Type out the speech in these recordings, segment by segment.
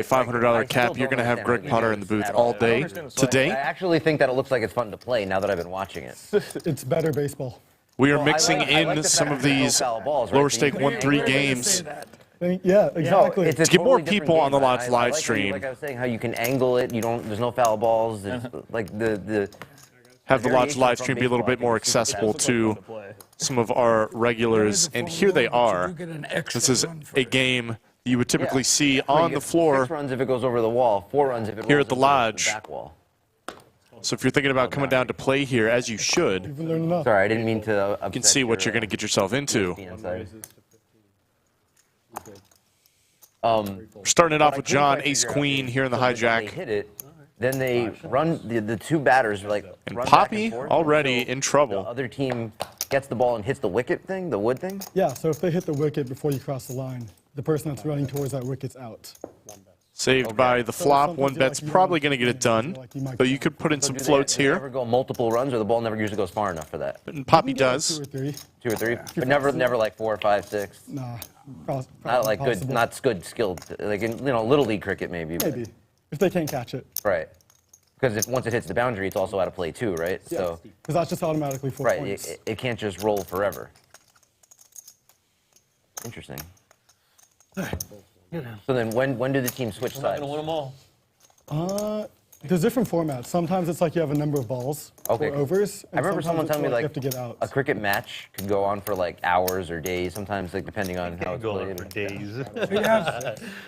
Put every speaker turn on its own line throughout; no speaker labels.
$500 cap. You're going to have Greg Potter in the booth all day today.
I actually think that it looks like it's fun to play now that I've been watching it.
It's better baseball.
We are mixing in some of these lower stake 1-3 games.
Yeah, exactly.
It's
to get more
totally
people on the live
like
stream.
Like I was saying, how you can angle it. You don't. There's no foul balls. There's like
have the Lodge live stream be a little bit more accessible to some of our regulars. And here they are. This is a game you would typically see on the floor.
6 runs if it goes over the wall, 4 runs if it
here
rolls
at the
into
Lodge.
the back wall.
So if you're thinking about coming down to play here, as you should,
Sorry, I didn't mean to.
You can see what you're going to get yourself into. We're starting it off with John, Ace Queen here in the hijack.
They hit it, then they run the 2 batters and
Papi already in trouble.
The other team gets the ball and hits the wicket thing, the wood thing.
Yeah, so if they hit the wicket before you cross the line, the person that's running towards that wicket's out.
Saved by the flop. 1-bet's probably going to get it done, but you could put in some floats here.
Never go multiple runs, or the ball never usually goes far enough for that.
And Papi does.
2 or 3.
2 or 3, but never like 4 or 5, 6.
Nah,
not like good, not good skilled. Like in little league cricket maybe.
Maybe if they can't catch it.
Right. Because once it hits the boundary, it's also out of play too, right?
Yeah.
So.
Because that's just automatically 4 points.
Right. It can't just roll forever. Interesting. So then when do the teams switch sides?
I'm not gonna win them all.
There's different formats. Sometimes it's like you have a number of balls for overs.
I remember someone telling me
you
like
have to get out.
a cricket match could go on for like hours or days, sometimes like depending on how it's
Go
played.
on for days.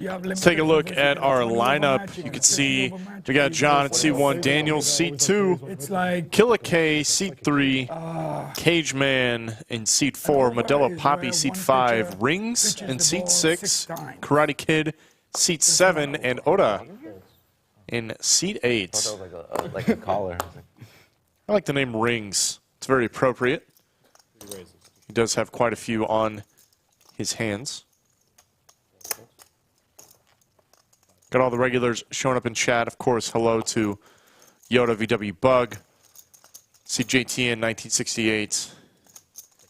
Let's take a look at our lineup. You can see we got John at seat 1, Daniel seat 2, Killa K seat 3, Cageman in seat 4, Modelo Papi seat 5, Rings in seat 6, Karate Kid seat 7, and Oda in seat 8.
Like a collar.
I like the name Rings. It's very appropriate. He does have quite a few on his hands. Got all the regulars showing up in chat. Of course, hello to Yoda VW Bug. See JTN 1968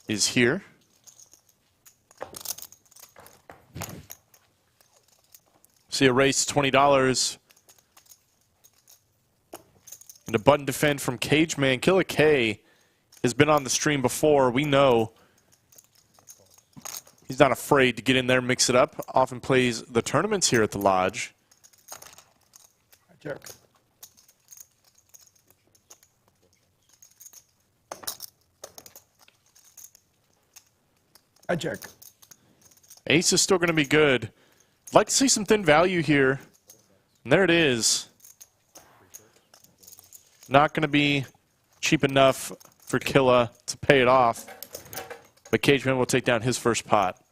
is here. See a race, $20. And a button defend from Cageman. Killa K has been on the stream before. We know he's not afraid to get in there, mix it up. Often plays the tournaments here at the Lodge.
Jerk. Jerk.
Ace is still going to be good. I'd like to see some thin value here. And there it is. Not going to be cheap enough for Killa to pay it off. But Cageman will take down his first pot.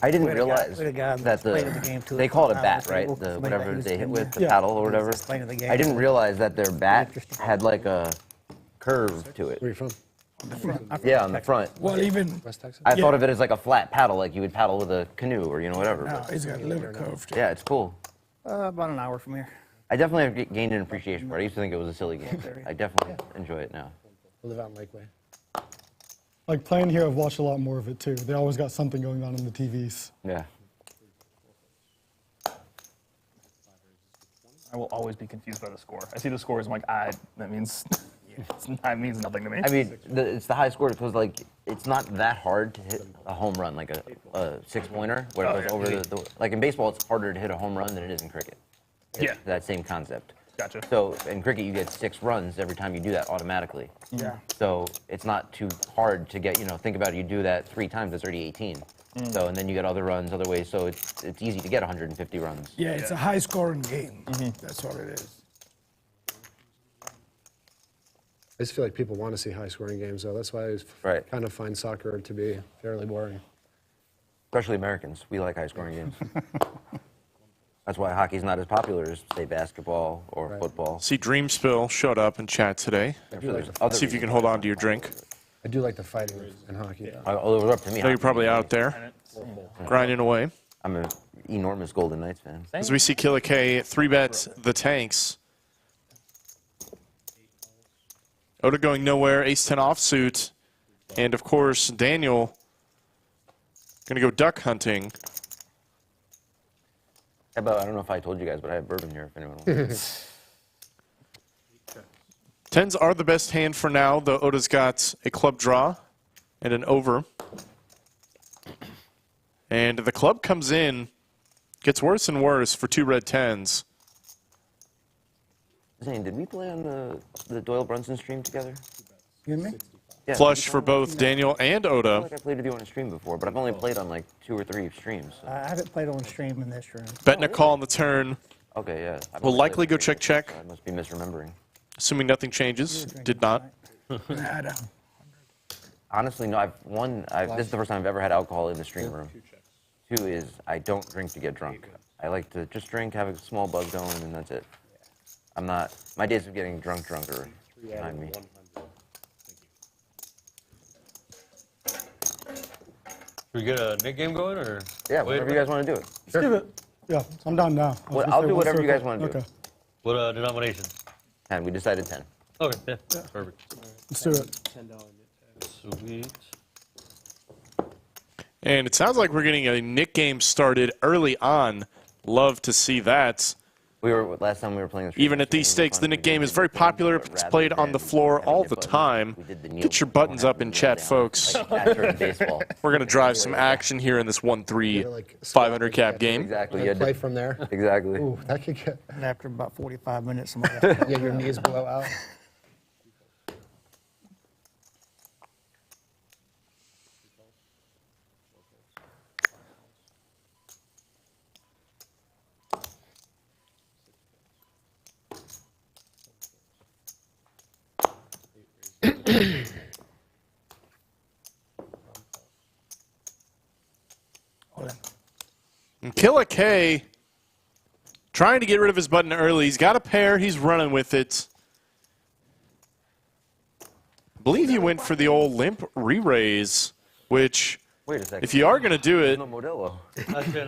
I didn't realize that they call it a bat, right? The whatever they hit with, the paddle or whatever. I didn't realize that their bat had like a curve to it.
Where are you from?
Yeah, on the front.
Well, even
I thought of it as like a flat paddle, like you would paddle with a canoe or whatever.
no, it's got a little curve.
Yeah, it's cool.
About an hour from here.
I definitely have gained an appreciation for it. I used to think it was a silly game. I definitely enjoy it now.
We live out in Lakeway.
Like playing here, I've watched a lot more of it too. They always got something going on in the TVs.
Yeah.
I will always be confused by the score. I see the scores, I'm like, that means that means nothing to me.
I mean, it's the high score because like it's not that hard to hit a home run, like a 6-pointer, where it goes over the like in baseball, it's harder to hit a home run than it is in cricket.
Yeah.
That same concept.
Gotcha.
So in cricket, you get 6 runs every time you do that automatically.
Yeah.
So it's not too hard to get. Think about it. You do that 3 times, that's already 18. So and then you get other runs, other ways. So it's easy to get 150 runs.
Yeah, it's a high-scoring game. That's what it is.
I just feel like people want to see high-scoring games, though. That's why I kind of find soccer to be fairly boring.
Especially Americans. We like high-scoring games. That's why hockey's not as popular as, say, basketball or football.
See, Dreamspill showed up in chat today. Let's see if you can hold on to your drink.
I do like the fighting in hockey.
It was up to me.
I know you're probably out there grinding away.
I'm an enormous Golden Knights fan.
As we see Killa K 3-bet the tanks. Oda going nowhere, ace-10 offsuit. And, of course, Daniel Gonna go duck hunting.
How about, I don't know if I told you guys, but I have bourbon here if anyone wants.
Tens are the best hand for now, though Oda's got a club draw and an over. And the club comes in, gets worse and worse for 2 red tens.
Zane, did we play on the Doyle Brunson stream together?
You and me?
Yeah,
Flush for both Daniel and
I feel
Oda.
like I played with you on a stream before, but I've only played on like 2 or 3 streams. So.
I haven't played on stream in this room.
Betting a call on the turn.
Okay, yeah. I've
We'll
only
likely
played
go
with you,
check.
so I must be misremembering.
Assuming nothing changes. Did not.
Nada.
Honestly, no. This is the first time I've ever had alcohol in the stream room. 2 is I don't drink to get drunk. I like to just drink, have a small buzz going, and that's it. I'm not. My days of getting drunk are behind me.
We get a Nik game going, or?
Yeah, whatever you guys want to do it.
Let's give it. Yeah, I'm down now.
Well, I'll do whatever you guys want to do.
Okay,
What denomination?
10. We decided 10.
Okay, yeah, perfect.
let's do it.
Sweet.
And it sounds like we're getting a Nik game started early on. Love to see that.
Last time we were playing the stream.
Even at these stakes, the Nik game is very popular. It's played on the floor all the time. Get your buttons up in chat, folks.
Baseball.
We're going to drive some action here in this 1-3 500 cap game.
Exactly.
And play from there.
Exactly.
Ooh, that could get,
And after about 45 minutes, somebody has to
yeah, your knees blow out.
And Killa K trying to get rid of his button early. He's got a pair. He's running with it. I believe he went for the old limp re-raise, which,
Wait a second.
if you are going to do it
No Modelo.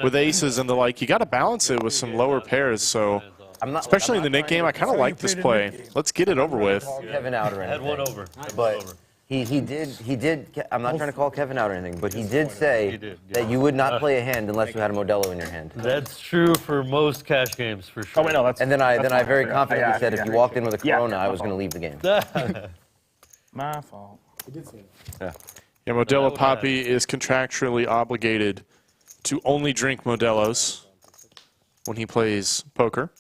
with aces and the like, you got to balance it with some lower pairs. So, especially in the Nik game, I kind of like this play. Let's get it over with.
Kevin out or
Had
anything.
one over.
But he did. I'm not trying to call Kevin out or anything, but he did say
He did, yeah.
that you would not play a hand unless you had a Modelo in your hand.
That's true for most cash games, for sure.
Oh wait, no, that's.
And then I
that's
very
fine.
confidently
Yeah,
said
yeah,
if you
yeah.
walked in with a
Yeah,
Corona,
my
I was going to
fault.
leave the game.
My fault.
Yeah, Modelo Papi is contractually obligated to only drink Modelos when he plays poker.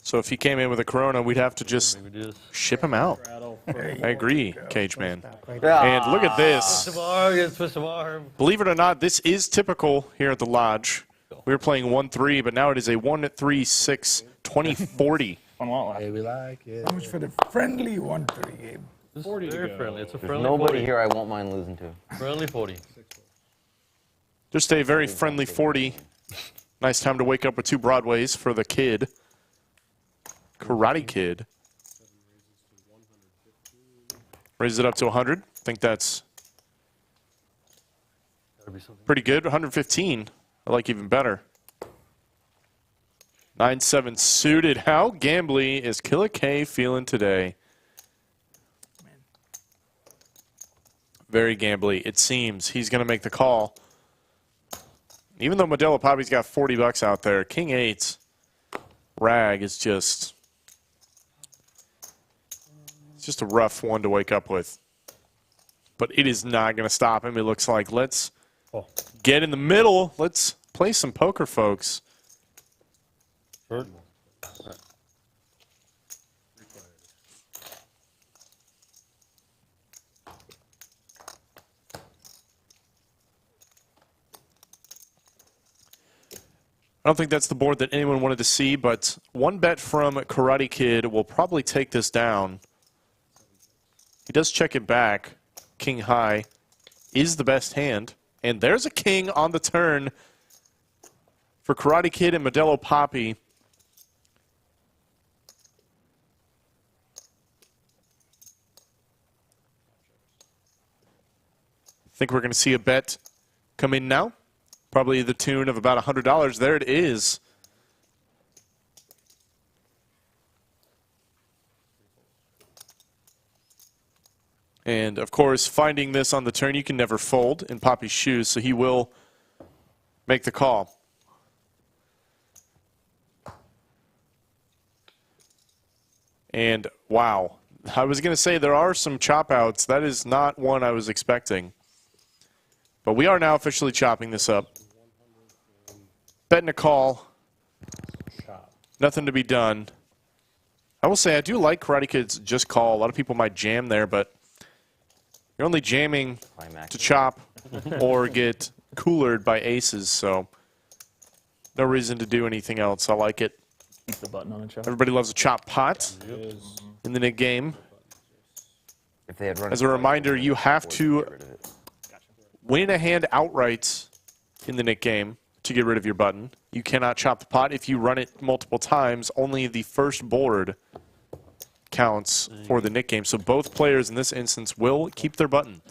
So if he came in with a Corona, we'd have to just ship him out. I agree, Cageman. And look at this.
Twist of arm, twist of arm.
Believe it or not, this is typical here at the Lodge. We were playing 1-3, but now it is a 1-3-6, 20-40.
Fun while
Hey, we like it.
How much for the friendly 1-3 game?
This is very friendly. It's a
There's
friendly
nobody
40.
here I won't mind losing to.
Friendly 40.
Just a very friendly 40. Nice time to wake up with 2 Broadways for the kid. Karate Kid. Raise it up to 100. Think that's
Gotta be something.
pretty good. 115. I like even better. 9-7 suited. How gambly is Killa K feeling today? Very gambly. It seems he's going to make the call. Even though Modelo Papi's got 40 bucks out there, King 8 rag is just... It's just a rough one to wake up with. But it is not going to stop him. It looks like let's get in the middle. Let's play some poker, folks.
Short.
I don't think that's the board that anyone wanted to see, but one bet from Karate Kid will probably take this down. He does check it back. King high is the best hand. And there's a king on the turn for Karate Kid and Modelo Papi. I think we're going to see a bet come in now. Probably the tune of about $100. There it is. And, of course, finding this on the turn, you can never fold in Papi's shoes, so he will make the call. And, wow. I was going to say there are some chop outs. That is not one I was expecting. But we are now officially chopping this up. Betting a call. Nothing to be done. I will say I do like Karate Kid's just call. A lot of people might jam there, but you're only jamming to chop or get coolered by aces, so no reason to do anything else. I like it.
Keep the button on the chop.
Everybody loves a chop pot in the Nik game.
If they had run
As a reminder, you have to win a hand outright in the Nik game to get rid of your button. You cannot chop the pot. If you run it multiple times, only the first board counts for the Nik game. So both players in this instance will keep their button.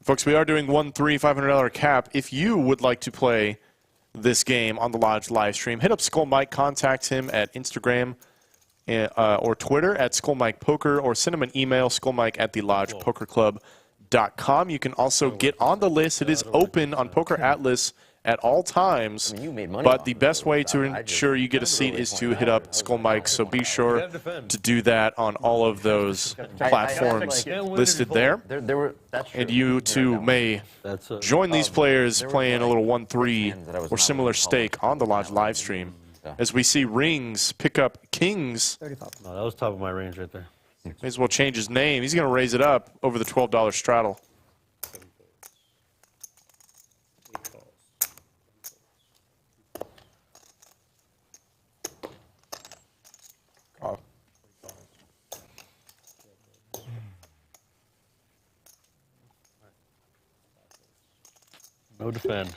Folks, we are doing 1-3 $500 cap. If you would like to play this game on the Lodge live stream, hit up Skull Mike, contact him at Instagram or Twitter at Skull Mike Poker, or send him an email, skullmike@thelodgepokerclub.com. You can also get on the list. It is open on Poker Atlas at all times, but the best way to ensure you get a seat is to hit up Skull Mike, so be sure to do that on all of those platforms listed there. And you too may join these players playing a little 1-3 or similar stake on the Lodge live stream, as we see Rings pick up Kings.
No, that was top of my range right there.
May as well change his name. He's going to raise it up over the $12 straddle.
No defend.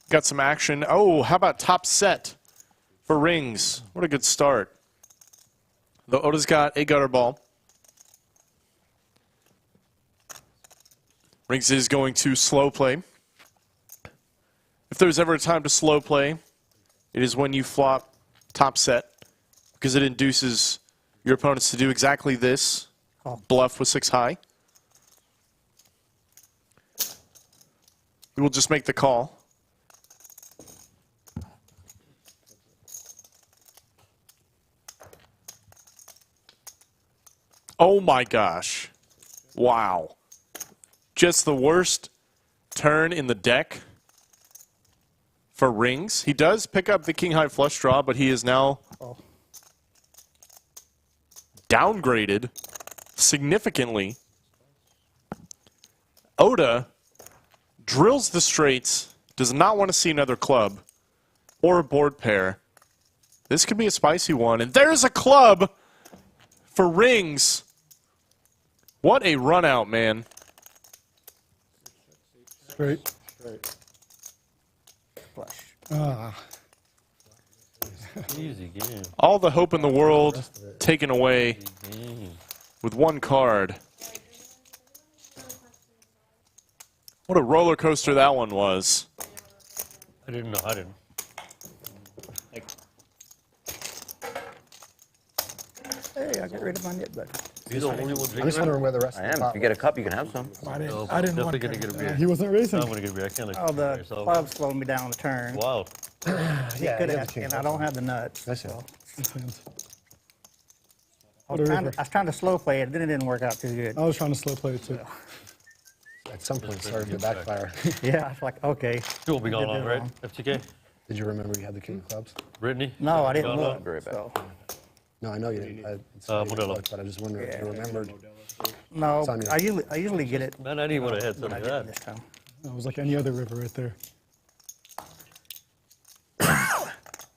Got some action. Oh, how about top set for Rings? What a good start. The Oda's got a gutter ball. Rings is going to slow play. If there's ever a time to slow play, it is when you flop top set, because it induces your opponents to do exactly this. Bluff with 6 high. We will just make the call. Oh my gosh. Wow. Just the worst turn in the deck for Rings. He does pick up the king high flush draw, but he is now downgraded significantly. Oda drills the straights, does not want to see another club or a board pair. This could be a spicy one, and there's a club for Rings. What a run out, man.
Straight.
Flush.
Easy game.
All the hope in the world taken away with one card. What a roller coaster that one was.
I didn't know. I didn't.
Hey, I got rid of my nip button.
You're the only one
I'm just
drinking.
wondering where the rest
I
of the
am.
pot
If you get a cup, you can have some.
I didn't,
No,
I didn't
definitely
want
gonna get a beer.
He wasn't racing.
I'm gonna get a beer. I can't let
Oh,
you
the
yourself.
club slowed me down the turn.
Wow.
Yeah,
Could
yeah,
have,
the king.
and I don't have the nuts.
I see.
so.
Nice hands.
I was trying to slow play it, then it didn't work out too good.
I was trying to slow play it too.
At some point, it started to backfire.
Yeah, I was like, okay.
You won't be going
Did
on,
that
right?
wrong.
FTK?
Did you remember you had the king of clubs?
Brittany?
No, I didn't
Going on?
look.
Very bad.
So.
No, I know you didn't. It's
Modelo.
but I just wondered if you remembered.
No,
It's on you.
I usually get it.
Man, I didn't want to hit
But I
something like
didn't
that.
this time.
It was like any other river right there.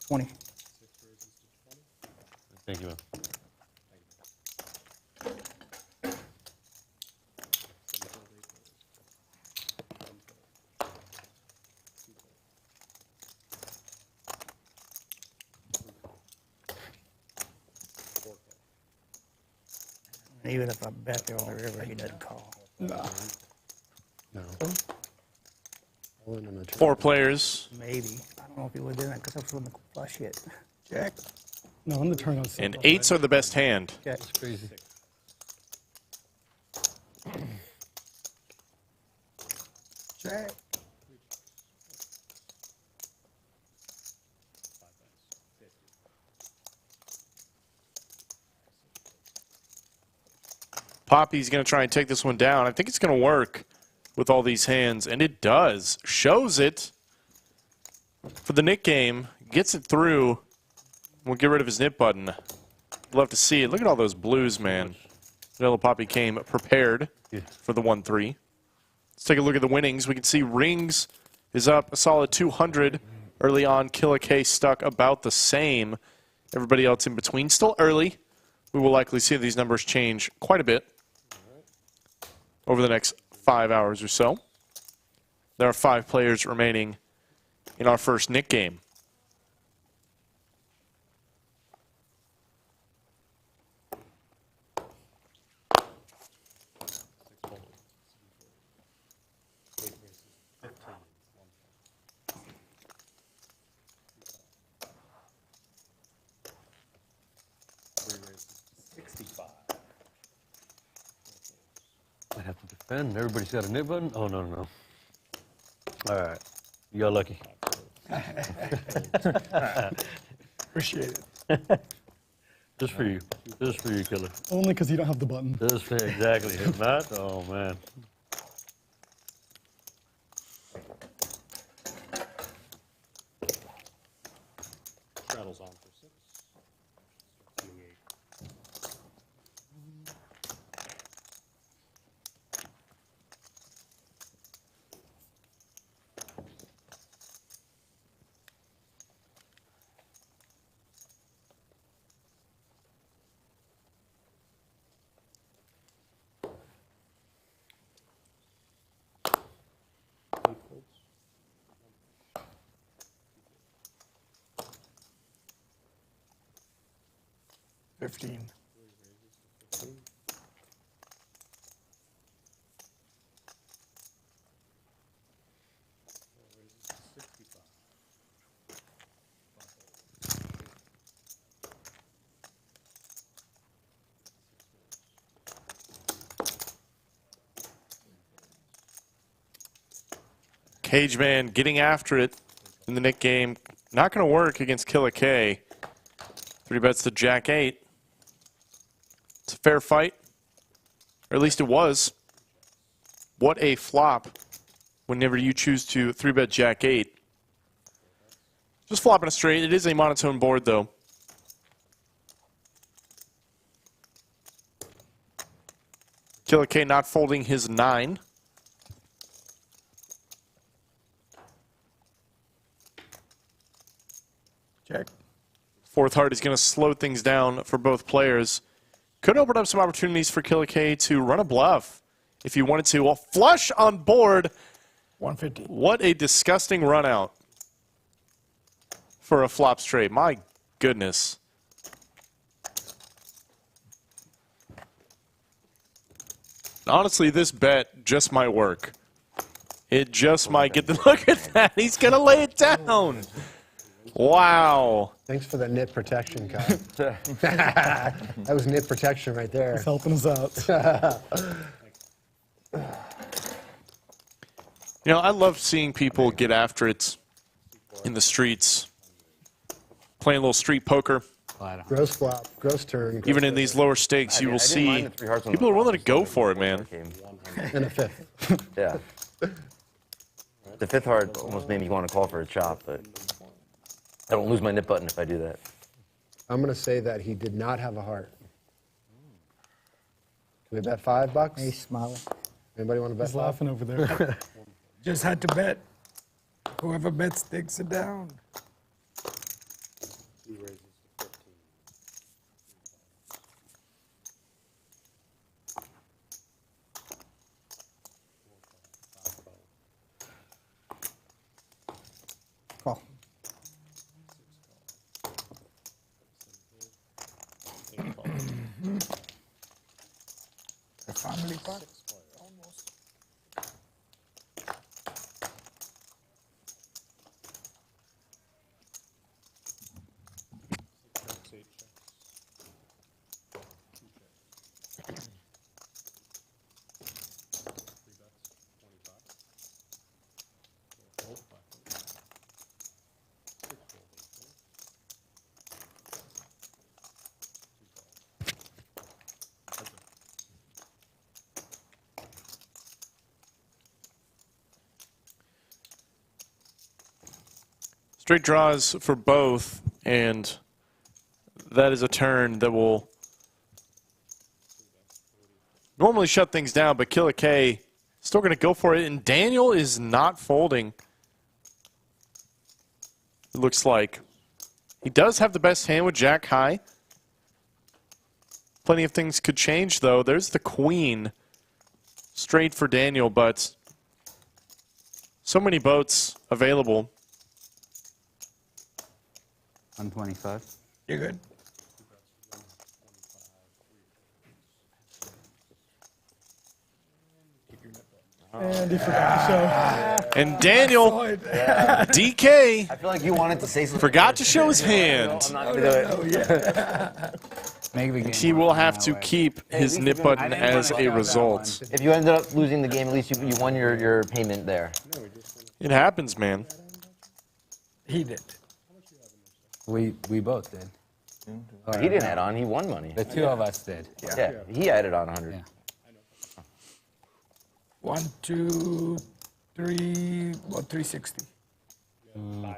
20.
Thank you, man.
And even if I bet there on the river, he doesn't call.
No.
4 players.
Maybe. I don't know if he would do that because I was going to flush it.
Check.
No, on the turn, I was
And 8s are the best hand.
Check.
That's crazy.
Check.
Papi's going to try and take this one down. I think it's going to work with all these hands, and it does. Shows it for the Nik game. Gets it through. We'll get rid of his nip button. Love to see it. Look at all those blues, man. Modelo Papi came prepared for the 1-3. Let's take a look at the winnings. We can see Rings is up a solid 200 early on. Killa K stuck about the same. Everybody else in between still early. We will likely see these numbers change quite a bit over the next 5 hours or so. There are 5 players remaining in our first Nik game.
Might have to defend. Everybody's got a nip button? Oh, no, no. All right. You got lucky.
Appreciate it.
Just for you. Just for you, Killa.
Only because you don't have the button.
Just for exactly. If not, oh, man.
Straddles on for 6. Folds.
15.
Cageman getting after it in the Nik game. Not going to work against Killa K. 3 bets to Jack 8. It's a fair fight. Or at least it was. What a flop whenever you choose to 3-bet Jack 8. Just flopping a straight. It is a monotone board, though. Killa K not folding his 9.
Check.
4th heart is going to slow things down for both players. Could open up some opportunities for Killa K to run a bluff if he wanted to. Well, flush on board.
150.
What a disgusting run out for a flop straight. My goodness. Honestly, this bet just might work. It just might get the look at that. He's going to lay it down. Wow.
Thanks for the nip protection, Kyle. That was nip protection right there.
He's helping us out.
You know, I love seeing people get after it in the streets, playing a little street poker.
Gross flop, gross turn. Gross
Even in these lower stakes, you will see people are willing to go for it, man.
And a 5th.
Yeah. The 5th heart almost made me want to call for a chop, but I don't lose my nip button if I do that.
I'm going to say that he did not have a heart. Can we bet $5?
He's smiling.
Anybody want to bet
He's
5?
laughing over there.
Just had to bet. Whoever bets takes it down.
He raises to 15.
Call.
The family part. Almost.
Straight draws for both, and that is a turn that will normally shut things down, but Killa K still going to go for it, and Daniel is not folding. It looks like. He does have the best hand with Jack high. Plenty of things could change, though. There's the queen. Straight for Daniel, but so many boats available.
125.
You're good.
And he forgot to show.
And Daniel, DK,
I feel like you wanted to say something.
forgot to show his hand.
I'm not going to do it.
He will have to keep his nip button as a result.
If you ended up losing the game, at least you won your payment there.
It happens, man.
He did.
We both did.
He didn't add on. He won money.
The two of us did.
Yeah, he added on 100.
Yeah.
1, 2, 3, about 360.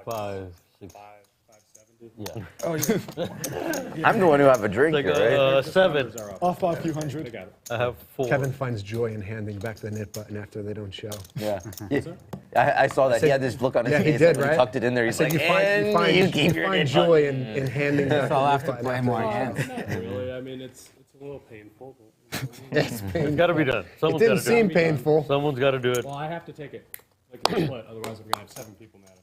5, 6. Yeah.
Oh, yeah.
I'm the one who have a drink
Like
here, right?
7.
Off by a few hundred.
I have 4.
Kevin finds joy in handing back the knit button after they don't show.
Yeah. I saw that. He had this look on his
Yeah,
face.
he did,
when
right?
He tucked it in there. He's
I
like,
said, you find joy in handing back
So I'll
the
have
knit
to
button
play
after
more
they
hands.
Not really. I mean, it's a little painful.
It's
It's got to be done.
It
Someone's
didn't
got to do
seem
it.
painful.
Someone's got to do it.
Well, I have to take it like a split, otherwise I'm gonna have 7 people mad at me.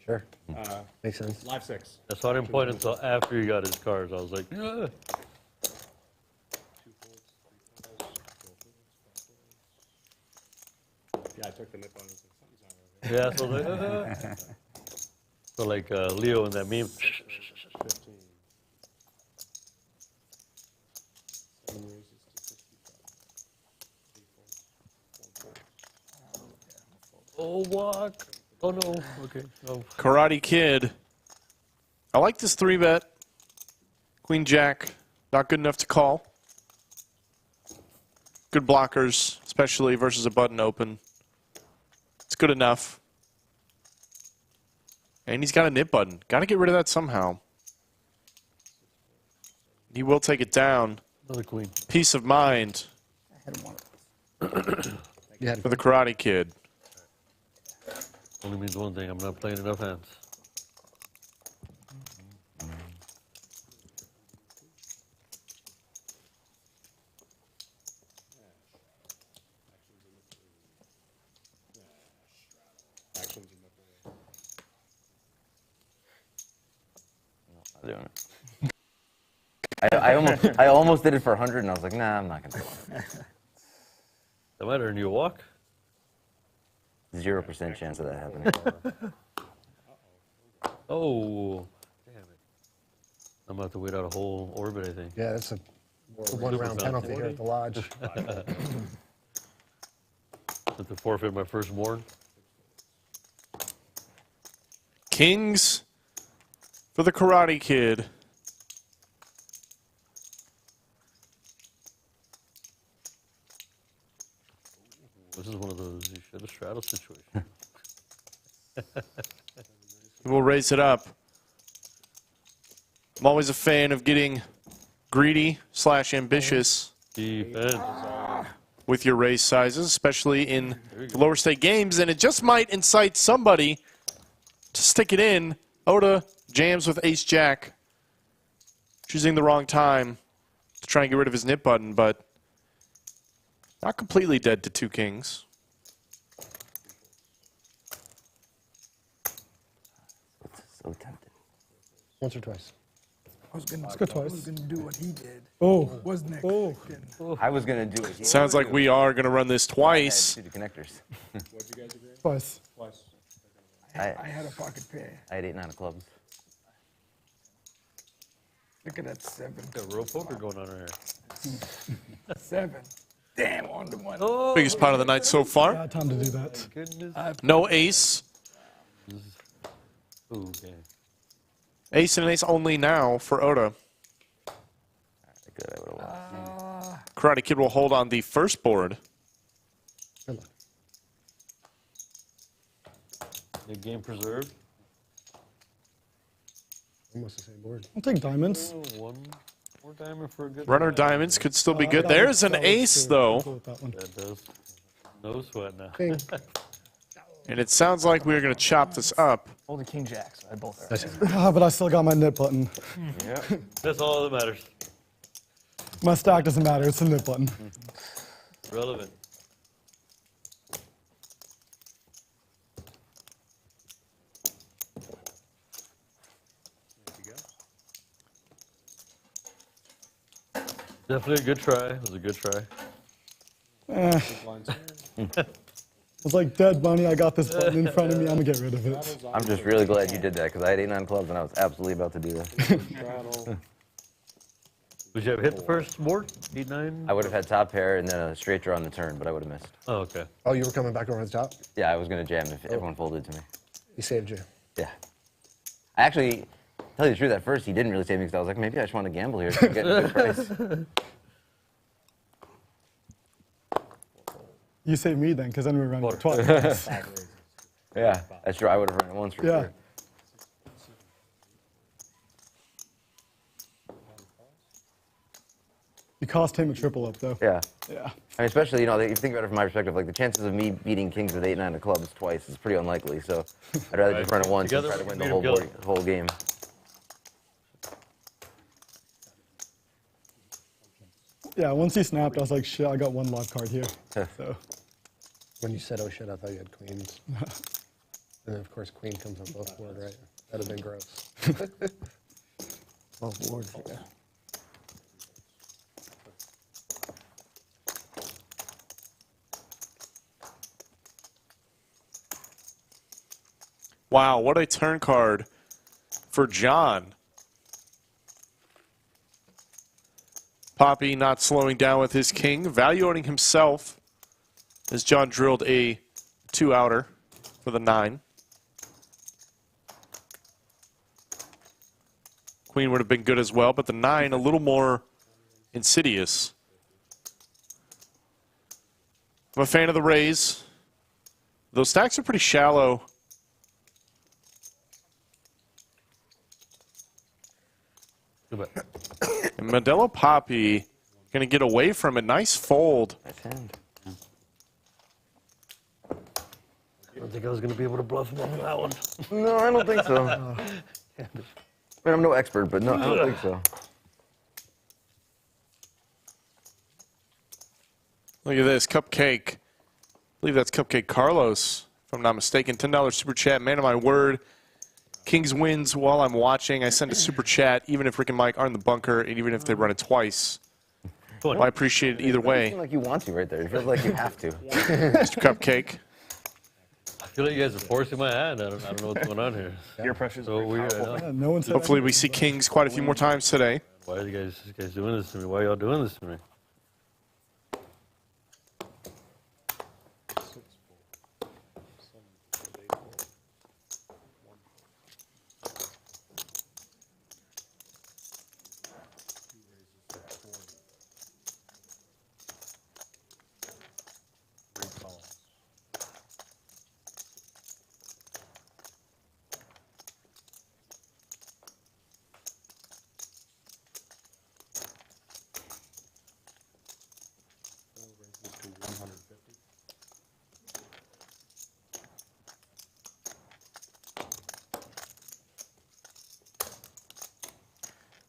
Sure.
So,
Makes sense.
live 6.
That's why I didn't point until after he got his cards. I was like, yeah.
Yeah, I took the nip on it. Something's not right.
Yeah, so I was like, so like Leo in that meme.
15. 7 raises to 65. 3 folds.
Oh, walk. Oh, no. Okay. No.
Karate Kid. I like this 3-bet. Queen Jack, not good enough to call. Good blockers, especially versus a button open. It's good enough. And he's got a nip button. Got to get rid of that somehow. He will take it down.
Another queen.
Peace of mind
You had
for the Karate Kid.
Only means one thing. I'm not playing enough hands.
Actions in the
I'm doing it. I almost did it for 100, and I was like, nah, I'm not gonna do it.
That might earn you a walk.
0% chance of that happening.
Oh, damn it. I'm about to wait out a whole orbit, I think.
Yeah, that's a one-round penalty here at the lodge.
Have to forfeit my first warn.
Kings for the Karate Kid.
This is one of those you should have straddle situations.
We'll raise it up. I'm always a fan of getting greedy / ambitious
Defense.
with your raise sizes, especially in the lower stake games, and it just might incite somebody to stick it in. Oda jams with ace-jack, choosing the wrong time to try and get rid of his nip button, but not completely dead to 2 kings.
So tempted.
Once or twice.
I was gonna,
go twice.
I was gonna do what he did.
Oh,
Was next.
oh.
I was gonna do it.
Sounds like we are going to run this twice.
I had 2 connectors.
What'd you guys agree?
Twice.
Twice.
I had a pocket pair.
I had 8, 9 of clubs.
Look at that 7.
Got real poker going on right here.
7. Damn, on the 1.
Oh,
Biggest pot of the night so
I
far.
had time to do that.
goodness.
No ace.
Ooh, okay.
Ace and an ace only now for Oda.
Good, I would have lost.
Karate Kid will hold on the first board.
Good luck.
The game preserved.
Almost the same board.
I'll take diamonds.
One more diamond for a good
Runner diamonds could still be good. There's an ace, though.
That does. No sweat now.
And it sounds like we're going to chop this up.
Holding king jacks. I had both there.
But I still got my nip button.
Yeah.
That's all that matters.
My stack doesn't matter. It's the nip button.
Relevant. Definitely a good try. It was a good try.
It's like, dead money, I got this button in front of me, I'm gonna get rid of it.
I'm just really glad you did that because I had 8-9 clubs and I was absolutely about to do that.
Would you have hit the first board? 8-9?
I would have had top pair and then a straight draw on the turn, but I would have missed.
Oh, okay.
Oh, you were coming back over the top?
Yeah, I was going to jam if everyone folded to me.
He saved you.
Yeah. I actually, tell you the truth, at first he didn't really save me because I was like, maybe I just want to gamble here to get a good price.
You saved me then, because then we were running it twice.
Yeah, that's true. I would have run it once for
Yeah.
sure.
You cost him a triple up, though.
Yeah.
Yeah.
I mean, especially, you know, if you think about it from my perspective, like the chances of me beating kings with 8-9 of clubs twice is pretty unlikely. So I'd rather just run it once and try to win the whole board, whole game.
Yeah, once he snapped, I was like, shit, I got one lock card here. So.
When you said, oh shit, I thought you had queens. And then, of course, queen comes on both board, right? That'd have been gross.
Both boards, yeah.
Wow, what a turn card for John. Papi not slowing down with his king, valuing himself as John drilled a 2-outer for the 9. Queen would have been good as well, but the 9 a little more insidious. I'm a fan of the raise. Those stacks are pretty shallow. And Modelo Papi going to get away from it. Nice fold.
Nice hand.
I don't think I was going to be able to bluff him on that one.
No, I don't think so. I mean, I'm no expert, but no, I don't think so.
Look at this, Cupcake. I believe that's Cupcake Carlos, if I'm not mistaken. $10 super chat, man of my word. Kings wins while I'm watching. I send a super chat, even if Rick and Mike aren't in the bunker, and even if they run it twice. Well, I appreciate it either way.
You seem like you want to right there. It feels like you have to.
Mr. Cupcake.
I feel like you guys are forcing my hand. I don't know what's going on here.
Your pressure's
so weird.
Yeah, no one said
Hopefully we see Kings quite a few more times today.
Why are you guys doing this to me? Why are y'all doing this to me?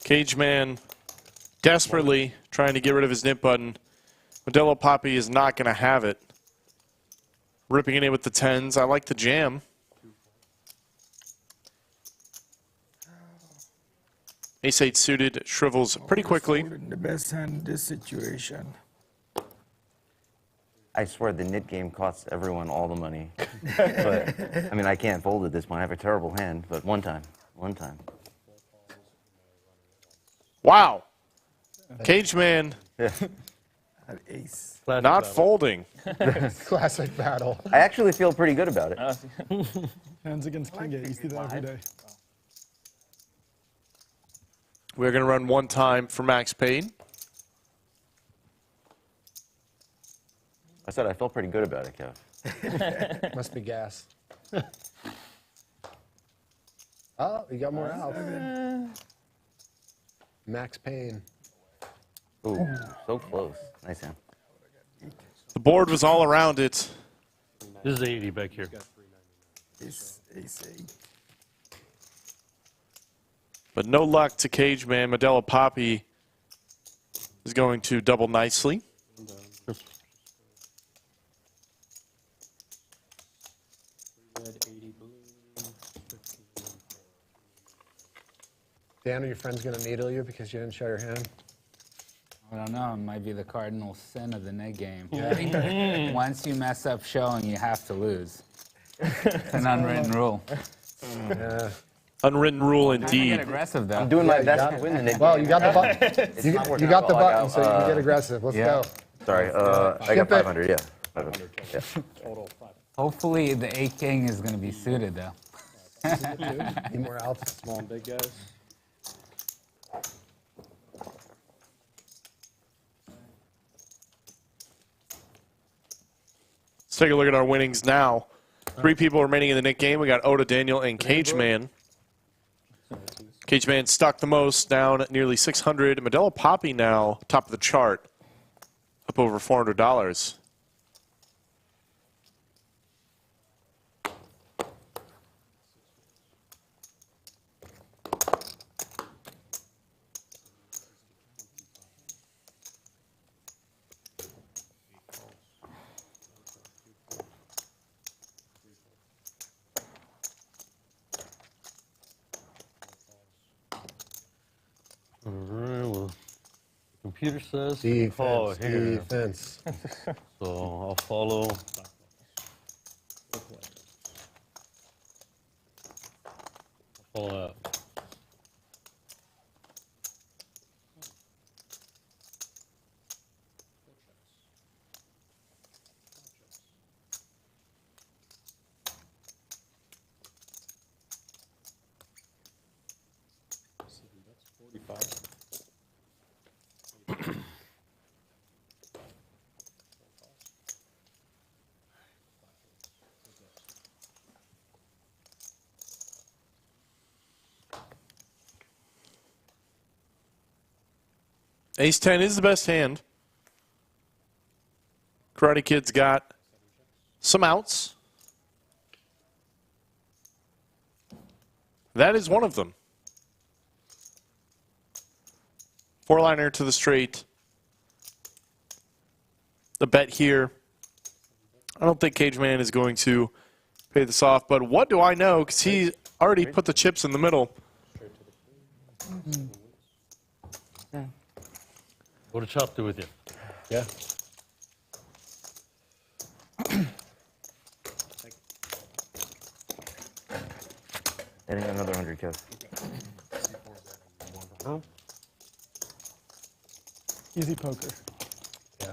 Cageman desperately trying to get rid of his nip button. Modelo Papi is not going to have it. Ripping it in with the 10s. I like the jam. Ace-8 suited shrivels pretty quickly.
The best hand in this situation.
I swear the nit game costs everyone all the money. But, I mean, I can't fold at this point. I have a terrible hand, but one time.
Wow. Cageman
Ace.
not folding.
Classic battle.
I actually feel pretty good about it.
Hands against King 8, you see that every day.
We're going to run one time for Max Payne.
I said I felt pretty good about it, Kev.
Must be gas. Oh, you got more out. Max Payne.
Ooh, so close. Nice hand.
The board was all around it.
This is 80 back here.
Ace, ace, eight.
But no luck to Cageman. Modelo Papi is going to double nicely.
Dan, are your friends going to needle you because you didn't show your hand?
I don't know. It might be the cardinal sin of the net game. I think once you mess up showing, you have to lose. It's an unwritten rule.
Yeah.
Unwritten rule
Get
indeed.
aggressive, though.
I'm doing my best to win the Nick.
Well, you got the button.
It's
You
not working
got
out
the
well. I
button,
got,
so you can get aggressive. Let's
yeah.
go.
Sorry, I got 500. Yeah. 500. Yeah.
Hopefully, the 8 king is going to be suited, though.
Need more outs.
Small and big guys.
Let's take a look at our winnings now. 3 people remaining in the Nick game. We got Oda, Daniel, and Cageman. Cageman stuck the most, down at nearly 600. Modelo Papi now top of the chart, up over $400.
All right, well, the computer says
Defense.
call here.
Defense.
So I'll follow. I'll follow that.
Ace 10 is the best hand. Karate Kid's got some outs. That is one of them. 4-liner to the straight. The bet here. I don't think Cageman is going to pay this off, but what do I know? Because he already put the chips in the middle.
Go to chop through with you.
Yeah.
Hitting another 100 Kev.
Oh.
Easy poker.
Yeah.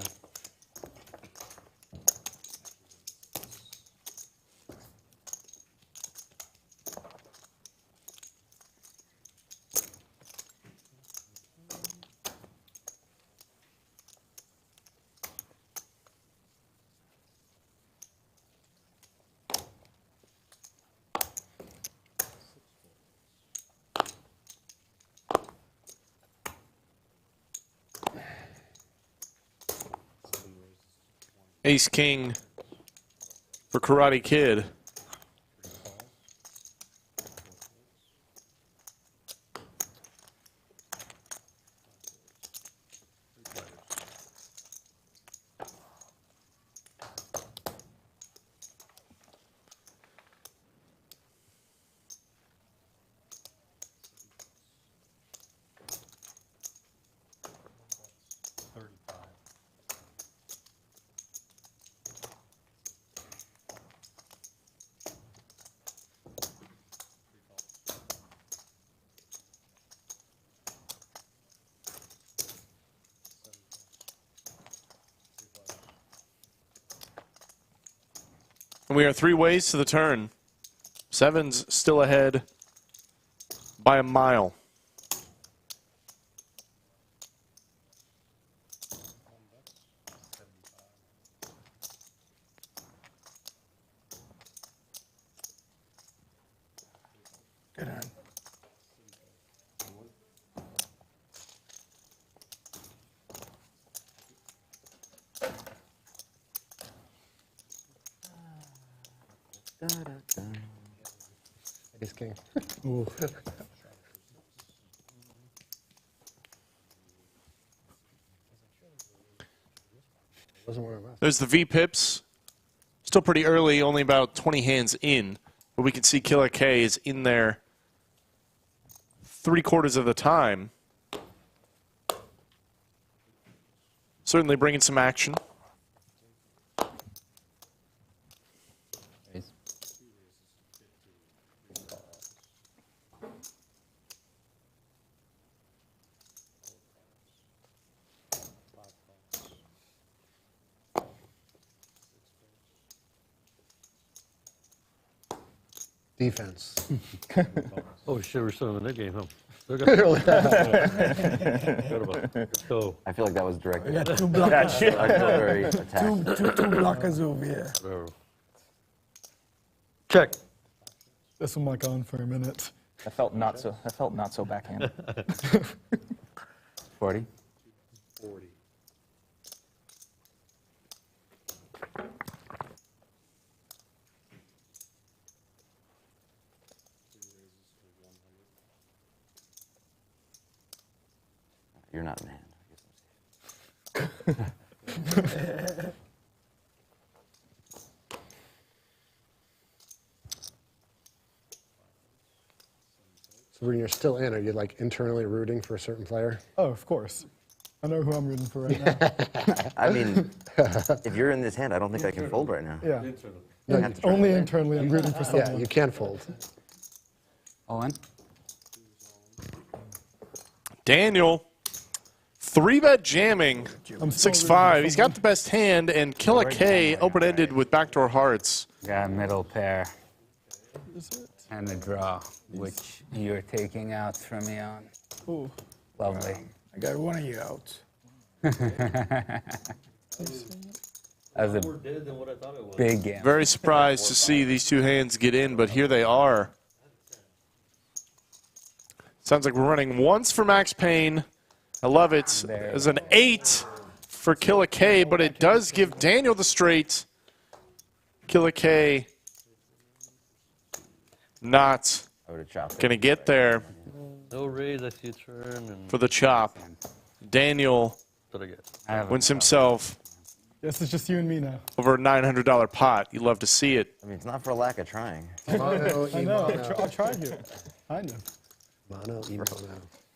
Ace King for Karate Kid. And we are 3 ways to the turn. 7's still ahead by a mile.
Good hand.
Ace king.
Ooh.
Wasn't where I left.
There's the V-pips. Still pretty early, only about 20 hands in. But we can see Killa K is in there 3/4 of the time. Certainly bringing some action.
Defense.
Oh shit, we're still in the game, huh? So,
I feel like that was
We
directed.
got two blockers.
I feel very attacked.
Two blockers over here.
whatever. Check.
This one might go on for a minute.
That felt not so backhand.
40.
You're not in hand. I guess I'm safe.
So when you're still in, are you like internally rooting for a certain player?
Oh, of course. I know who I'm rooting for right now.
I mean, if you're in this hand, I don't think I can fold right now.
Yeah.
You have to try
Only
to win.
internally, I'm rooting for someone.
Yeah, you can fold.
Owen.
Daniel, 3-bet jamming,
I'm still rooting
6-5.
for
He's got the best hand, and Killa K open-ended with backdoor hearts.
Got a middle pair
Is it?
and a draw, which you're taking out from me on.
Ooh.
Lovely.
I got one of you out.
That was a
More dead than what I thought it was.
big game.
Very surprised to see these two hands get in, but here they are. Sounds like we're running once for Max Payne. I love it. There's an 8 for Killa K, but it does give Daniel the straight. Killa K not
I would have chopped
going to get there
No raise, I see a turn, and
for the chop. Daniel
what I get?
I have a
wins himself
Yes, it's just you and me now.
over a $900 pot. You love to see it.
I mean, it's not for a lack of trying.
Mono,
I know.
mono.
I'll try here. I know.
Mono, mono.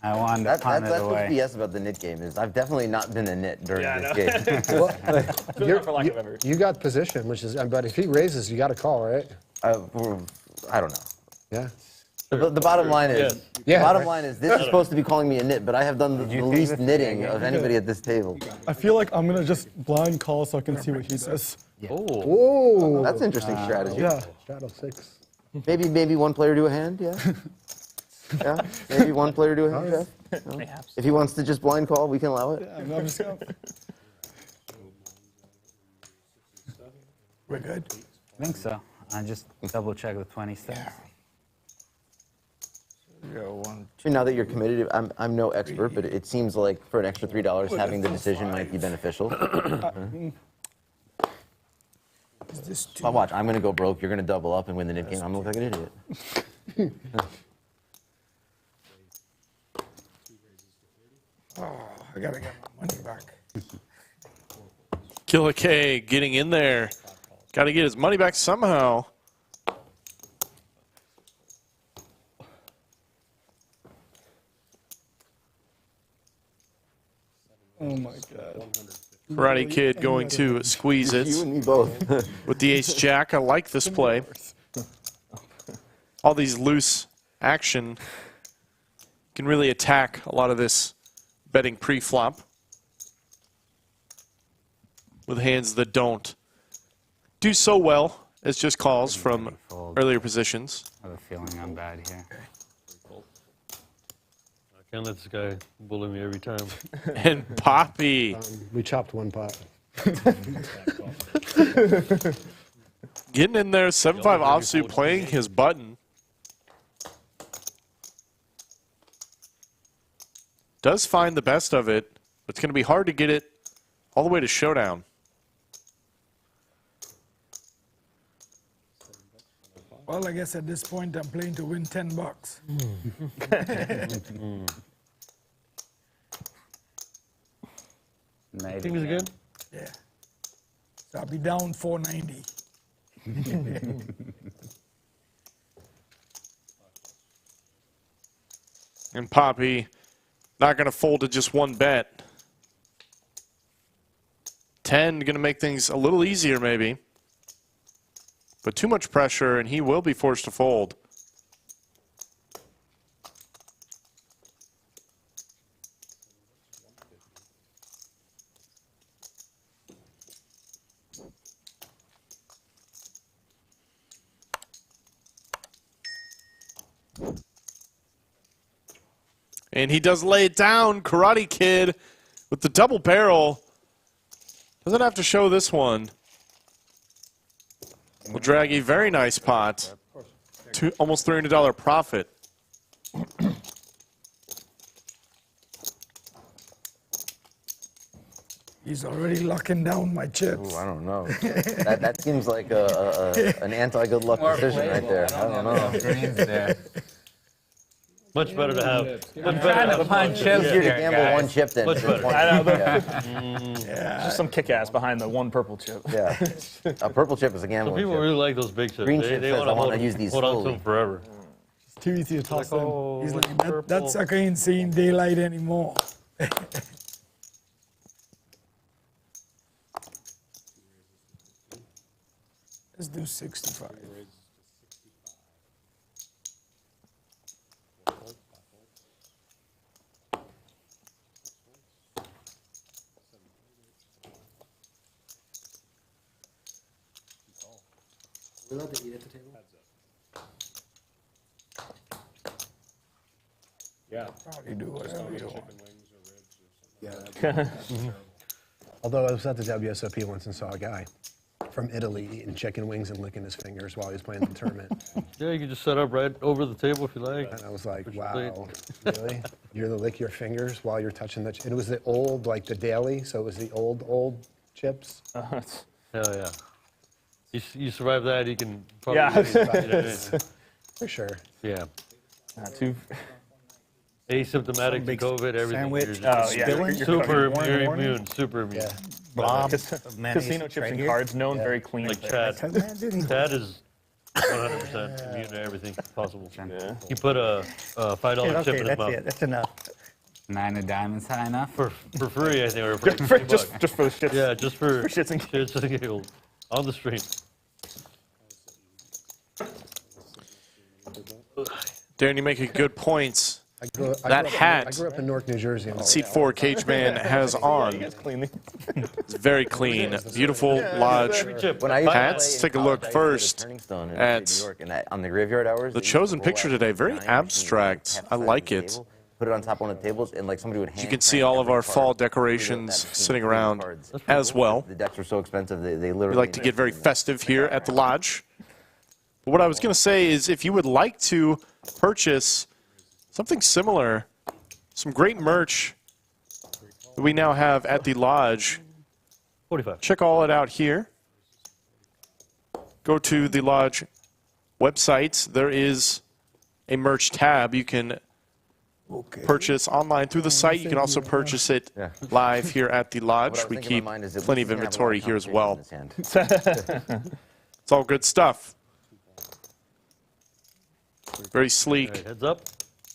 I wanted to
That's
punt it
what's
away.
BS about the nit game is I've definitely not been a nit during this game.
Well, you got position, which is, but if he raises, you got to call, right?
I don't know.
Yeah.
The bottom line is,
Yeah,
the bottom
right.
line is, this is supposed to be calling me a nit, but I have done the least knitting of anybody at this table.
I feel like I'm going to just blind call so I can see what he does.
Oh,
Oh,
That's an interesting strategy.
Yeah.
straddle 6.
Maybe one player do a hand, yeah? Yeah, maybe one player do a hand, Jeff? No? If he wants to just blind call, we can allow it.
I'm just gonna,
We're good.
I think so. I just double check the 20 steps.
Now that you're committed, I'm no expert, but it seems like for an extra $3, having the decision might be beneficial.
Is this two?
Well, watch, I'm going to go broke, you're going to double up and win the nit game. I'm going to look like an idiot.
Oh, I gotta get my money back.
Killa K getting in there. Got to get his money back somehow.
oh my God.
Karate Kid going to squeeze
You
it
and me both.
with the ace-jack. I like this play. All these loose action can really attack a lot of this betting pre-flop with hands that don't do so well as just calls from earlier positions.
I have a feeling I'm bad here.
I can't let this guy bully me every time.
And Papi
We chopped one pot.
getting in there, 7-5 offsuit, playing his button. does find the best of it, but it's going to be hard to get it all the way to showdown.
Well, I guess at this point I'm playing to win $10.
Think it's good?
Yeah. So I'll be down 490.
And Papi not going to fold to just one bet. 10 going to make things a little easier maybe. But too much pressure and he will be forced to fold. And he does lay it down. Karate Kid with the double barrel. Doesn't have to show this one. Will drag a very nice pot. Almost $300 profit.
He's already locking down my chips.
Ooh, I don't know. that seems like an anti-good luck decision right there. I don't know.
Greens there.
Much better to have. Much
Trying
better
to punch chips
Easier to
here,
gamble
guys.
one chip than
Much better.
20.
I know.
Yeah.
Just some kick-ass behind the one purple chip.
Yeah. A purple chip is a
Some
gambling
people
chip.
really like those big chips.
Green
They
chip says,
wanna
"I wanna
hold-
use these
hold on to
slowly."
them forever.
It's too easy to toss in.
Oh,
He's like,
purple.
that sucker ain't seeing daylight anymore. Let's do 65.
We allowed to eat at the table?
Yeah.
You do whatever you want.
Yeah. Although I was at the WSOP once and saw a guy from Italy eating chicken wings and licking his fingers while he was playing the tournament.
Yeah, you can just set up right over the table if you like.
And I was like,
Put your plate.
wow, really? You're to lick your fingers while you're touching the, it was the old, like the daily, so it was the old chips.
Hell yeah. You survive that, you can probably.
Yeah.
For sure.
Yeah.
Not too.
Asymptomatic to COVID, everything.
sandwich.
You're just
Oh, yeah.
Spilling?
super
Warm
immune, super immune.
Yeah.
Blob
Casino
of mayonnaise
chips
right
and
here.
cards known very clean.
Like Chad.
Man, dude,
Chad is 100% immune to everything possible.
Yeah.
He put a $5 chip
okay,
in his
that's
mouth
it. That's enough.
9 of diamonds high enough?
for free, I think, or for like $50.
just for the shits.
Yeah, just for
shits and
shits and giggles on the stream.
Darren, you make a good point.
I
hat.
grew up in Newark, New Jersey. And
Seat 4 Cageman has on.
It's clean.
It's very clean. Beautiful lodge.
When I used to
Hats,
play in
take a
college,
look
I used to go to
first
Turning Stone in
at
New York, and on the graveyard hours.
the
they used to
chosen
roll
picture
out
today.
these
Very
giant
abstract.
machines,
I
half the
like
size of the
it.
table, put it on top of one of the tables, and like somebody would hand
You can see
crank
all of
every
our
card
fall
through that
decorations
machine,
sitting
through the
around
cards.
as well.
The decks are so expensive, they literally.
We like to get very festive here at the lodge. But what I was going to say is if you would like to purchase something similar, some great merch that we now have at the lodge,
45.
check all it out here. Go to the lodge website. There is a merch tab. You can purchase online through the site. You can also purchase it live here at the
What I
lodge.
was
We
thinking in
keep
my mind is at
plenty
least
of
he's gonna have a lot
inventory here as
conversation
well.
in his hand.
It's all good stuff. Very sleek,
All right, heads up.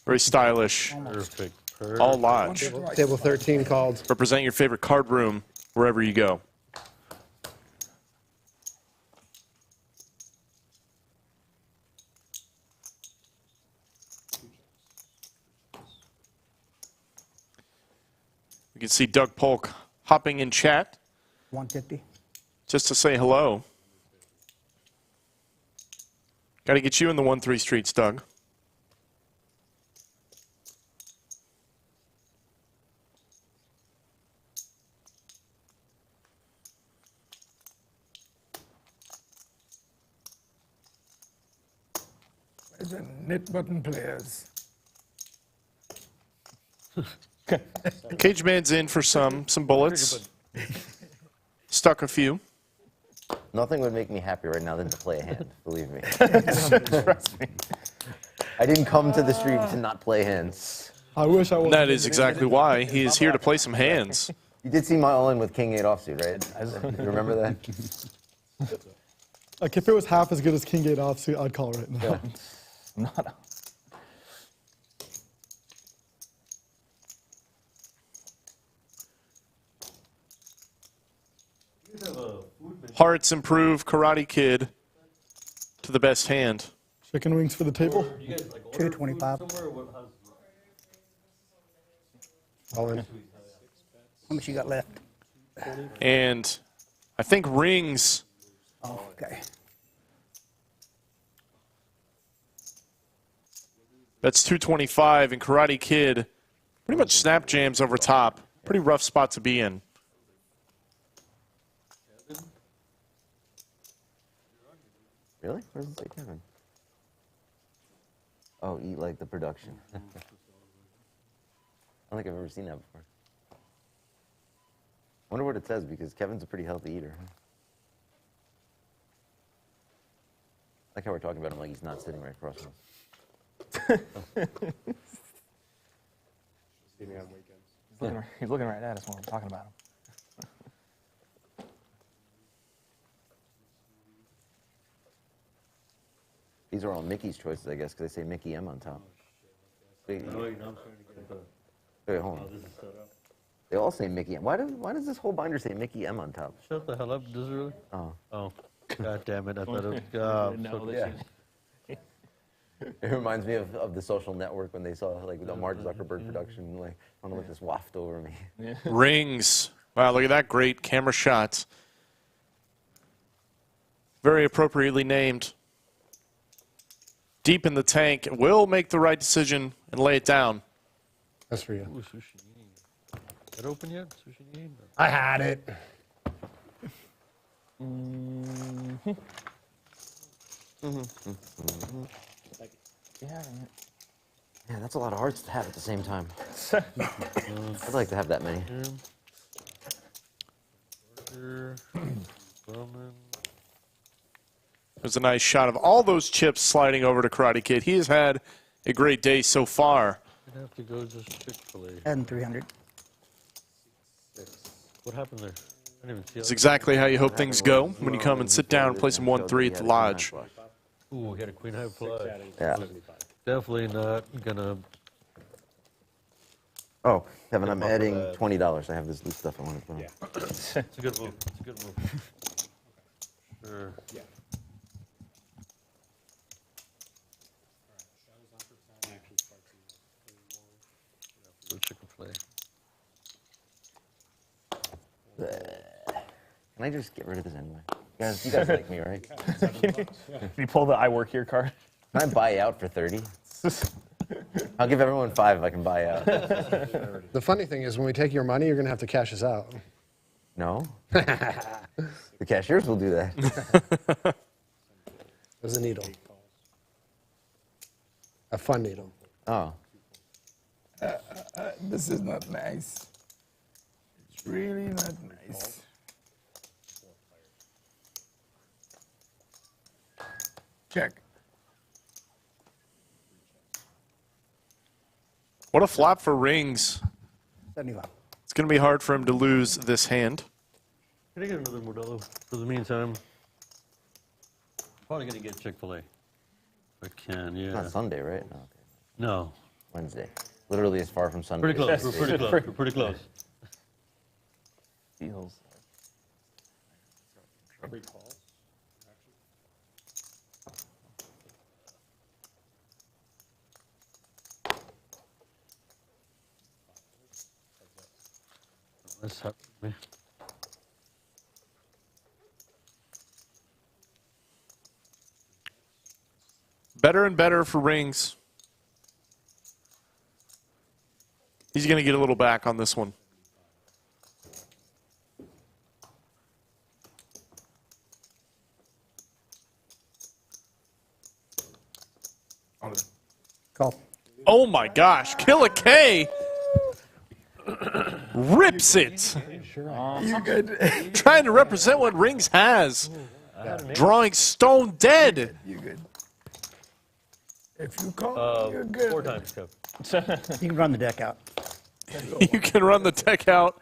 very stylish.
Perfect.
All lodge.
Table 13 called.
Represent your favorite card room wherever you go. You can see Doug Polk hopping in chat
150.
just to say hello. Got to get you in the 1-3 streets, Doug.
There's a knit button players.
Cageman's in for some bullets. Stuck a few.
Nothing would make me happier right now than to play a hand, believe me. Trust me. I didn't come to the stream to not play hands.
I wish I was.
That is exactly why. He is here to play some hands.
You did see my all-in with King 8 offsuit, right? You remember that?
Like, if it was half as good as King 8 offsuit, I'd call it right now.
I'm not.
Hearts improve Karate Kid to the best hand.
Chicken wings for the table.
225.
All in.
How much you got left?
And I think rings.
Oh, okay.
That's 225, and Karate Kid pretty much snap jams over top. Pretty rough spot to be in.
Really? Where does it say Kevin? Oh, eat like the production. I don't think I've ever seen that before. I wonder what it says, because Kevin's a pretty healthy eater. I like how we're talking about him like he's not sitting right across from us.
He's looking right at us when we're talking about him.
These are all Mickey's choices, I guess, because they say Mickey M on top. Wait, hold on. They all say Mickey M. Why does this whole binder say Mickey M on top?
Shut the hell up. Does it really?
Oh.
Oh. God damn it. I thought it was.
Yeah. It reminds me of the Social Network when they saw like the Mark Zuckerberg production, like, I don't know what this waft over me.
Yeah.
Rings. Wow, look at that great camera shot. Very appropriately named. Deep in the tank. Will make the right decision and lay it down.
That's for you.
Ooh, sushi. Is that open yet? Sushi?
I had it.
Yeah, that's a lot of hearts to have at the same time. I'd like to have that many.
There's a nice shot of all those chips sliding over to Karate Kid. He has had a great day so far.
I'd have to go just Chick-fil-A.
And 300.
What happened there? I didn't even see
It's
it.
exactly how you hope things go when you come and sit down and play some 1-3 at the lodge.
Ooh, we got a queen high flush.
Yeah.
Definitely not gonna.
Oh, Kevin, I'm adding $20. I have this loose stuff I want to put on.
It's a good move. It's a good move. Sure.
Yeah.
Chick-fil-A.
Can I just get rid of this anyway? You guys like me, right?
Can you pull the I work here card?
Can I buy out for 30? I'll give everyone 5 if I can buy out.
The funny thing is, when we take your money, you're going to have to cash us out.
No? The cashiers will do that.
There's a needle. A fun needle.
Oh.
This is not nice. It's really not nice. Check.
What a flop for rings.
75.
It's going to be hard for him to lose this hand.
Can I get another Modelo for the meantime? Probably gonna get Chick-fil-A. If I can, yeah.
It's not Sunday, right? No. Okay.
No.
Wednesday. Literally as far from Sunday.
Pretty close. We're pretty close. We're pretty close.
Feels.
That's happened to me.
Better and better for rings. He's going to get a little back on this one.
Call.
Oh my gosh, Killa K. rips it.
You good?
Trying to represent what Rings has. Drawing stone dead.
You good? If you call, you're good.
4 times, Kev.
You can run the deck out.
You can run the deck out.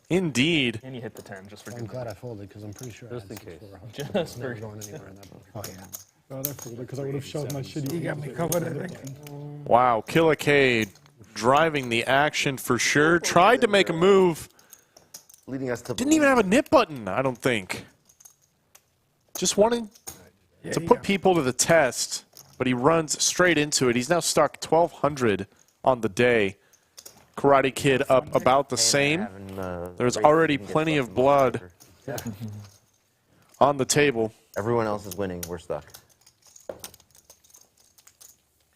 Indeed.
And you hit the 10 just for
I'm glad I folded because I'm pretty sure
Just
I
in
had
case.
6
Just
Never
for
going anywhere in that book.
Oh, yeah.
God, I folded because I would have shoved my shitty.
You got me covered, I think.
Wow, Killa K driving the action for sure. Tried to make a move.
Leading us to
Didn't even have a nip button, I don't think. Just wanted to put people to the test, but he runs straight into it. He's now stuck 1,200 on the day. Karate Kid up about the same. There's already plenty of blood on the table.
Everyone else is winning. We're stuck.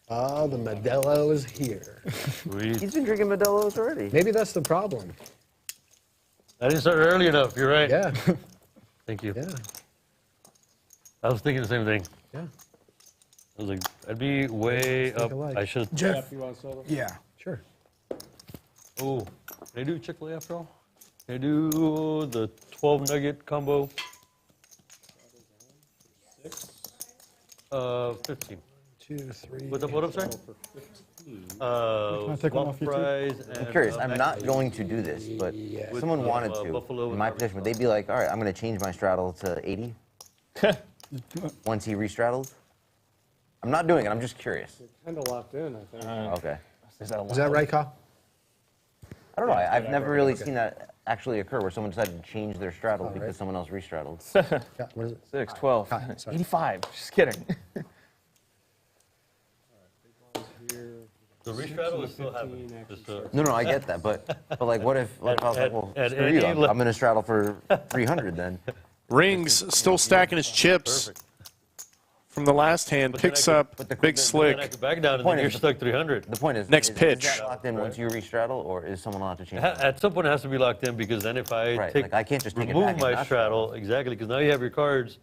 Ah, the Modelo is here.
Sweet.
He's been drinking Modelo's already.
Maybe that's the problem.
I didn't start early enough. You're right.
Yeah.
Thank you.
Yeah.
I was thinking the same thing.
Yeah.
I was like, I'd be way
think
up.
alike.
I should.
Jeff.
You want soda?
Yeah.
Sure.
Oh, can I do Chick-fil-A after all? Can I do the 12 nugget combo? 15.
2, 3.
What up, sorry?
Can I take one off
waffle
you too?
fries
I'm
and,
curious. I'm
mac
not
and
going to do this, but if someone wanted to,
buffalo
in
and
my
barbecue.
position, would they be like, all right, I'm going to change my straddle to 80 once he restraddles? I'm not doing it. I'm just curious.
Kind of locked in, I think.
Okay.
Is that,
Is that right, Kyle?
I don't know. I've never really seen that actually occur where someone decided to change their straddle because
right.
someone else restraddled.
Yeah, what is it?
6, 12,
sorry.
85. Just kidding.
The restraddle is still happening. Just,
No, I get that, but like, what if I was like, well,
at
screw you,
any
I'm
le-
going to straddle for 300 then.
Rings still stacking his chips
perfect.
from the last hand.
But then
Picks
I could-
up
but the-
Big
the-
Slick.
Then I could back down and
point
then you're
is-
stuck 300.
The point is,
Next
is
pitch.
that locked in once you restraddle, or is someone allowed to change?
At some point it has to be locked in because then if I
Right,
take
like, I can't just take it
remove
back and
my
not
straddle, exactly, because now you have your cards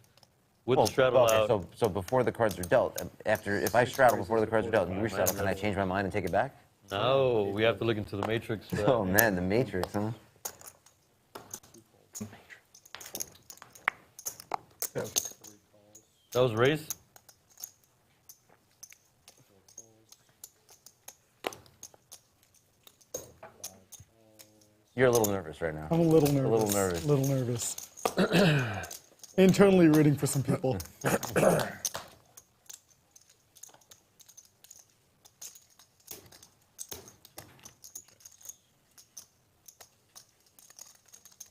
with the straddle
okay,
out.
so before the cards are dealt, if I straddle before the cards are dealt and you restraddle, can I change my mind and take it back?
No, we have to look into the matrix for that.
Oh man, the Matrix, huh?
That was race?
You're a little nervous right now.
I'm a little nervous.
little nervous.
Little nervous. Internally rooting for some people.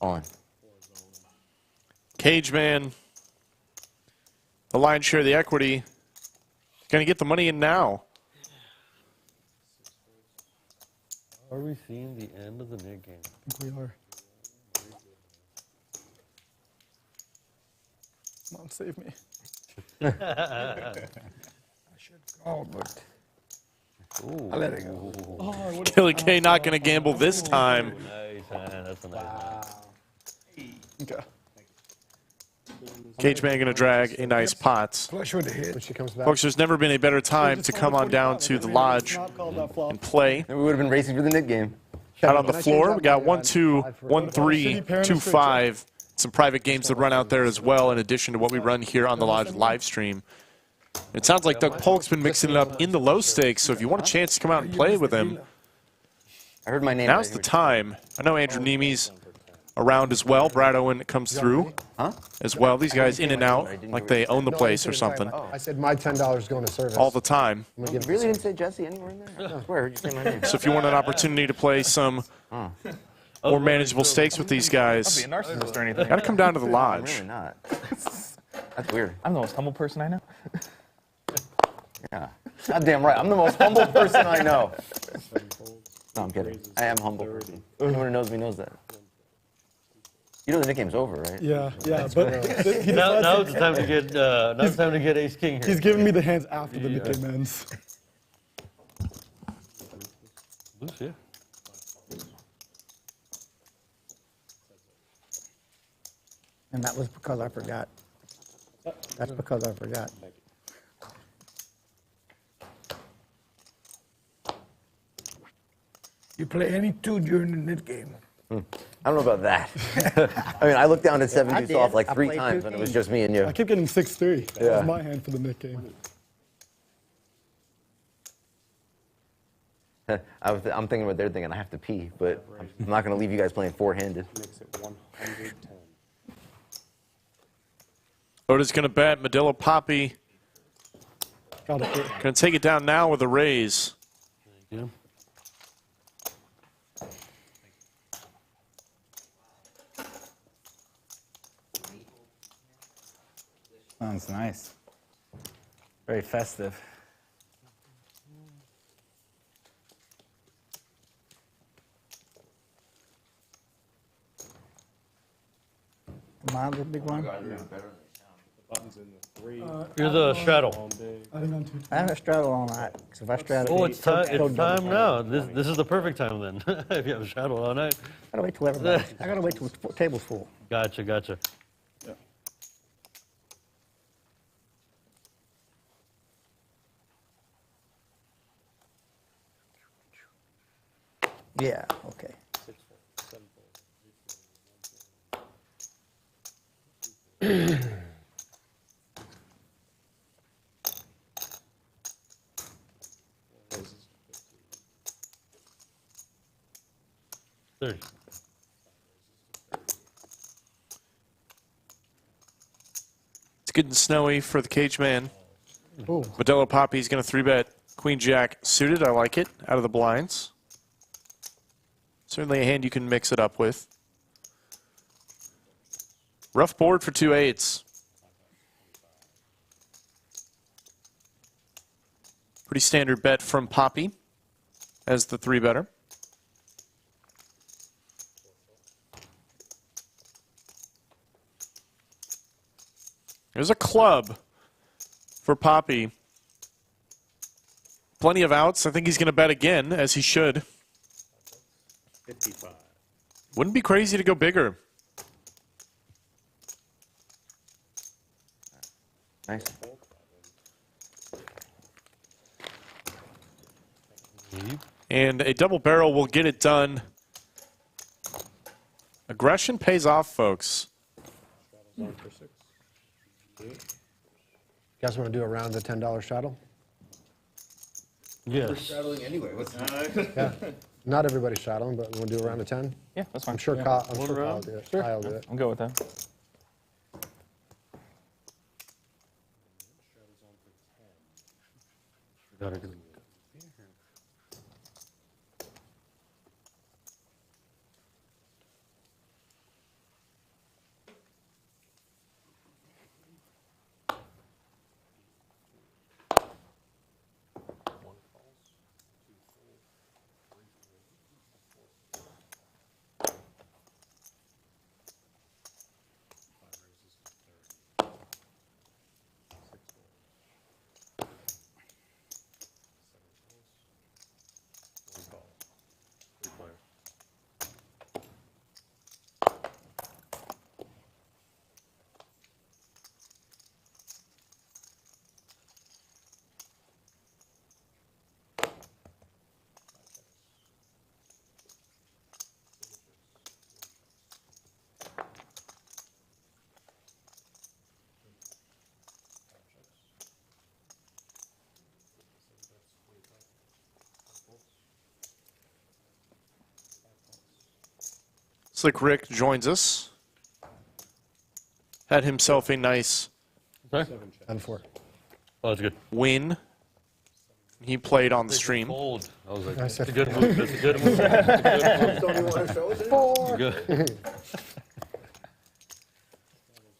On.
Cageman, the lion's share of the equity, going to get the money in now.
Are we seeing the end of the mid game?
I think we are. Come on, save me.
Oh, but
Ooh.
I let it go.
Killa K not going to gamble this time.
Nice, man. That's a nice one.
Okay.
Cageman going to drag a nice pot.
Flush with the hit.
When she comes back.
Folks, there's never been a better time to come on down to the lodge and play.
Then we would have been racing for the Knick game.
Out on the
Can I
floor,
change
we got
out
1, 2, 1, 3, 2, 5. Some private games that run out there as well, in addition to what we run here on the lodge live stream. It sounds like Doug Polk's been mixing it up in the low stakes, so if you want a chance to come out and play with him,
I heard my name.
now's the time. I know Andrew Neeme's around as well. Brad Owen comes through as well. These guys in and out like they own the place or something
I said my $10 is going to service.
all the time.
I'm gonna
You
give
really
it
didn't say Jesse anywhere in there? I swear, I heard you say my name.
So if you want an opportunity to play some more manageable stakes with these
Be a
guys,
narcissist or anything.
got to come down to the
I'm
lodge.
really not. That's weird.
I'm the most humble person I know.
Yeah. Goddamn right. I'm the most humble person I know. No, I'm kidding. I am humble. Anyone who knows me knows that. You know the Knick game's over, right?
Yeah, yeah, but he
Now
decides
it's the time to get now it's time to get ace king here.
he's giving me the hands after the mid-game ends.
Loose, yeah.
And that was because I forgot. That's because I forgot.
You play any two during the net game.
I don't know about that. I mean, I looked down at 7
I
2
did.
soft like
I
3
played
times,
two
and it was
games.
just me and you.
I kept getting 6-3. That
Yeah.
was my hand for the Nick game.
I'm thinking what they're thinking. I have to pee, but I'm not going to leave you guys playing four-handed.
Makes it 110.
Oda's going to bet. Modelo Papi
Got it.
going to take it down now with a raise.
Yeah.
Sounds nice. Very festive.
Come on, the big one.
Buttons in the 3.
Here's a straddle.
I think I'm too.
I have a straddle all night. 'Cause if I straddle,
Oh, it's time. It's time now. This is the perfect time then. If you have a straddle all night.
I gotta wait till everybody. I gotta wait till the table's full.
Gotcha, gotcha.
Yeah. Okay.
There.
It's getting snowy for the Cageman.
Oh,
Modelo Papi's going to 3-bet Queen Jack suited. I like it. Out of the blinds. Certainly a hand you can mix it up with. Rough board for 2 8s. Pretty standard bet from Papi as the 3-better. There's a club for Papi. Plenty of outs. I think he's going to bet again, as he should.
55.
Wouldn't be crazy to go bigger.
Nice.
And a double barrel will get it done. Aggression pays off, folks.
On for 6.
You guys want to do a round of $10 straddle?
Yes.
Yeah. Not everybody's straddling, but we'll do a round of 10.
Yeah, that's fine.
I'm sure Kyle will do it.
Sure.
I'll do it.
I'm good with that.
Got it.
Looks like Rick joins us. Had himself a nice
Sorry?
10-4.
Oh, that's good.
win. He played on the stream.
Cold. I was like,
I
that's
said
a good move. That's a good move. That's a good move.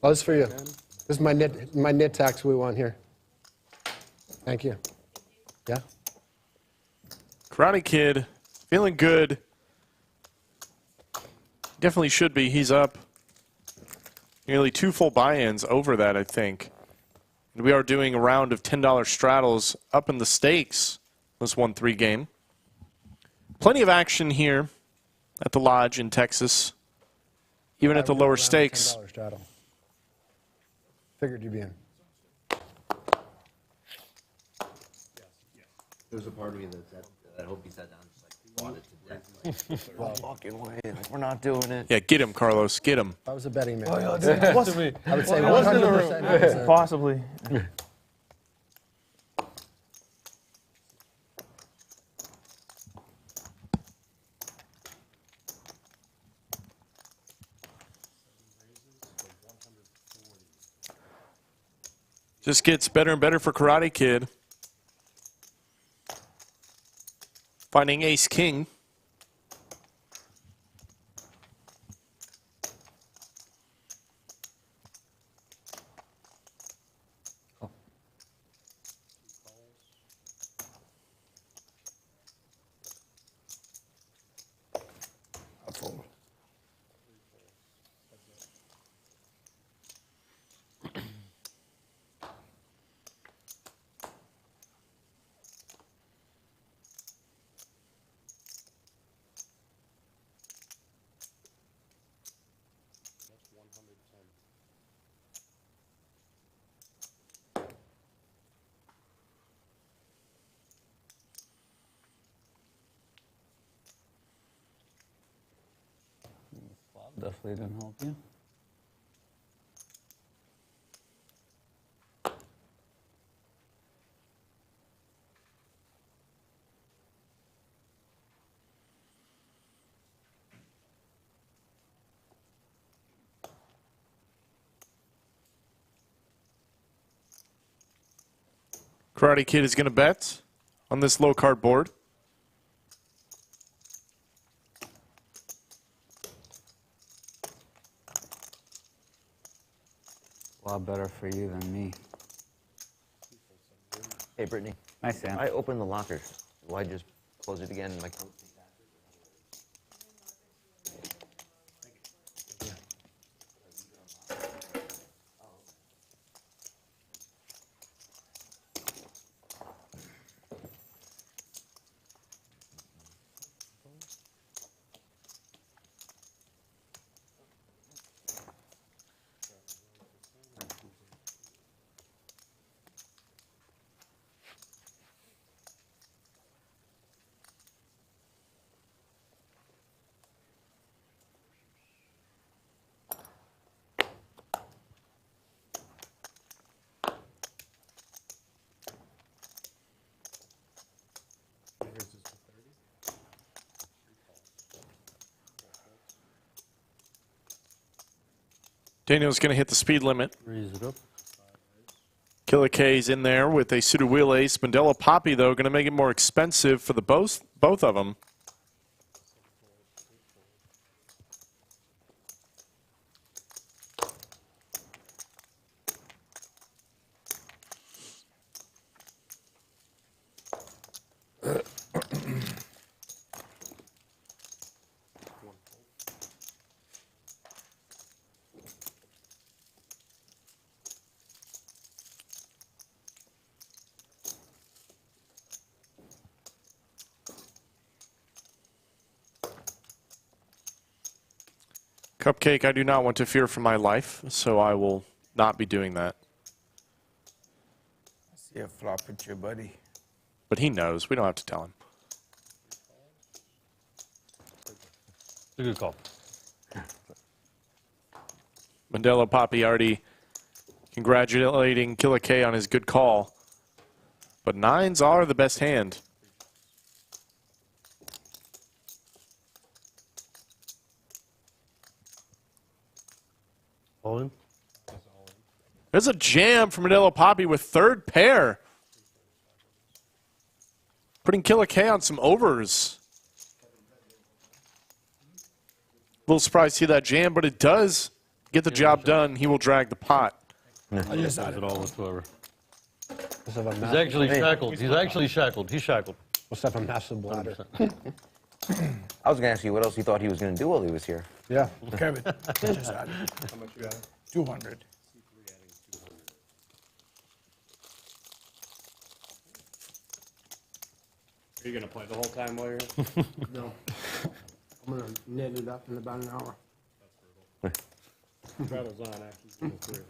Oh, this is for you. This is my knit tax we want here. Thank you. Yeah?
Karate Kid, feeling good. Definitely should be. He's up nearly 2 full buy-ins over that, I think. And we are doing a round of $10 straddles up in the stakes. This 1-3 game. Plenty of action here at the Lodge in Texas, even at the lower stakes.
$10 straddle. Figured you'd be in.
There's a part of me that I hope he sat down and just like fought it to death. No fucking way. We're not doing it.
Yeah, get him, Carlos. Get him.
If I was a betting man,
Oh, yeah,
I would say 100%.
Possibly.
Just gets better and better for Karate Kid. Finding Ace King.
Definitely didn't help you.
Karate Kid is going to bet on this low card board.
A lot better for you than me.
Hey, Brittany.
Nice, Sam.
I opened the locker. Why just close it again? Like,
Daniel's going to hit the speed limit.
Raise it up.
Killa K's in there with a suited wheel ace. Modelo Papi, though, going to make it more expensive for the both of them. Cupcake, I do not want to fear for my life, so I will not be doing that.
I see a flop with you, buddy.
But he knows. We don't have to tell him.
It's a good call.
Modelo Papi already congratulating Killa K on his good call. But nines are the best hand.
All in?
There's a jam from Modelo Papi with third pair. Putting Killa K on some overs. A little surprised to see that jam, but it does get the job done. He will drag the pot.
I just
Not at all whatsoever.
Must have a
He's
massive,
actually shackled. He's actually shackled. He's shackled.
must have a massive bladder.
100%.
I was going to ask you what else he thought he was going to do while he was here.
Yeah.
Kevin, just added.
How much you added?
200.
Are you going to play the whole time while you're here?
No. I'm going to net it up in about an hour.
Straddles on after you go through.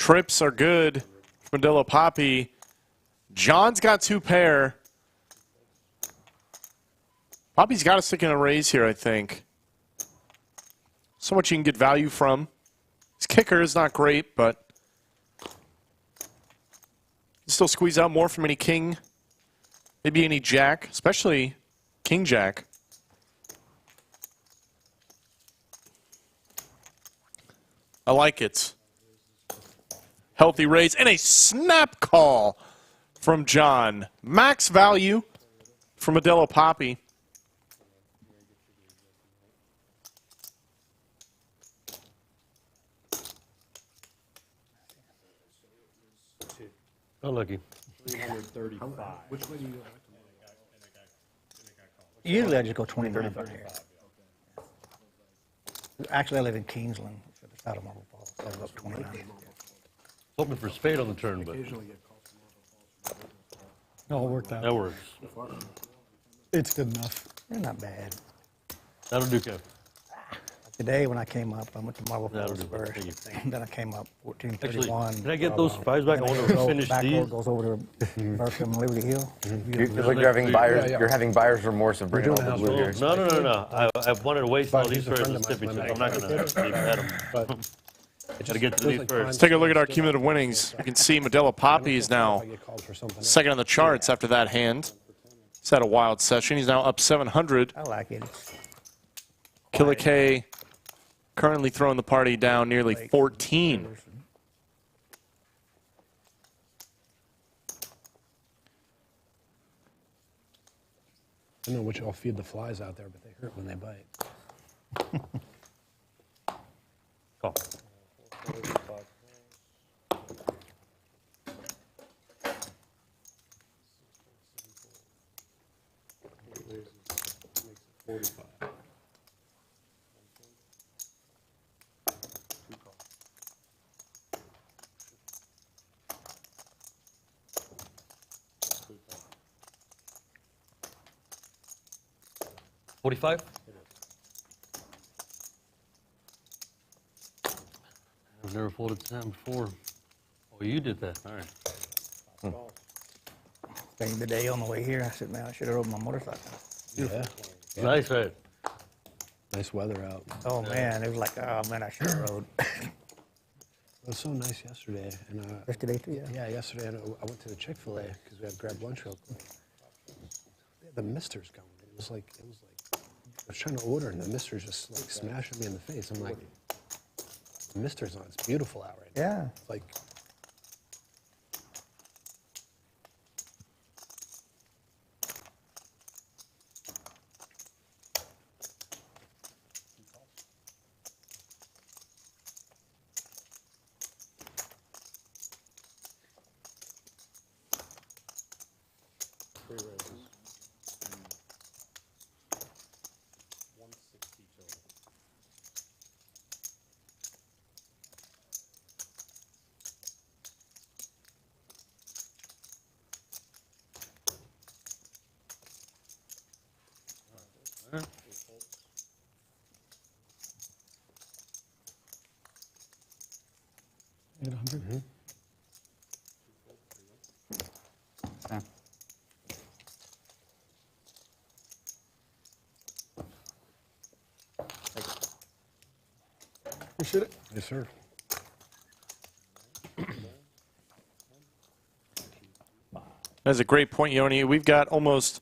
Trips are good. Modelo Papi. John's got 2 pair. Papi's got to stick in a raise here, I think. So much you can get value from. His kicker is not great, but you can still squeeze out more from any king. Maybe any jack, especially king jack. I like it. Healthy raise and a snap call from John. Max value from Modelo Papi.
Oh, lucky.
335. Which way do you go?
Usually I just go 29 from here. Actually, I live in Kingsland, so the side of Marble Falls. So I go up 29.
Hoping for spade on the turn, but
All worked out.
that works.
It's good enough.
They're not bad.
That'll do, Kev.
Today when I came up, I went to Marble
That'll
Falls
do.
first.
Thank you.
Then I came up
Actually,
1431.
can I get those fives back? I want to finish
Back
these.
road goes over to Berkham, Liberty Hill.
You feel like you're having buyers. You're having buyer's remorse of bringing all the blue here.
No. I wanted to waste all these
he's a
first
friend
and
of
stippy
mine.
chips. I'm not going to leave at them.
But
Gotta get to these
Let's
first.
take a look at our cumulative winnings. You can see Modelo Papi is now second on the charts after that hand. He's had a wild session. He's now up 700.
I like it.
Killa K currently throwing the party down nearly 14.
I don't know what y'all feed the flies out there, but they hurt when they bite.
Call. $45? I've never folded to that before. Oh, you did that. All right.
Spending the day on the way here, I said, man, I should have rode my motorcycle.
Yeah.
Nice, right?
Nice weather out.
Oh, man, it was like, oh, man, I should have rode.
It was so nice yesterday. And
Yesterday, too, yeah.
yeah, yesterday I went to the Chick-fil-A because we had grabbed lunch real quick. The misters going. It was like I was trying to order and the misters just like smashing me in the face. I'm like, the misters on. It's beautiful out right now.
Yeah.
It's like. Appreciate it. Yes, sir.
That's a great point, Yoni. We've got almost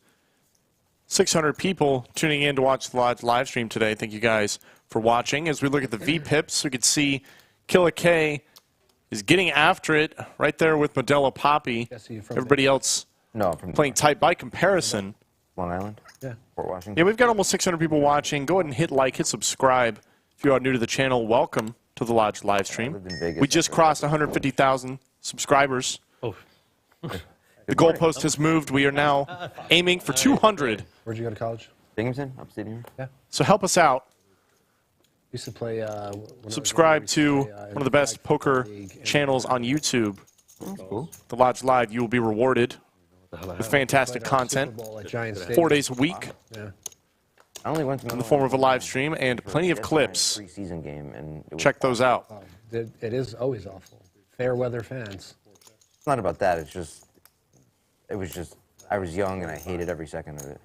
600 people tuning in to watch the live stream today. Thank you guys for watching. As we look at the VPIPs, we can see Killa K is getting after it right there with Modelo Papi. Everybody else playing tight by comparison.
Long Island?
Yeah.
Fort Washington?
Yeah, we've got almost 600 people watching. Go ahead and hit like, hit subscribe. If you are new to the channel, welcome to the Lodge live stream. We just crossed 150,000 subscribers.
Oh.
The goalpost has moved. We are now aiming for 200.
Where'd you go to college?
Binghamton, upstate New York.
Yeah.
So help us out.
Used to play.
Subscribe to one of the best poker channels on YouTube.
Cool.
The Lodge Live. You will be rewarded with fantastic content 4 days a week
Yeah.
I only went to
in the form of a live stream and plenty of clips.
Preseason game, and it was
Check those out.
It is always awful. Fair weather fans.
It's not about that. It's just, I was young and I hated every second of it.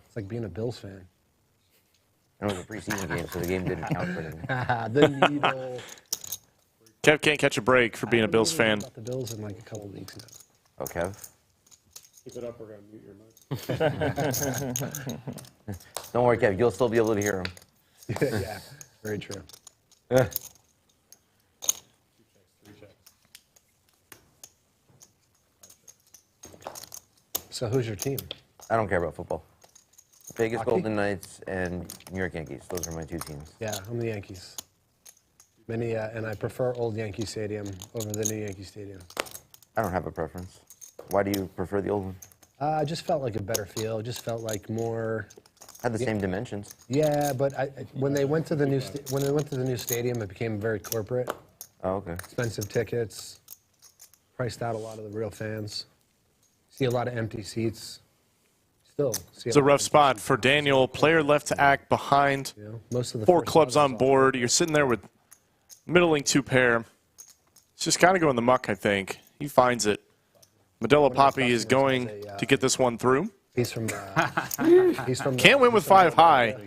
It's like being a Bills fan.
And it was a preseason game, so the game didn't count for anything.
The needle.
Kev can't catch a break for being a Bills fan.
About the Bills in like a couple weeks now.
Oh, Kev?
Keep it up, we're going to mute your mic.
Don't worry, Kev. You'll still be able to hear him.
Yeah, very true. So who's your team?
I don't care about football. Vegas
Hockey?
Golden Knights and New York Yankees. Those are my two teams.
Yeah, I'm the Yankees. And I prefer old Yankee Stadium over the new Yankee Stadium.
I don't have a preference. Why do you prefer the old one?
I just felt like a better feel. Just felt like more.
Had the same dimensions.
Yeah, but when they went to the new stadium, it became very corporate.
Oh, okay.
Expensive tickets, priced out a lot of the real fans. See a lot of empty seats. Still, see
It's a rough spot for Daniel. Player left to act behind.
most of the
4
first
clubs
clubs
on board. You're sitting there with middling 2 pair. It's just kind of going the muck, I think. He finds it. Modelo Papi is going to get this one through.
He's from.
Can't win with 5 high.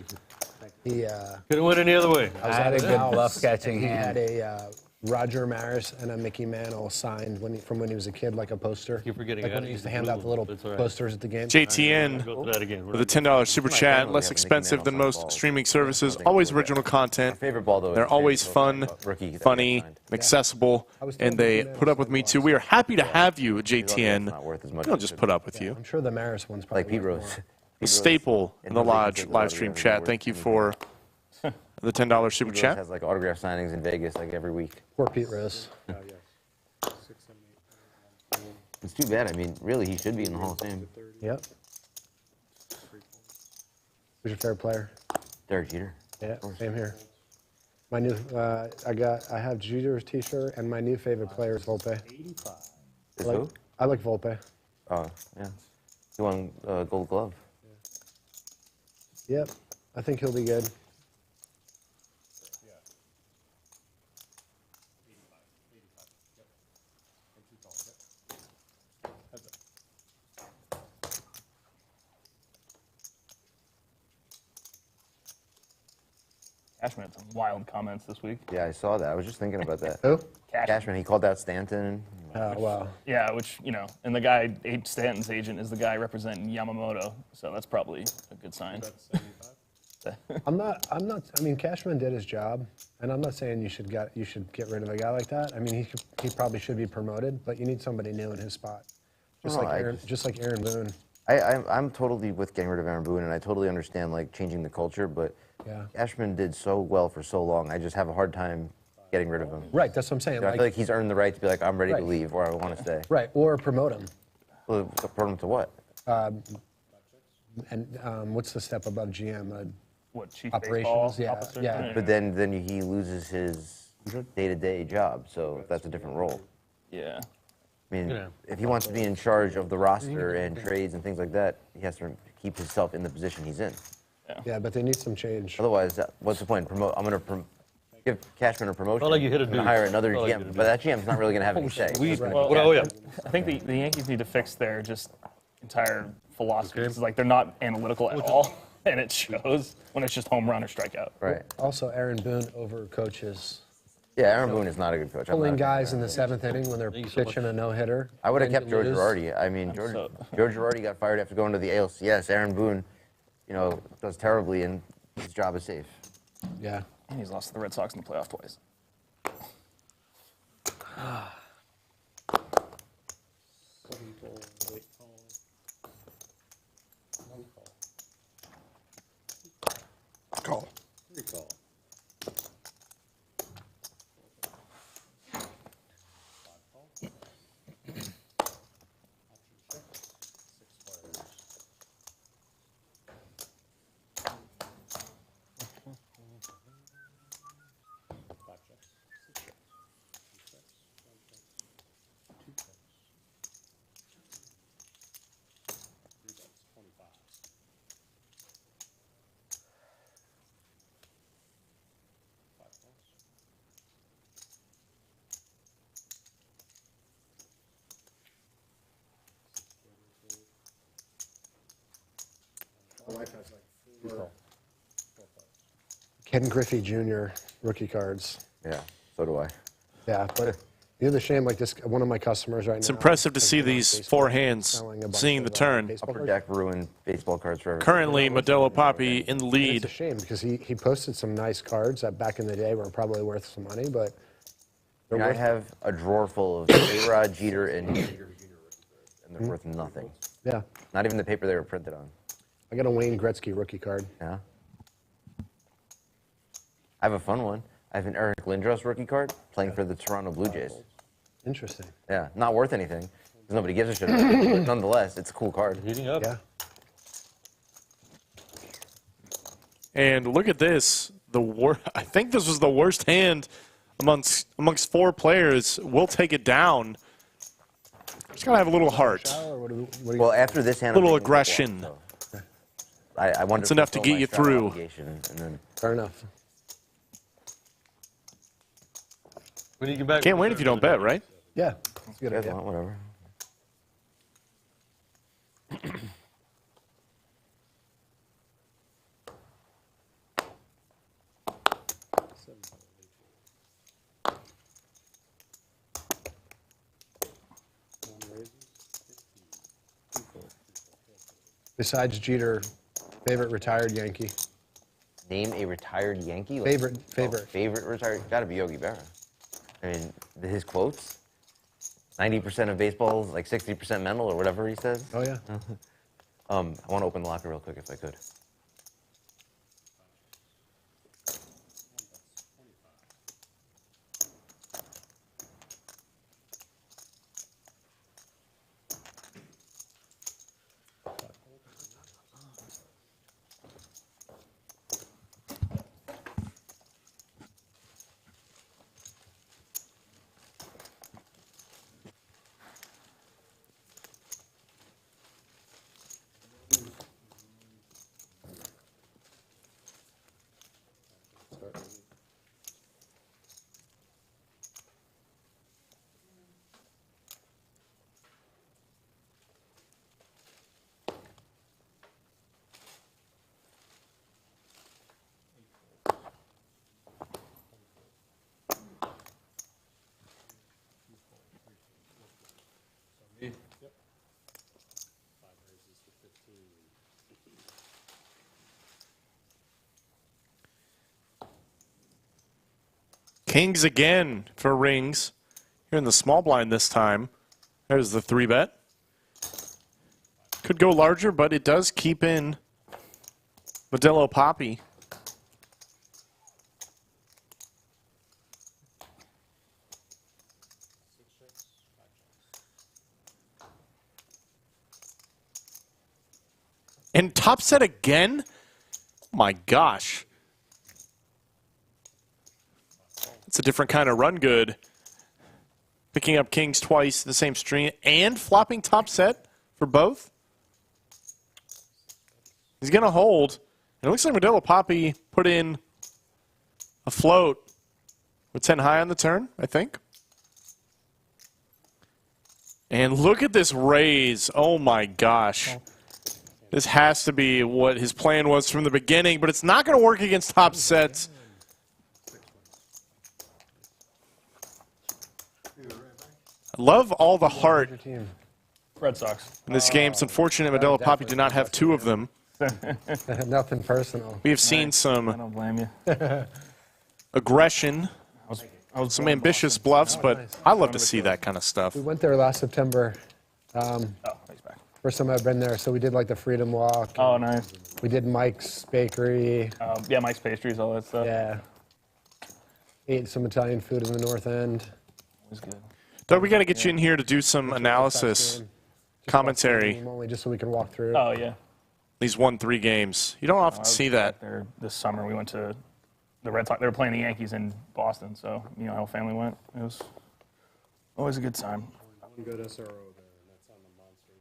He
Couldn't win any other way.
I was
I had
at
a good bluff catching
He had
hand.
a Roger Maris and a Mickey Mantle signed from when he was a kid, like a poster.
Keep forgetting
Like
I
when
gotta
he used
use
to hand
the
out the little
blue one. That's all right.
posters at the game.
JTN
Go through that again.
with a $10 super chat.
really
Less
have a Mickey
expensive
Mantle
than most
signed ball.
streaming services. Always original content.
Favorite ball, though.
They're
is
always
James
fun,
Wilson, rookie that
funny,
got signed.
accessible, and they put up with me too. We are happy to have you,
It's
JTN.
not worth as much
We'll
as
just
it
put
should
up with you.
I'm sure the Maris one's probably
Like Pete
worth
Rose.
more.
A staple in the Lodge live stream chat. Thank you for the $10 super
Pete Rose
chat.
has like autograph signings in Vegas like every week.
Poor Pete Rose.
It's too bad. I mean, really, he should be in the Hall of Fame.
Yep. Who's your favorite player?
Derek Jeter.
Yeah, same here. My new, I have Jeter's T-shirt, and my new favorite player is Volpe.
Is who?
I like Volpe.
Oh, yeah. He won Gold Glove.
Yep, I think he'll be good.
Cashman had some wild comments this week.
Yeah, I saw that. I was just thinking about that.
Who?
Cashman, he called out Stanton.
Wow.
Yeah, which, and the guy, Stanton's agent, is the guy representing Yamamoto, so that's probably a good sign.
I mean, Cashman did his job, and I'm not saying you should get rid of a guy like that. I mean, he probably should be promoted, but you need somebody new in his spot. Just like Aaron Boone.
I'm totally with getting rid of Aaron Boone, and I totally understand like changing the culture, but
Yeah.
Cashman did so well for so long. I just have a hard time getting rid of him.
Right, that's what I'm saying.
You know, I feel like he's earned the right to be like, I'm ready to
Right.
leave, or I want to stay.
Right, or promote him.
Well, promote him to what?
And what's the step above GM?
What, chief
Operations,
baseball
yeah,
officer?
yeah.
But then he loses his day-to-day job, so that's a different role.
Yeah.
I mean,
Yeah.
if he wants to be in charge of the roster and trades and things like that, he has to keep himself in the position he's in.
Yeah, but they need some change.
Otherwise, what's the point? I'm going to give Cashman a promotion.
Felt like you hit a
I'm gonna
dude.
hire another
Felt like you
GM,
hit a
but that GM's not really going to have any say.
Well, I think the Yankees need to fix their just entire philosophy. It's like they're not analytical at all. and it shows when it's just home run or strikeout.
Right.
Also, Aaron Boone over coaches.
Yeah, Aaron Boone is not a good coach. I'm
Pulling
not a fan
guys
of
in the
Aaron Boone.
7th inning when they're pitching a no-hitter.
I would have
then
kept
you
George
lose.
Girardi. I mean, George Girardi got fired after going to the ALCS. Aaron Boone, you know, does terribly, and his job is safe.
Yeah.
And he's lost to the Red Sox in the playoff twice.
Call.
Recall.
Ken Griffey Jr. rookie cards.
Yeah, so do I.
Yeah, but you know the shame, like this, one of my customers right now.
It's impressive to
has
see
been on
these
Facebook
four hands
selling a bunch
seeing
of,
the turn.
baseball
Upper
cards.
deck ruined baseball cards for everyone.
Currently, Modelo Papi in the
And it's a
lead.
shame because he posted some nice cards that back in the day were probably worth some money, but
I mean, I have a drawer full of A-Rod, Jeter, and Jeter Jr. and they're worth nothing.
yeah.
Not even the paper they were printed on.
I got a Wayne Gretzky rookie card.
Yeah. I have a fun one. I have an Eric Lindros rookie card playing for the Toronto Blue Jays.
Interesting.
Yeah, not worth anything because nobody gives a shit about it, but nonetheless, it's a cool card.
Heating up.
Yeah.
And look at this. I think this was the worst hand amongst four players. We'll take it down. Just gotta have a little heart.
Well, after this hand, I'm
Little
taking
aggression.
football, so I wonder
It's
if
enough to
fulfill
get
my
you
straddle
through.
obligation and then
Fair enough.
When you get back,
Can't win if you don't bet, right?
Yeah. That's a good
you guys
idea.
want whatever.
Besides Jeter, favorite retired Yankee.
Name a retired Yankee. Like,
Favorite.
favorite retired. Got to be Yogi Berra. I mean, his quotes. 90% of baseball is like 60% mental or whatever he says.
Oh, yeah.
I want to open the locker real quick if I could.
Kings again for rings. Here in the small blind this time. There's the 3-bet. Could go larger, but it does keep in Modelo Papi. And top set again? Oh my gosh. It's a different kind of run good. Picking up kings twice, the same string, and flopping top set for both. He's going to hold. And it looks like Modelo Papi put in a float with 10 high on the turn, I think. And look at this raise. Oh my gosh. This has to be what his plan was from the beginning, but it's not going to work against top sets. I love all the heart
Red Sox.
in this game. It's unfortunate Modelo Papi did not have two of them.
Nothing personal.
We have seen
I
some
don't blame you.
aggression,
I was
some ambitious bluffs, but I love to see that kind of stuff.
We went there last September.
Oh, he's back.
First time I've been there, so we did like the Freedom Walk.
Oh, nice.
We did Mike's Bakery.
Yeah, Mike's Pastries, all that stuff.
Yeah. Ate some Italian food in the North End.
It was good.
Doug, we got to get you in here to do some analysis, commentary.
Only just so we can walk through.
Oh, yeah.
These 1-3 games. You don't often see that.
There this summer, we went to the Red Sox. They were playing the Yankees in Boston, so you know how family went. It was always a good time.
I wouldn't go to SRO there, and that's on the monster.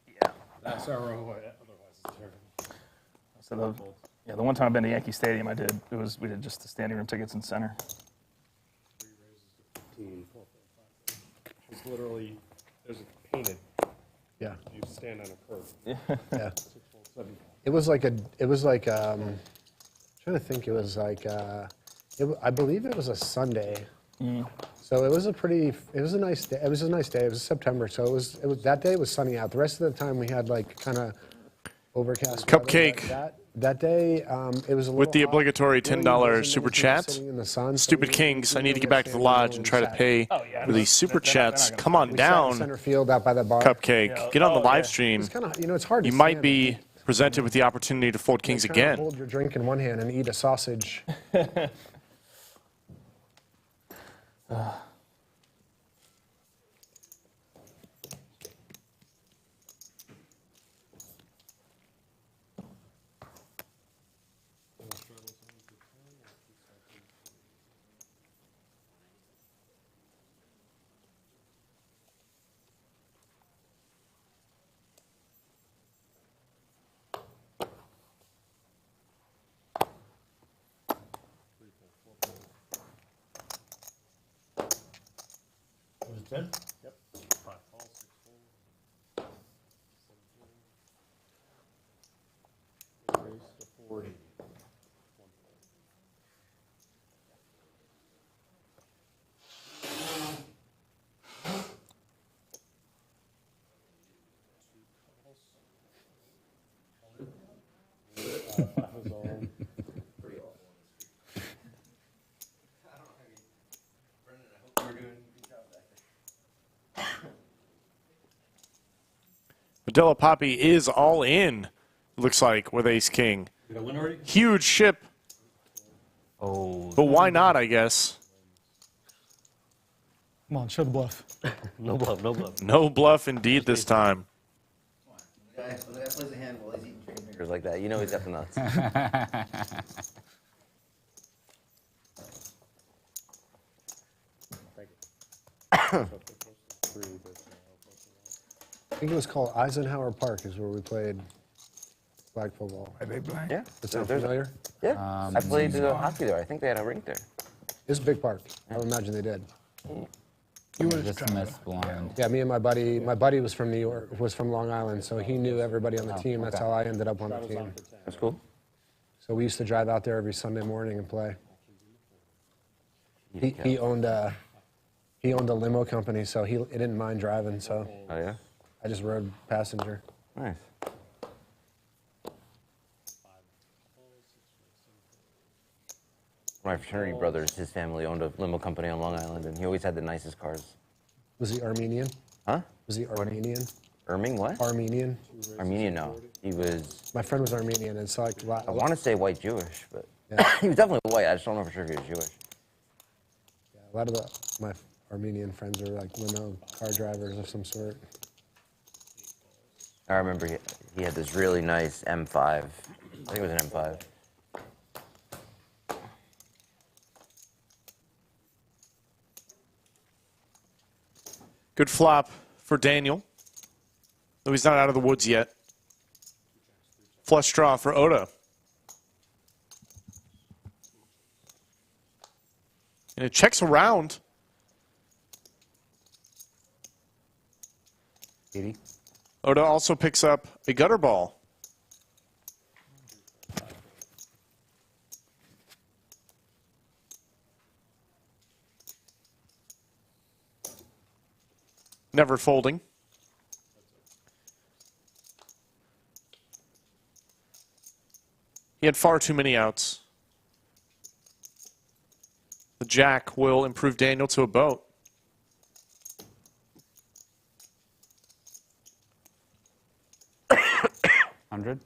Yeah.
SRO, otherwise it's terrible.
So the one time I've been to Yankee Stadium, we did just the standing room tickets in center.
3 raises to 15, 4, 5. It's literally, there's a painted.
Yeah.
You stand on a curb.
Yeah.
6 fold, 7 fold.
It was like I'm trying to think. It was like I believe it was a Sunday. So it was a nice day. It was a nice day. It was September, so it was that day was sunny out. The rest of the time we had like kind of overcast weather.
Cupcake.
That day it was a little
With the
hot.
obligatory
Really
$10
wasn't
super
anything
chat.
sitting in the sun, so
Stupid
we-
Kings,
we
I need to
were
get back to the
standing
lodge
there
and try to
sat.
pay
Oh, yeah,
for these super
they're not
chats.
gonna-
Come on
We sat in
down,
center field out by the bar.
Cupcake.
Yeah.
Get on the
Oh,
live
yeah.
stream.
It's kind of it's hard.
You
to
might
stand.
be presented with the opportunity to fold Kings
Trying to
again.
Hold your drink in one hand and eat a sausage.
Yep. 5 falls, 6 fold. 17. Raise to 40.
Modelo Papi is all in, looks like, with Ace King. Huge ship,
Oh,
but why not, I guess?
Come on, show the bluff.
No bluff, no bluff.
No bluff indeed this time.
The guy plays a hand while he's eating chicken fingers like that. You know he's got the nuts.
I think it was called Eisenhower Park is where we played flag football.
Are they blind?
Yeah.
Does that sound familiar?
Yeah. I played hockey there. I think they had a rink there.
It's a big park. I would imagine they did.
You were
just missed blind.
Yeah, me and my buddy was from New York, was from Long Island, so he knew everybody on the team. That's how I ended up on the team.
That's cool.
So we used to drive out there every Sunday morning and play. He owned a limo company, so he didn't mind driving. So
Oh, yeah?
I just rode passenger.
Nice. My fraternity brothers, his family owned a limo company on Long Island, and he always had the nicest cars.
Was he Armenian?
Huh?
Was he Armenian?
Erming, what?
Armenian.
Armenian, no. He was,
My friend was Armenian, and so like
I want to say white Jewish, but
Yeah.
he was definitely white. I just don't know for sure if he was Jewish.
a lot of my Armenian friends are like limo car drivers of some sort.
I remember he had this really nice M5. I think it was an M5.
Good flop for Daniel, though he's not out of the woods yet. Flush draw for Oda. And it checks around.
80.
Oda also picks up a gutter ball. Never folding. He had far too many outs. The jack will improve Daniel to a boat.
$100.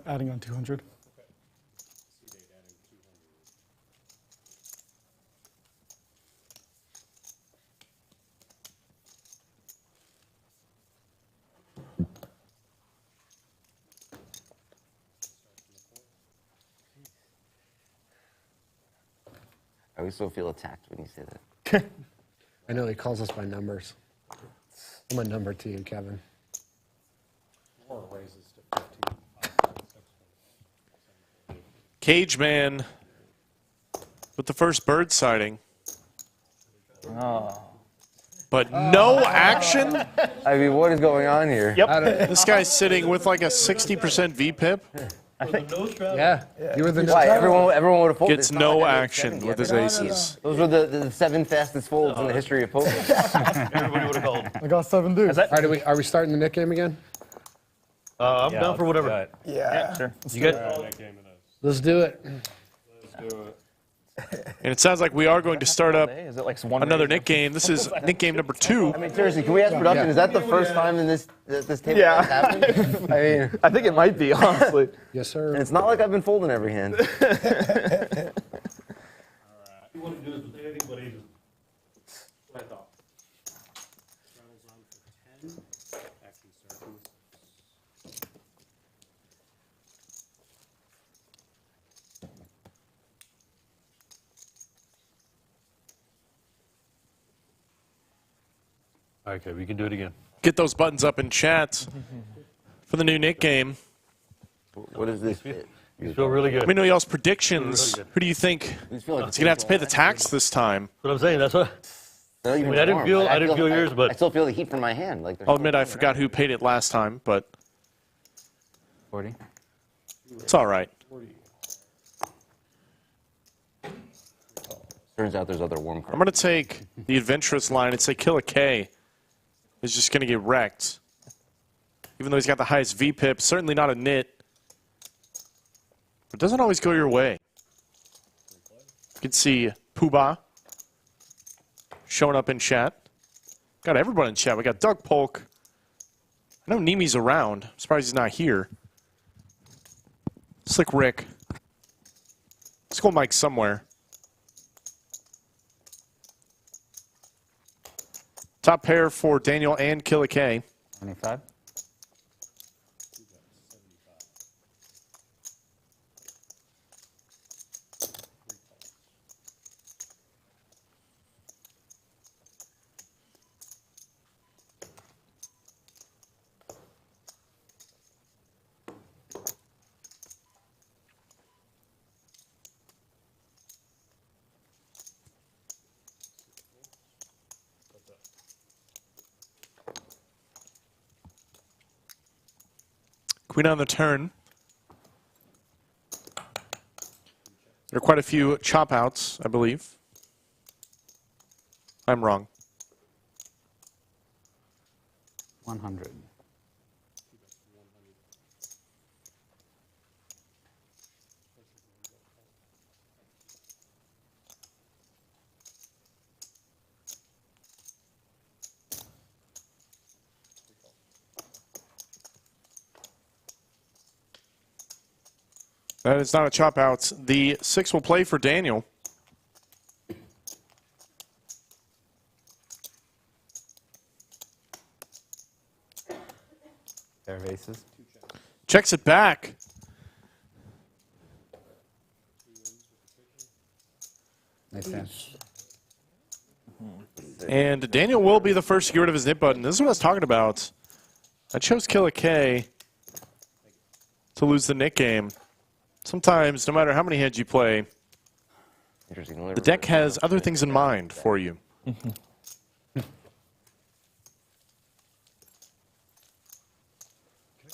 Adding on 200.
I always so feel attacked when you say that.
I know he calls us by numbers. I'm a number to you, Kevin.
Or raises to 15.
Cageman with the first bird sighting.
Oh.
But no action?
I mean, what is going on here?
Yep.
This guy's sitting with like a 60% VPIP.
I think.
Yeah, you were the
Why? Everyone would have folded.
Gets
It's not
no
like I made
action
70.
with his
Everyone-
aces.
Those were the 7 fastest folds in the history of poker.
Everybody would have called.
I got 7 dudes.
Is that?
All right, are we starting the Nick game again?
I'm down for whatever.
Yeah. Sure.
You good?
That game it is.
Let's do it.
Let's do it.
And it sounds like we are going to start up
Is it like one
another
raise?
Nick game. This is Nick game number 2.
I mean, seriously, can we ask production?
Yeah.
Is that the first time in this table
Yeah.
that's happened? I mean,
I think it might be, honestly.
Yes,
and
sir.
it's not like I've been folding every hand.
All right. You want to do this with anybody? Just let off. Straddles on for 10. Acting circles.
Okay, we can do it again.
Get those buttons up in chat for the new Nick game.
What is this?
You feel really good.
Let me know y'all's predictions. Who do you think
These feel like
is going to have to pay the tax this time?
That's what I'm saying. That's what.
they're even
I mean, I didn't
warm.
feel- I didn't feel yours, but-
I still feel the heat from my hand. Like
I'll admit I forgot who paid it last time, but
40.
it's all right.
Turns out there's other warm
I'm
cards.
going to take the adventurous line and say Killa K is just going to get wrecked. Even though he's got the highest VPIP, certainly not a nit. It doesn't always go your way. You can see Poobah showing up in chat. Got everyone in chat. We got Doug Polk. I know Neeme's around. I'm surprised he's not here. Slick Rick. Skull Mike somewhere. Top pair for Daniel and Killa K.
25.
Queen on the turn. There are quite a few chop outs, I believe. I'm wrong.
100.
That is not a chop out. The 6 will play for Daniel.
Pair of aces.
Checks it back.
Nice hand.
And Daniel will be the first to get rid of his nip button. This is what I was talking about. I chose Killa K to lose the Nick game. Sometimes, no matter how many hands you play,
Interesting.
The deck has other things in mind for you.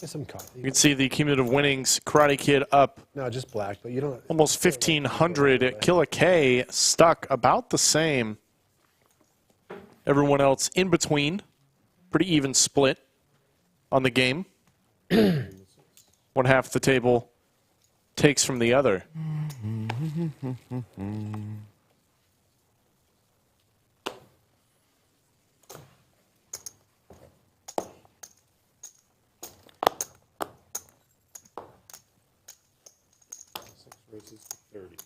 Get some coffee.
You can see the cumulative winnings. Karate Kid up
No, just black, but you don't.
almost 1,500. Killa K stuck about the same. Everyone else in between. Pretty even split on the game. One half the table takes from the other.
Versus 30.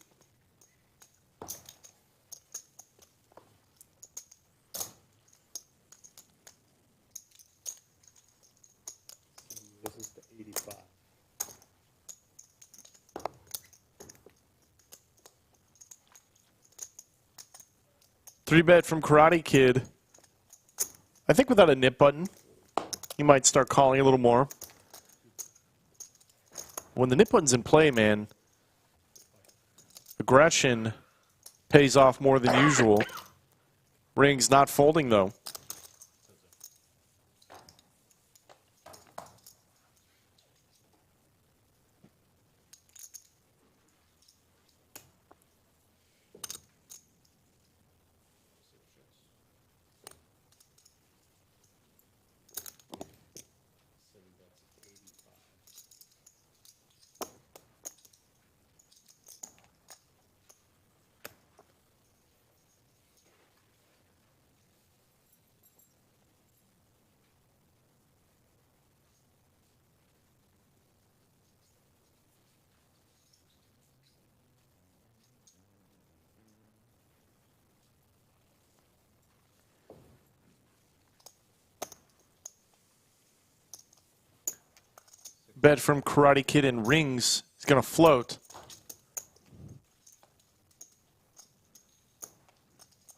This is the 85.
Three bet from Karate Kid. I think without a nip button, you might start calling a little more. When the nip button's in play, man, aggression pays off more than usual. Rings not folding, though. Bet from Karate Kid and rings is going to float.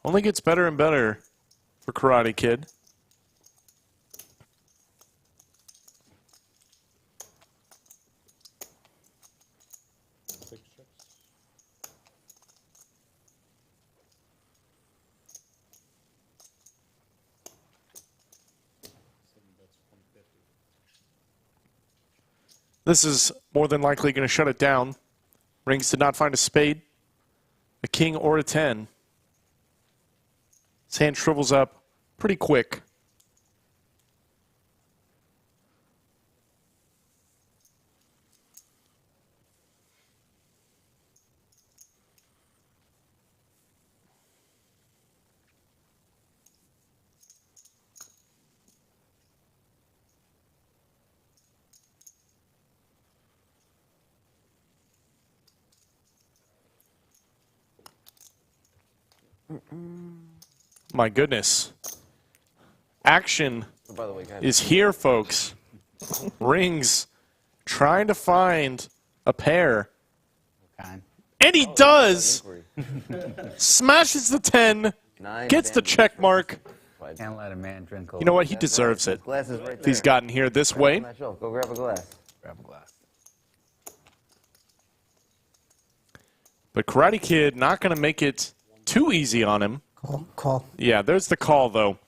Only gets better and better for Karate Kid. This is more than likely going to shut it down. Rings did not find a spade, a king, or a 10. His hand shrivels up pretty quick. My goodness. Action
By the way, guys,
is here, folks. Rings trying to find a pair.
Kind.
And he does! Smashes the 10,
nine
gets the
bamboo
check mark.
Can't let a man drink
You know what? He deserves it.
Glass is right
If he's
there.
gotten here this way.
On that shelf. Go grab a glass.
Grab a glass.
But Karate Kid not going to make it too easy on him.
Call.
Yeah, there's the call, though.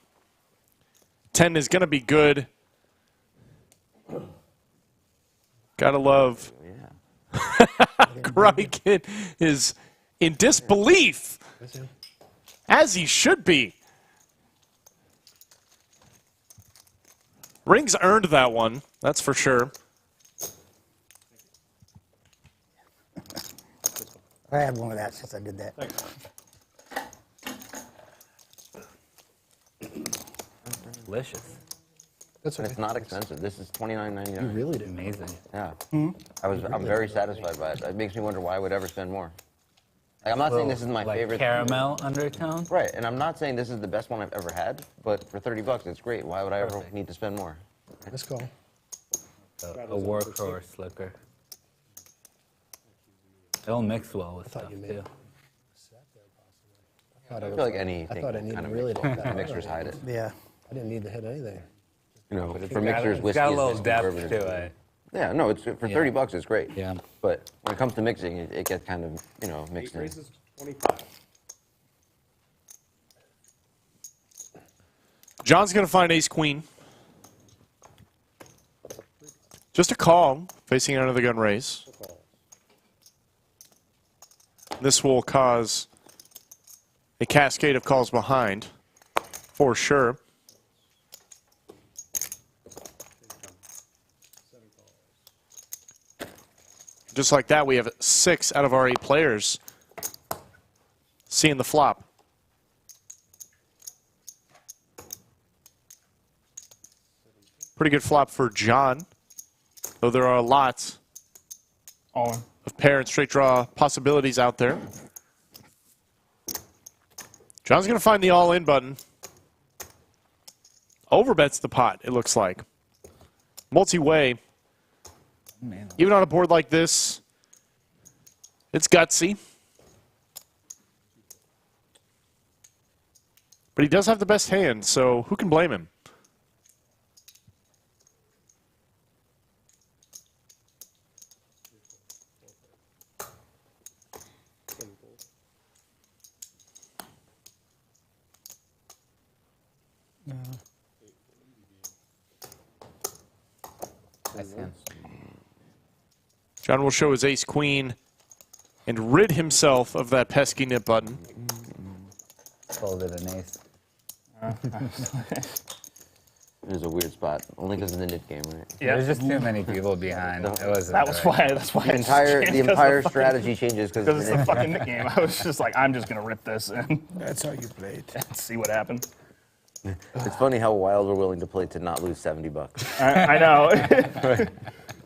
10 is going to be good. Gotta love.
Yeah.
Karate Kid is in disbelief, as he should be. Rings earned that one, that's for sure.
I had one of that since I did that.
Delicious.
That's
And
okay.
it's not expensive. This is $29.99.
You really did.
Amazing.
Yeah. I'm very satisfied by it. It makes me wonder why I would ever spend more. Like, I'm not saying this is my
Like
favorite.
caramel undertone?
Right, and I'm not saying this is the best one I've ever had, but for $30, it's great. Why would I ever need to spend more?
Let's go.
A workhorse liquor. It'll mix well with stuff,
you
too.
made-
I feel like anything
I thought I needed
kind of
really to hit that.
mixers hide it.
Yeah.
I didn't need to hit anything.
You know, for mixers,
It's
whiskey
got a
is
little
whiskey,
depth
bourbon is
to
bourbon.
it.
Yeah, no, it's for $30 it's great.
Yeah.
But when it comes to mixing, it gets kind of mixed in.
Raises 25.
John's going to find ace queen. Just a call, facing under the gun raise. This will cause a cascade of calls behind, for sure. Just like that, we have 6 out of our 8 players seeing the flop. Pretty good flop for John, though there are lots
All in.
of pair and straight draw possibilities out there. John's going to find the all-in button. Overbets the pot, it looks like. Multi-way. Even on a board like this, it's gutsy. But he does have the best hand, so who can blame him? John will show his ace queen and rid himself of that pesky nip button.
Folded an ace.
It was a weird spot, only because of the nip game, right?
Yeah.
There's just too many people behind. It wasn't
That was
right.
why. That's why
The entire strategy changes because
Because it's the fucking Nik game. I was just like, I'm just gonna rip this and
That's how you played.
see what happened.
It's funny how wild we're willing to play to not lose $70.
I know.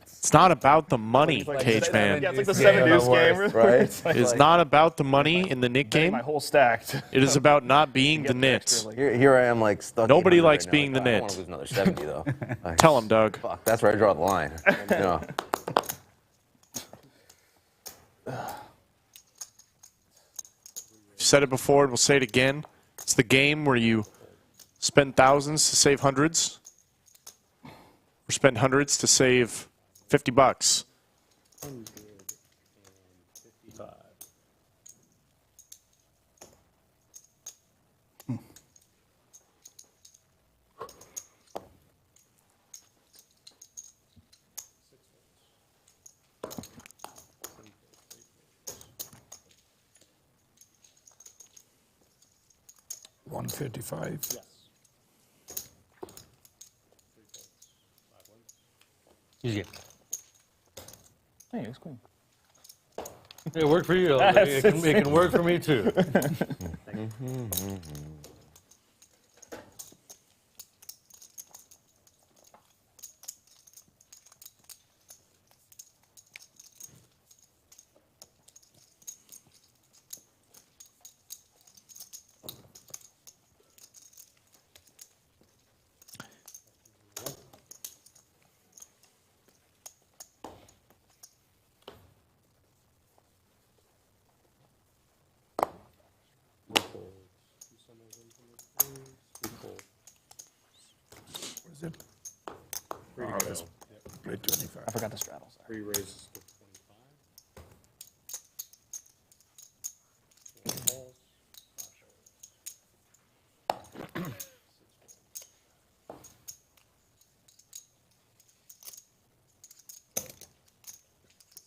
It's not about the money, Cage
Yeah,
Man.
it's like the 7 deuce game,
right?
It's like,
It is not about the money in the Nik game.
my whole stacked.
It is about not being the nit.
Here I am, like stuck.
Nobody
800
likes
right now.
being the
I don't
nit.
want to lose another 70 though. Like,
Tell him, Doug.
Fuck, that's where I draw the line. You know.
Said it before, and we'll say it again. It's the game where you spend thousands to save hundreds, or spend hundreds to save $50.
$155.
Easy.
Hey, it's cool.
It worked for you. It can work for me too.
What is it? Oh, let's play 25.
I forgot the straddles.
Three raises to 25. Four calls.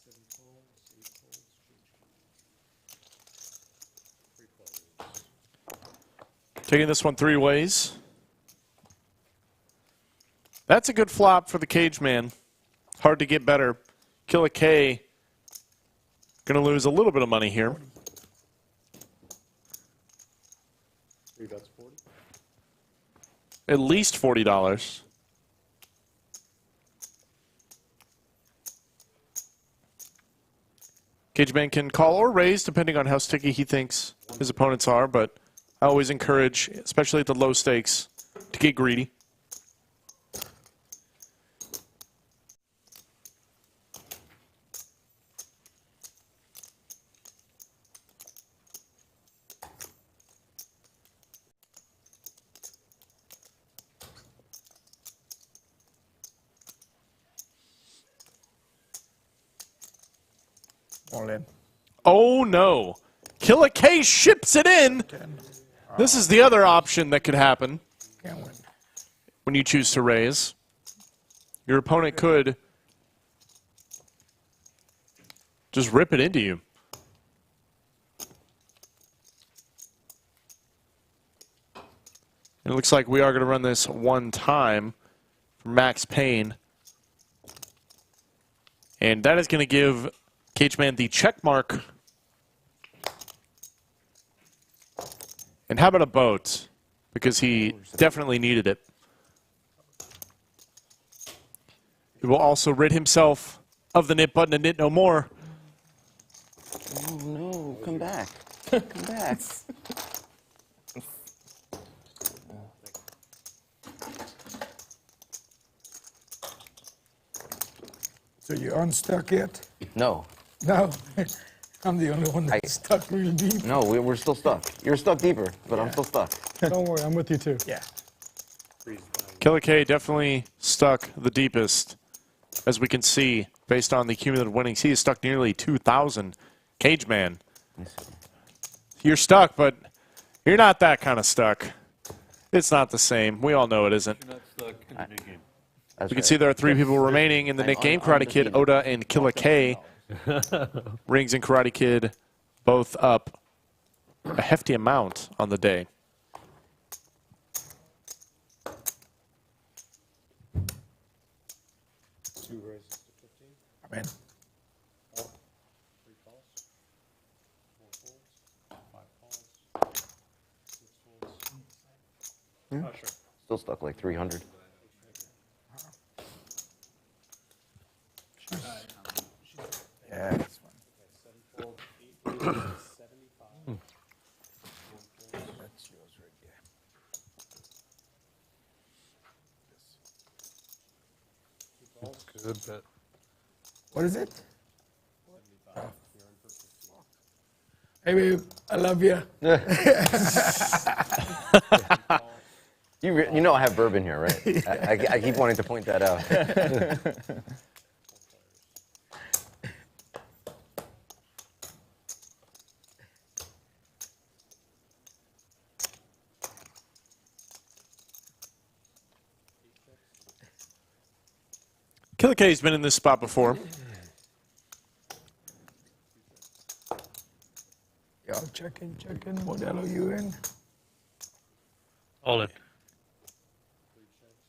Seven calls, 8 calls, change. 3 calls.
Taking this one 3 ways. That's a good flop for the Cage Man. Hard to get better. Killa K gonna lose a little bit of money here.
3 bets 40.
At least $40. Cage Man can call or raise depending on how sticky he thinks his opponents are, but I always encourage, especially at the low stakes, to get greedy.
All in.
Oh no! Killa K ships it in. This is the other option that could happen
Can't win.
when you choose to raise. Your opponent could just rip it into you. It looks like we are going to run this one time for Max Payne. And that is going to give Cageman the check mark. And how about a boat? Because he definitely needed it. He will also rid himself of the knit button and knit no more.
Oh no, come back. Come back.
So you unstuck yet?
No.
No. I'm the only one that's stuck really deep.
No, we're still stuck. You're stuck deeper, but I'm still stuck.
Don't worry, I'm with you too.
Yeah.
Killa K definitely stuck the deepest, as we can see, based on the cumulative winnings. He is stuck nearly 2,000. Cageman, you're stuck, but you're not that kind of stuck. It's not the same. We all know it isn't.
You're not stuck in the new game.
That's
We can
right.
see there are 3 people remaining in the Nick game. Karate Kid, Oda, and Killa K. Rings and Karate Kid both up a hefty amount on the day.
Two raises to 15.
I'm in.
3 calls. 4 folds. 5 calls. 6 folds. Oh, sure.
Still stuck like 300.
Yeah, that's fine.
7 fold, 8 folds, 75. 4 folds.
That's yours right there.
Good bet.
What is it? Hey, babe, I love you.
You know I have bourbon here, right? I keep wanting to point that out.
Killa K's been in this spot before.
Yo, check in. Modelo, you in?
All in.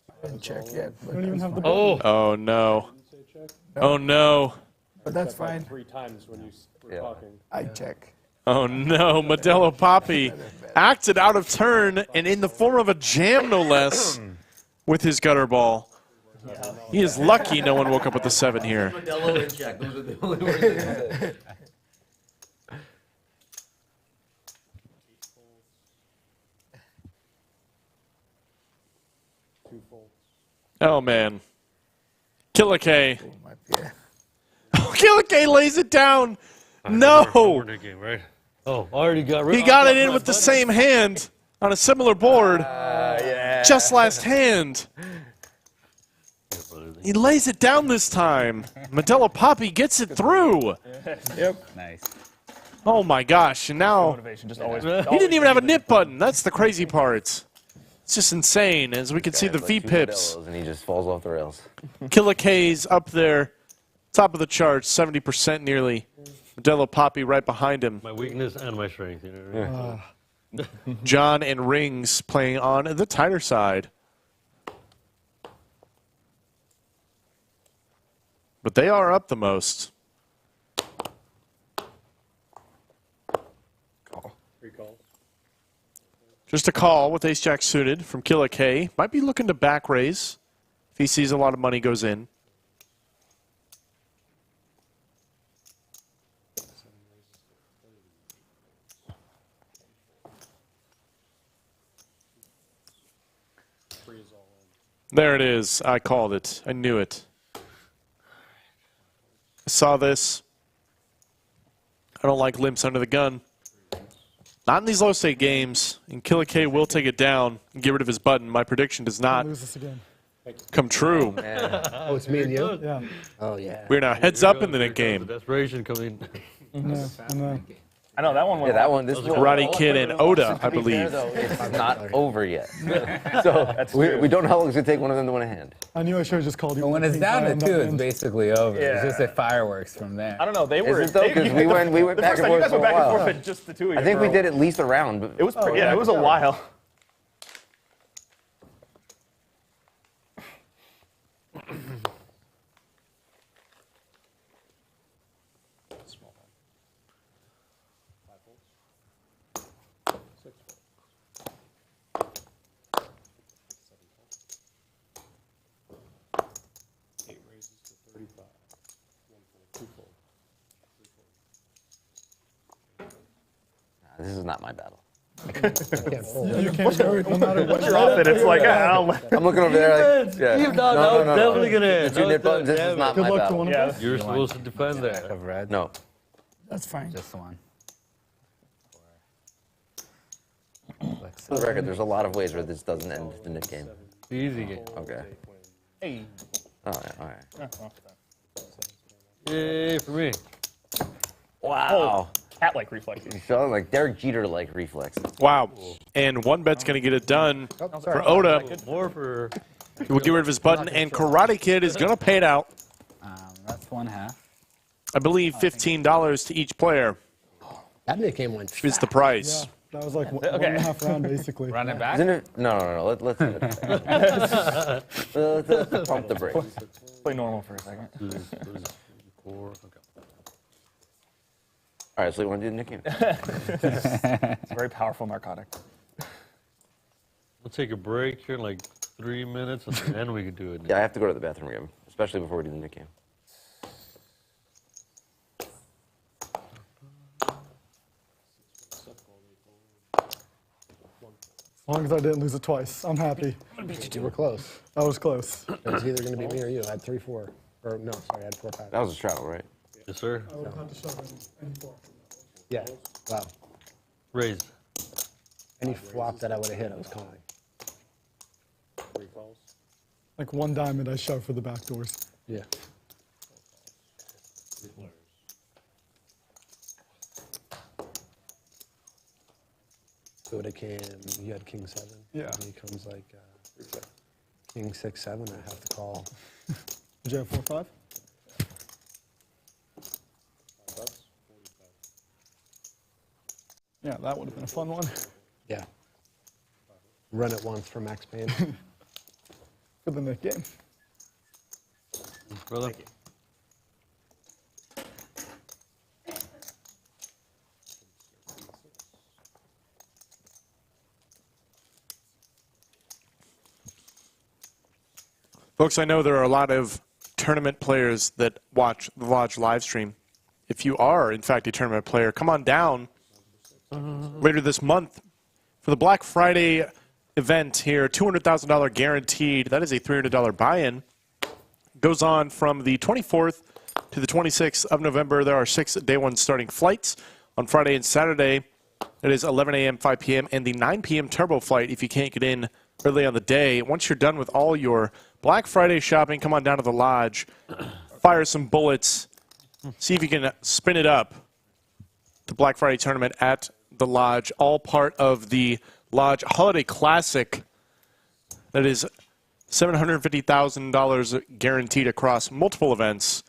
I didn't check yet, but,
Don't even have the
Oh,
Oh, no.
Didn't say check?
Oh, no.
but that's
Check like
fine.
3 times when you were
Yeah.
talking.
I check.
Oh, no. Modelo Papi acted out of turn and in the form of a jam, no less, with his gutter ball. He is lucky no one woke up with the 7 here.
Modelo and check. Those are the only words that he said.
Oh, man. Killa K.
Yeah.
Oh, Killa K lays it down.
We're
No.
in the game, right? Oh, already got rid.
He got it in with the same hand on a similar board just last hand. He lays it down this time. Modelo Papi gets it through.
Nice.
Oh, my gosh. And now
Motivation, just always.
he didn't even have a nip button. That's the crazy part. It's just insane, as we can see
Guy
the
has like 2
V-pips.
Modelos and he just falls off the rails.
Killa K's up there, top of the charts, 70% nearly. Modelo Papi right behind him.
My weakness and my strength. You know?
John and Rings playing on the tighter side. But they are up the most.
3 calls.
Just a call with ace-jack suited from Killa K. Might be looking to back raise if he sees a lot of money goes in. There it is. I called it. I knew it. I saw this. I don't like limps under the gun. Not in these low-stake games. And Killa K will take it down and get rid of his button. My prediction does not
Lose this again.
come true.
Oh, it's me and you?
Yeah.
Oh, yeah.
We're now heads up in the
Here
Nick
comes
game.
The desperation coming.
I know.
I know that one went
Yeah, that
off.
one. This
Karate Kid and Oda, I
To be fair,
believe.
though, it's not over yet. So we don't know how long it's gonna take one of them to win a hand.
I knew I should have just called you.
But when it's
King
down
Kai
to
on
2,
that
it's
end.
basically over. It's just
Yeah.
a fireworks from there.
I don't know. They were.
Is it though? Because we went
the
back
first
and
time you
forth
guys
for a
went back and
while.
forth at just the two of you.
I think we
bro.
did at least a round. But
It was. Yeah, it was a while.
This is not my battle.
I can't fold.
You can't do it no matter what
You're off it. It's like
I'm looking over there like, yeah.
Steve, no, definitely gonna
The
hit.
two nip buttons, this is not
Good
my
luck to
battle.
one of
Yeah.
us.
You're supposed to defend that.
Of red.
No.
That's fine.
Just one.
For the record, there's a lot of ways where this doesn't end the nip game.
Easy game.
Okay.
Hey.
All right.
Yay for me.
Wow.
Cat-like reflexes.
You're showing like Derek Jeter-like reflexes.
Wow. And one bet's going to get it done for Oda.
More for.
He will get rid of his button, and Karate Kid is going to pay it out.
That's one half.
I believe $15 to each player
That Nick game went
is the price.
Yeah, that was like one and a half round basically.
Run it back.
Isn't it? No. Let's let's pump the brakes.
Play normal for a second.
4. Okay.
All right, so you want to do the nip game?
It's a very powerful narcotic.
We'll take a break here in like 3 minutes, and then we can do it.
Yeah, I have to go to the bathroom again, especially before we do the nip game.
As long as I didn't lose it twice, I'm happy.
You were close.
That was close.
It was either going to be me or you. I had 3-4. Or no, sorry, I had 4-5.
That was a straddle, right?
Yes, sir.
I would have had to shove any four.
Yeah. Wow.
Raise.
Any flop that I would have hit, I was calling.
Like one diamond I shoved for the back doors.
Yeah. So it came, you had King 7.
Yeah.
And he comes like King 6, 7. I have to call.
Did you have 4-5? Yeah, that would have been a fun one.
Yeah. Run it once for Max Payne.
For the next game.
Brother.
Folks, I know there are a lot of tournament players that watch the Lodge live stream. If you are, in fact, a tournament player, come on down later this month for the Black Friday event here. $200,000 guaranteed. That is a $300 buy-in. Goes on from the 24th to the 26th of November. There are 6 day one starting flights on Friday and Saturday. It is 11 a.m., 5 p.m., and the 9 p.m. turbo flight if you can't get in early on the day. Once you're done with all your Black Friday shopping, come on down to the Lodge, fire some bullets, see if you can spin it up. The Black Friday tournament at the Lodge, all part of the Lodge Holiday Classic. That is $750,000 guaranteed across multiple events,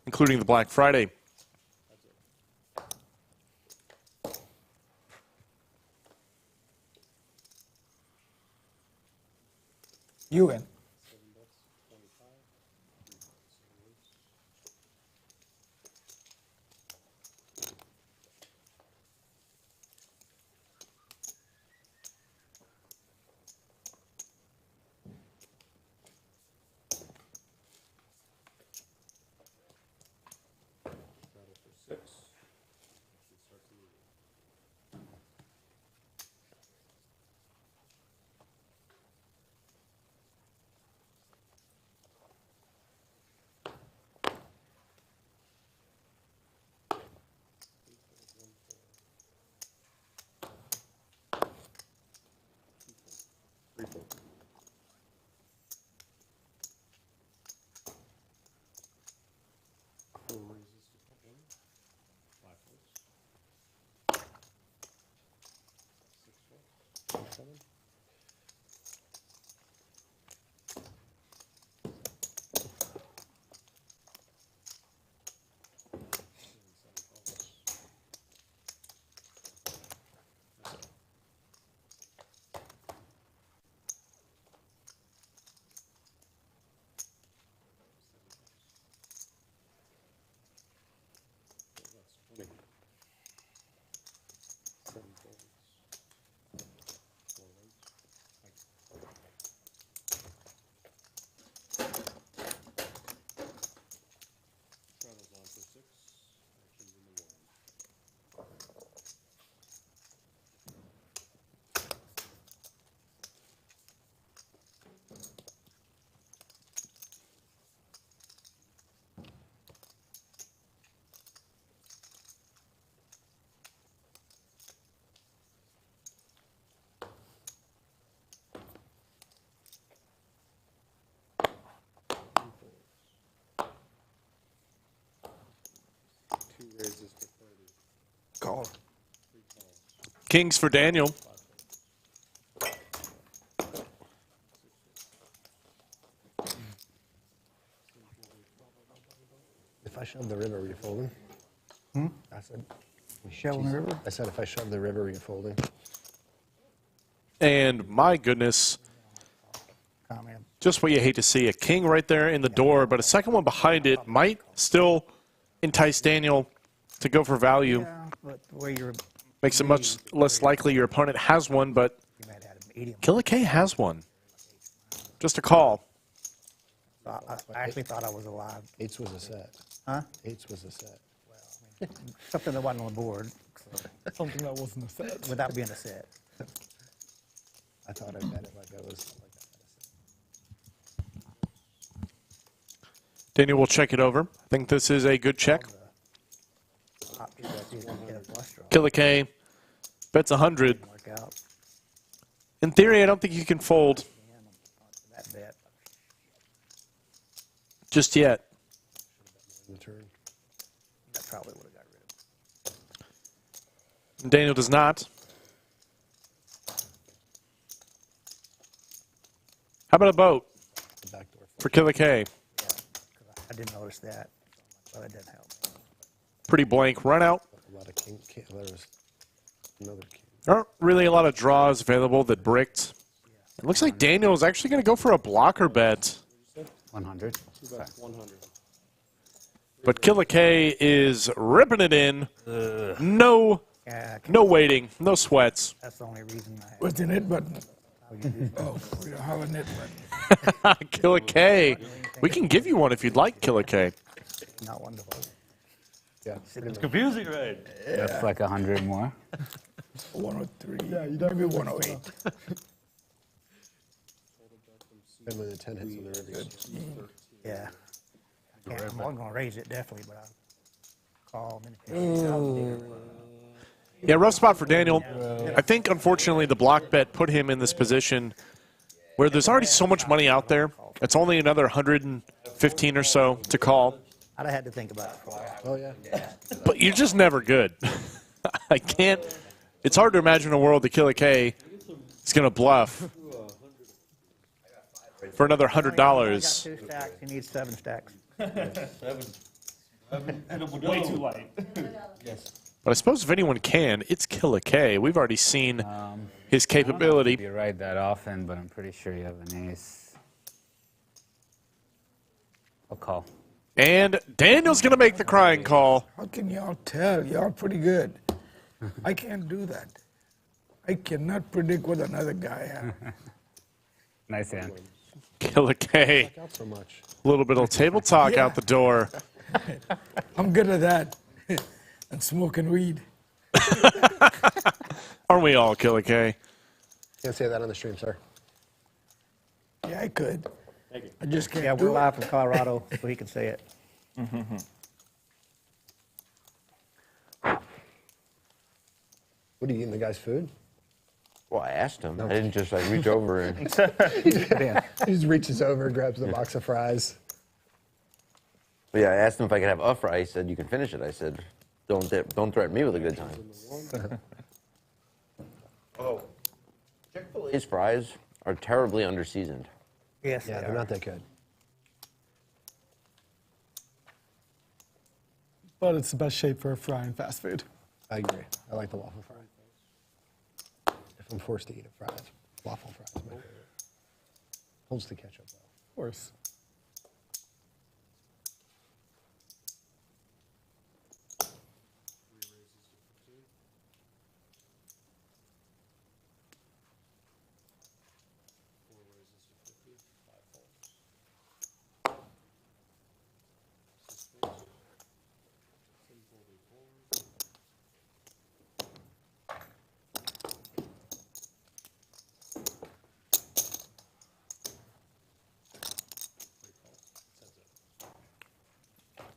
including the Black Friday.
You win. Call.
Kings for Daniel.
If I shove the river, are you folding? I said,
Shelling River?
I said, if I shove the river, are you folding?
And my goodness,
Comment.
just what you hate to see. A king right there in the door, but a second one behind it might still entice Daniel to go for value.
Yeah, but the way you're,
Makes it much less likely your opponent has one, but
you might have a medium.
Killa K has one. Just a call.
I actually thought I was alive.
Eights was a set.
Huh?
Eights was a set.
Something that wasn't on the board,
Something that wasn't a set.
without being a set.
I thought I bet it like I was like
Daniel will check it over. I think this is a good check. Killa K bets 100.
Work out.
In theory, I don't think you can fold
That bet.
just yet.
the turn.
That probably would have got rid of it.
Daniel does not. How about a boat
The back door.
for Killa K?
Yeah, 'cause I didn't notice that, but it didn't help.
Pretty blank run out.
A lot of king. There was another king.
There aren't really a lot of draws available that bricked. It looks like Daniel is actually going to go for a blocker bet.
100.
But Killa K is ripping it in. No waiting, no sweats.
That's the only reason I had.
What's the net button?
How you do
Oh, we don't have a net button.
Killa K. We can give you one if you'd like, Killa K.
not wonderful.
Yeah.
It's confusing, right?
That's like 100 more.
103.
Yeah, you
Maybe
definitely
108.
And when the 10 hits on the river.
Yeah. I wasn't going to raise it, definitely, but I called. And
Yeah, rough spot for Daniel. I think, unfortunately, the block bet put him in this position where there's already so much money out there. It's only another 115 or so to call.
I'd have had to think about it for a while.
Oh, yeah.
But you're just never good. I can't. It's hard to imagine a world that Killa K is going to bluff for another $100.
I got 2 stacks. He needs 7 stacks.
Way too light.
But I suppose if anyone can, it's Killa K. We've already seen his capability.
You ride that often, but I'm pretty sure you have an ace. I'll call.
And Daniel's going to make the crying call.
How can y'all tell? Y'all pretty good. I can't do that. I cannot predict what another guy has.
Nice hand.
Killa K.
Out so much.
A little bit of table talk
Yeah.
out the door.
I'm good at that. And smoking weed.
Aren't we all, Killa K?
Can't say that on the stream, sir.
Yeah, I could. I just can't
Yeah, we're
do it.
live from Colorado, so he can say it.
What are you eating, the guy's food?
Well, I asked him. I didn't just like reach over and.
He just reaches over, grabs the box of fries.
But yeah, I asked him if I could have a fry. He said, "You can finish it." I said, "Don't threaten me with a good time." Oh, Chick-fil-A's fries are terribly underseasoned.
Yes,
Yeah,
they
they're
are.
not that good.
But it's the best shape for a fry in fast food.
I agree. I like the waffle fry. If I'm forced to eat a fries, waffle fries is my favorite. Holds the ketchup though.
Of course.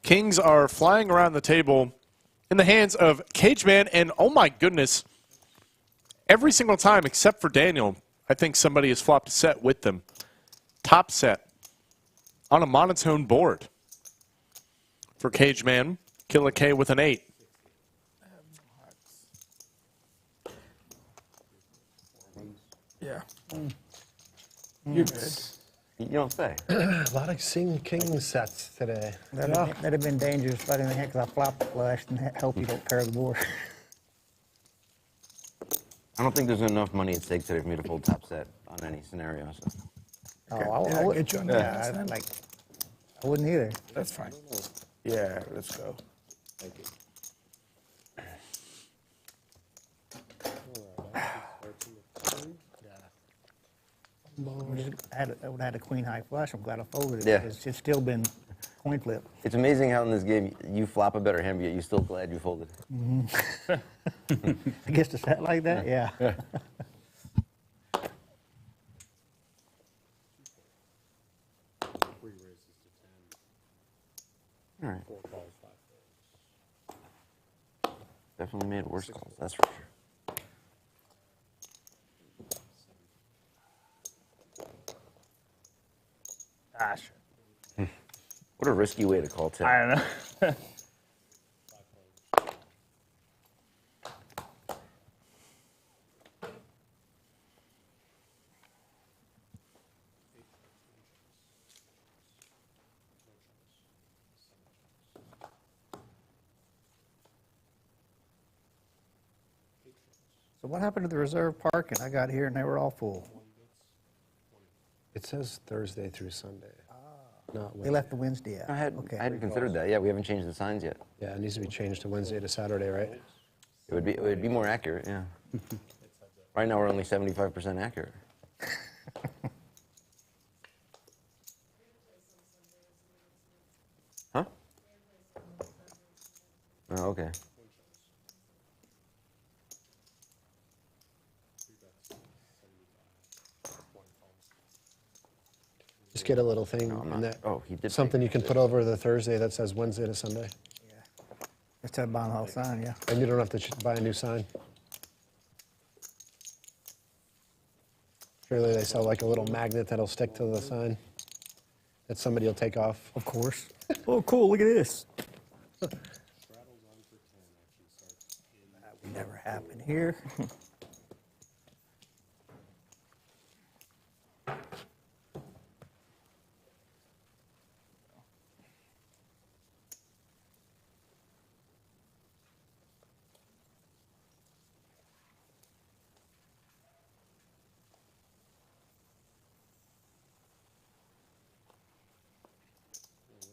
Kings are flying around the table in the hands of Cageman, and oh my goodness, every single time except for Daniel, I think somebody has flopped a set with them. Top set on a monotone board for Cageman. Killa K with an 8.
Yeah. You're good.
You don't say.
A lot of king sets today.
That'd have been dangerous if I didn't hit because I flopped the flash and help you don't pair the board.
I don't think there's enough money at stake today for me to fold top set on any scenario. So.
I would
Get you on the ass then?
I wouldn't either.
That's fine. Yeah, let's go.
Thank you.
I would have had a queen high flush. I'm glad I folded it.
Yeah.
Because it's still been coin flip.
It's amazing how in this game you flop a better hand, but yet you're still glad you folded.
Against a set like that, yeah.
Three raises to 10.
All right.
4 calls, 5 folds.
Definitely made worse calls, that's for sure.
Ah, shit.
What a risky way to call 10.
I don't know.
So what happened to the reserve parking? I got here and they were all full.
It says Thursday through Sunday. Not
They
Wednesday.
left the Wednesday out.
I hadn't considered that. Yeah, we haven't changed the signs yet.
Yeah, it needs to be changed to Wednesday to Saturday, right?
It would be more accurate, yeah. Right now we're only 75% accurate. Huh? Oh, okay.
Just get a little thing
I'm
in
not-
that.
oh, he did
Something
take-
you can put over the Thursday that says Wednesday to Sunday.
Instead of buying the whole sign, yeah.
And you don't have to buy a new sign. Surely they sell like a little magnet that'll stick to the sign that somebody will take off.
Of course. Oh, cool, look at this.
Straddles on for 10 actually starts in.
That would never happen here.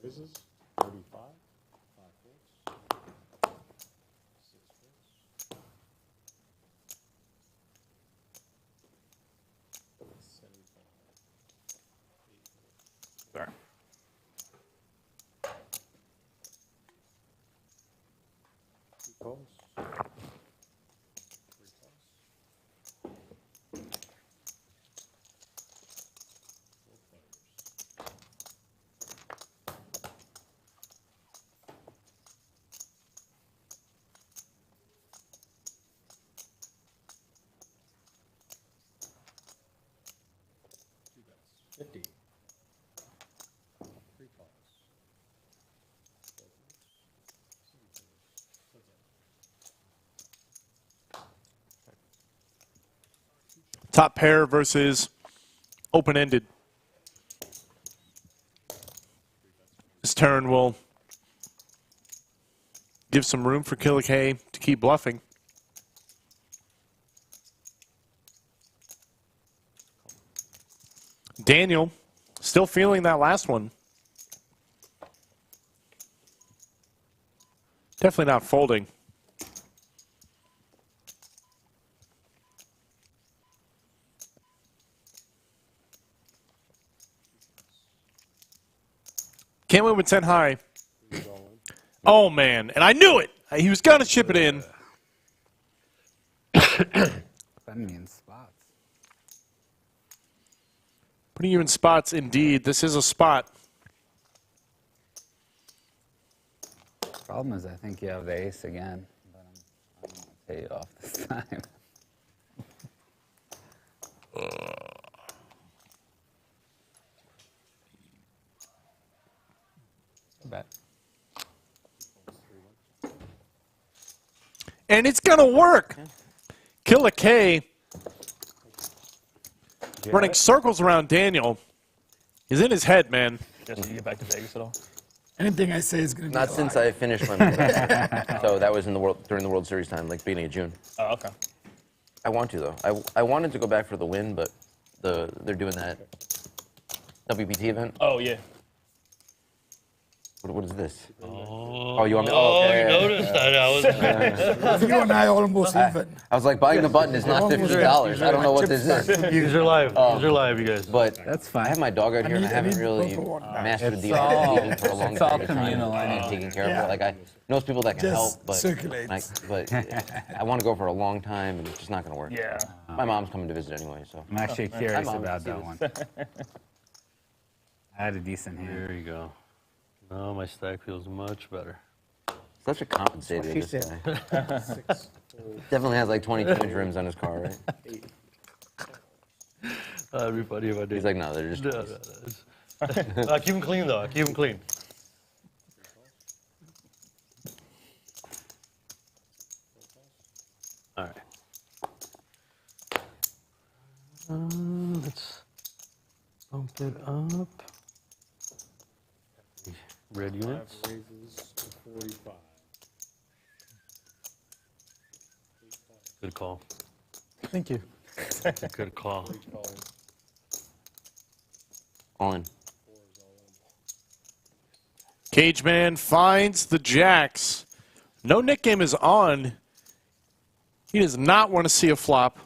Raises, 35, 5 folds, 6 folds, 75, 8 folds.
Sorry.
Two calls, 3 calls, 4 players. Two bets, 50. 3 calls. 4 votes, 7 players. That's it.
Top pair versus open-ended. This turn will give some room for Killa K to keep bluffing. Daniel still feeling that last one. Definitely not folding. Can't win with 10 high. Oh, man. And I knew it. He was going to chip it in.
That means spots.
Putting you in spots, indeed. This is a spot.
Problem is, I think you have the ace again, but I'm going to pay you off this time. Bet.
And it's going to work. Killa K running circles around Daniel. He's in his head, man.
Just to get back to Vegas at all?
Anything I say is going to be
Not since I finished my movie. So that was in the during the World Series time, like beginning of June.
Oh, okay.
I want to though. I wanted to go back for the win, but they're doing that WPT event.
Oh, yeah.
What is this?
Oh,
you want me? Oh, okay.
You noticed that? I was.
You and I almost even.
I was like, buying the button is not $50. I don't know what this is.
Use are live. Use are live, you guys.
But
That's fine.
I have my dog out here, and I haven't really mastered the art of feeding for a long
it's all
period of time
communal
and
anyway.
taking care of it. Like I know people that can
Just
help, but
circulates.
but I want to go for a long time, and it's just not going to work.
Yeah.
My mom's coming to visit anyway, so.
I'm actually curious
Mom.
about that one. I had a decent hand.
There you go. Now my stack feels much better.
Such a compensated
She
this
said.
guy. Definitely has like 22-inch rims on his car, right?
That'd be funny if I did.
He's like, no, they're just.
No, I keep them clean though. I keep them clean. All right. Let's bump it up. Red units.
Raises to 45.
Good call.
Thank you.
Good call.
All in.
Cageman finds the jacks. No Nick game is on. He does not want to see a flop.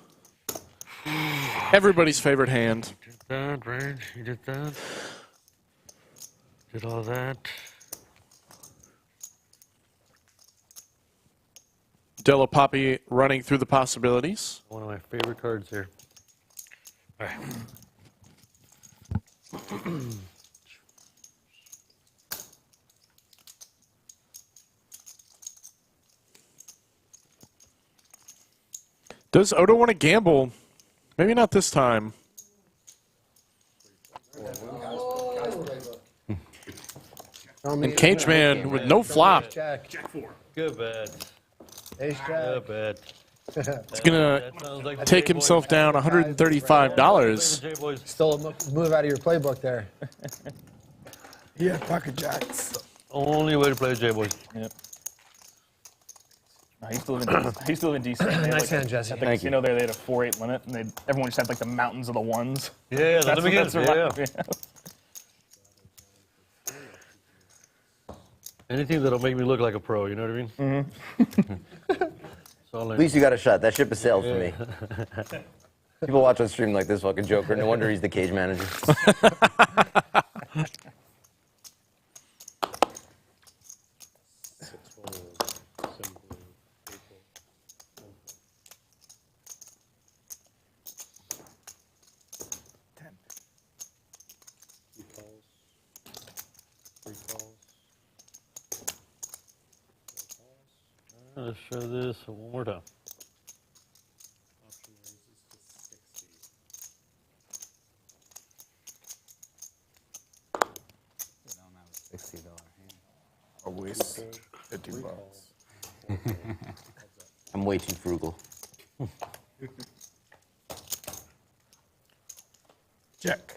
Everybody's favorite hand.
You did that, right? You did that. Did all that.
Modelo Papi running through the possibilities.
One of my favorite cards here. All right.
Does Oda want to gamble? Maybe not this time. And Cageman with no flop.
Jack.
Good bet.
Ace Jack.
Good bet.
He's going to take himself down $135.
J-boys.
Stole a move out of your playbook there.
Yeah, pocket jacks.
Only way to play J-boys.
Yep. No, he's still in decent. They had,
Nice hand, Jesse.
At the casino there, they had a 4-8 limit, and everyone just had like the mountains of the ones.
Yeah,
That's
let me
what
get
that's
it.
about.
Yeah. Anything that'll make me look like a pro, you know what I mean?
At least you got a shot. That ship has sailed for me. People watch on stream like this fucking joker. No wonder he's the cage manager.
Let's show this one more time.
Option raises to 60.
$60 hand.
Always 50 bucks.
I'm way too frugal.
Check.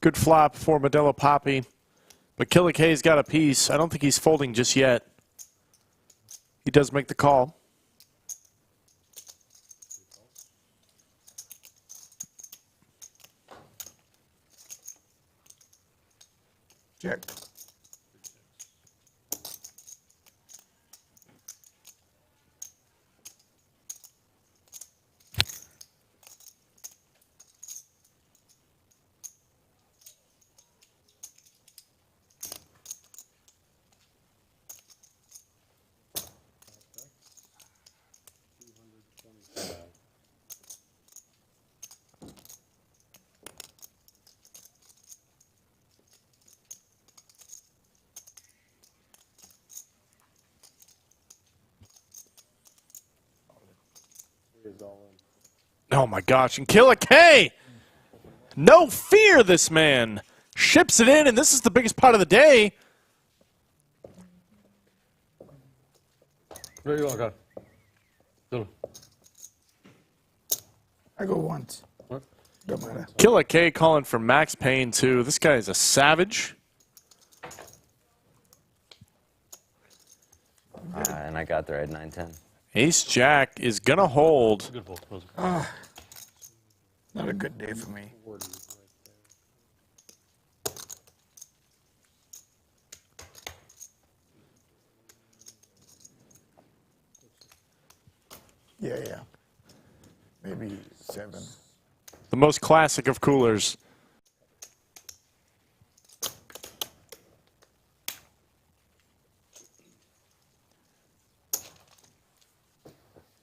Good flop for Modelo Papi. But Killa K's got a piece. I don't think he's folding just yet. He does make the call.
Check.
Oh my gosh, and Killa K! No fear, this man. Ships it in, and this is the biggest pot of the day.
There you are, God. Still.
I go once.
What?
Don't matter.
Killa K calling for Max Payne, too. This guy is a savage.
And I got there at 9-10.
Ace Jack is going to hold.
Good ball. Close.
Not a good day for me. Yeah. Maybe 7.
The most classic of coolers.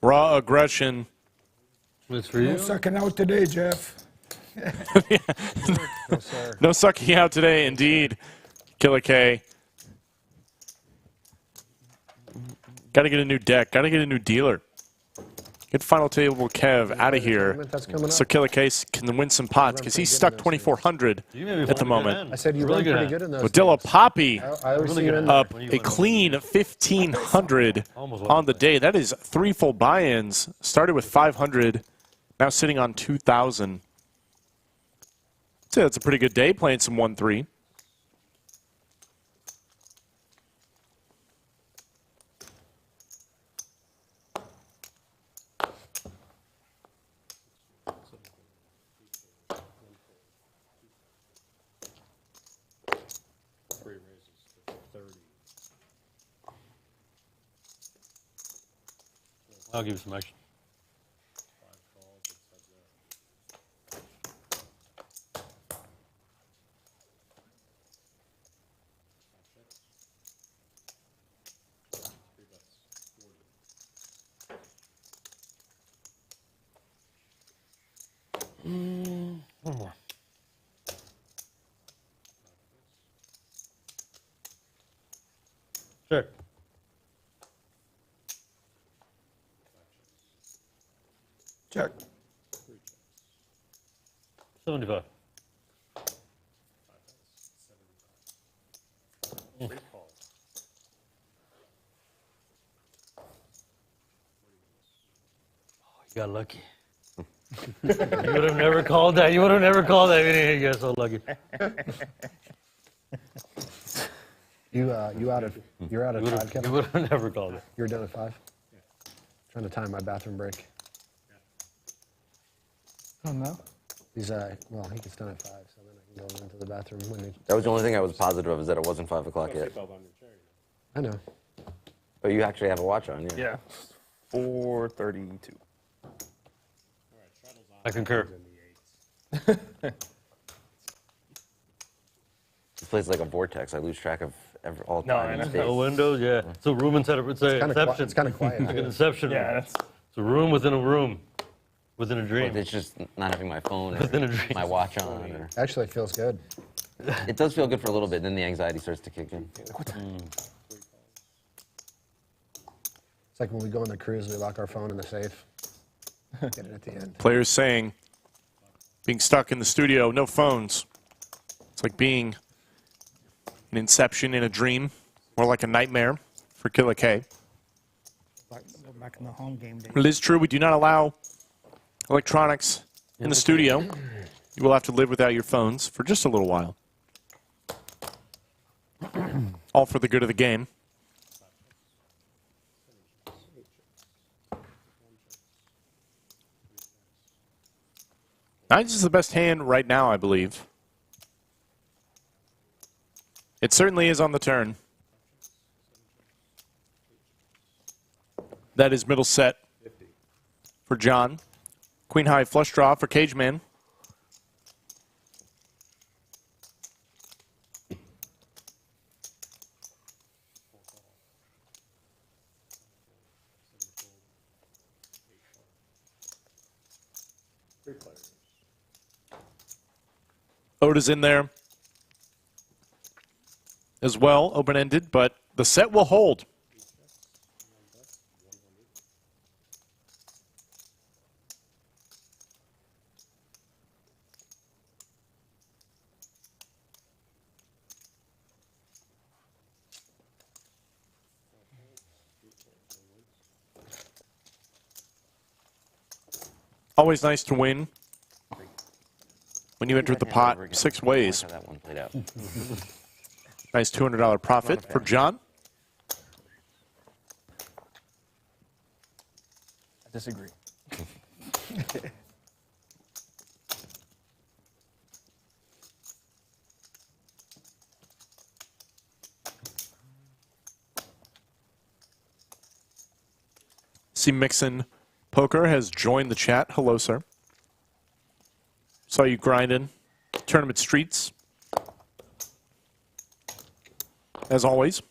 Raw aggression.
It's for
No
you.
sucking out today, Jeff.
No, sir.
No sucking out today, indeed. Killa K. Got to get a new deck. Got to get a new dealer. Get final table Kev out of here
That's coming up.
so Killa K can win some pots because he's stuck 2,400
You may be
at the
playing
moment.
I said you
Really
run
good
pretty
hand.
good in those.
Modelo Papi
I always see you in
up a clean 1,500 on the day. That is 3 full buy-ins. Started with 500, now sitting on 2,000. So that's a pretty good day playing some 1-3.
I'll give you some action. One more. Check.
Check.
75. You got lucky. You would have never called that. You would have never called that. You got so lucky.
You're out of time, Kevin.
You would have never called it.
You're done at 5. Trying to time my bathroom break.
Oh, no?
He's well, he gets done at 5, so then I can go into the bathroom when he.
That was the only thing I was positive of, is that it wasn't 5 o'clock yet.
I know.
But you actually have a watch on, yeah.
Yeah. 4:32.
I concur.
This place is like a vortex. I lose track of all
No,
time
I
and
know.
space.
No windows, yeah. It's a room inside of it's a inception.
It's kind of quiet.
Like an inception.
Yeah,
room.
that's
It's a room within a room, within a dream.
It's just not having my phone
Within a
or
dream.
my watch on. Or,
Actually, it feels good.
it does feel good for a little bit, then the anxiety starts to kick in.
It's like when we go on the cruise, we lock our phone in the safe. Get it at the end.
Players saying being stuck in the studio, no phones. It's like being an inception in a dream, more like a nightmare for Killa K.
Like, go back in the home game day.
It is true, we do not allow electronics in the studio. You will have to live without your phones for just a little while. All for the good of the game. Nines is the best hand right now, I believe. It certainly is on the turn. That is middle set for John. Queen high flush draw for Cageman. Oda's in there as well, open-ended, but the set will hold. Always nice to win when you enter the pot 6 ways.
How that one played out.
Nice $200 profit for John.
I disagree.
See Mixon Poker has joined the chat. Hello, sir. Saw you grinding tournament streets. As always.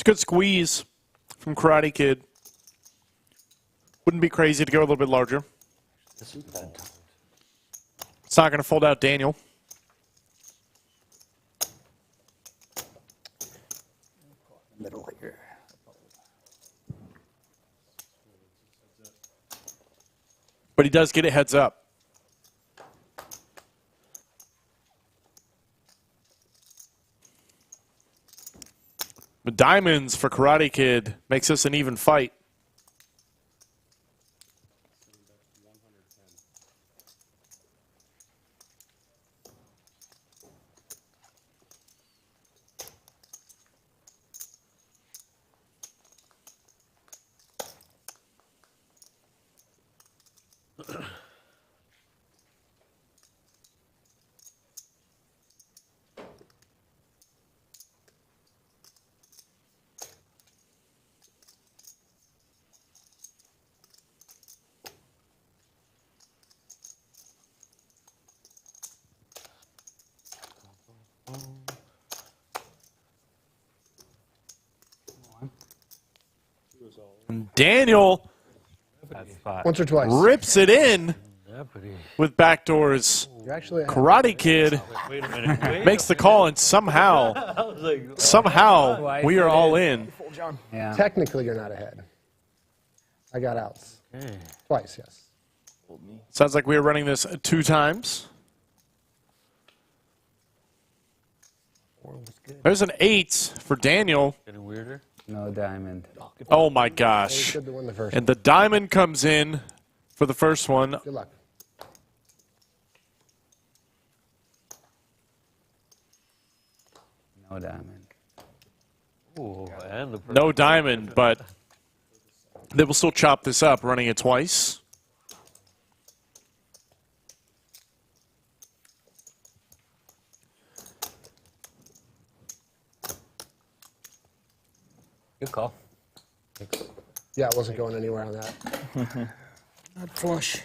Good squeeze from Karate Kid. Wouldn't be crazy to go a little bit larger. It's not going to fold out Daniel.
Middle here.
But he does get a heads up. The diamonds for Karate Kid makes this an even fight. Daniel
Once or twice.
rips it in
Deputy.
with backdoors.
You actually have,
Karate Kid
Wait a minute.
makes the call, and somehow we are all in.
Yeah.
technically, you're not ahead. I got outs. Twice, yes.
Sounds like we are running this 2 times. There's an 8 for Daniel.
Getting weirder.
No diamond.
Oh my
He
gosh.
should win the first
And the diamond comes in for the first one.
one. Good luck.
No diamond.
Ooh, and the
No diamond, but they will still chop this up, running it twice.
Good call.
Yeah, it wasn't going anywhere on that.
Not flush.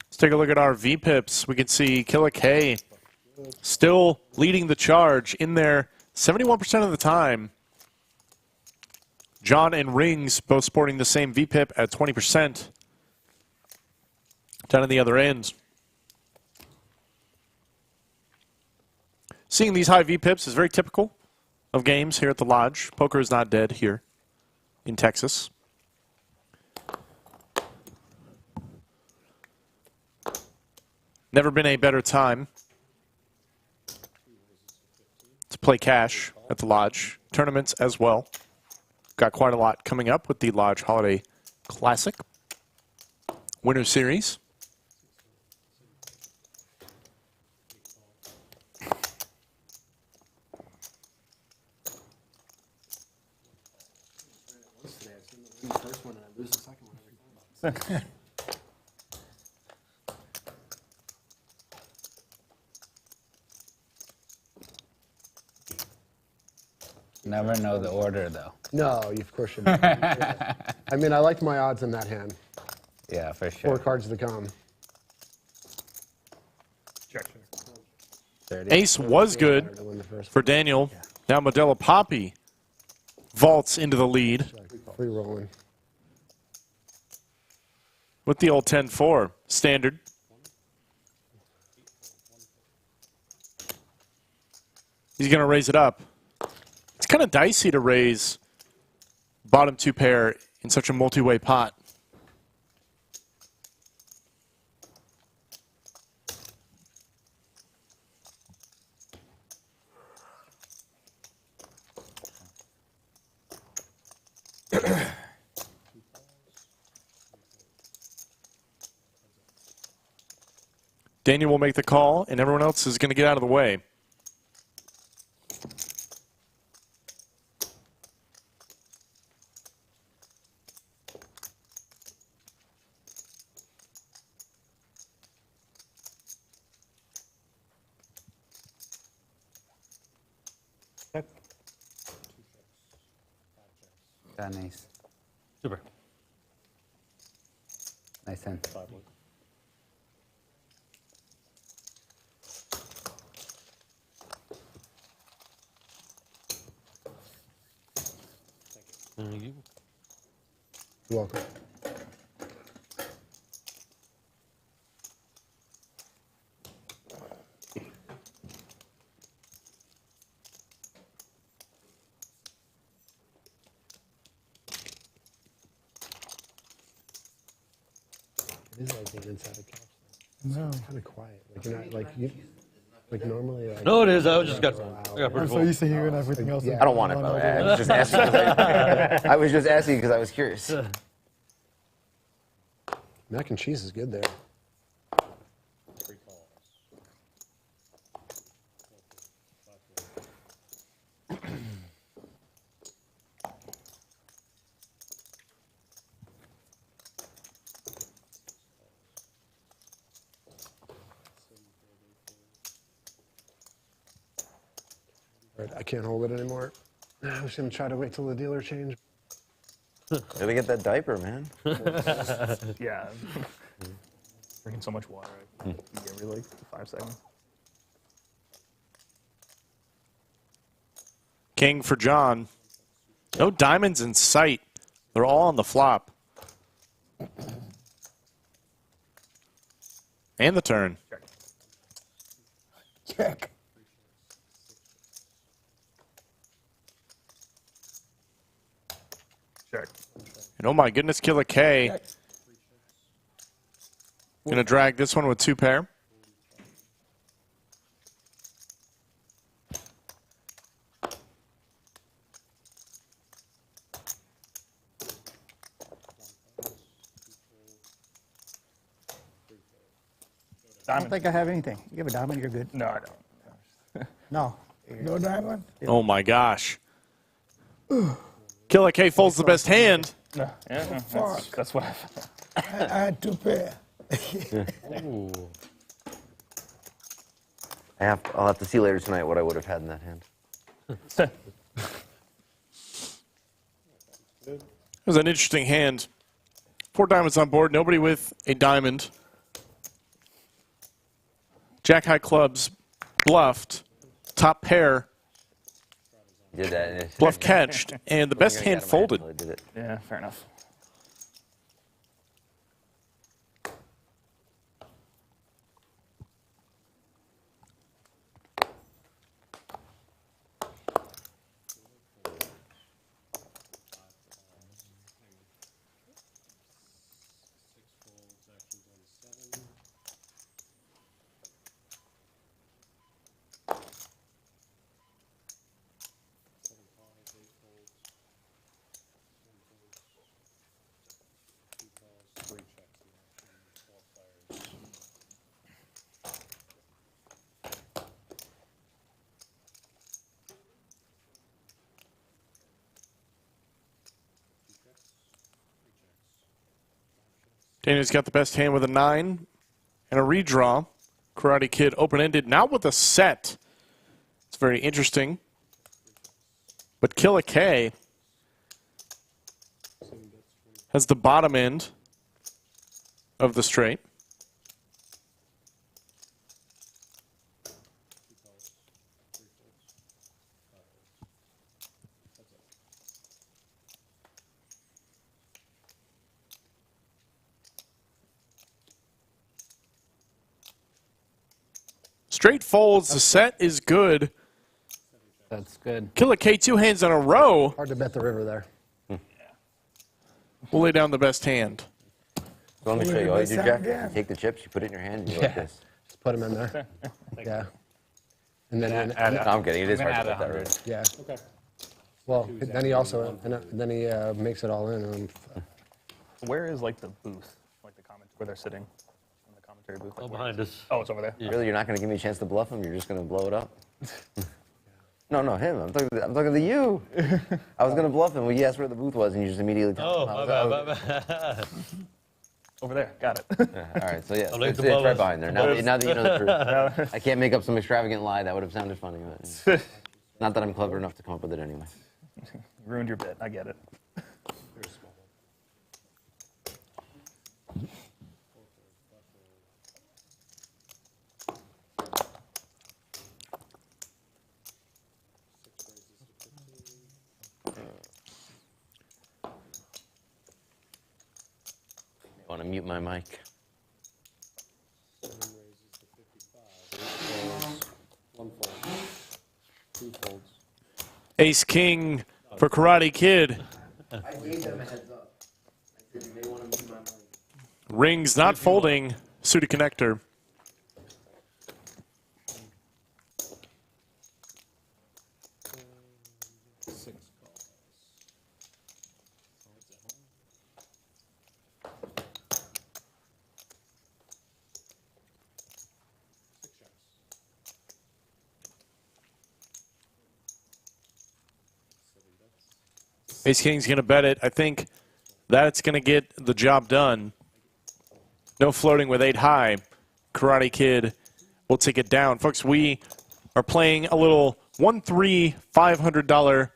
Let's take a look at our VPIPs. We can see Killa K still leading the charge in there 71% of the time. John and Rings both sporting the same VPIP at 20%. Down in the other end. Seeing these high VPIPs is very typical of games here at the Lodge. Poker is not dead here in Texas. Never been a better time to play cash at the Lodge. Tournaments as well. Got quite a lot coming up with the Lodge Holiday Classic Winter Series.
Never know the order, though.
No, of course you don't. I mean, I liked my odds in that hand.
Yeah, for
4
sure.
cards to come.
Check.
30.
Ace was good
To win the first
for Daniel. Now Modelo Papi vaults into the lead.
free rolling.
with the old 10-4 standard. He's going to raise it up. It's kind of dicey to raise bottom two pair in such a multi-way pot. Daniel will make the call, and everyone else is going to get out of the way.
Got an ace.
Super.
Nice hand.
5-1.
Thank you.
You're welcome. It is like being inside a couch.
No.
It's kind of quiet. Like you're not like normally. Like,
No, it is. I just got
I'm
pretty
so
full.
used to hearing everything else.
Yeah.
I don't want it, by the way. I was just asking. I was just asking because I was curious.
Mac and cheese is good there.
3 calls.
All right, I can't hold it anymore. I'm just gonna try to wait till the dealer change.
Gotta get that diaper, man.
Yeah. Drinking so much water, I get really like 5 seconds.
King for John. No diamonds in sight. They're all on the flop. And the turn.
Check.
Check.
And oh my goodness, Killa K. Gonna drag this one with 2 pair.
I don't
Diamond.
think I have anything. You have a diamond, you're good.
No, I don't.
No.
No diamond?
Oh my gosh. Killa K folds the best hand.
No, yeah, no,
Fuck.
that's what I thought.
I had 2 pair.
Ooh.
I'll have to see later tonight what I would have had in that hand.
It was an interesting hand. 4 diamonds on board, nobody with a diamond. Jack high clubs, bluffed, top pair,
Did that.
bluff catched, and the best hand folded.
Did it.
Yeah, fair enough.
Daniel's got the best hand with a 9 and a redraw. Karate Kid open-ended, not with a set. It's very interesting. But Killa K has the bottom end of the straight. Straight folds. The set is good.
That's good.
Killa K 2 hands in a row.
Hard to bet the river there.
We'll lay down the best hand.
So let me show you. All you do, Jeff, you take the chips, you put it in your hand, and you go like this.
Just put them in there. Yeah. And then,
No, I'm kidding. It is hard to bet that river.
yeah. Okay. Well, then he also, then he makes it all in. And,
Where is like the booth, like the comment where they're sitting in the commentary booth? Like,
All behind us.
Oh, it's over there.
Really, you're not going to give me a chance to bluff him? You're just going to blow it up? No, him. I'm talking to you. I was going to bluff him when you asked where the booth was, and you just immediately told him.
My bad.
Over there. Got it.
All right, so yeah,
like
it's
the
right
bubbles.
behind there. Now that you know the truth. I can't make up some extravagant lie that would have sounded funny. But not that I'm clever enough to come up with it anyway.
Ruined your bit. I get it.
I want to mute my mic.
7 raises to 55. 1 fold. 2 folds.
Ace King for Karate Kid.
I gave them a heads up. I said you may want to mute my mic.
Rings not folding. Suited connector. Ace King's going to bet it. I think that's going to get the job done. No floating with 8 high. Karate Kid will take it down. Folks, we are playing a little 1-3 $500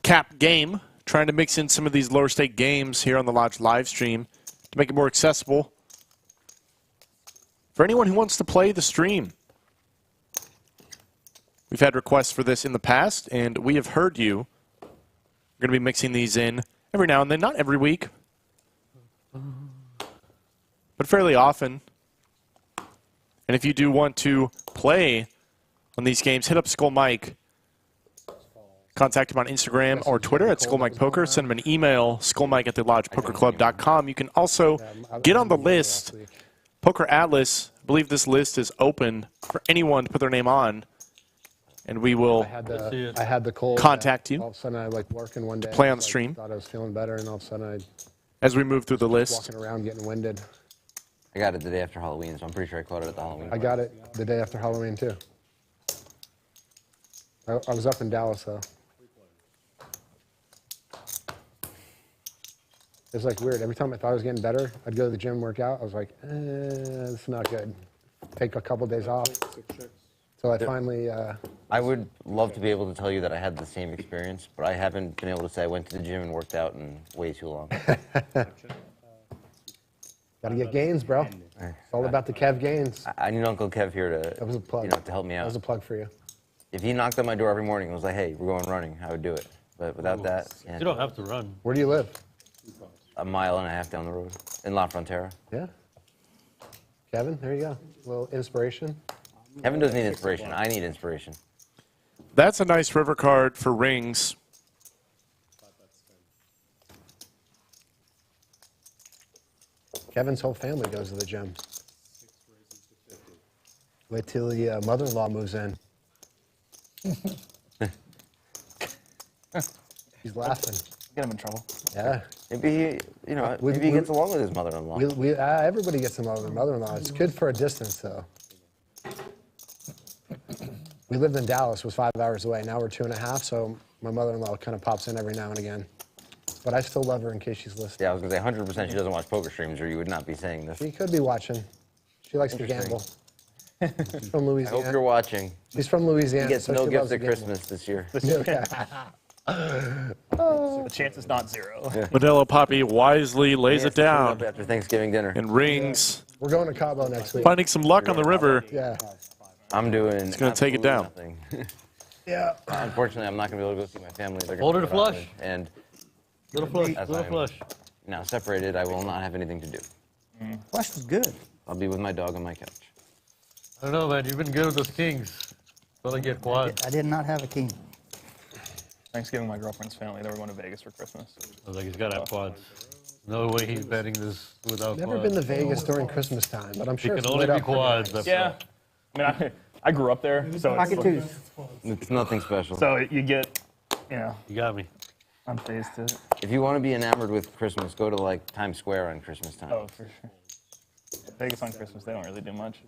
cap game, trying to mix in some of these lower stake games here on the Lodge live stream to make it more accessible for anyone who wants to play the stream. We've had requests for this in the past, and we have heard you. We're going to be mixing these in every now and then, not every week, but fairly often. And if you do want to play on these games, hit up Skull Mike. Contact him on Instagram or Twitter at Skull Mike Poker. Send him an email, skullmike@thelodgepokerclub.com. You can also get on the list, Poker Atlas. I believe this list is open for anyone to put their name on. And we will
I had the cold.
contact you
All of a sudden, I like working one day.
play on
I
the stream
thought I was feeling better, and all of a sudden,
as we move through the list.
walking around getting winded.
I got it the day after Halloween, so I'm pretty sure I caught it at the Halloween.
I got it the day after Halloween too. I was up in Dallas though. It's like weird. Every time I thought I was getting better, I'd go to the gym, work out. I was like, it's not good. Take a couple days off. So I finally.
I would love to be able to tell you that I had the same experience, but I haven't been able to say I went to the gym and worked out in way too long.
Gotta get gains, bro. It's all about the Kev gains.
I need Uncle Kev here to,
That was a plug.
to help me
That was
out.
a plug for you.
If he knocked on my door every morning and was like, hey, we're going running, I would do it. But without that, yeah,
You don't have to run.
Where do you live?
a mile and a half down the road in La Frontera.
Yeah. Kevin, there you go. A little inspiration.
Kevin doesn't need inspiration. I need inspiration.
That's a nice river card for rings.
Kevin's whole family goes to the gym. Wait till the mother-in-law moves in. He's laughing.
Get him in trouble.
Yeah.
Maybe he, maybe he gets along with his mother-in-law.
Everybody gets a mother-in-law. It's good for a distance, though. We lived in Dallas. It was 5 hours away. Now we're 2.5, so my mother-in-law kind of pops in every now and again. But I still love her in case she's listening.
Yeah, I was going to say 100% she doesn't watch poker streams, or you would not be saying this.
She could be watching. She likes to gamble. She's from
I
Louisiana.
hope you're watching.
She's from Louisiana.
He gets
so
no
she
gifts
loves to
at
gamble.
Christmas this year.
The chance is not zero.
Modelo Papi wisely lays it down
After Thanksgiving dinner.
and rings,
We're going to Cabo next week.
finding some luck on the river.
Yeah.
I'm doing.
It's gonna take it down.
Nothing.
Yeah.
Unfortunately, I'm not going to be able to go see my family. They're gonna
Hold her
be
to flush.
around, And
Little flush,
as
little
I'm
flush.
now separated, I will not have anything to do.
Flush was good.
I'll be with my dog on my couch.
I don't know, man. You've been good with those kings. Thought I get quads.
I did not have a king.
Thanksgiving, my girlfriend's family, they were going to Vegas for Christmas.
I was like, he's got to have quads. No way he's betting this without
Never
quads.
been to Vegas during Christmas time, but I'm
He
sure
can
it's
only
lit
be
up.
quads. That's
Yeah. I mean, I grew up there, so
Pocket
It's nothing special.
so you get, you know,
You got me.
unfazed to it.
If you want to be enamored with Christmas, go to like Times Square on Christmas time.
Oh, for sure. Vegas on Christmas, they don't really do much.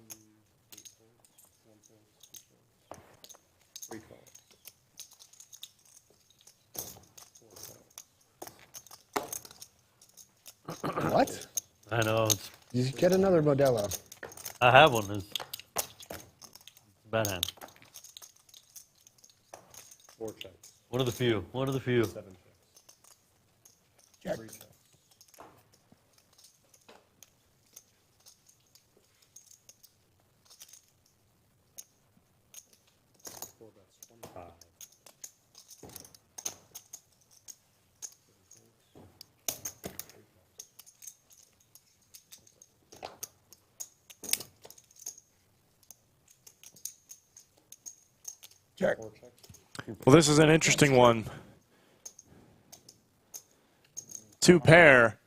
What?
I know. It's,
You get another Modelo.
I have one. It's a bad hand.
4 checks.
One of the few. One of the few.
7 checks.
Check.
3 checks. 4 bets. 25.
Check.
4 checks.
Well, this is an interesting one. 2 pair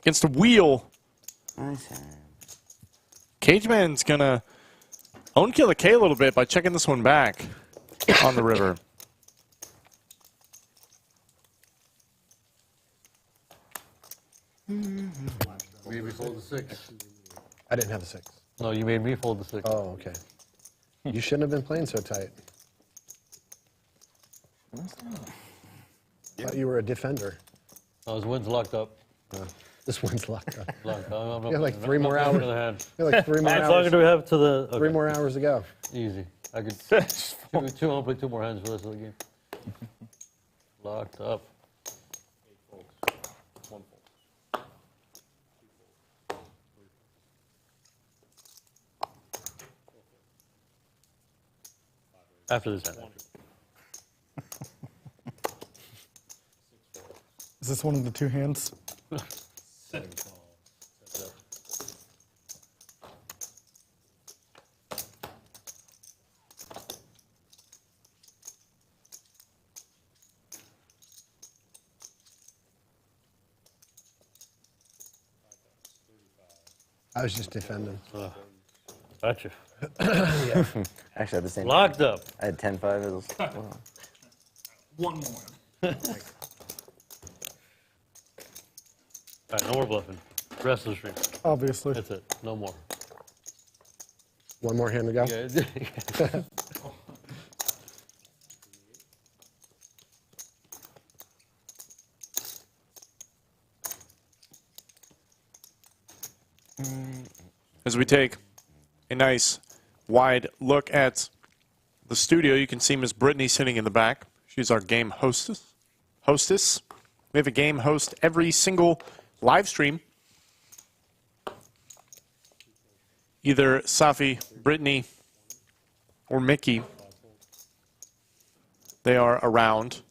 against a wheel.
Nice hand.
Cageman's gonna own Killa K a little bit by checking this one back on the river.
Made me fold the 6.
I didn't have a 6.
No, you made me fold the 6.
Oh, okay. You shouldn't have been playing so tight. Thought you were a defender.
Oh, his wind's locked up.
This one's locked up.
Locked up.
You have like 3 more hours. You have like 3 more
How long
hours.
do we have to the? Okay.
3 more hours to go.
Easy. I could. I'll play 2 more hands for the rest of the game. Locked up.
8 folds. 1 fold. 2 folds. 3 folds.
After this hand.
Is this one of the 2 hands?
7 calls. That's it.
I was just defending.
Gotcha.
Actually, I had the same.
Locked up.
I had 10-5. It was, wow.
One more.
All right, no more bluffing. Rest of the stream.
Obviously.
That's it. No more.
One more hand to go.
Yeah.
As we take a nice wide look at the studio, you can see Miss Brittany sitting in the back. She's our game hostess. We have a game host every single live stream. Either Safi, Brittany, or Mickey. They are around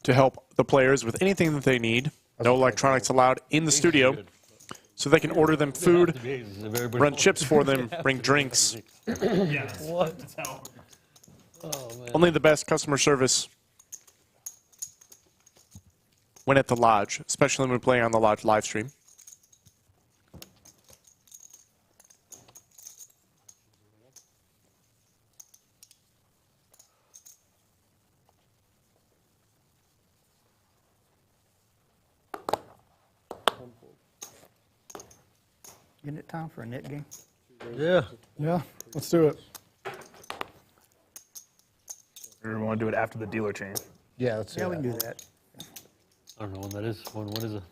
to help the players with anything that they need. No electronics allowed in the studio. So they can order them food, run chips for them, bring drinks.
Yes.
What?
That's how.
Oh, man.
Only the best customer service when at the lodge, especially when we play on the lodge live stream.
Isn't it time for a net game?
Yeah.
Yeah, let's do it.
We want to do it after the dealer chain.
Yeah, let's do
Yeah, we
that.
can do that.
I don't know when that is. What is it?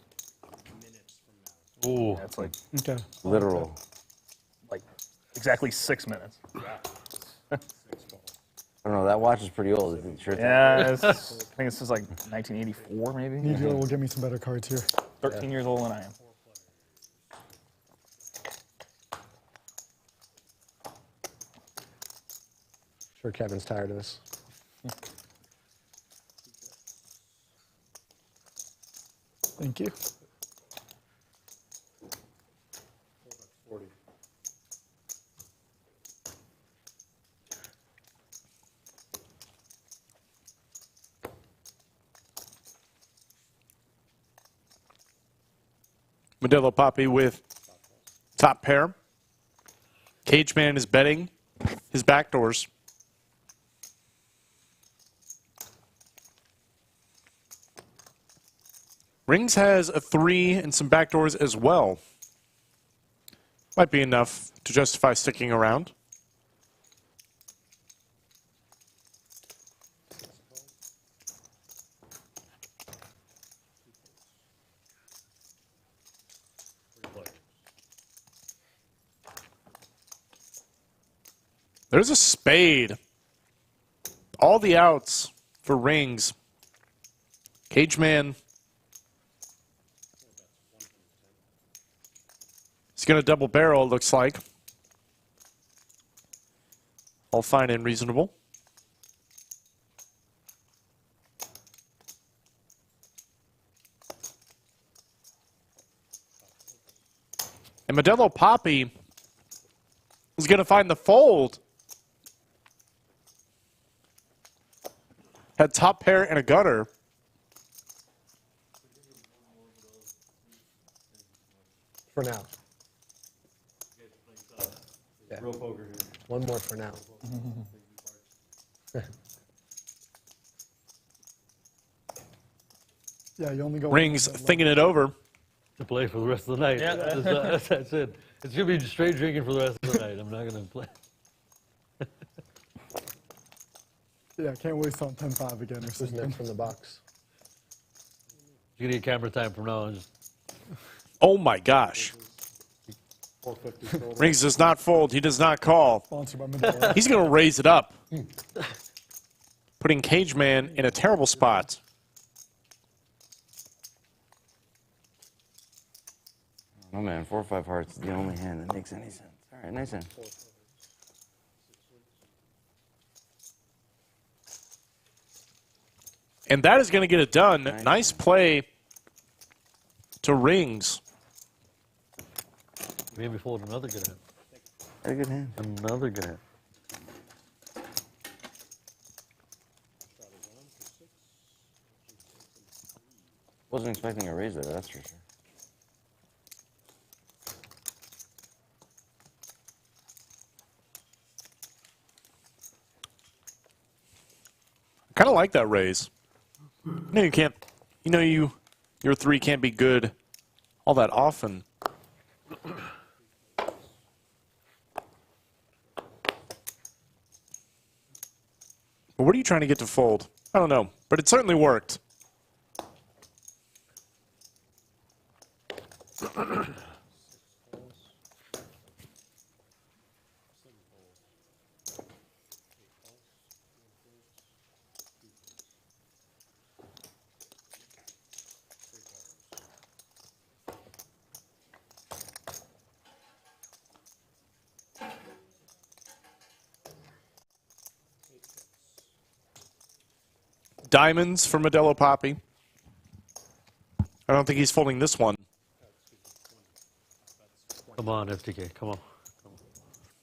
Ooh.
Yeah, it's like
Okay.
Literal.
exactly 6 minutes.
I don't know. That watch is pretty old. Is it? Sure.
Yeah, I think this is like 1984 maybe.
Nejo will get me some better cards here.
13 years older than I am.
Sure, Kevin's tired of us.
Thank you.
40.
Modelo Papi with top pair. Cageman is betting his backdoors. Rings has a 3 and some backdoors as well. Might be enough to justify sticking around. There's a spade. All the outs for Rings. Cageman. He's going to double barrel, it looks like. All fine and reasonable. And Modelo Papi is going to find the fold. Had top pair and a gutter.
For now. Yeah.
Real poker here.
One more for now.
Yeah, you only go.
Rings thinking it over.
To play for the rest of the night.
Yeah.
That's it. It's going to be straight drinking for the rest of the night. I'm not going to play.
Yeah, can't waste on 10-5 again or
Who's
something.
next from the box?
You're going to get camera time from now on. Just
Oh my gosh.
450 total.
Rings does not fold. He does not call.
Sponsored by Modelo.
He's going to raise it up. Putting Cageman in a terrible spot.
Oh man, 4 or 5 hearts is the only hand that makes any sense. All right, nice hand.
And that is going to get it done. Nice play to Rings.
maybe fold another good hand.
Had a good hand.
Another good hand.
Wasn't expecting a raise there, that's for sure.
Kind of like that raise. No, you can't. You know, your 3 can't be good all that often. But what are you trying to get to fold? I don't know, but it certainly worked. Diamonds for Modelo Papi. I don't think he's folding this one.
Come on, FTK, come on. Come on.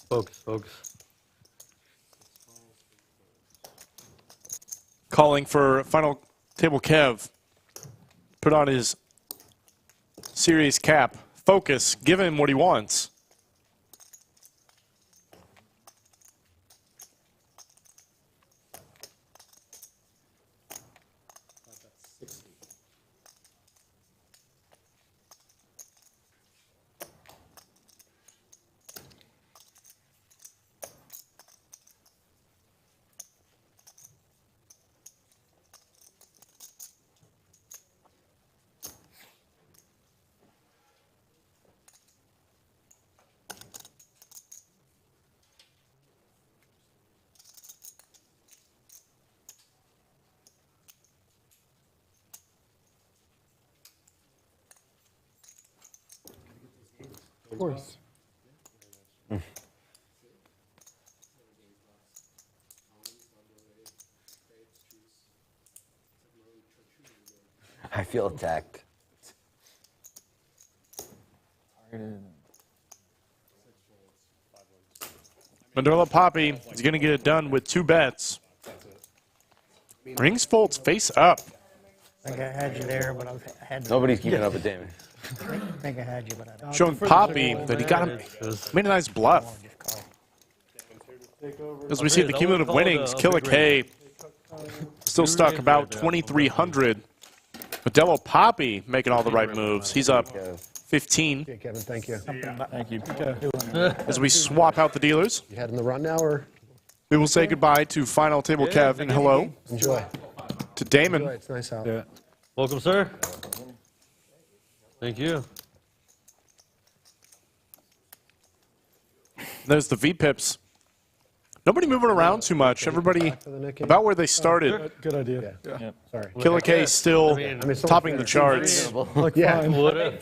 Focus, focus.
Calling for final table Kev. Put on his serious cap. Focus. Give him what he wants.
Of course.
I feel attacked.
Modelo Papi is going to get it done with 2 bets. Rings folds face up.
I think I had you there, but I had to.
Nobody's keeping up with Damon.
I think I had you, but I don't.
Showing Papi that he got him, made a nice bluff. As we see the cumulative winnings, Killa K still stuck about 2,300. Modelo Papi making all the right moves. He's up 15.
Okay, Kevin, thank you.
Thank you.
As we swap out the dealers,
You had in the run now, or
we will say goodbye to Final Table Kev and hello
enjoy?
to
Enjoy,
Damon.
it's nice out.
Yeah. Welcome, sir. Thank you.
There's the V-Pips. Nobody moving around too much. Everybody about where they started.
Good idea.
Sorry.
Killa K still
someone
topping the
said-
charts,
Like
Yeah.
fine.
What up?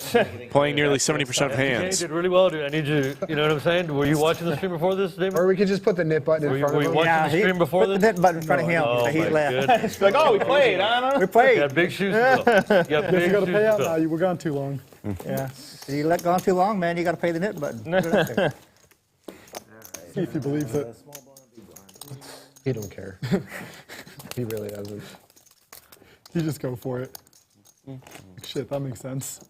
playing nearly 70% of
You
hands.
did really well, dude. I need you. You know what I'm saying? Were you watching the stream before this, Damon?
Or we could just put the knit button
Were
in
you,
front
were
of
you
him.
watching
Yeah,
the stream before
put
this?
the button in front of him.
Oh,
He
my
left.
goodness.
Like, oh, we played. I don't know.
We
You
played.
got big shoes to fill. You got
If
big
you got to
shoes
pay
to
out now,
fill.
you were gone too long.
Yeah. You let go on too long, man. You got to pay the knit button. Put it up there.
See if he believes it.
He don't care. He really doesn't.
You just go for it. Shit, that makes sense.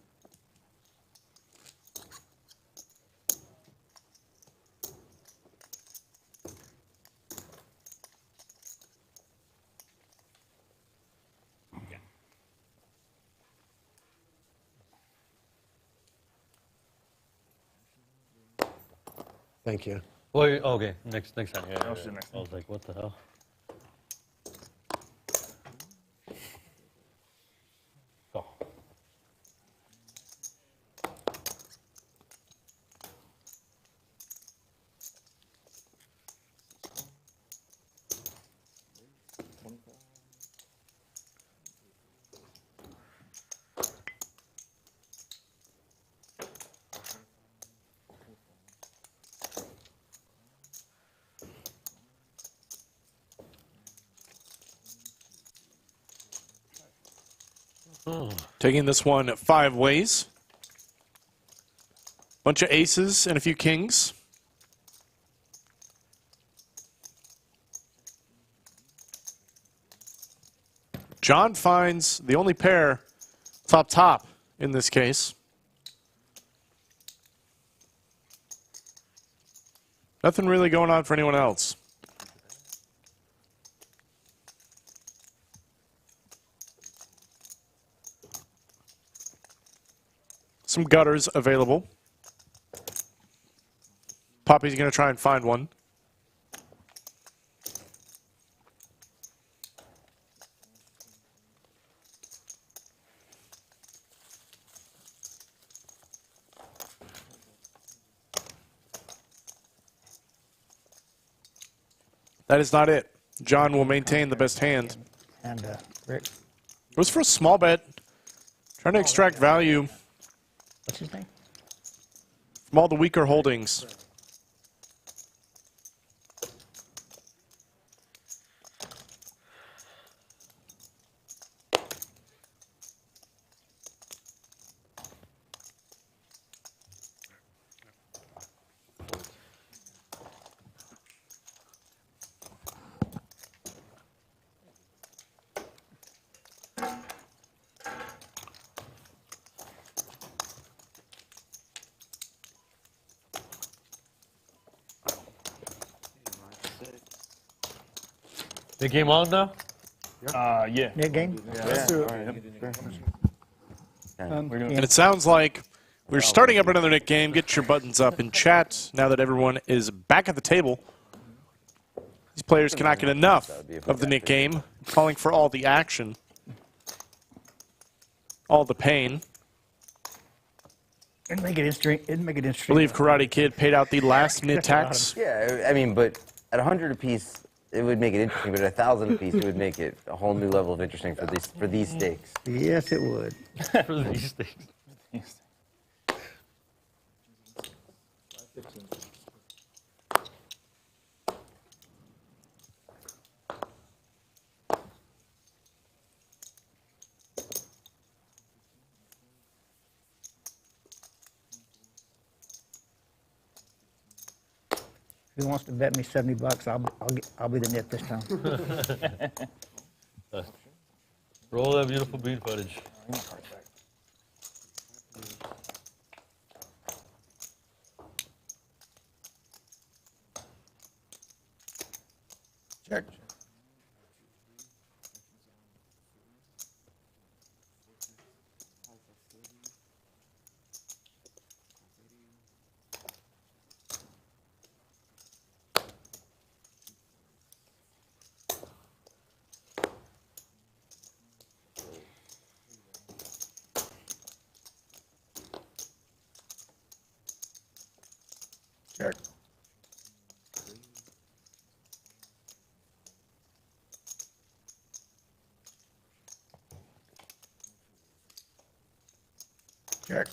Thank you.
Well, okay. Next time. Yeah,
I'll shoot next
I was like, what the hell? Oh.
Taking this one 5 ways. Bunch of aces and a few kings. John finds the only pair top in this case. Nothing really going on for anyone else. Some gutters available. Papi's going to try and find one. That is not it. John will maintain the best hand.
And Rick,
It was for a small bet. Trying to extract value
what's his name?
from all the weaker holdings.
The game on now?
Yeah.
Knit game?
Let's do it.
We're doing
And it sounds like we're starting up another Nik game. Get your buttons up in chat now that everyone is back at the table. These players cannot get enough of the Nik game, calling for all the action, all the pain.
It'd make it interesting. It'd make it
I
interesting.
believe Karate Kid paid out the last Knit tax.
Yeah, I mean, but at 100 apiece, it would make it interesting. But at 1,000 apiece, it would make it a whole new level of interesting for these stakes.
Yes, it would.
For these things.
If he wants to bet me $70, I'll be the knit this time.
Roll that beautiful bean footage.
Check. Check. Check.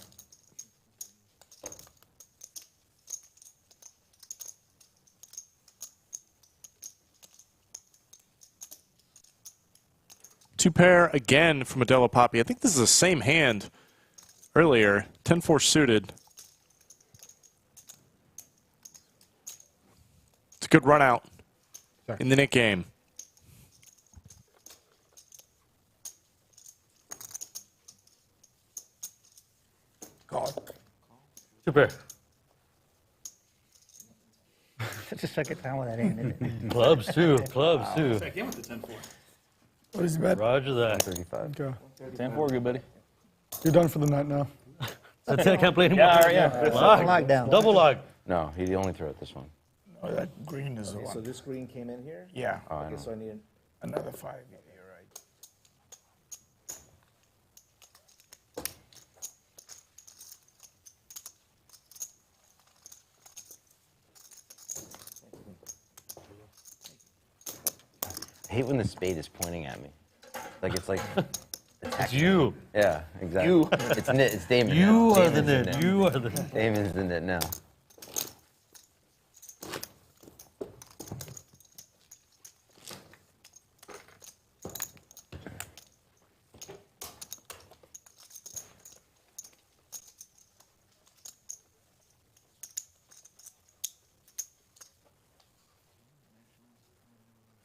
Two pair again from Modelo Papi. I think this is the same hand earlier. 10-4 suited. It's a good run out in the Nik game.
Call.
Two pair.
That's the second time with that hand, isn't it?
Clubs too. Clubs too.
Again with the 10-4.
What is bet?
Roger that.
35.
Okay.
10-4, good buddy.
You're done for the night now.
That's it. I can't play anymore.
Yeah, all right, yeah.
Lock down.
Double lock.
No, he only threw it this one.
Oh, that green is the one.
So this green came in here?
Yeah,
Oh, I
Okay,
know.
so I need
another 5. Yeah, you're right.
I hate when the spade is pointing at me. Like it's like.
It's you.
Yeah, exactly.
You.
It's nit. It's Damon.
You
now.
are the
Damon's
nit. You are the nit.
Damon's the nit now.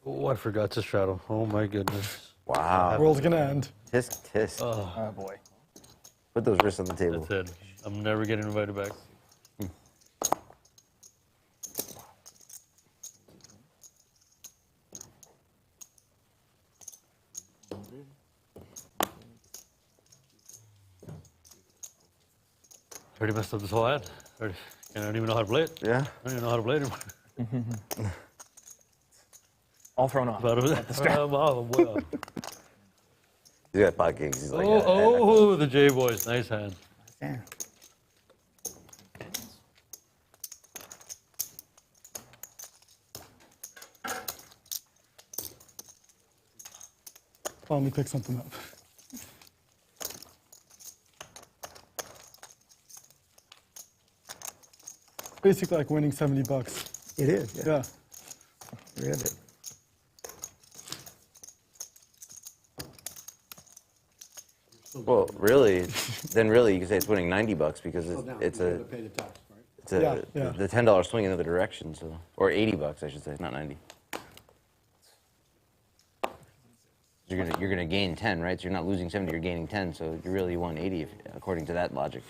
Oh, I forgot to straddle. Oh my goodness.
Wow.
World's gonna end.
Tisk tisk.
Oh, boy.
Put those wrists on the table.
That's it. I'm never getting invited back. Already messed up this whole hand. I don't even know how to play it.
Yeah.
I don't even know how to play it anymore.
All thrown off.
Wow.
He's got pot kings. He's like,
Oh, the J boys. Nice hand.
Yeah.
Oh, let me pick something up. Basically like winning $70.
It is, yeah.
Yeah.
Really.
well, really, then really you can say it's winning $90 because it's a
Yeah, yeah.
the $10 swing in the other direction, so or $80 I should say, not 90. You're gonna gain 10, right? So you're not losing 70, you're gaining 10, so you really won 80 according to that logic.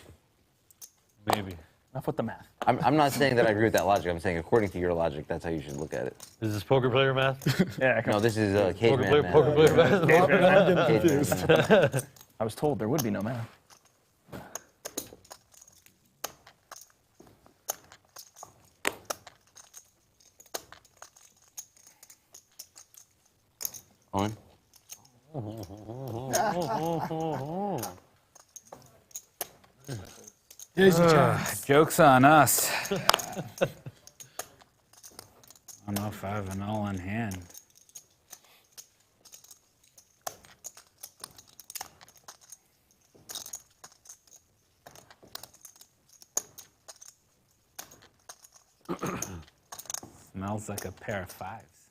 Maybe.
Enough with the math.
I'm not saying that I agree with that logic. I'm saying according to your logic, that's how you should look at it.
Is this poker player math?
Yeah,
No, this is
Poker
caveman
player,
math.
poker player math.
I'm getting
Caveman
confused.
math.
I was told there would be no math.
On.
Here's your chance.
Joke's on us. I don't know if I have an all in hand. Smells like a pair of fives.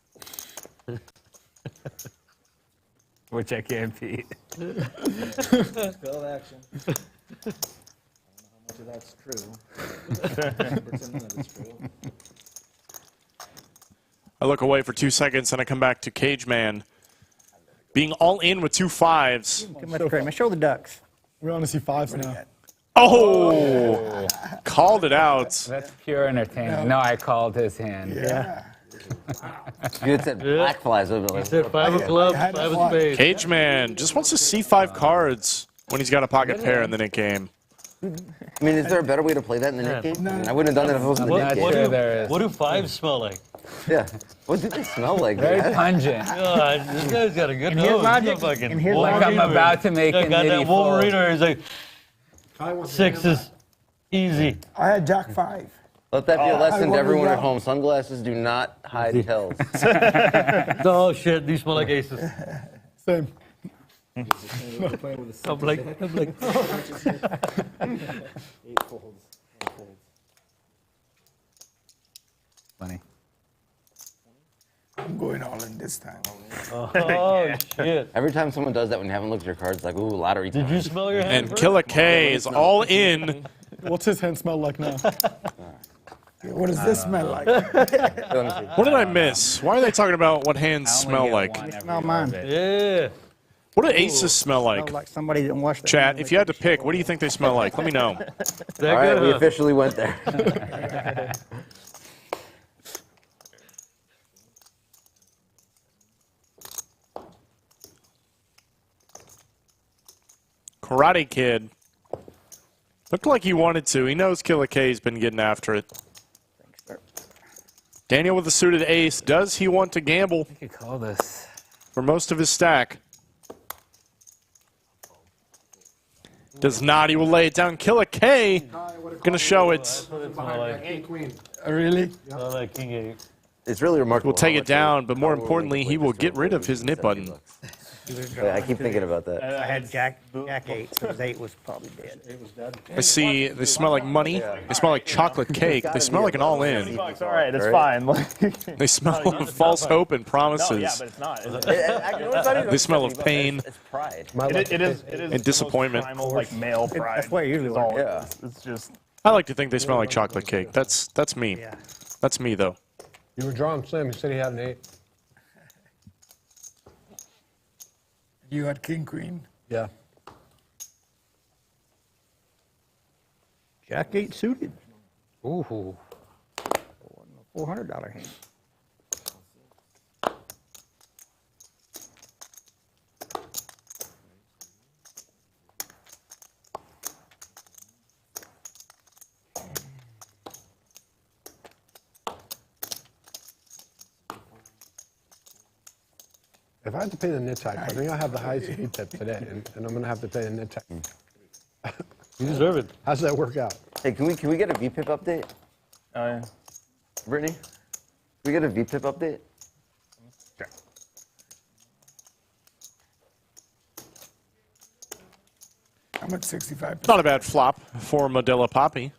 Which I can't beat.
Spell action. I don't know how much of that's true. Pretend none of it's true.
I look away for 2 seconds and I come back to Cageman being all in with 2 5s.
Come on, Kramer. Show the ducks.
We want to see 5s now.
Oh! Called it out.
That's pure entertainment. No, I called his hand.
Yeah.
You had said black flies. I
He said 5 of clubs, 5 of spades.
Cageman just wants to see 5 cards when he's got a pocket pair in the Nik game.
I mean, is there a better way to play that in the Nik game? I wouldn't have done that if it wasn't the Nik game.
What do 5s smell like?
Yeah. What do they smell like?
Very
man?
pungent.
God, this guy's got a good
In his
nose.
logic-
Fucking
in his
Like I'm about to make
Yeah,
an
got
nitty
that
fold.
Wolverine, or he's like, 6 is easy.
I had Jack 5.
Let that be a lesson to
wonder
everyone at
why.
home. Sunglasses do not hide tells.
Oh shit, these smell like aces.
Same.
I'm like,
8 folds. 8 folds.
Funny.
I'm going all in this time.
oh shit.
Every time someone does that when you haven't looked at your cards, like, ooh, lottery time.
Did you smell your hand
And
first?
Killa K is all in.
What's his hand smell like now?
What does this smell like?
What did I miss? Why are they talking about what hands
I only
smell
get
like?
one every
Smell
year
mine.
of it.
Yeah.
What do aces smell
Smell
like?
like somebody didn't wash their
Chat,
hands
if you had to pick, what do you think they smell like? Let me know.
That
All right,
good,
we
huh?
officially went there.
Karate Kid. Looked like he wanted to. He knows Killa K's been getting after it. Daniel with the suited ace. Does he want to gamble
You could call this.
for most of his stack? Does not. He will lay it down. Killa K gonna show it.
That's what it smell like.
Queen.
Really?
Smell like King 8.
It's really remarkable.
Will take
how
it
much
down, but more
power
importantly, he will get rid of his nip button.
I keep thinking about that.
I had Jack 8, so his 8 was probably dead.
I see. They smell like money. They smell like chocolate cake. They smell like an all-in.
$50, all right, it's fine.
They smell of false hope and
No, yeah,
promises.
but it's not.
They smell of pain.
It's pride.
It is
And
the
disappointment.
most primal, like male pride.
That's what it usually
is all
works.
it is. It's just
I like to think they smell like chocolate cake. That's me.
Yeah.
That's me though.
You were drawing Slim. He said he had an 8.
You had King Queen.
Yeah.
Jack 8 suited.
Ooh.
$400 hand.
If I had to pay the knit type, I think I'll have the highest V tip today, and I'm going to have to pay the knit type.
You deserve it.
How's that work out?
Hey, can we get a VPIP update?
yeah.
Brittany? Can we get a VPIP update?
I'm at 65%.
Not a bad flop for Modelo Papi.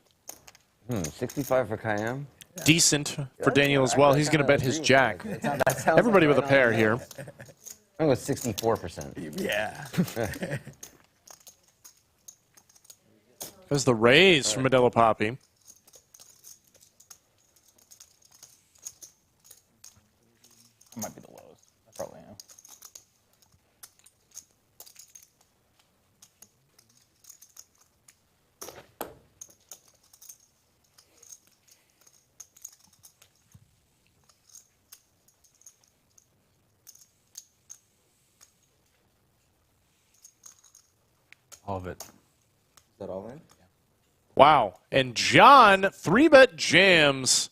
65 for Cayenne?
Decent for Daniel as well. He's going to bet his jack. Everybody with a pair here.
I'm going with 64%.
Yeah.
There's the raise from Modelo Papi.
That might be the lowest. I probably am.
All of it.
Is that all in?
Wow. And John 3-bet jams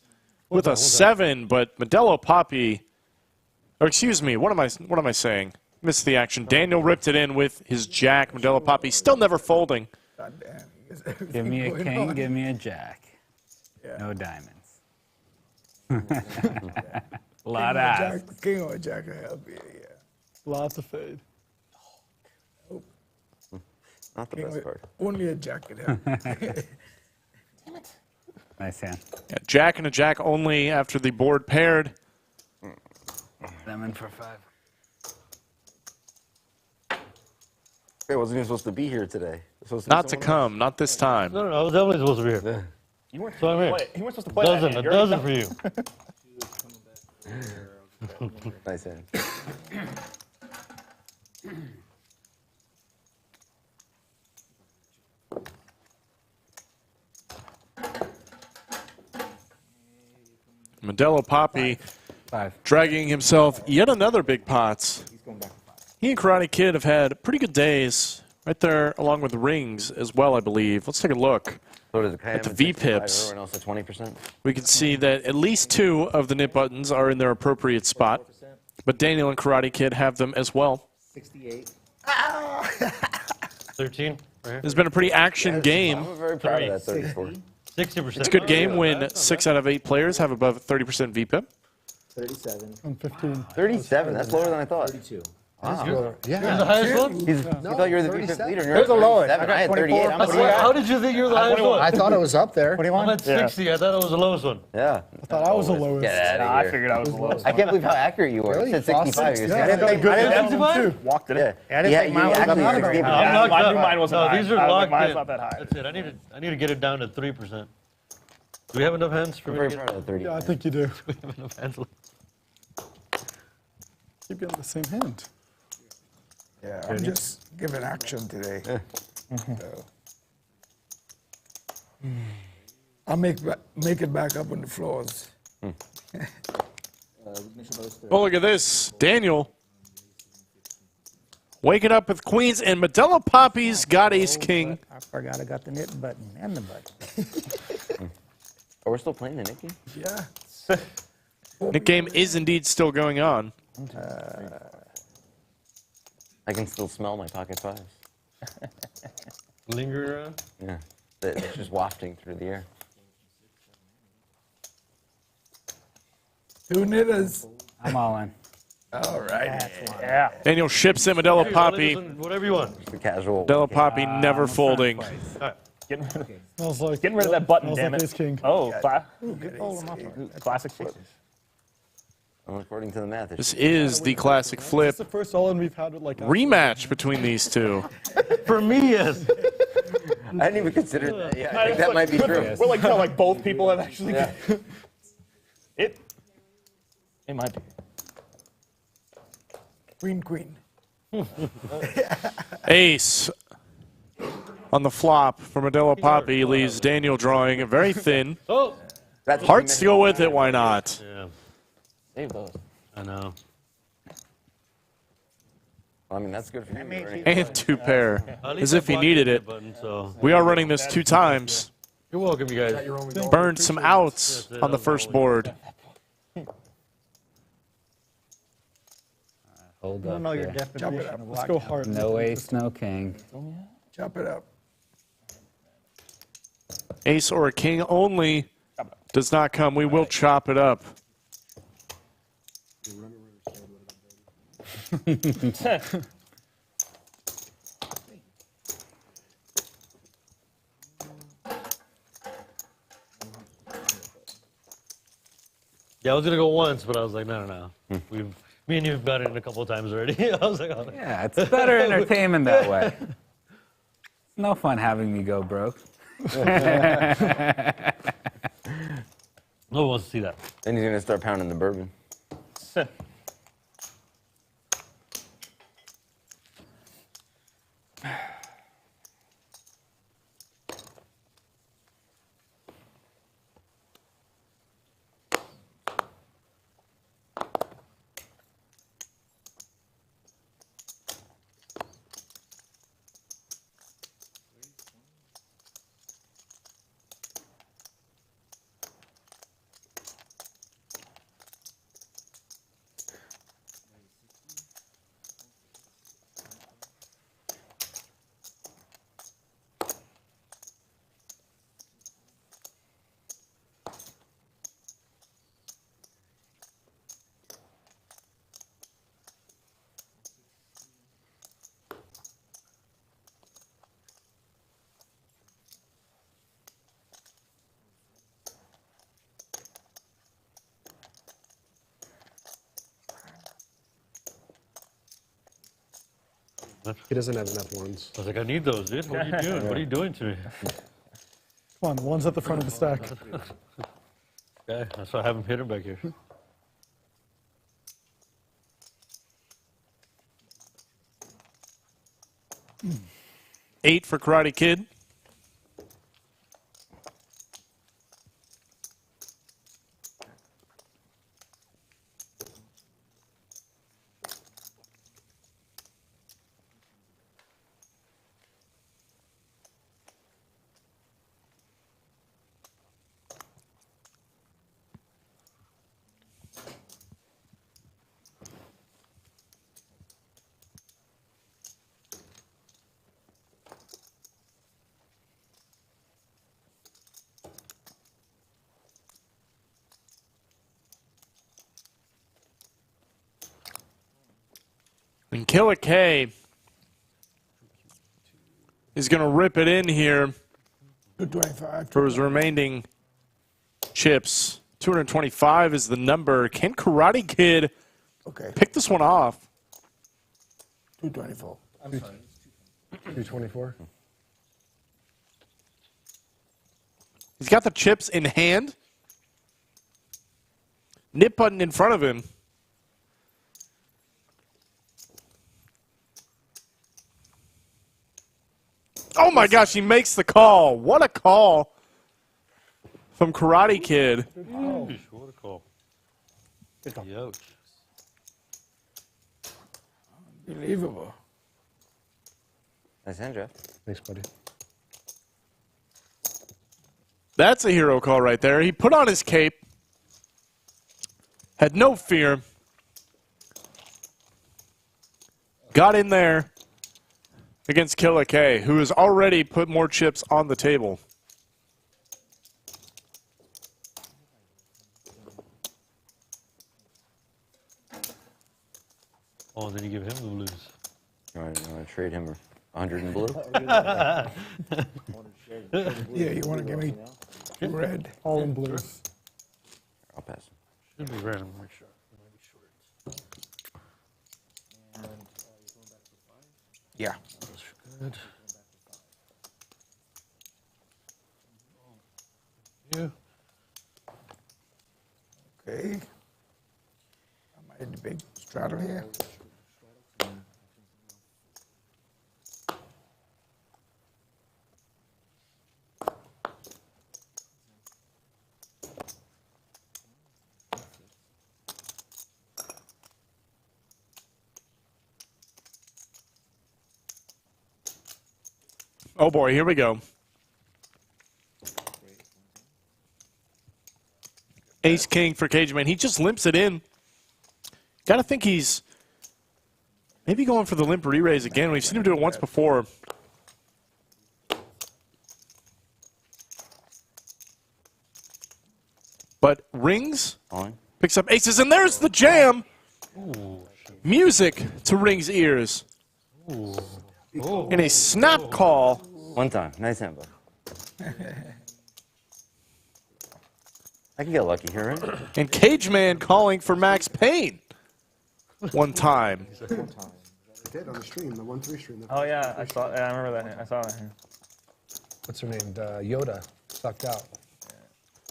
with a 7, but Modelo Papi, or excuse me, what am I saying? Missed the action. Daniel ripped it in with his jack. Modelo Papi still never folding.
God damn. Is
Give
everything
me a
going
king,
on?
give me a jack.
Yeah.
No diamonds.
King
Lot
or
of
Jack, King or Jack will help you, yeah.
Lots of fade.
Not the
King
best
or-
card.
Only a Jack could help.
Nice hand.
Yeah, jack and a jack only after the board paired.
Lemon for 5.
Hey, wasn't even supposed to be here today.
Not to come, not this time.
No, I was definitely supposed to be here.
You weren't
So I'm here.
He weren't supposed to play that
Dozen,
hand.
a
You already
dozen for you.
Nice hand.
Modelo Papi dragging himself yet another big pot.
He's going back to 5.
He and Karate Kid have had pretty good days, right there along with the rings as well, I believe. Let's take a look at the V-pips.
Everyone else at 20%.
We can see that at least 2 of the nip buttons are in their appropriate spot, but Daniel and Karate Kid have them as well.
68.
13. Right here.
It's been a pretty action game.
I'm very proud of that 34.
60%.
It's a good game when 6 out of 8 players have above 30% V-pip.
37.
I'm 15.
37, that's lower than I thought.
32.
Wow.
You're the highest one?
You thought you were the V-pip leader. and you're
There's a
at
lower.
37. I had 38. I'm
How did you think you were the highest one?
I thought it was up there.
I'm at 60. I thought it was the lowest one.
Yeah.
I thought I was the lowest.
Get out of
I
here.
figured I was the lowest.
I can't believe how accurate you were.
Really?
You said 65. You
Yeah, I
said-
had good
didn't
album too.
Walked it.
Yeah.
I didn't think mine was
actually
up
said
there.
60.
I'm locked
I
up.
knew mine wasn't
No,
high.
these are
I was like,
locked
mine's
in.
not that high.
That's it. I need to get it down to 3%. Do we have enough hands for
I'm
me
very
to
proud
get
of that 30.
Yeah, I think you do.
we have enough hands?
Keep getting the same hand.
Yeah, I'm just giving action today. So, I'll make it back up on the floors.
Oh, look at this. Daniel waking up with queens, and Modelo Papi's got ace-king.
I forgot I got the knit button and the button.
Oh, we're still playing the Nik game?
Yeah.
The game is indeed still going on.
I can still smell my pocket fives.
Lingering around?
Yeah. It's just wafting through the air.
2 knitters.
I'm all in.
All right.
Yeah.
Daniel ships in Modelo Papi.
Whatever you want.
Just a casual.
Modelo Papi never folding.
Getting,
Smells like
getting rid of that button,
smells
damn
like
it.
ace king.
Oh, classic flip.
Well, according to the math,
This is the classic flip
It's the first all-in we've had with like
rematch between these two.
For me, yes.
I didn't even consider that. Yeah, I think that might be true.
We're like, no, like both people have actually.
Yeah.
It might be.
Queen.
Ace on the flop for Modelo Papi leaves Daniel drawing very thin.
Oh.
That's what
Hearts
we
to go with it, why not?
Yeah.
Save those.
I know.
Well, I mean, that's good for you.
And 2 pair,
At
as
least
if
I
he
blocked
needed
the
it.
button, so.
We are running this 2 times.
You're welcome, you guys.
Burned some outs on the first board.
Hold
I don't
up
know your
there.
definition of
Let's go hard.
No ace, no king.
Chop it up.
Ace or a king only does not come. We will chop it up.
Yeah, I was gonna go once, but I was like, no. Me and you've got it in a couple of times already. I was like, oh.
Yeah, it's better entertainment that way. It's no fun having me go broke.
No one wants to see that.
Then he's going to start pounding the bourbon.
He doesn't have enough ones.
I was like, I need those, dude. What are you doing? What are you doing to me?
Come on, one's at the front of the stack.
Okay, that's why I haven't hit him back here.
Eight for Karate Kid. And Killa K is going to rip it in here
225.
for his remaining chips. 225 is the number. Can Karate Kid pick this one off?
224.
I'm sorry.
224.
He's got the chips in hand. Nip button in front of him. Oh my gosh, he makes the call. What a call from Karate Kid.
Oh, what a call. Youch.
Unbelievable.
Nice hand, Jeff.
Thanks, buddy.
That's a hero call right there. He put on his cape. Had no fear. Got in there against Killa K, who has already put more chips on the table.
Oh, and then you give him the blues.
You want to trade him 100 in blue?
Yeah, you want to give me red?
All in blues.
I'll pass.
Should be random. Make sure.
Yeah.
Good.
Yeah. Okay. I made the big straddle here.
Oh boy, here we go. Ace King for Cageman. He just limps it in. Gotta think he's maybe going for the limp re-raise again. We've seen him do it once before. But Rings picks up aces, and there's the jam. Music to Rings' ears. In a snap call.
One time. Nice hand, bud. I can get lucky here, right?
And Cageman calling for Max Payne. One time.
Did on the stream, the 1-3 stream.
Oh yeah, I saw. Yeah, I remember that. I saw that.
What's her name? Yoda sucked out.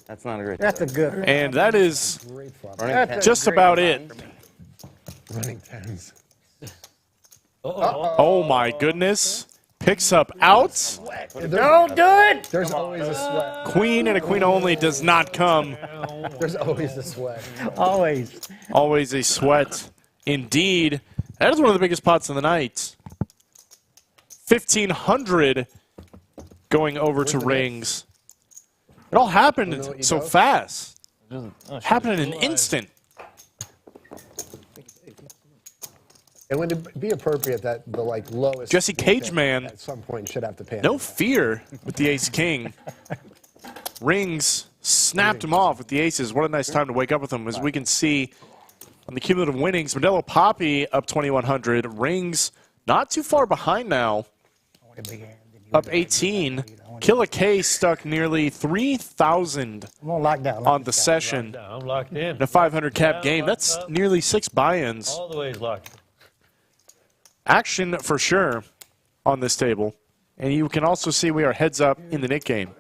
That's not a great.
That's a good.
And that is
Great flop.
just about it.
Running tens.
Oh my goodness. Picks up outs.
Don't do it!
There's always a sweat.
Queen and a queen only does not come.
There's always a sweat.
Always.
Always a sweat. Indeed. That is one of the biggest pots of the night. 1,500 going over to Rings. It all happened so fast. Happened in an instant.
And would it be appropriate that the lowest
Jesse Cageman
at some point should have to pay?
No fear with the ace king. Rings snapped him off with the aces. What a nice time to wake up with him. As we can see on the cumulative winnings, Modelo Papi up 2,100. Rings not too far behind now. Up 18. Killa K stuck nearly 3,000 on the session.
I'm locked in.
In a 500 cap game. That's nearly 6 buy-ins.
All the way is locked.
Action for sure on this table. And you can also see we are heads up in the Nik game.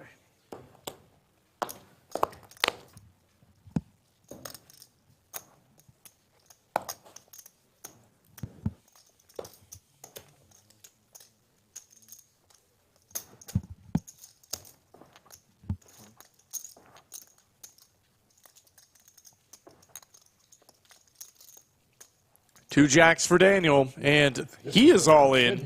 Two jacks for Daniel, and he is all in.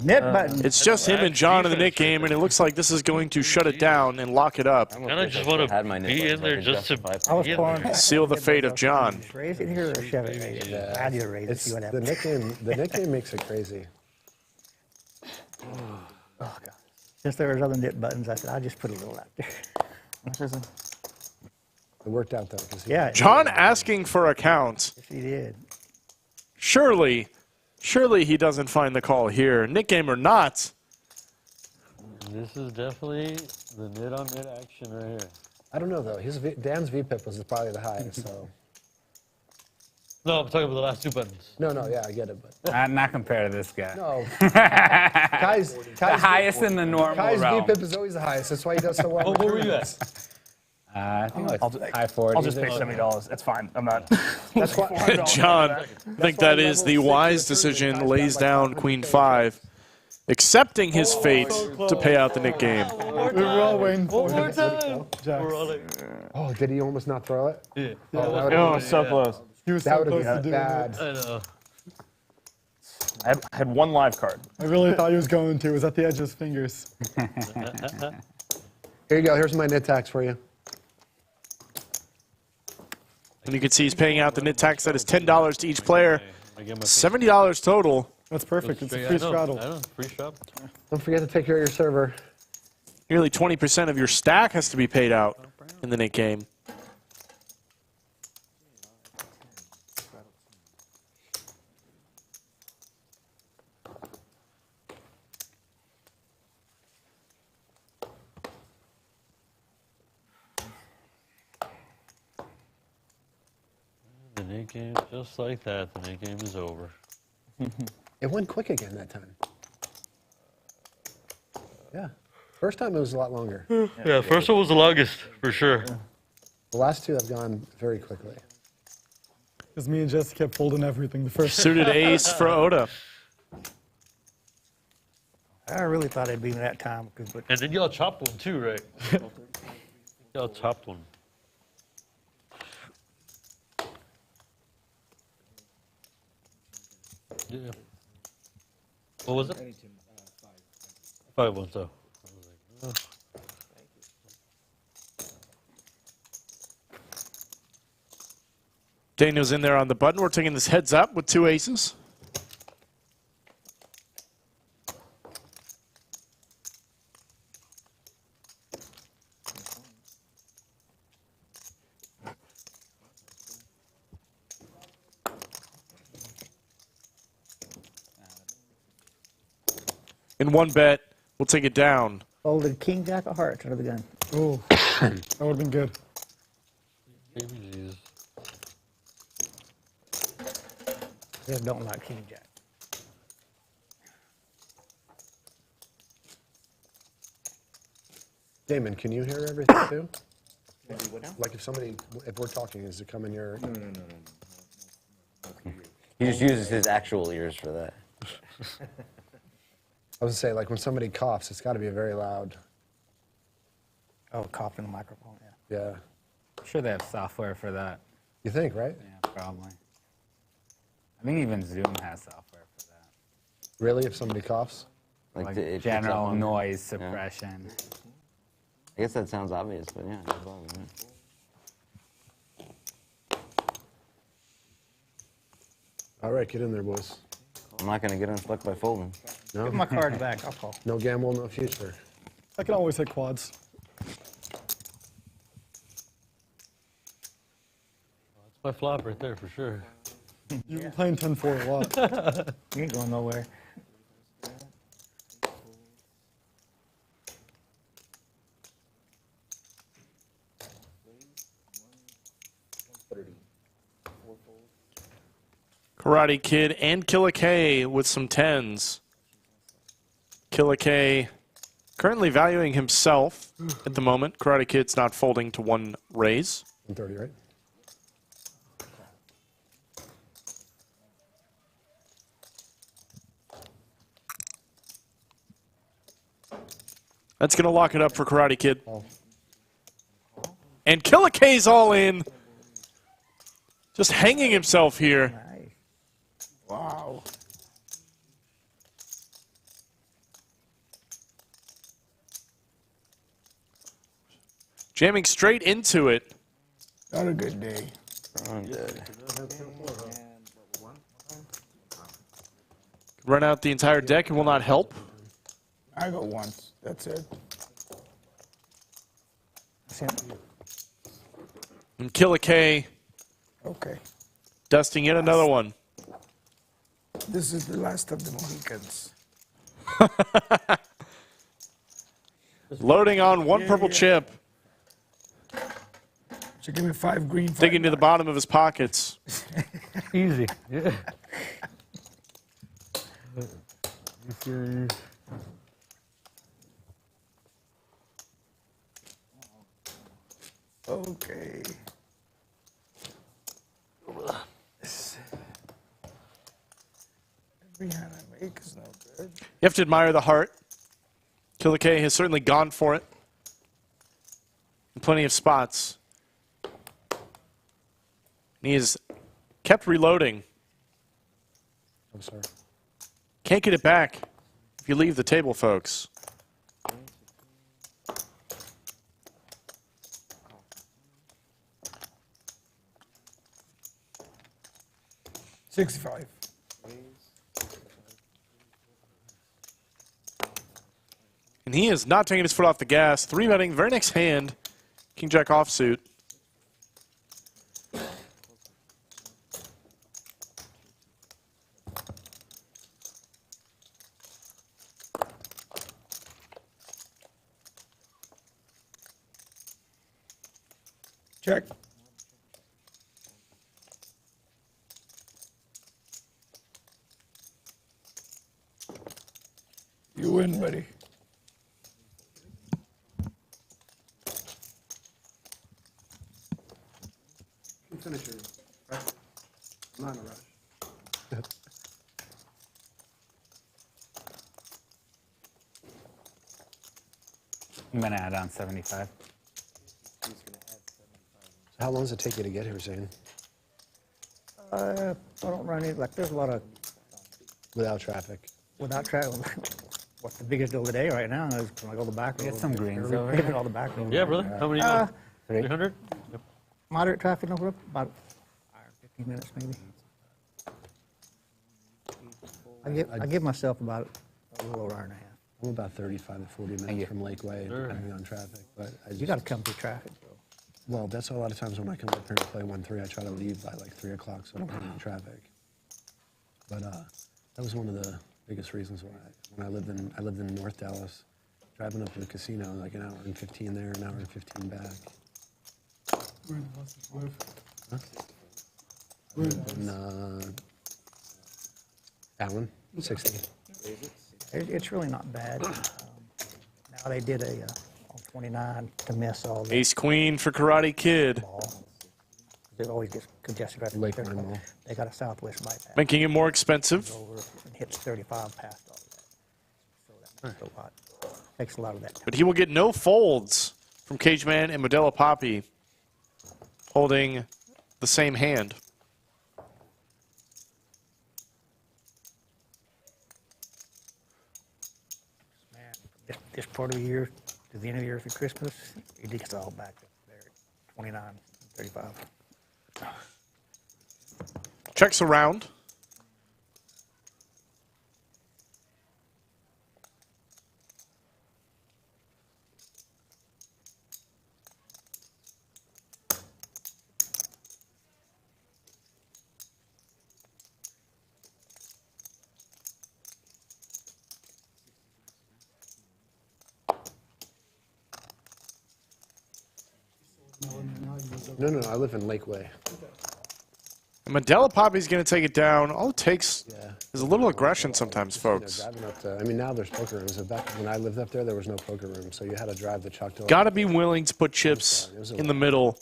Net button.
It's just him and John in the Nik game, and it looks like this is going to shut it down and lock it up.
And I just want to be in there just to be in there.
Seal the fate of John.
Raise it here or shove it right here? I do raise it, see what
The
happens.
Nik game makes it crazy.
Oh, God. Since there was other knit buttons, I said, I'll just put a little out there.
It worked out though.
Yeah.
John asking for a count.
Yes, he did.
Surely Surely he doesn't find the call here. Nick game or not.
This is definitely the mid-on-mid action right here.
I don't know, though. Dan's VPIP was probably the highest, so.
No, I'm talking about the last 2 buttons.
No, yeah, I get it, but.
Not compared to this guy.
No. Kai's
the highest in the normal
Kai's
realm.
VPIP is always the highest. That's why he does so well.
What were you at?
I think like
I'll just-
high 40s.
I'll just pay
or something.
$70. That's fine. I'm not.
That's why.
John, I think that is the wise decision. Lays down Queen 5, accepting his fate to pay out the Nick game.
We were all waiting for
One more
it.
time.
Jax.
We're all like,
Oh, did he almost not throw it?
yeah.
Oh, so close.
He was
That
so
would
close to
have been
doing
bad.
it.
I know.
I had one live card.
I really thought he was going to. It was at the edge of his fingers.
Here you go. Here's my nit tax for you.
And you can see he's paying out the nit tax. That is $10 to each player. $70 total.
That's perfect. It's a free straddle.
I know, free straddle.
Don't forget to take care of your server.
Nearly 20% of your stack has to be paid out in the Nick game.
The Nick game, just like that, the Nick game is over.
It went quick again that time. Yeah. First time it was a lot longer.
Yeah, first one was the longest, for sure.
The last two have gone very quickly.
Because me and Jesse kept folding everything. The first
Suited ace for Oda.
I really thought it'd be that time. But
And then y'all chopped one too, right? Y'all chopped one. Yeah. What was it? 5-1, so. I was like,
Daniel's in there on the button. We're taking this heads up with 2 aces. In one bet, we'll take it down.
folded king jack of hearts out of the gun.
Oh, that would have been good.
baby Jesus.
Just don't like king jack.
Damon, can you hear everything too? Like if we're talking, is it coming your?
No. He just uses his actual ears for that.
I was gonna say, like when somebody coughs, it's got to be a very loud.
Oh, cough in the microphone, yeah.
Yeah.
I'm sure they have software for that.
You think, right?
Yeah, probably. I think even Zoom has software for that.
Really, if somebody coughs?
Like
it picks up
general
on-
noise suppression.
I guess that sounds obvious, but yeah. No problem, yeah.
All right, get in there, boys.
I'm not going to get unstuck by folding.
No?
Give my card back, I'll call.
No gamble, no future.
I can always hit quads.
That's my flop right there for sure.
You've been playing 10-4 a lot.
You ain't going nowhere.
Karate Kid and Killa K with some 10s. Killa K currently valuing himself at the moment. Karate Kid's not folding to one raise.
130, right?
That's going to lock it up for Karate Kid. And Killa K's all in. Just hanging himself here.
Nice.
Wow.
Jamming straight into it.
Not a good day.
I'm good.
Run out the entire deck and will not help.
I go once. That's it.
And Killa K
Okay.
dusting yet another one.
This is the last of the Mohicans.
Loading on one purple chip.
So give me 5 green.
Digging to the bottom of his pockets.
Easy. Yeah.
Okay. Every hand I make is no good.
You have to admire the heart. Killa K has certainly gone for it. In plenty of spots. And he has kept reloading.
I'm sorry.
Can't get it back if you leave the table, folks.
$65.
And he is not taking his foot off the gas. 3-betting, very next hand, King Jack offsuit.
Check. You win, buddy.
Finish it. Right? I'm not in a rush.
I'm gonna add on 75.
How long does it take you to get here, Zane?
I don't run it, like, there's a lot of,
Without traffic?
without traveling. What's the biggest deal of the day right now is when I go to the back road.
Get some greens
We're
over
paving
here.
all the back roads.
Yeah, really? How many? 300? Yep.
Moderate traffic, no, about 15 minutes maybe. I give myself about a little over an hour and a half.
I'm about 35 to 40 minutes from Lakeway, depending on traffic. But
You got to come through traffic.
Well, that's a lot of times when I come up here and play 1-3, I try to leave by like 3 o'clock so I don't hit any traffic. But that was one of the biggest reasons why when I lived in North Dallas, driving up to the casino like an hour and 15 there, an hour and 15 back.
Where in Boston you live?
Huh?
Where in Boston?
In Allen, 60.
It's really not bad. Now they did a on 29 to miss all the
Ace Queen for Karate Kid.
ball. It always gets congested right
Lake
there.
Mall.
They got a southwest bypass
Making it more expensive.
over and hits 35 past all of that. So that makes a lot. Takes a lot of that time.
But he will get no folds from Cageman and Modelo Papi holding the same hand.
Man, this part of the year to the end of the year through Christmas, it gets all back up there at 29, 35.
Checks around.
No, I live in Lakeway.
And Modelo Papi's going to take it down. All it takes is a little aggression sometimes, folks.
Driving up to, I mean, now there's poker rooms. Back when I lived up there was no poker room, so you had to drive the Chuck to.
Got to be willing to put chips in the middle.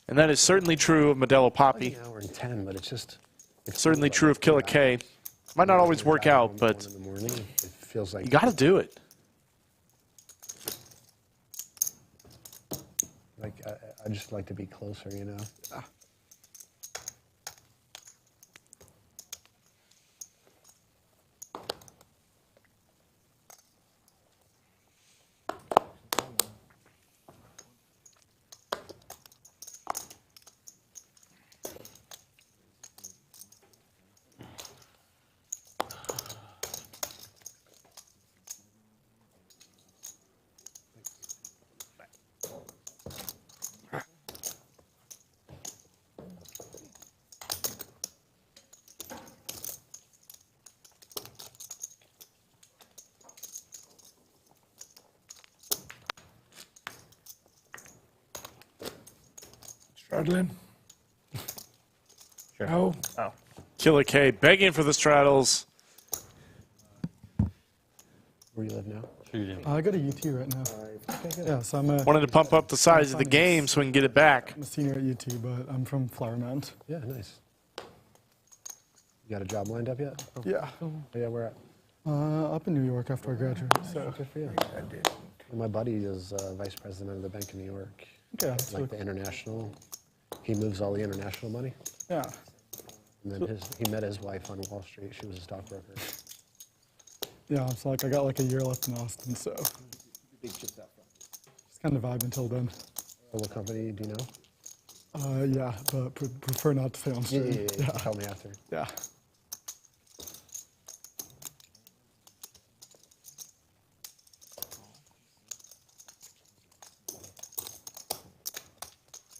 And that is certainly true of Modelo Papi.
An hour and 10, but it's just. It's
Certainly true of Killa K. Might not always work out, but
in the morning, it feels like
you got to do it.
Like I just like to be closer, you know.
Struggling?
Sure.
No.
Oh.
Killa K begging for the straddles.
Where you live now?
I got a UT right now. Yeah, so I'm a,
Wanted to pump up the size of the game so we can get it back.
I'm a senior at UT, but I'm from Flower Mound.
Yeah, nice. You got a job lined up yet?
Yeah.
Oh, yeah, where at?
Up in New York after I graduate. So
Good for you. Well, my buddy is vice president of the Bank of New York.
okay, that's
Like the international. He moves all the international money.
yeah.
And then he met his wife on Wall Street. She was a stockbroker.
Yeah, so like I got like a year left in Austin, so just kind of vibe until then.
What company do you know?
Yeah, but prefer not to say on stream.
Yeah. Tell me after.
Yeah.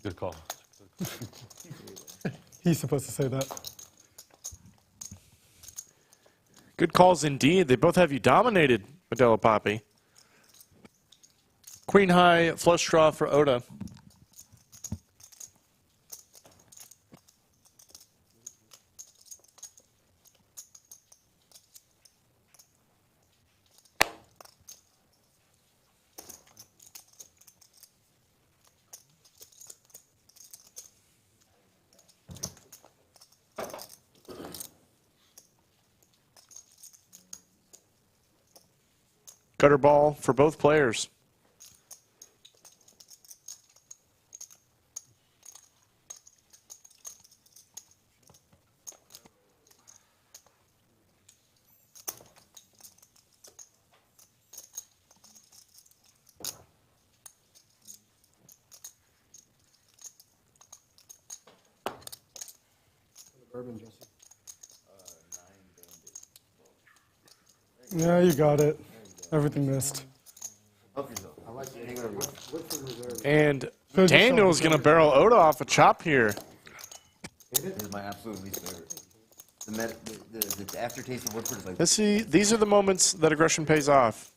Good call.
He's supposed to say that.
Good calls indeed. They both have you dominated, Modelo Papi. Queen high flush draw for Oda. Gutter ball for both players.
Yeah, you got it. Everything missed.
And Daniel's going to barrel Oda off a chop here.
This is my absolute least favorite. The aftertaste of Woodford is like...
Let's see, these are the moments that aggression pays off.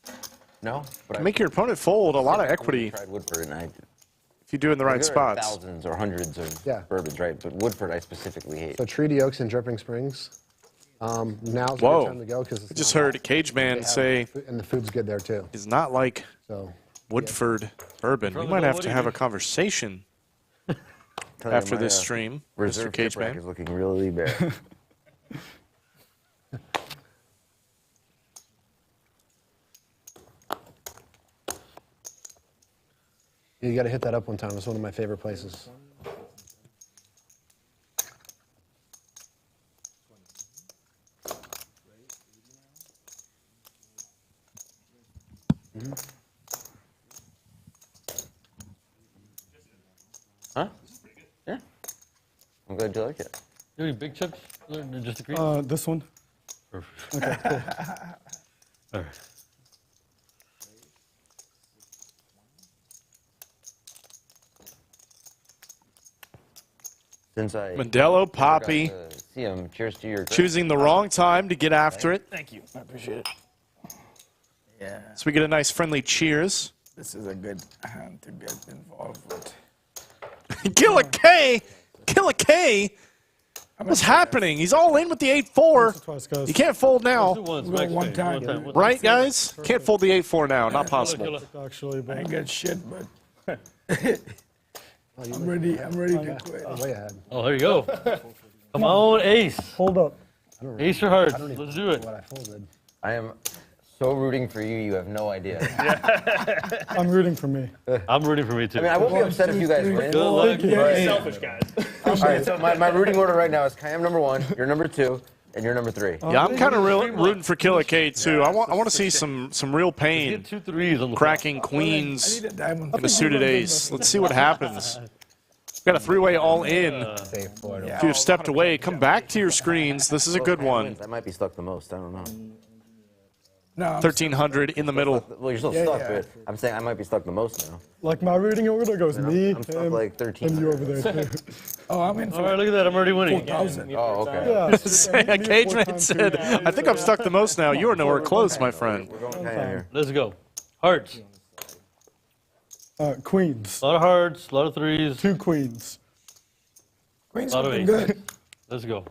No? But
Make your opponent fold a lot of equity
tried Woodford, and
if you do it in the right
there are
spots.
thousands or hundreds of
Yeah.
bourbons, right? But Woodford I specifically hate.
So Treaty Oaks and Dripping Springs. Now's a good
Whoa.
time to go because
I just heard Cageman say
and the food's good there too.
it's not like
So
Woodford bourbon. We might have to have a conversation
Tell you,
after
my,
this stream, Mr.
reserve tip rack
Cageman.
is looking really bad.
you got to hit that up one time. It's one of my favorite places.
Huh? Yeah. I'm glad you like it.
You have any big chips? Or just a green?
This one.
Perfect.
Okay, cool.
All right.
Since I
Modelo Papi
got to see him, cheers to your
choosing the wrong time to get after it.
Thank you. I appreciate it.
Yeah,
So we get a nice friendly cheers.
this is a good hand to get involved with.
Killa K! Killa K! What's happening? He's all in with the 8-4.
Twice, guys.
You can't fold now.
Do one,
We'll go one time.
Right, guys? Can't fold the 8-4 now. Not possible.
Actually,
I
but
ain't got shit, but I'm ready to quit.
Way ahead.
Oh, there you go. Come on, ace.
hold up.
Ace or hearts.
I don't even
Let's do it.
What I folded.
I am so rooting for you. You have no idea.
I'm rooting for me.
I'm rooting for me too.
I mean, I won't be upset if you guys win.
Good luck.
Selfish guys.
All right, so my rooting order right now is I am number 1, you're number 2, and you're number 3.
Yeah, I'm kind of rooting for Killa K too. I want to see some real pain.
Get 2 threes on the
Cracking
I
queens
need a diamond.
and a suited ace. Let's see what happens. Got a 3-way all in.
Safe for it.
If you've stepped away, come back to your screens. This is a good one.
I might be stuck the most. I don't know.
No,
1,300 in the middle.
Well, you're still
Yeah,
stuck,
yeah.
but I'm saying I might be stuck the most now.
Like my rooting order goes me,
I'm stuck
him,
like 13.
and you over there too.
oh, I'm in
All
for
right, look at that. I'm already winning.
4,000.
Oh, okay.
Yeah.
Cageman said, I think I'm stuck the most now. You are nowhere close, my friend.
We're going kind of here.
Let's go. Hearts.
Queens.
A lot of hearts, a lot of threes.
2 queens.
Queen's
Lot of
looking
eights.
good.
Let's go.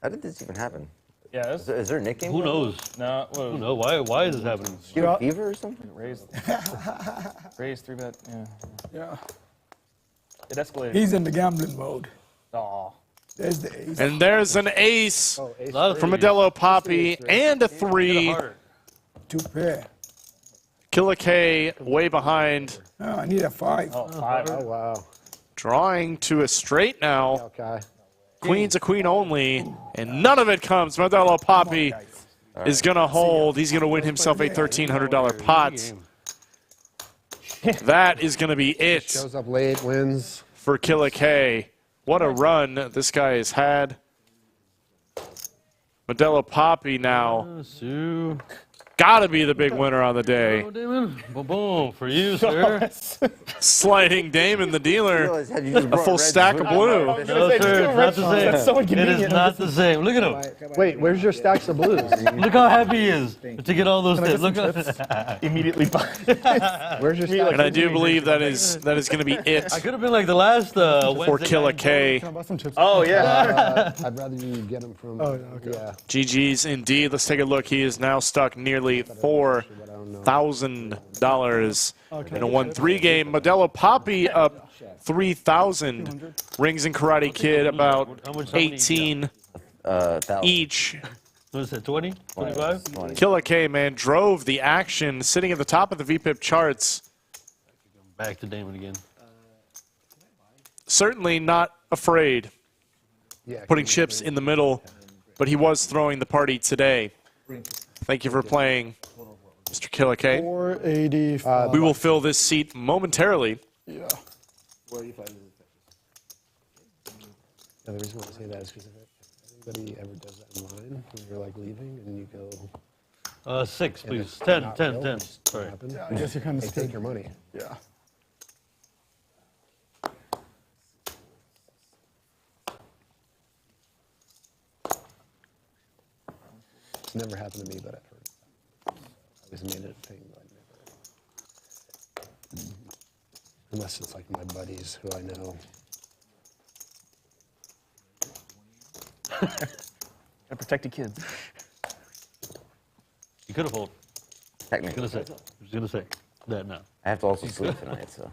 How did this even happen?
Yeah,
Is there a Nik game?
Who knows?
no.
Who knows? Why is this happening?
Do you have fever or something?
Raised 3-bet. Yeah.
Yeah.
It escalated.
He's in the gambling mode.
Aw.
There's the ace.
And there's an ace
Oh, ace
A lot of
from
threes.
Modelo Papi and a 3.
Harder.
2 pair.
Killa K way behind,
Oh, I need a 5.
Oh, 5.
Oh, wow.
drawing to a straight now.
Okay.
Queen's a queen only, and none of it comes. Modelo Papi is going to hold. He's going to win himself a $1,300 pot. That is going to be it
Shows up late, wins.
for Killa K. What a run this guy has had. Modelo Papi now
Sue.
got to be the big winner on the day.
Oh, Damon. Boom, boom. For you, sir.
Sliding Damon, the dealer,
Realize had you just
a
brought
full
reds
stack
with
of
you.
blue.
No, sir. It's not the same.
That's so
It is
inconvenient.
not the same. Look at him.
Wait, where's your stacks of blues?
Look how happy he is to get all those tips. Look at
Immediately buy.
Where's your stacks
And I do believe that is going to be it
I could have been like the last
for
Wednesday
Killa
night.
K.
Can I buy some chips?
Oh, yeah.
I'd rather you get them from.
Oh, yeah, okay.
Yeah.
GG's indeed. Let's take a look. He is now stuck nearly $4,000 in a 1-3 game. Modelo Papi up 3,000. Rings and Karate Kid about
How many
18
1,000.
each.
What is it, 20? 25?
20.
Killa K, man, drove the action, sitting at the top of the VPIP charts.
Back to Damon again.
Certainly not afraid,
Yeah.
putting chips in the middle, but he was throwing the party today. Thank you for playing, Mr. Killa K.
485.
We will fill this seat momentarily.
Yeah.
The reason why I say that is because if anybody ever does that in line, when you're like leaving and you go.
6,
and
please.
it's
10,
not
10,
filled,
10.
which
Sorry.
happens,
I guess you're kind
They
of
take your money.
Yeah.
It's never happened to me, but I've heard. I always made it a thing, but I never. Unless it's like my buddies who I know.
Gotta protect the kids.
You could have hold.
Technically.
I was going to say that now.
I have to also sleep tonight, so.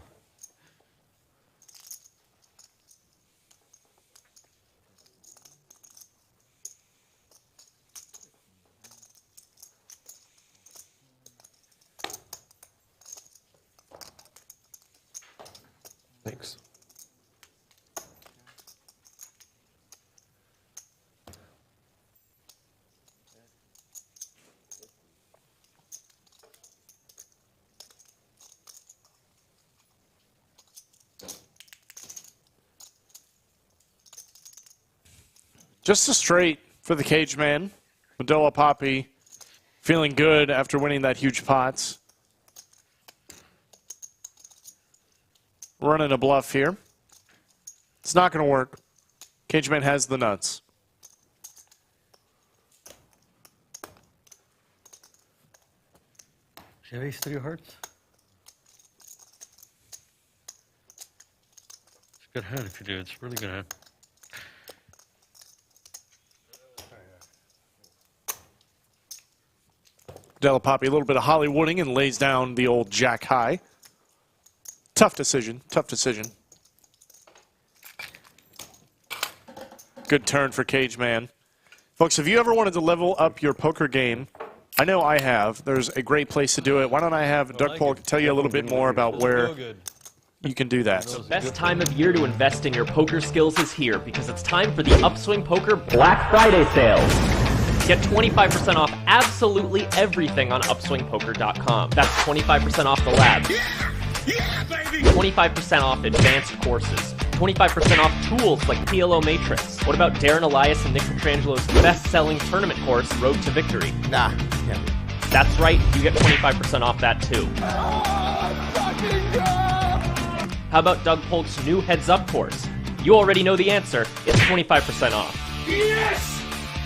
Thanks.
Just a straight for the Cageman. Modelo Papi feeling good after winning that huge pot. Running a bluff here. It's not going to work. Cageman has the nuts.
Should ace 3 of hearts? It's a good hand if you do. It's a really good hand.
Modelo Papi, a little bit of Hollywooding and lays down the old jack high. Tough decision. Tough decision. Good turn for Cageman. Folks, if you ever wanted to level up your poker game, I know I have. There's a great place to do it. Why don't I have Doug Polk tell you a little bit more about where you can do that.
The best time of year to invest in your poker skills is here because it's time for the Upswing Poker Black Friday sales. Get 25% off absolutely everything on upswingpoker.com. That's 25% off the labs. 25% off advanced courses. 25% off tools like PLO Matrix. What about Darren Elias and Nick Petrangelo's best-selling tournament course, Road to Victory?
Nah.
That's right, you get 25% off that too. How about Doug Polk's new Heads Up course? You already know the answer. It's 25% off.
Yes!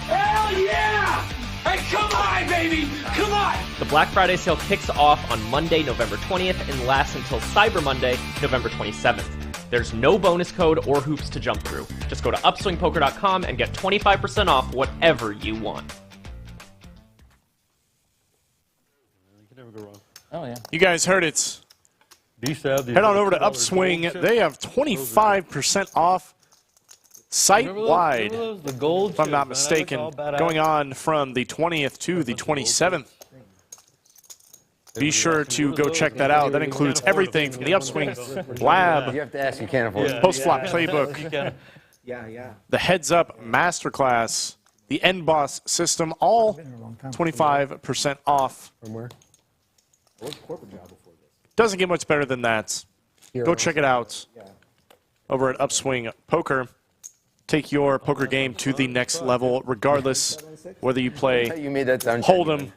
Hell yeah! Hey, come on, baby! Come on!
The Black Friday sale kicks off on Monday, November 20th and lasts until Cyber Monday, November 27th. There's no bonus code or hoops to jump through. Just go to upswingpoker.com and get 25% off whatever you want.
You can never go wrong.
Oh, yeah.
You guys heard it. Head on over to Upswing. They have 25% off site-wide,
The gold
if I'm not
chips, man.
mistaken,
That looks all badass.
going on from the 20th to the 27th. Be sure to go check that out. That includes everything from the Upswing Lab,
You have to ask, you can't afford it.
post-flop playbook,
Yeah.
the heads-up masterclass, the end boss system, all 25% off.
From where?
I worked a corporate job before this.
Doesn't get much better than that. Go check it out over at Upswing Poker. Take your poker game to the next level, regardless whether you play
You made that sound
Hold'em,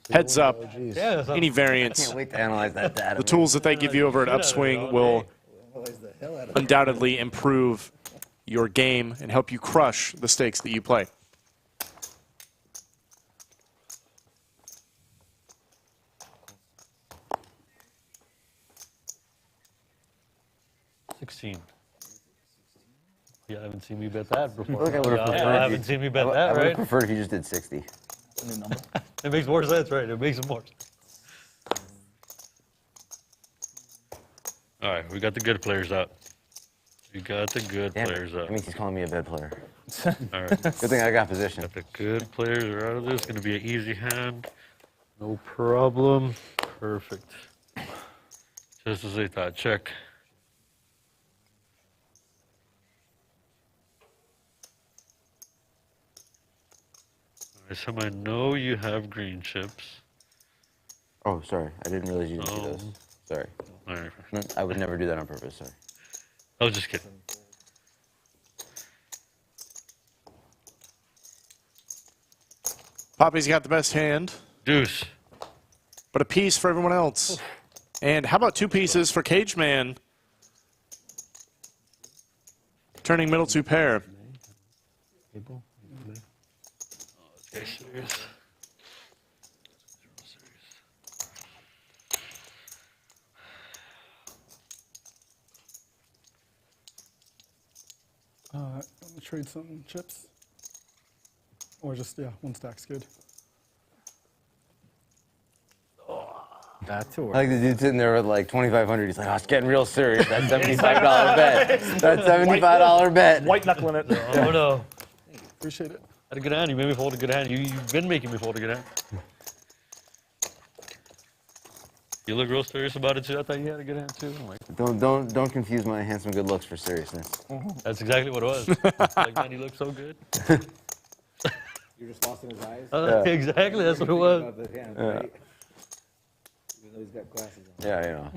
Heads Up,
Yeah,
any variants.
Can't wait to analyze that data.
The tools that they give you over at Upswing will undoubtedly improve your game and help you crush the stakes that you play.
$16. Yeah, I haven't seen me bet that before.
I would've preferred
I
you-
haven't seen me bet
I
that,
would have
right?
preferred if you just did 60.
It makes more sense, right? It makes more sense. All right, we got the good players out. We got the good
Damn it.
players out.
That means he's calling me a bad player.
All right.
Good thing I got position.
Got the good players are out of this. Going to be an easy hand. No problem. Perfect. Just as I thought. Check. All right, so I know you have green chips.
Oh, sorry. I didn't realize you didn't see those. Sorry.
All right.
No, I would never do that on purpose. Sorry.
I was just kidding.
Poppy's got the best hand,
Deuce.
but a piece for everyone else. And how about 2 pieces for Cageman? Turning middle 2 pair.
Okay, serious.
I'm gonna trade some chips. Or just, yeah, 1 stack's good.
That's
I like the dude sitting there with like 2,500. He's like, oh, it's getting real serious. That $75 bet. That $75 bet.
White knuckling it.
Oh, no.
Appreciate it.
Had a good hand. You made me fold a good hand. You've been making me fold a good hand. You look real serious about it, too. I thought you had a good hand, too. I'm like,
Don't confuse my handsome good looks for seriousness.
that's exactly what it was. Like, man, you look so good.
You're just lost in his eyes?
Exactly, that's what it was.
About the hand, right? Even though he's got glasses on.
Yeah, you know.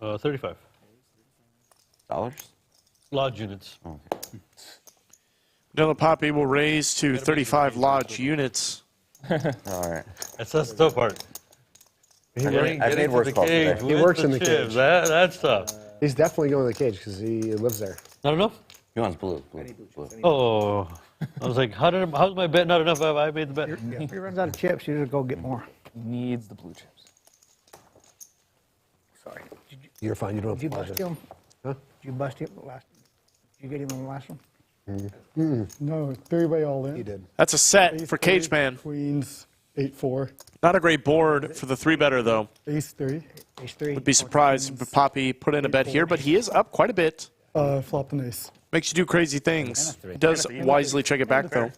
$35.
Dollars?
Lodge units.
Oh.
Modelo Papi will raise to 35 lodge units.
All right.
That's the tough part.
He,
Getting
I've made
to
worse
the
calls
cage
today.
He
with
works in the
chips.
cage.
That's tough.
he's definitely going to the cage because he lives there.
Not enough?
He wants blue.
Oh. I was like, how's my bet not enough? I made the bet.
If he runs out of chips, you just go get more.
Needs the blue chips.
Sorry.
You're fine. You don't
Did you
have to
bust
apologize.
him?
Huh?
Did you bust him last? Did you get him on the last one?
No, 3-way all in.
He did.
That's a set
Ace
for
three,
Cageman.
Queens, 8-4.
Not a great board for the 3-better, though.
Ace-3.
Ace-3.
Would be surprised if Poppy put in a bet here, but he is up quite a bit.
Flopped an ace.
Makes you do crazy things. He does wisely check it back, though.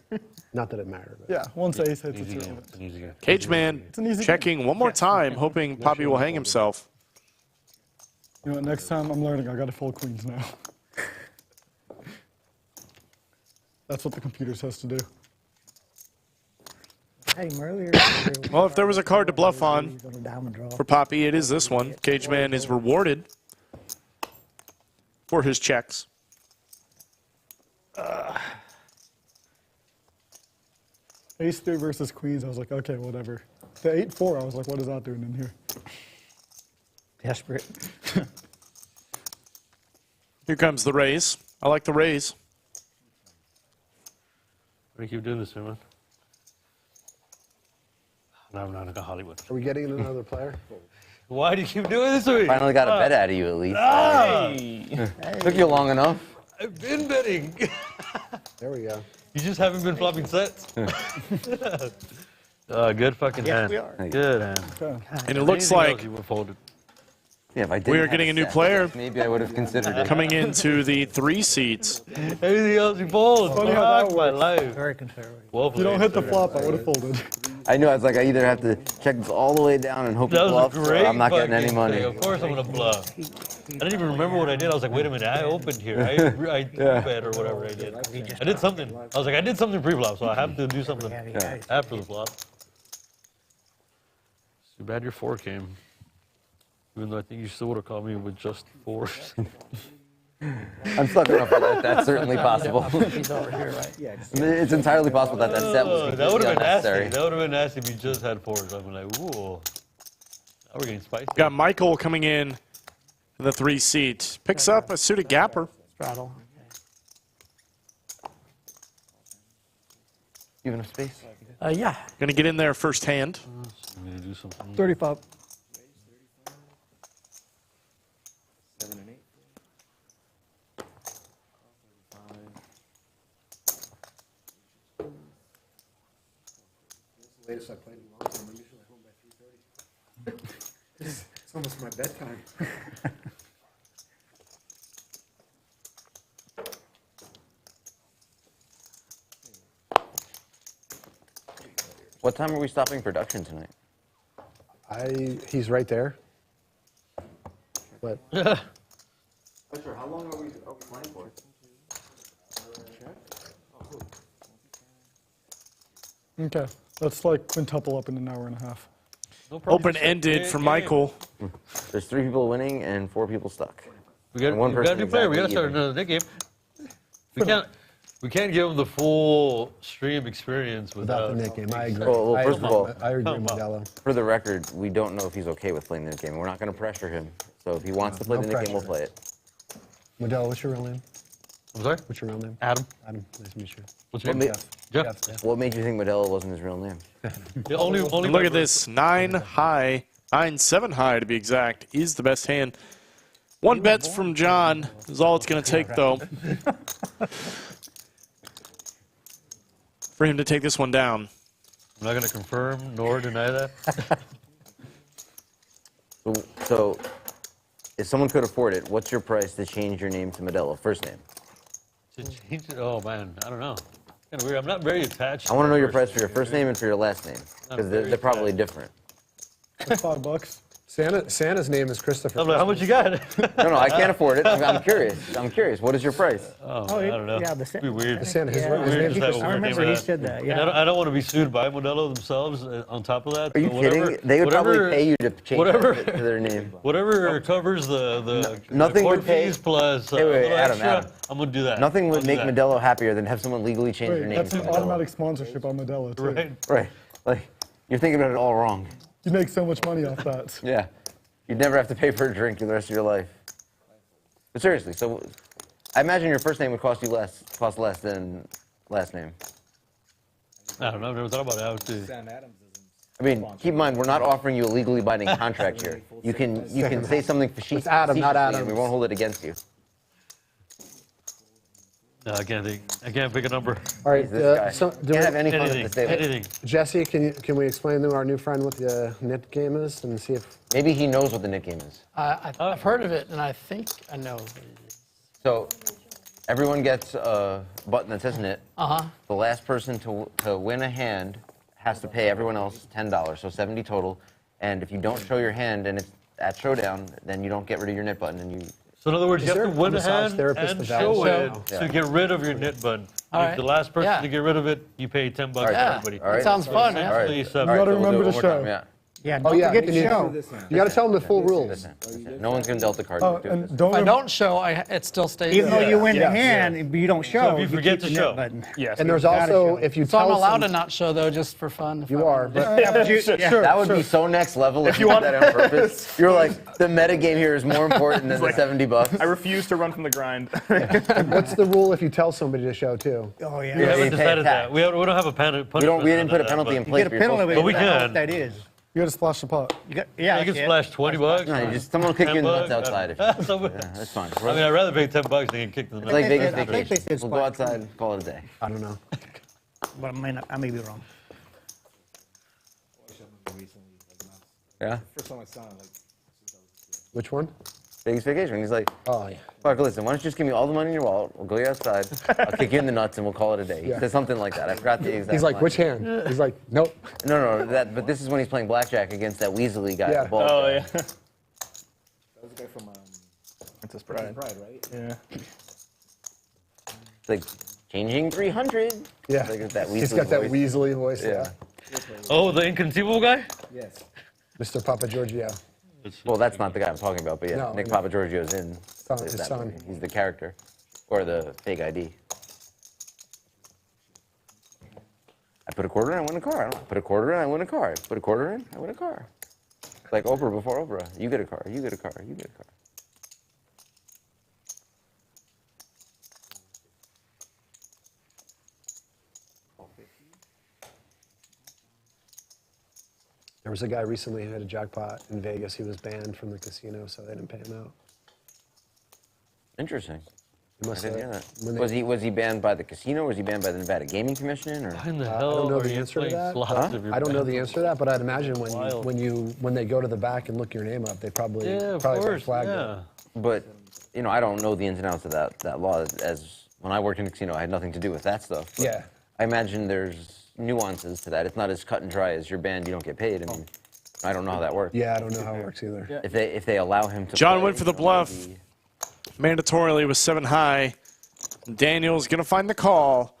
Not that it mattered. But
Yeah, once ace hits,
Easy
it's
game.
irrelevant.
It's an easy game.
Cageman
an easy
checking one more time, hoping Poppy will hang himself.
You know what, next time I'm learning, I gotta fold queens now. That's what the computer says to do.
Had him earlier.
Well, if there was a card to bluff on
He's gonna diamond draw.
for Poppy, it is this one. Cageman is rewarded for his checks.
Ace-3 versus queens, I was like, okay, whatever. The 8-4, I was like, what is that doing in here?
Desperate.
Here comes the raise. I like the raise.
Why do you keep doing this, man? No, I'm not in Hollywood.
Are we getting another player?
Why do you keep doing this to me?
Finally got a bet out of you at least. Took you long enough.
I've been betting.
There we go.
You just haven't been flopping sets. Good fucking hand.
we are.
Good hand.
Okay.
And it looks
Anything
like
else you would fold it.
Yeah, if I didn't
we are
have
getting a new
set,
player
maybe I would have considered it.
coming into the 3 seats.
Anything else you fold?
Funny how that
Fuck my life.
Very conservative.
If you don't hit the flop, I would have folded.
I knew I was like, I either have to check this all the way down and hope
That
it
was
bluffs,
a
or
great
I'm not getting any
fucking
money.
thing. Of course I'm gonna bluff. I didn't even remember what I did. I was like, wait a minute, I opened here. I bet or whatever I did. I did something. I was like, I did something pre-flop, so I have to do something after the flop. Too bad your 4 came. Even though I think you still would have called me with just 4s.
I'm stuck enough for that. That's certainly possible.
He's over here, right? Yeah.
It's entirely possible that that set was
That would have been nasty.
unnecessary.
That would have been nasty if you just had 4s. I'd be like, ooh. Now we're getting spicy.
Got Michael coming in the 3 seat. Picks up a suited gapper.
Straddle.
You have enough space?
Yeah.
Gonna get in there first hand.
I'm gonna do something.
35.
7 and 8.
That's the latest I played in a long time. I'm usually home by 3:30. It's almost my bedtime.
What time are we stopping production tonight?
He's right there. But
How long are we playing for?
Okay, let's like quintuple up in an hour and a half.
No problem.
Open-ended for Michael.
There's 3 people winning and 4 people stuck.
We got,
And one
we got a
person
new player. We got to
exactly
start another Nik game. We can't give him the full stream experience
without
without
the Nik game, I agree.
Well, first of all,
I agree with
Come on.
Modelo.
For the record, we don't know if he's okay with playing the Nik game. We're not going to pressure him. So if he wants to play
no
the Nik game, we'll
pressure.
play it.
Modelo, what's your real name?
I'm sorry?
What's your real name?
Adam.
Adam, nice to meet you.
What's
What,
your name? Jeff.
Jeff.
what made you think Modelo wasn't his real name?
The only
Look at this, 9 high, 9-7 high to be exact, is the best hand. 1 bet from John is all it's going to take, though, for him to take this one down.
I'm not going to confirm nor deny that.
So if someone could afford it, what's your price to change your name to Modelo, first name?
To change it, oh man, I don't know. Kind of weird. I'm not very attached.
I want to know your price for your first name and for your last name, because they're probably different.
That's $5.
Santa's name is Christopher.
I'm like, how much you got?
No, I can't afford it. I'm curious. What is your price?
Oh, I don't know.
Yeah,
It'd be weird.
Santa, his
Yeah,
name is
Weird just to have a
Christopher.
I
weird name
remember
like
he
that.
said that.
And
Yeah.
I don't want to be sued by Modelo themselves on top of that.
Are you
so
kidding?
whatever-
They would probably
whatever-
pay you to change
whatever-
that to their name.
Whatever covers the
Nothing
court
would pay-
fees plus
Wait,
a little
Adam,
extra,
Adam.
I'm going to do that.
Nothing would
I'll
make
do that.
Modelo happier than have someone legally change their
Wait,
name
that's
to
an
Modelo.
automatic sponsorship on Modelo, too.
Right.
Right. Like, you're thinking about it all wrong.
You make so much money off that.
Yeah. You'd never have to pay for a drink for the rest of your life. But seriously, so I imagine your first name would cost less than last name.
I don't know. I've never thought about it. I would see.
Sam Adams isn't.
I mean, keep in mind, we're not offering you a legally binding contract here. You can say something
It's Adam, not
facetiously
Adams.
and we won't hold it against you.
No, I can't think. I can't pick a number.
All right,
This guy.
so,
Can't have any fun at
Anything.
this table.
Anything.
Jesse, can we explain to our new friend what the Nik game is and see if
Maybe he knows what the Nik game is.
I've heard of it, and I think I know.
So everyone gets a button that says Nit.
Uh-huh.
The last person to win a hand has to pay everyone else $10, so 70 total. And if you don't show your hand and it's at showdown, then you don't get rid of your Nit button and you.
So in other words,
Is
you have
there
to
a
win a
massage
hand
therapist
and
available?
show it
Yeah.
to get rid of your knit button.
All
If
right.
the last person
Yeah.
to get rid of it, you pay $10
All right.
for
Yeah.
everybody.
All right.
That sounds fun.
All
Yeah.
right.
Essentially,
All right,
gotta
so we'll do
remember
it
to
one more
show.
time, Yeah.
Yeah,
Oh
don't
yeah,
forget to
you,
show.
you got to tell them the full rules.
Listen, no one's gonna dealt the card.
Oh,
do
and
this.
don't
If I
remember-
don't show, it still stays.
Even though you win the
Yeah.
hand, but you don't show,
if you forget to
keep the
show.
net button.
Yes.
And there's
gotta
also
show.
if you
So I'm
tell
allowed to
some,
not show though, just for fun. if
you
I-
are, but
Yeah, but you, yeah.
That would be so next level if you did that on purpose. You're like, the meta game here is more important than the 70 bucks.
I refuse to run from the grind.
what's the rule if you tell somebody to show too?
Oh, yeah.
We haven't
you pay
decided
tax.
that. We don't have a punishment.
We didn't
on
put a
that,
penalty
but-
in
You
place.
get a
for your
penalty,
full
But we
but I don't know
can.
what that is.
You got to splash the pot.
You got, yeah,
You can
that's it.
splash 20 bucks.
No, you just someone will kick you in the nuts outside. If you,
So-
yeah, that's fine.
I mean, I'd rather pay 10 bucks than get kicked in the
It's like
nuts.
Vegas
I think they
vacation.
said
We'll go outside, call it a day.
I don't know.
But I may be wrong.
Yeah.
First time I saw it, like,
Which one?
Vegas vacation. He's like,
Oh yeah.
Parker, listen, why don't you just give me all the money in your wallet? We'll go outside. I'll kick you in the nuts and we'll call it a day. He
Yeah.
said something like that. I forgot the exact.
He's like,
line.
which hand? He's like, nope.
No, but this is when he's playing blackjack against that Weasley guy.
Yeah.
The bald
Oh
guy.
yeah.
that was the guy from
Princess Bride.
Pride, right?
Yeah.
It's like changing 300.
Yeah.
Like that
He's
Weasley
got that
voice.
Weasley voice.
Yeah.
Oh, the inconceivable guy?
Yes.
Mr. Papa Giorgio.
Well, that's not the guy I'm talking about, but yeah,
No,
Nick
no.
Papa Giorgio's in.
Son-
plays
his
that
son.
movie. He's the character, or the fake ID. I put a quarter in, I win a car. I don't put a quarter in, I win a car. I put a quarter in, I win a car. It's like Oprah before Oprah. You get a car, you get a car, you get a car.
There was a guy recently who had a jackpot in Vegas. He was banned from the casino, so they didn't pay him out.
Interesting.
He
I
must
didn't
have.
hear
when
that.
they-
Was he banned by the casino? Or was he banned by the Nevada Gaming Commission? Or
Why in the
I
hell
don't know
are
the
you
answer to
playing
that.
slots if you're
I don't know
banned
the
from-
answer to that, but I'd imagine
Wild.
when they go to the back and look your name up, they probably
Yeah, of
probably
course.
flag
Yeah.
it.
But I don't know the ins and outs of that law. As when I worked in a casino, I had nothing to do with that stuff. But
Yeah.
I imagine there's nuances to that. It's not as cut and dry as you're banned, you don't get paid. I mean, I don't know how that works.
Yeah, I don't know how it works either.
If they allow him to.
John
play,
went for the
you know,
bluff.
maybe-
Mandatorily with 7 high. Daniel's going to find the call.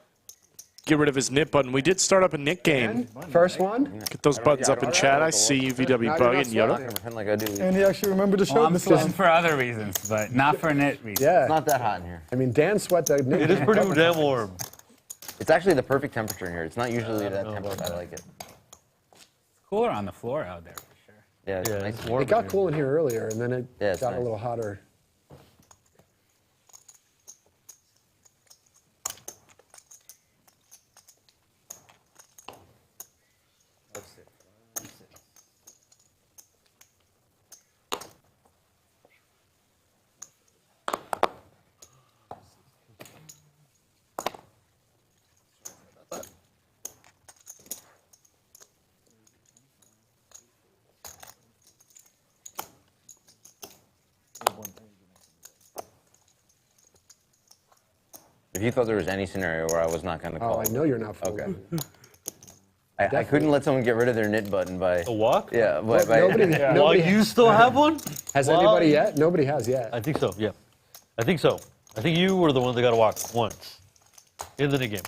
Get rid of his nip button. We did start up a Nick game.
First one.
Get those buttons up in chat. I see VW
Now
Bug
you're
and
not
I'm not
Yoda.
gonna pretend like I do.
And he actually remembered to show
Well, I'm
this
sweating for other reasons, but not for knit reasons.
Yeah.
It's not that hot in here.
I mean, Dan sweat that.
It is pretty damn warm.
It's actually the perfect temperature in here. It's not usually that temperature. I like it.
Cooler on the floor out there for sure.
Yeah, it's
Yeah,
nice.
it's
and
warm.
It got cool in here earlier, and then it
Yeah, it's
got
nice.
a little hotter.
If you thought there was any scenario where I was not going to
Oh,
call,
I know you're not full.
Okay. I couldn't let someone get rid of their knit button by.
A walk?
Yeah,
Well,
by
nobody,
While
nobody
you still have one?
has
Well,
anybody yet? Nobody has yet.
I think so, yeah. I think so. I think you were the one that got a walk once in the game.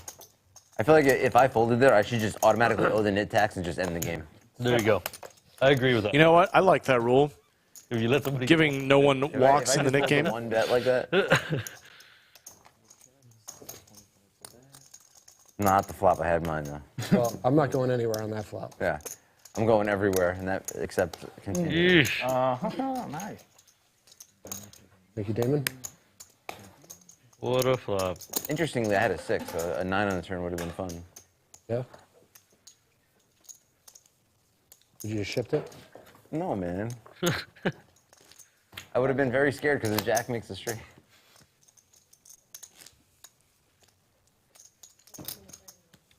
I feel like if I folded there, I should just automatically owe the knit tax and just end the game.
There you go. I agree with that.
You know what? I like that rule.
If you let somebody
Giving no one
If
walks
I
in the
just
Nick
fold
game.
one bet like that. Not the flop I had mine though.
Well, I'm not going anywhere on that flop.
Yeah, I'm going everywhere and that except continue.
Yeesh.
Nice.
Thank you, Damon.
What a flop.
Interestingly, I had a 6, so a 9 on the turn would have been fun.
Yeah. Did you just shipped it?
No, man. I would have been very scared because the jack makes a straight.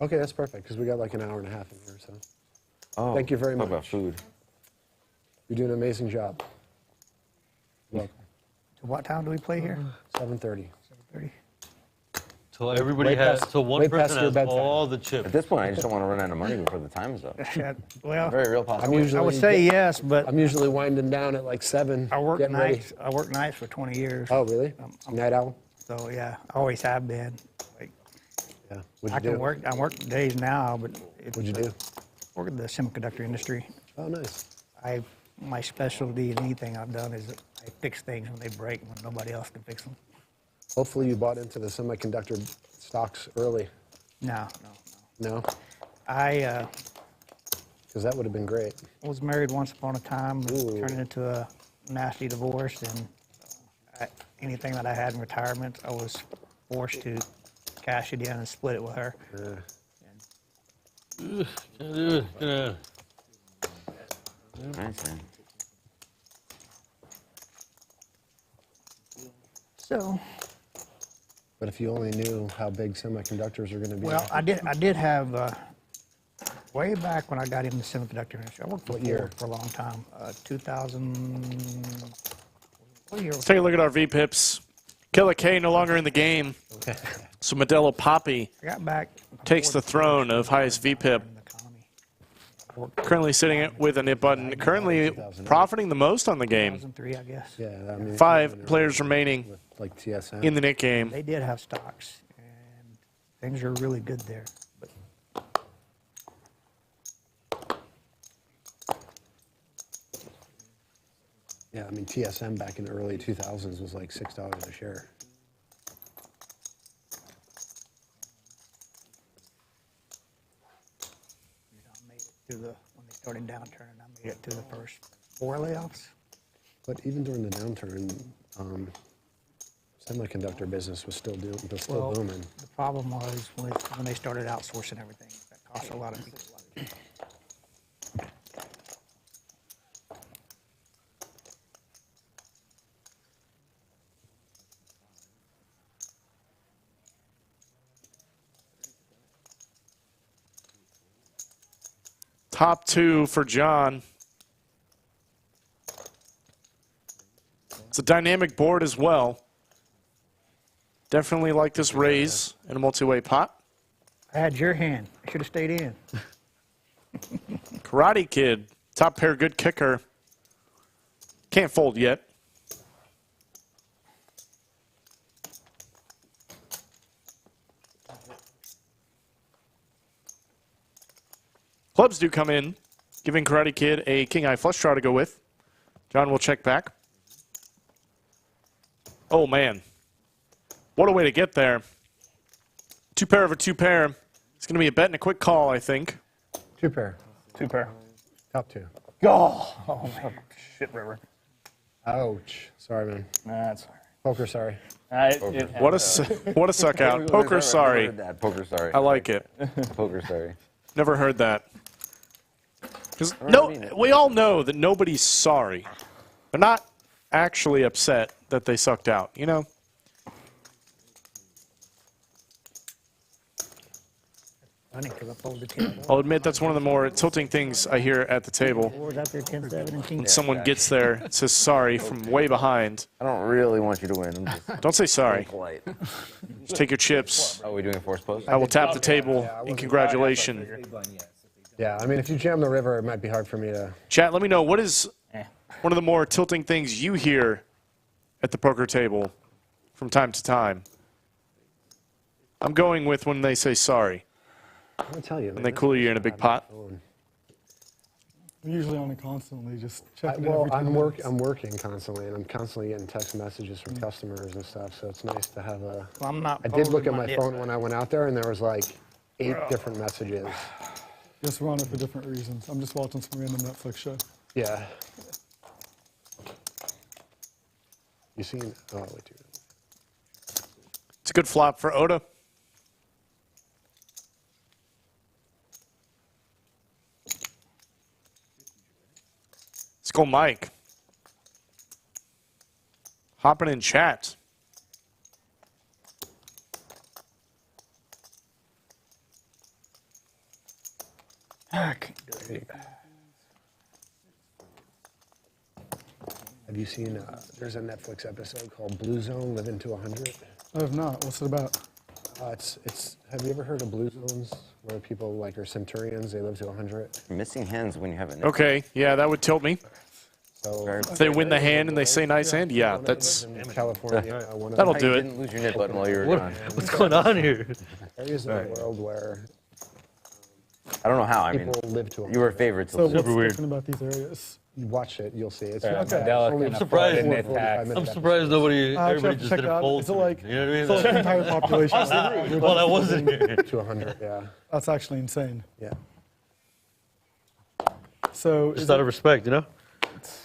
Okay, that's perfect because we got like an hour and a half in here. So
Oh,
thank you very
talk
much.
about food.
You do an amazing job. Welcome.
So what time do we play here?
7:30.
7:30.
So everybody
Way
has,
past-
so one
way past
person
your
has
bedtime.
all the chips.
At this point, I just don't want to run out of money before the time is up.
Yeah, well,
Very real
I'm
possibility.
usually
I would say yes, but
I'm usually winding down at like 7.
I worked
getting ready.
nights. I worked nights for 20 years.
Oh, really? Night owl?
So yeah, I always have been. Like,
Yeah.
I
What'd you
can
do?
work. I work days now, but
What'd you do?
work in the semiconductor industry.
Oh, nice.
My specialty in anything I've done is I fix things when they break when nobody else can fix them.
Hopefully you bought into the semiconductor stocks early.
No.
No?
I
Because that would have been great.
was married once upon a time,
Ooh.
turned into a nasty divorce, and anything that I had in retirement, I was forced to cash it in and split it with her.
Nice, man.
So,
But if you only knew how big semiconductors are going to be.
well, I did have way back when I got into the semiconductor industry. I worked for
What year?
for a long time. 2000. What year?
Let's take a look at our VPIPs. Killa K no longer in the game. So Modelo Papi
I got back.
takes the throne of highest VPIP. Currently sitting with a nip button. Currently profiting the most on the game.
2003, I guess.
Yeah, I mean,
5 players remaining
with like TSM.
in the Nick game.
They did have stocks, and things are really good there. But
Yeah, I mean, TSM back in the early 2000s was like $6 a share.
I made it through when they started downturning, I made it through the first 4 layoffs.
But even during the downturn, semiconductor business was still booming.
The problem was when they started outsourcing everything. That cost a lot of people a lot of
Top 2 for John. It's a dynamic board as well. Definitely like this raise in a multi-way pot.
I had your hand. I should have stayed in.
Karate Kid, top pair, good kicker. Can't fold yet. Clubs do come in, giving Karate Kid a king eye flush draw to go with. John will check back. Oh, man. What a way to get there. 2 pair of a 2 pair. It's going to be a bet and a quick call, I think.
2 pair.
2 pair.
Top 2.
Oh, man. Shit, River.
Ouch. Sorry, man.
That's all right.
Poker, sorry.
What a suck out. Poker sorry.
Never heard that. Poker sorry.
I like it.
Poker sorry.
Never heard that. Because we all know that nobody's sorry. They're not actually upset that they sucked out, you know?
Funny, 'cause I folded 10.
I'll admit that's one of the more tilting things I hear at the table.
Fours out there, 10, 7, and 10.
When someone gets there and says sorry from way behind.
I don't really want you to win. I'm just
Don't say sorry.
polite.
Just take your chips.
Are we doing a force post?
I will tap the table in congratulations.
Yeah, I mean, if you jam the river, it might be hard for me to...
Chat, let me know, what is one of the more tilting things you hear at the poker table from time to time? I'm going with when they say sorry.
I'll tell you,
When they cool you in a big pot.
I'm usually on it constantly, just checking
Well,
every 10
I'm
minutes.
working constantly, and I'm constantly getting text messages from customers and stuff, so it's nice to have a...
Well, I'm not
I did look at
folding
my
dip.
phone when I went out there, and there was like 8 different messages.
Just run it for different reasons. I'm just watching some random Netflix show.
Yeah. You seen... Oh, wait, dude.
It's a good flop for Oda. Let's go, Mike. Hopping in chat.
Heck.
Have you seen... there's a Netflix episode called Blue Zone, Living to 100.
I have not. What's it about?
Have you ever heard of Blue Zones, where people like are centurions, they live to 100?
Missing hands when you have it.
Okay, yeah, that would tilt me.
So
If they win the hand and they say nice hand, yeah, that's...
in California.
That'll do
You
it.
didn't lose your nip button while you were gone.
What's going on here?
Areas of the world where
I don't know how. I mean,
People live to 100.
you were favorites.
So what's
Super weird.
different about these areas?
You watch it, you'll see. It's
Yeah,
okay.
Modelo
Only
can
surprised.
afford an
45
attack.
minutes
I'm surprised nobody,
I
everybody
have to
just
check
didn't
it out.
fold.
Is it like,
You know what I mean?
so the entire population?
Well, I wasn't here.
to 100, yeah.
That's actually insane.
Yeah.
So
Just
is
out
it,
of respect, you know?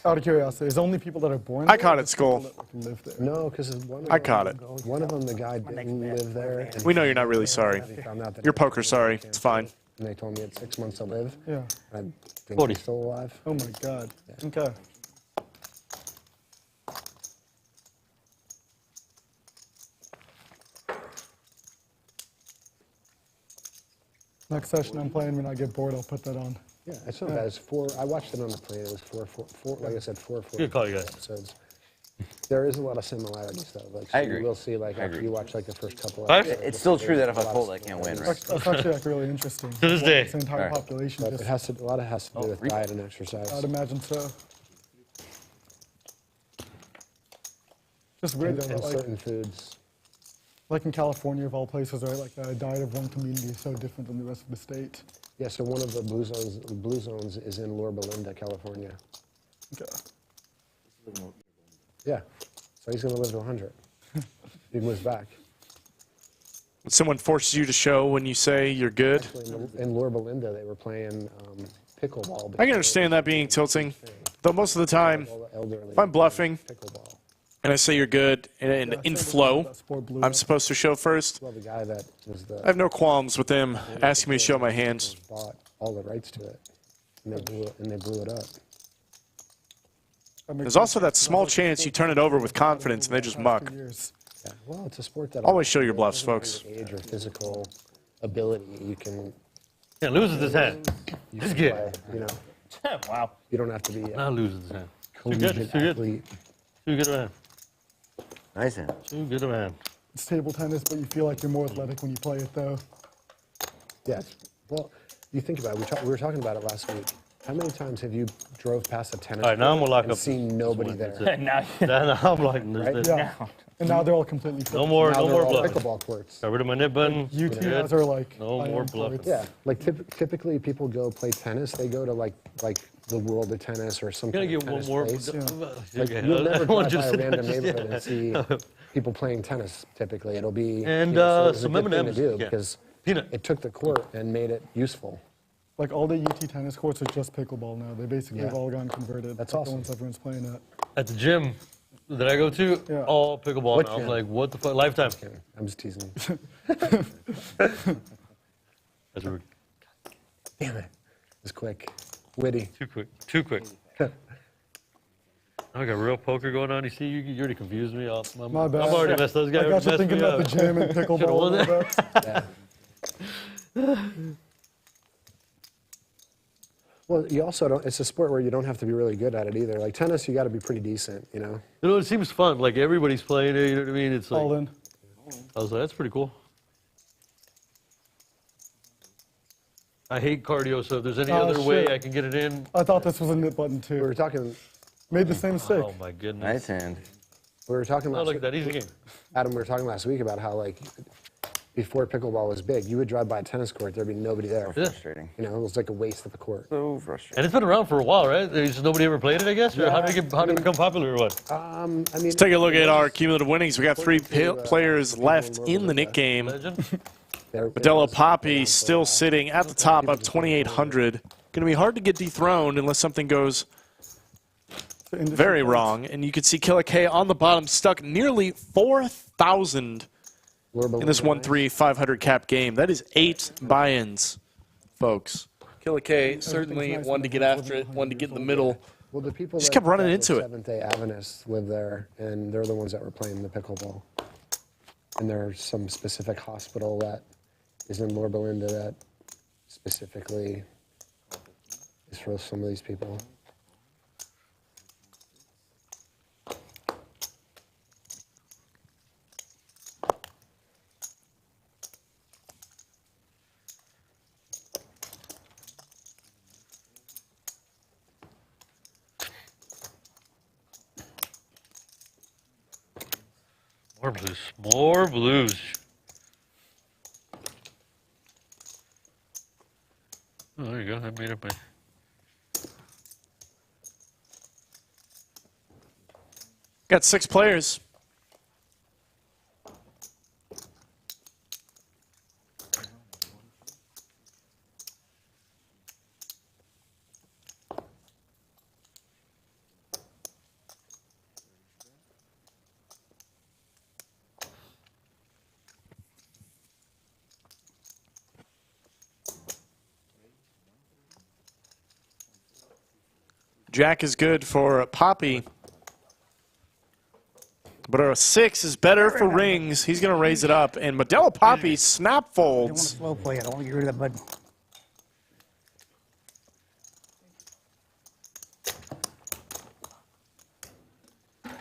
out of curiosity, is it only people that are born
I
there,
caught
or
it,
just
Skull.
people that can live there?
No, because one of
I
them,
caught it.
One of them, the guy didn't live there. And
We know you're not really sorry.
he found out that
You're
he had
poker sorry. It's fine.
And they told me he had 6 months to live.
Yeah.
I think
40.
he's still alive.
Oh my God. Okay. Next session I'm playing, when I get bored, I'll put that on.
Yeah, I saw that. It's 4. I watched it on the plane. It was four. Like I said, 4
Good call, you guys.
episodes. There is a lot of similarities, though. Like,
I
so
agree.
You will see, like,
I
after
agree.
you watch, like, the first couple
Right?
episodes.
It's still true that if I
there's a
fold,
lot
I
of
can't win,
similarities.
right?
That's actually like really interesting.
To this day.
The entire
Alright.
population
But
just,
it has to, a lot of it has to do with diet and exercise.
I'd imagine so. Just weird
And,
though,
and
like,
certain foods.
like in California of all places, right? Like the diet of one community is so different than the rest of the state.
Yeah, so one of the blue zones is in Loma Linda, California.
Okay.
Yeah. So he's going to live to 100. He moves back.
When someone forces you to show when you say you're good,
Actually, in Loma Linda, they were playing pickleball.
I can understand that being tilting. Though most of the time,
All the elderly
if I'm bluffing
pickleball.
and I say you're good and in flow, I'm supposed to show first.
Well, the guy that was the
I have no qualms with them asking me to show my hands.
bought all the rights to it, and they blew it up.
There's also that small chance you turn it over with confidence and they just muck.
Yeah. Well, it's a sport that
Always show your bluffs, folks.
Age or physical ability, you can.
Yeah, loses his hand.
You
Just
can
get
play, you know.
Wow.
You don't have to be
Not loses his hand. Too good.
collegiate
Too good.
athlete.
Too good a man.
Nice hand.
Too good a man.
It's table tennis, but you feel like you're more athletic when you play it, though.
Yes. Well, you think about it. We were talking about it last week. How many times have you drove past a tennis
All right, now I'm
court
gonna lock
and
up.
seen nobody
That's
there?
it.
Now,
Now I'm like,
Right?
Yeah. And now they're all completely
no
flipped.
more,
Now
no
they're
more
all
bluffing.
pickleball courts.
Got rid of my nip button.
You two
Good.
guys are like,
No
I
more
am
bluffing.
courts.
Yeah, like typically people go play tennis. They go to like the World of Tennis or some
Can I
kind of
get one
tennis
more?
place. Like,
Okay.
you'll never
I want
drive
you
by
to
a
sit
random
down.
neighborhood
Yeah.
and see people playing tennis. Typically, it'll be
And,
so it's a
some
good thing to
M&Ms.
do
Yeah.
because
Peanut.
it took the court and made it useful.
Like all the UT tennis courts are just pickleball now. They basically
Yeah.
have all gone converted.
That's
like
awesome.
The ones everyone's playing at.
At the gym that I go to,
Yeah.
all pickleball.
What
Now. I'm
gym?
like, what the fuck? Lifetime.
Okay, I'm just teasing.
That's rude.
Damn it! It's quick, witty.
Too quick. Too quick. I got real poker going on. You see, you already confused me.
My bad.
I'm already messed. Those guys
I got you
messed
thinking
me
about
up.
the gym and pickleball a
won
little
that.
bit.
Yeah. Well, you also don't. It's a sport where you don't have to be really good at it either. Like tennis, you got to be pretty decent, you know.
You know, it seems fun. Like everybody's playing it. You know what I mean? It's like
All in.
I was like, that's pretty cool. I hate cardio, so if there's any
Oh,
other way
shit.
I can get it in.
I thought this was a nip button
We were
too.
talking.
Made the same mistake.
Oh my goodness.
Nice hand.
We were talking
Not
last
like
week,
that easy game.
Adam. We were talking last week about how like before pickleball was big, you would drive by a tennis court, there'd be nobody there.
Yeah.
Frustrating.
You know, it was like a waste of a court.
So frustrating.
And it's been around for a while, right? There's just nobody ever played it, I guess. Or how did it become popular, or what?
I mean,
Let's take a look at our cumulative winnings. We got three players left in the Nik game.
Legend.
Modelo Papi still sitting at the top, up 2,800. Going to be hard to get dethroned unless something goes very wrong. And you can see Killa K on the bottom, stuck nearly 4,000 in this 1-3-500 cap game. That is 8 buy-ins, folks. Killa K certainly one to get after it, one to get in the middle.
Well, the people
Just
that-
kept running
that
into
were
it.
Seventh-day Adventists live there, and they're the ones that were playing the pickleball. And there's some specific hospital that is in Loma Linda that specifically is for some of these people.
More blues. More blues. Oh, there you go. I made up my.
Got 6 players. Jack is good for Papi. But a 6 is better for rings. He's going to raise it up. And Modelo Papi snap
I want to
folds.
slow play it. I want to get rid of that button.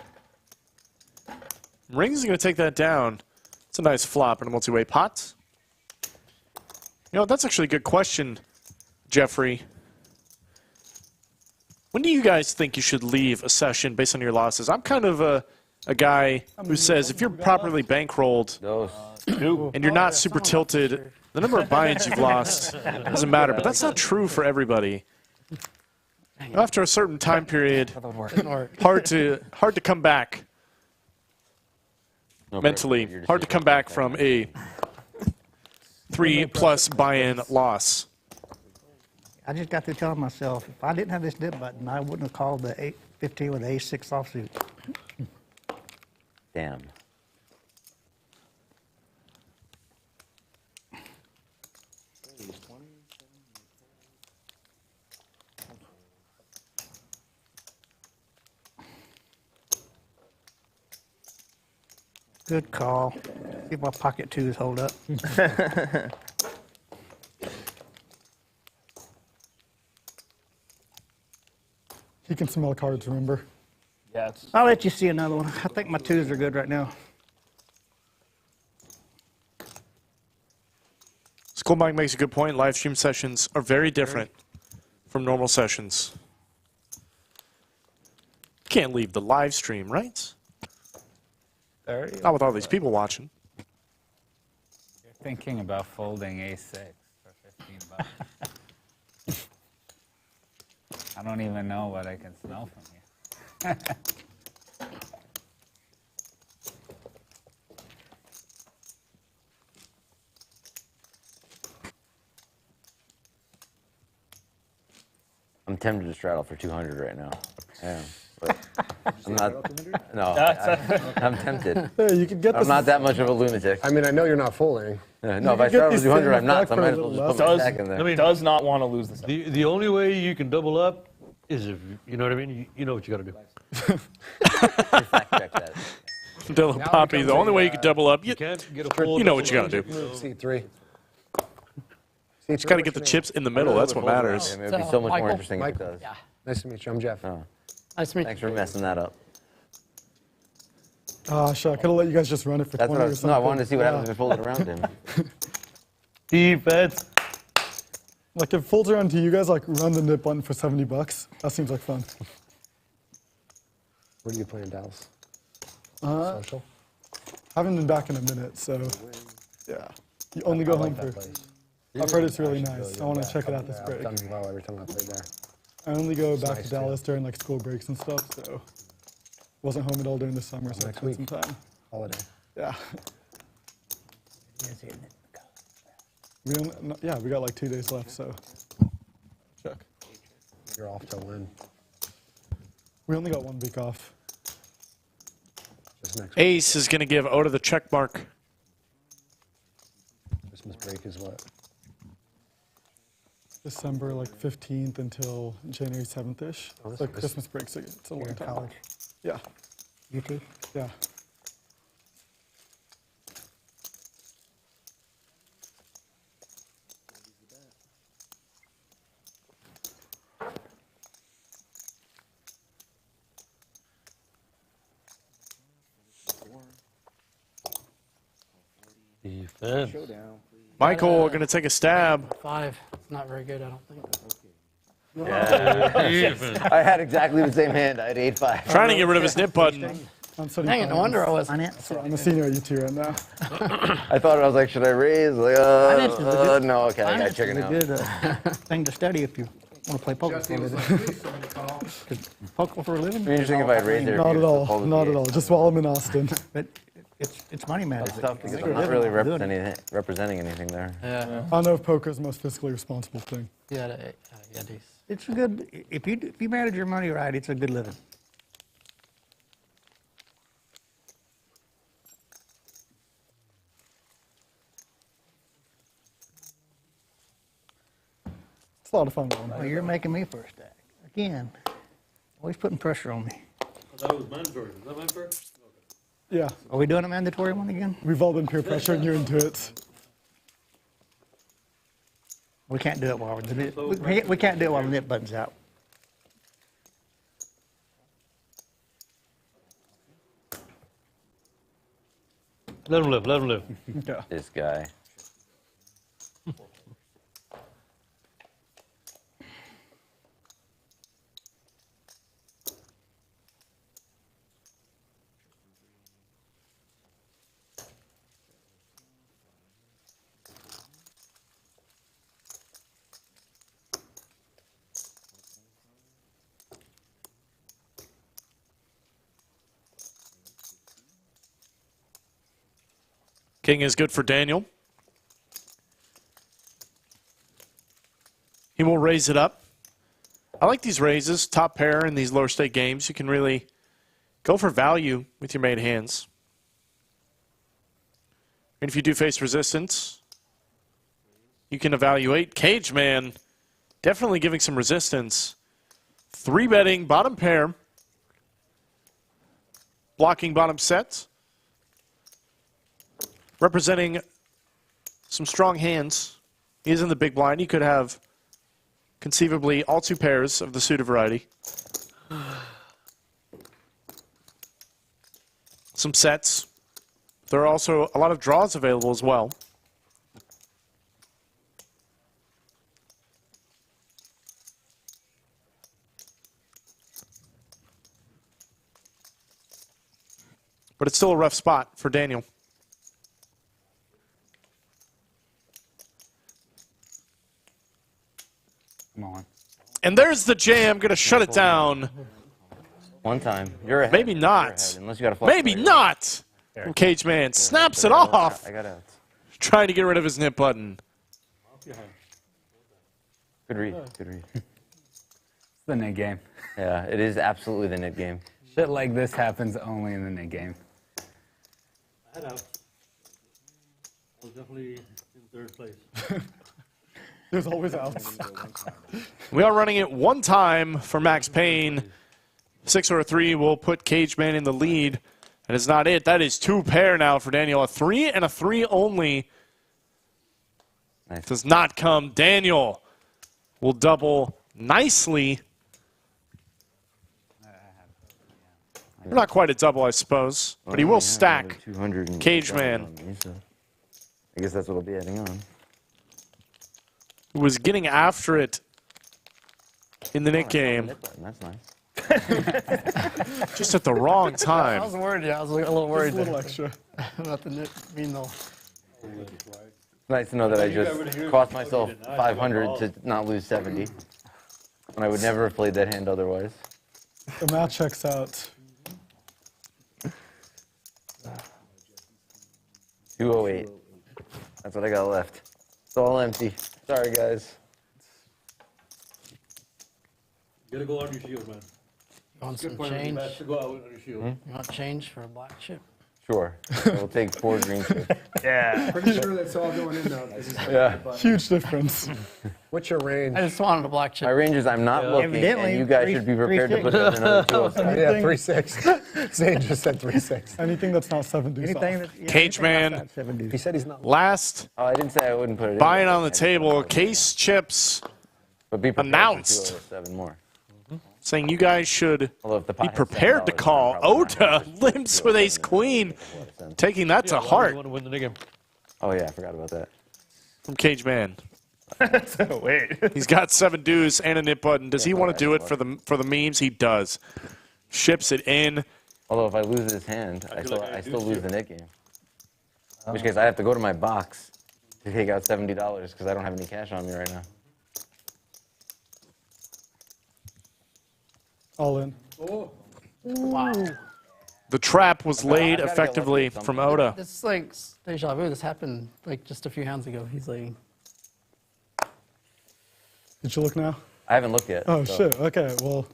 Rings is going to take that down. It's a nice flop in a multi-way pot. You know, that's actually a good question, Jeffrey. When do you guys think you should leave a session based on your losses? I'm kind of a guy who says if you're properly bankrolled and you're not super tilted, the number of buy-ins you've lost doesn't matter. But that's not true for everybody. After a certain time period, hard to come back mentally. Hard to come back from a 3+ buy-in loss.
I just got through telling myself, if I didn't have this dip button, I wouldn't have called the 8-15 with the ace-6 offsuit.
Damn.
Good call. See if my pocket twos hold up.
He can smell cards, remember?
Yeah,
I'll let you see another one. I think my twos are good right now.
Schoolmike makes a good point. Live stream sessions are very different from normal sessions. You can't leave the live stream, right? Not with all these people watching.
You're thinking about folding A6 for 15 bucks. I don't even know what I can smell from here.
I'm tempted to straddle for 200 right now. Yeah, but I'm not. No, I'm tempted.
Yeah, you could get
I'm not that much of a lunatic.
I mean, I know you're not folding.
No, if I straddle for 200, I'm not. So I might as well just put my stack in there.
I mean, does not want to lose this.
The only way you can double up is if, you know what I mean? You know what you got to do.
Fact check that.
Modelo Papi, the only way you can double up, you
can't get a full.
you know what you got to do.
C3.
Just got to get the chips in the middle. That's what matters.
It would be so much more interesting if it does.
Yeah. Nice to meet you. I'm Jeff.
Oh.
Nice to meet you.
Thanks for messing that up.
Oh, shit, I could have let you guys just run it for
That's
20
what
or something.
I wanted to see what happens if we fold it around him.
Defense.
Like, if it folds around to you guys, like, run the nip button for 70 bucks. That seems like fun.
Where do you play in Dallas?
Social? Haven't been back in a minute, so, yeah. You only go home for... I've heard it's really nice. I want to check it out this break.
I've done well every time I played there.
I only go back
nice
to Dallas during, like, school breaks and stuff, so... Wasn't home at all during the summer, so I spent some time.
Holiday.
Yeah. We got like 2 days left, so check.
You're off to win.
We only got 1 week off.
Just next
Ace is going to give Oda the check mark.
Christmas break is what?
December like 15th until January 7th-ish.
Oh,
It's like Christmas break, so it's a long time.
College.
Yeah.
UT?
Yeah.
Defense.
Michael going to take a stab.
5. It's not very good, I don't think.
Yeah. I had exactly the same hand. I had 8-5.
Trying to get rid of his nip button.
Dang it, no wonder I was.
I'm a senior at UT right now.
I thought I was like, should I raise? Like,
Finance is a good-
no, okay, I got
finance
chicken
is a
out.
good thing to study if you want to play poker for a living. Poker for a living?
It'd be interesting if I had raised it.
Not at all. Not at all. Just while I'm in Austin.
But it's money matters.
It's tough because I'm not really representing anything there.
Yeah.
I don't know if poker is the most fiscally responsible thing.
Yeah, these.
It's a good, if you manage your money right, it's a good living.
It's a lot of fun.
Well, you're making me first stack. Again, always putting pressure on me.
I thought it was mandatory. Is that mandatory?
Yeah.
Are we doing a mandatory one again?
We've all been peer pressuring you into it.
We can't do it while we can't do it while the nip button's out.
Let him live. Let him live.
Yeah.
This guy.
King is good for Daniel. He will raise it up. I like these raises, top pair in these lower stake games. You can really go for value with your made hands. And if you do face resistance, you can evaluate. Cageman definitely giving some resistance. 3-betting bottom pair. Blocking bottom set. Representing some strong hands. He is in the big blind. He could have conceivably all two pairs of the suited variety. Some sets. There are also a lot of draws available as well. But it's still a rough spot for Daniel.
Come on.
And there's the jam. Going to shut it down.
One time. You're ahead.
Maybe not.
You're ahead, unless you got a flush
Maybe
draw.
not. From Cageman. Snaps it off.
I got out.
Trying to get rid of his nip button.
Good read. Good read.
It's the Nik game.
Yeah, it is absolutely the Nik game.
Shit like this happens only in the Nik game.
I had out. I was definitely in third place.
There's always outs.
We are running it one time for Max Payne. 6 or a 3 will put Cageman in the lead. And it's not it. That is 2 pair now for Daniel. A 3 and a 3 only.
Nice.
Does not come. Daniel will double nicely. Not quite a double, I suppose. But he will stack Cageman,
I guess that's what I'll be adding on.
who was getting after it in the Nik game.
That's nice.
Just at the wrong
I
time.
was worried. Yeah, I was a little worried.
Just a little extra.
Not the nip, mean though.
It's nice to know that I just cost myself 500 to not lose 70. And I would never have played that hand otherwise.
The math checks out.
208. That's what I got left. It's all empty. Sorry, guys.
You gotta go on your shield, man.
You want some
Good point of
change?
match to go out on your shield.
You want change for a black chip?
Sure. We'll take 4 green chips.
Yeah.
Pretty sure that's all going in now.
Yeah.
Huge difference.
What's your range?
I just wanted a black chip.
My range is I'm not looking,
Evidently,
and you guys should be prepared to put down another 207.
Yeah, 3-6. Zane just said 3-6.
Anything that's not 7 deuce
Anything
off.
that, yeah,
Cageman.
anything outside 7 deuce.
He said he's not.
Last
Oh, I didn't say I wouldn't put it in.
buying on the
I just
table,
said
Case Chips
But be prepared
announced.
for 207 more.
saying you guys should
Although if the pot
be
had
prepared to
$7,
call.
I'm probably
Oda limps with ace queen, taking that to heart
You want to win the Nik game.
Oh, yeah, I forgot about that.
from Cageman.
Wait.
He's got 7 deuce and a nip button. Does he want to do it for the memes? He does. Ships it in.
Although if I lose this hand, I still lose the Nik game. In which case I have to go to my box to take out $70 because I don't have any cash on me right now.
All in.
Wow.
The trap was laid effectively from Oda.
This is like deja vu. This happened like just a few hands ago. He's like,
Did you look now?
I haven't looked yet.
Oh,
so.
shit. Okay, well.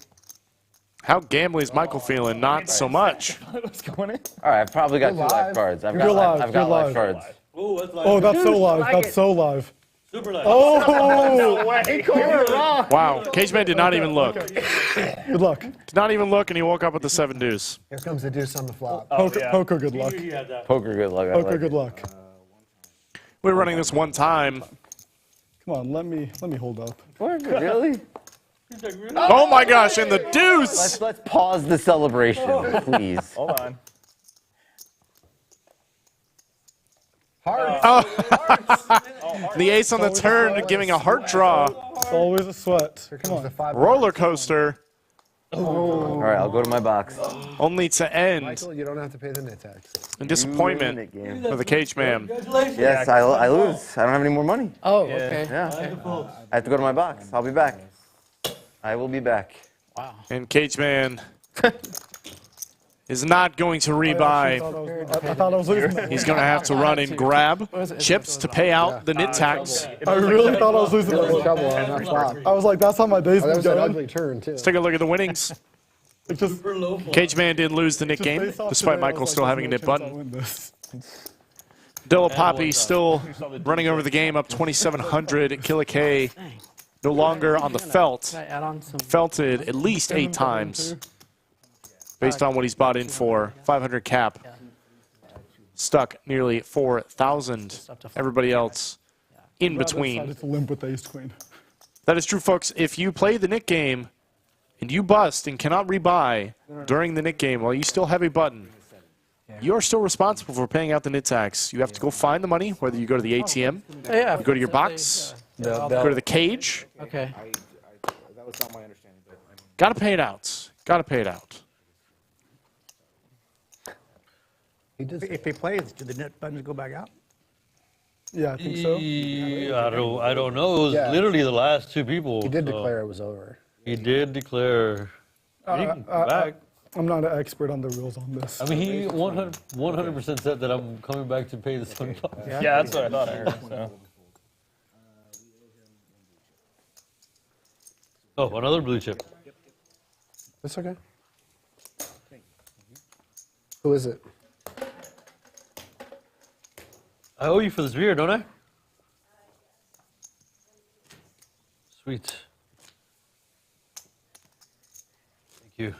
How gambly is Michael feeling? Not so much.
What's going in?
All right, I've probably got
You're
two live
live.
cards. I've
You're
got
live.
live cards.
Oh, that's so live. That's so live.
Super live.
Oh!
No way. You were wrong.
Wow, Cageman did not even look.
Good luck.
Did not even look, and he woke up with the 7 deuce.
Here comes the deuce on the flop.
Poker, good luck.
Poker, good luck.
Poker, good luck.
We're running this one time.
Come on, let me hold up.
Really?
Oh my gosh, and the deuce!
Let's pause the celebration, please.
Hold on.
The ace on the turn, giving a heart draw.
It's always a sweat. Come on.
Roller coaster.
All right, I'll go to my box.
Only to end
Michael, you don't have to pay the net tax.
in disappointment for the Cageman.
Yes, I lose. I don't have any more money.
oh, okay.
Yeah. I have to go to my box. I'll be back. I will be back.
Wow.
And Cageman is not going to rebuy.
I thought I was losing that.
He's going to have to run and grab chips to pay out the nit tax.
I really thought I was losing
You're in
that.
trouble on that flop.
I was like, that's how my day's
Oh, that
been
was an
going.
ugly turn, too.
Let's take a look at the winnings.
It just,
Cageman didn't lose the nit game,
based off
despite
today, I
Michael
was
still
like,
having a
there's
nit
no chance I'll
button.
win this.
Modelo Papi still running over the game, up 2,700. Killa K no longer on the felt.
Can I add on some?
Felted at least 8 times based on what he's bought in for. 500 cap. Stuck nearly 4,000. Everybody else in between.
Decided to limp with the ace queen.
That is true, folks. If you play the Nik game and you bust and cannot rebuy during the Nik game while you still have a button, you are still responsible for paying out the nit tax. You have to go find the money, whether you go to the ATM,
Yeah.
you go to your box, go to the cage.
Okay.
That was not my understanding.
Got to pay it out. Got to pay it out.
If he plays, do the net buttons go back out?
Yeah, I think so.
I don't know. It was literally the last 2 people.
He did
so
declare it was over.
He did declare. He can come back.
I'm not an expert on the rules on this.
I mean, he 100% said that I'm coming back to pay the $20.
Yeah, that's what I thought I heard. So.
Oh, another blue chip.
That's okay. Who is it?
I owe you for this beer, don't I? Sweet. Thank you.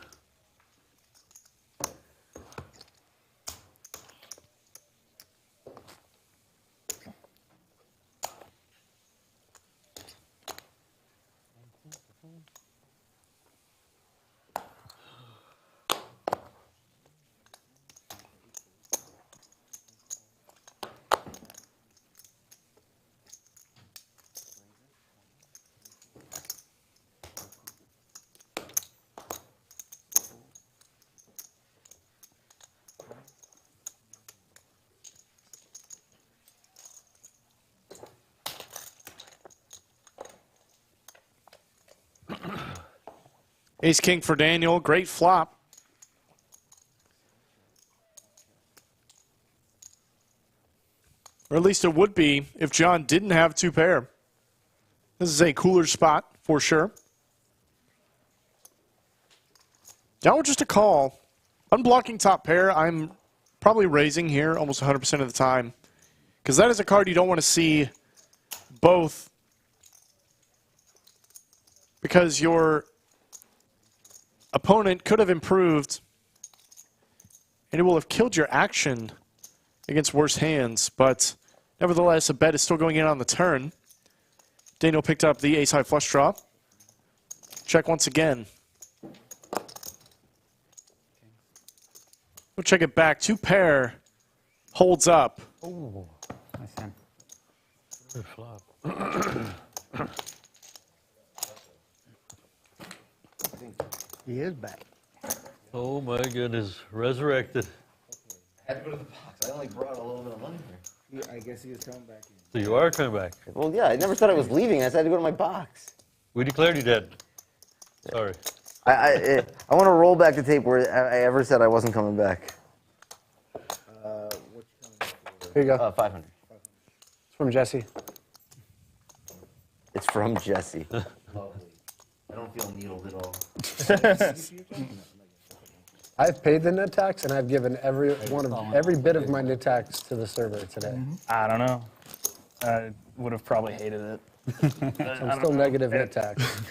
Ace King for Daniel. Great flop. Or at least it would be if John didn't have 2 pair. This is a cooler spot for sure. Down with just a call. Unblocking top pair, I'm probably raising here almost 100% of the time. Because that is a card you don't want to see both. Because your opponent could have improved, and it will have killed your action against worse hands. But nevertheless, a bet is still going in on the turn. Daniel picked up the ace-high flush draw. Check once again. We'll check it back. 2 pair holds up.
Ooh, nice hand.
Good flop.
He is back.
Oh my goodness, resurrected.
I had to go to the box. I only brought a little bit of money here.
I guess he was coming back in.
So you are coming back.
Well, yeah, I never thought I was leaving. I just had to go to my box.
We declared you dead. Sorry.
I want to roll back the tape where I ever said I wasn't coming back.
Here you go.
500.
It's from Jesse.
It's from Jesse. Lovely. I don't feel needled at all.
I've paid the net tax, and I've given every bit of my net tax to the server today.
I don't know. I would have probably hated it.
I'm still negative net tax.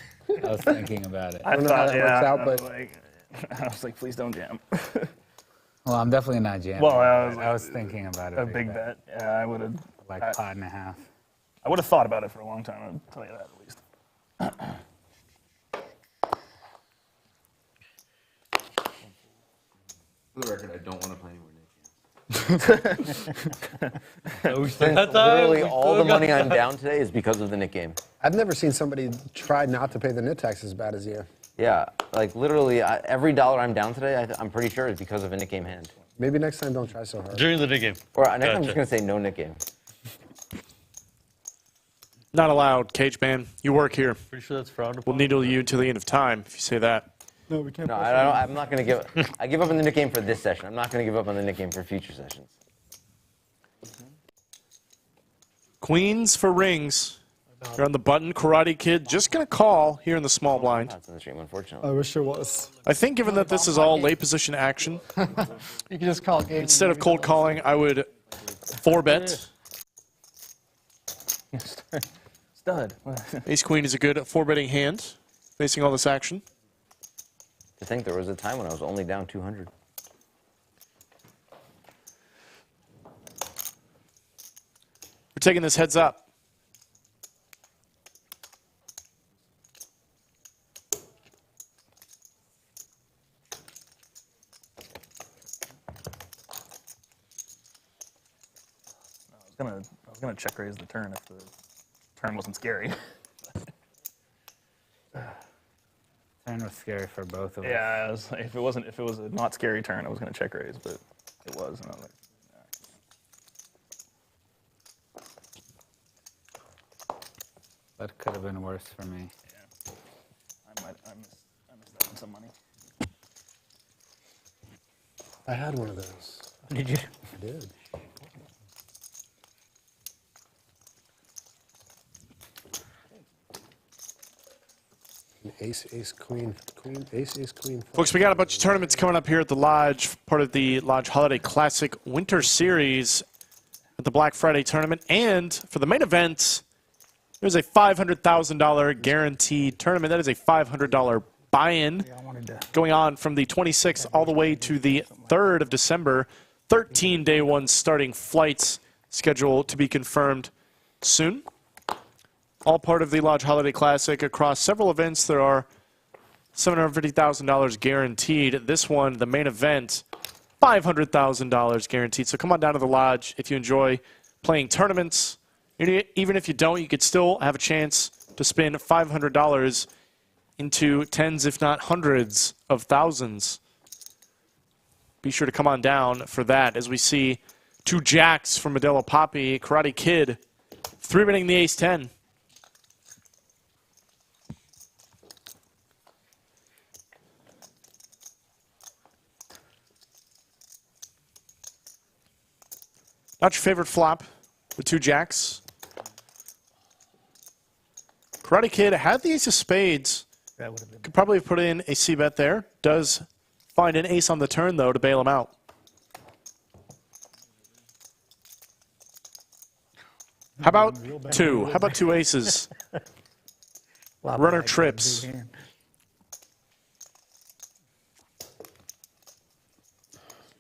I was thinking about it.
I don't know how that works out, but
I was like, please don't jam.
Well, I'm definitely not jamming.
Well,
I was thinking about it.
A big bet. Yeah, I would have.
Like pot and a half.
I would have thought about it for a long time. I'll tell you that at least.
For the record, I don't want to play anymore.
Literally
all the money I'm down today is because of the Nik game.
I've never seen somebody try not to pay the net tax as bad as you.
Yeah, like literally every dollar I'm down today, I'm pretty sure is because of a Nik game hand.
Maybe next time don't try so hard.
During the Nik game.
Or next time I'm just going to say no Nik game.
Not allowed, Cageman. You work here.
Pretty sure that's frowned upon.
We'll needle you to the end of time if you say that.
No, we can't.
No, I'm not going to give. I give up on the Nik game for this session. I'm not going to give up on the Nik game for future sessions.
Queens for rings. You're on the button. Karate Kid just going to call here in the small blind.
That's in the stream, unfortunately.
I wish it was.
I think given that this is all late position action,
You can just call game.
instead of cold calling, I would 4-bet.
Stud.
Ace Queen is a good 4-betting hand, facing all this action.
To think there was a time when I was only down 200.
We're taking this heads up.
I was gonna check raise the turn if the turn wasn't scary.
Turn was scary for both of us.
Yeah, I was, if it was a not scary turn, I was gonna check raise, but it was, and I was like,
That could have been worse for me.
yeah. I missed out on some money.
I had one of those.
Did you?
I did. Ace, queen, ace, queen.
Folks, we got a bunch of tournaments coming up here at the Lodge, part of the Lodge Holiday Classic Winter Series at the Black Friday tournament. And for the main event, there's a $500,000 guaranteed tournament. That is a $500 buy-in going on from the 26th all the way to the 3rd of December. 13 day one starting flights scheduled to be confirmed soon. All part of the Lodge Holiday Classic. Across several events, there are $750,000 guaranteed. This one, the main event, $500,000 guaranteed. So come on down to the Lodge if you enjoy playing tournaments. Even if you don't, you could still have a chance to spin $500 into tens, if not hundreds of thousands. Be sure to come on down for that as we see two jacks from Modelo Papi, Karate Kid, 3-betting the ace-10. Not your favorite flop, the two jacks. Karate Kid had the ace of spades.
That would have been.
Could probably have put in a c-bet there. Does find an ace on the turn, though, to bail him out. How about two? How about two aces? Runner trips.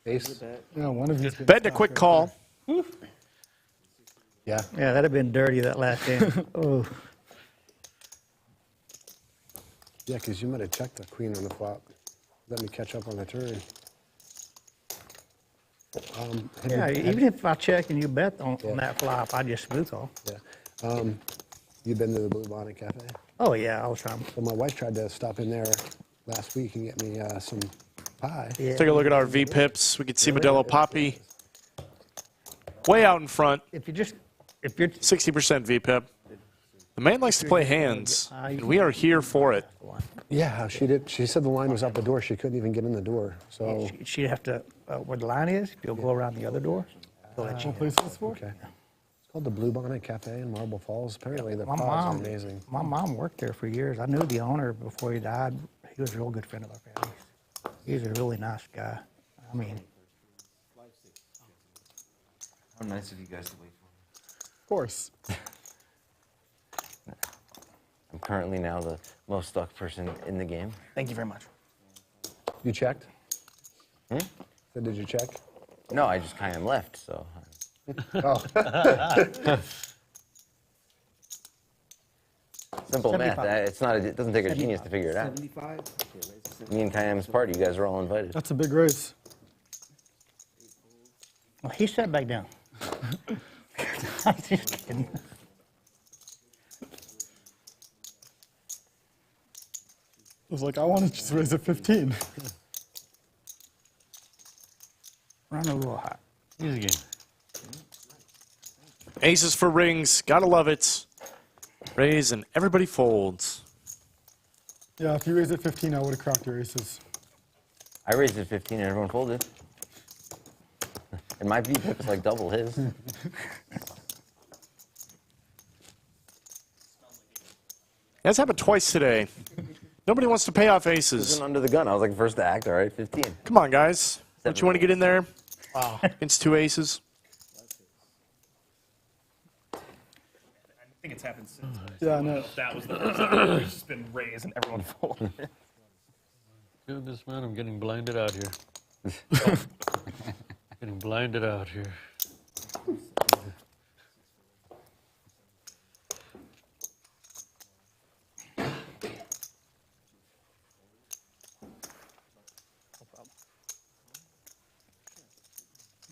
Ace.
Yeah, one of these.
Betting a quick call.
Yeah.
Yeah, that'd have been dirty that last hand. Oh.
Yeah, because you might have checked the queen on the flop. Let me catch up on the turn.
Yeah, even if I check and you bet on that flop, I just smooth off.
Yeah. You been to the Blue Bonnet Cafe?
Oh, yeah, all the time.
Well, my wife tried to stop in there last week and get me some pie.
Take a look at our V pips. We can see Modelo Papi way out in front.
If you're
60% V pip. The man likes to play hands, and we are here for it.
Yeah, she did. She said the line was out the door. She couldn't even get in the door. So
she'd have to, where the line is, you'll go around the other door. They'll let you in.
okay. It's called the Blue Bonnet Cafe in Marble Falls. Apparently the pods are amazing.
My mom worked there for years. I knew the owner before he died. He was a real good friend of our family. He's a really nice guy. I mean,
How nice of you guys to wait for me.
Of course.
I'm currently now the most stuck person in the game.
Thank you very much.
You checked?
Hmm?
So did you check?
No, I just kind of left, so.
Oh.
Simple math.
75.
It's not. It doesn't take a genius to figure it out.
75?
Me and Kayam's party. You guys are all invited.
That's a big race.
well, he sat back down. I'm just kidding.
I was like, I wanted to just raise it 15.
Run a little hot.
Easy game.
Aces for rings. Gotta love it. Raise, and everybody folds.
Yeah, if you raised it 15, I would have cracked your aces.
I raised it 15 and everyone folded. And my VPIP is like double his.
That's happened twice today. Nobody wants to pay off aces.
Wasn't under the gun. I was like first to act. All right, 15.
Come on, guys. Don't you want to get in there?
Wow.
Against two aces.
I think it's happened since.
Yeah, I know.
If that was the first time. It's just been raised and everyone folded.
Goodness, man, I'm getting blinded out here. Getting blinded out here.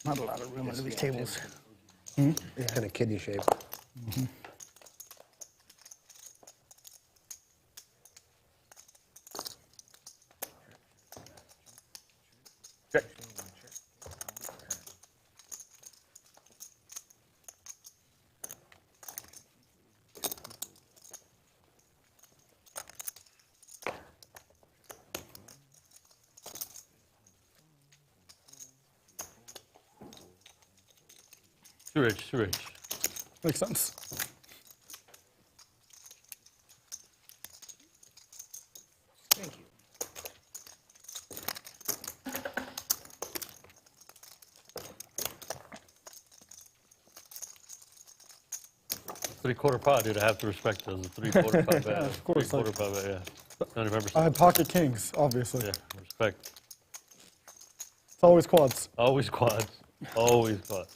Not a lot of room under these tables.
It's kind of kidney shape.
Check.
Too rich, too rich.
Makes sense.
Thank you.
Three-quarter pot, dude. I have to respect those. Three-quarter pot bet.
Of course,
Three-quarter
like-
pot bet, yeah. 95%.
I had pocket kings, obviously.
Yeah, respect.
It's always quads.
Always quads. Always quads.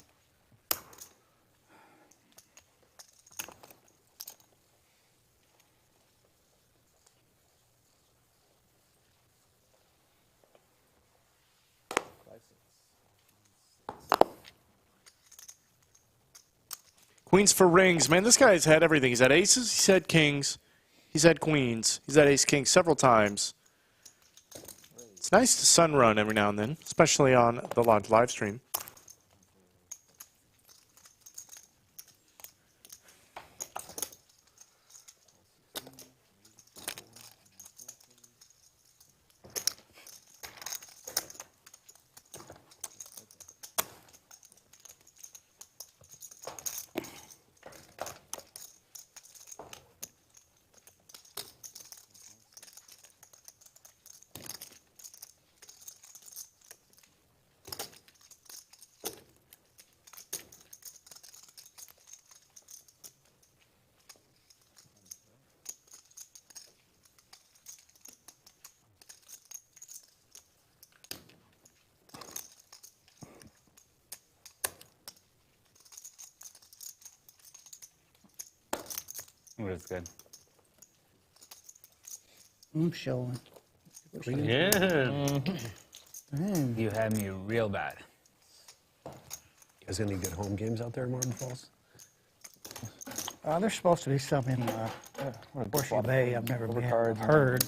Queens for rings. Man, this guy's had everything. He's had aces, he's had kings, he's had queens, he's had ace-king several times. It's nice to sun run every now and then, especially on the live stream.
It's good.
I'm showing.
Yeah.
You had me real bad.
Is there any good home games out there in Marble Falls?
There's supposed to be some in Horseshoe Bay. I've never been heard.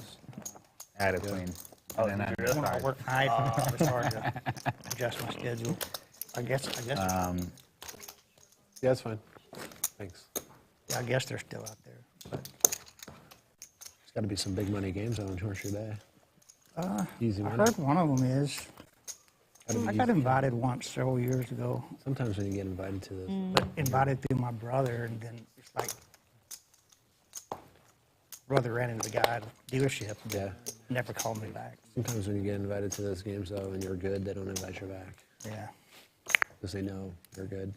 Add a queen. And then I
When I work night, it's hard to adjust my schedule. I guess.
Yeah, that's fine. Thanks.
Yeah, I guess they're still out there. But,
There's got to be some big money games on Horse Your Day. Easy
I
money.
heard one of them is.
Gotta be
I got
easy.
invited once several years ago.
Sometimes when you get invited to this,
But invited through my brother, and then it's like brother ran into the guy at the dealership.
yeah.
Never called me back.
Sometimes when you get invited to those games though, and you're good, they don't invite you back
Yeah.
because they know you're good.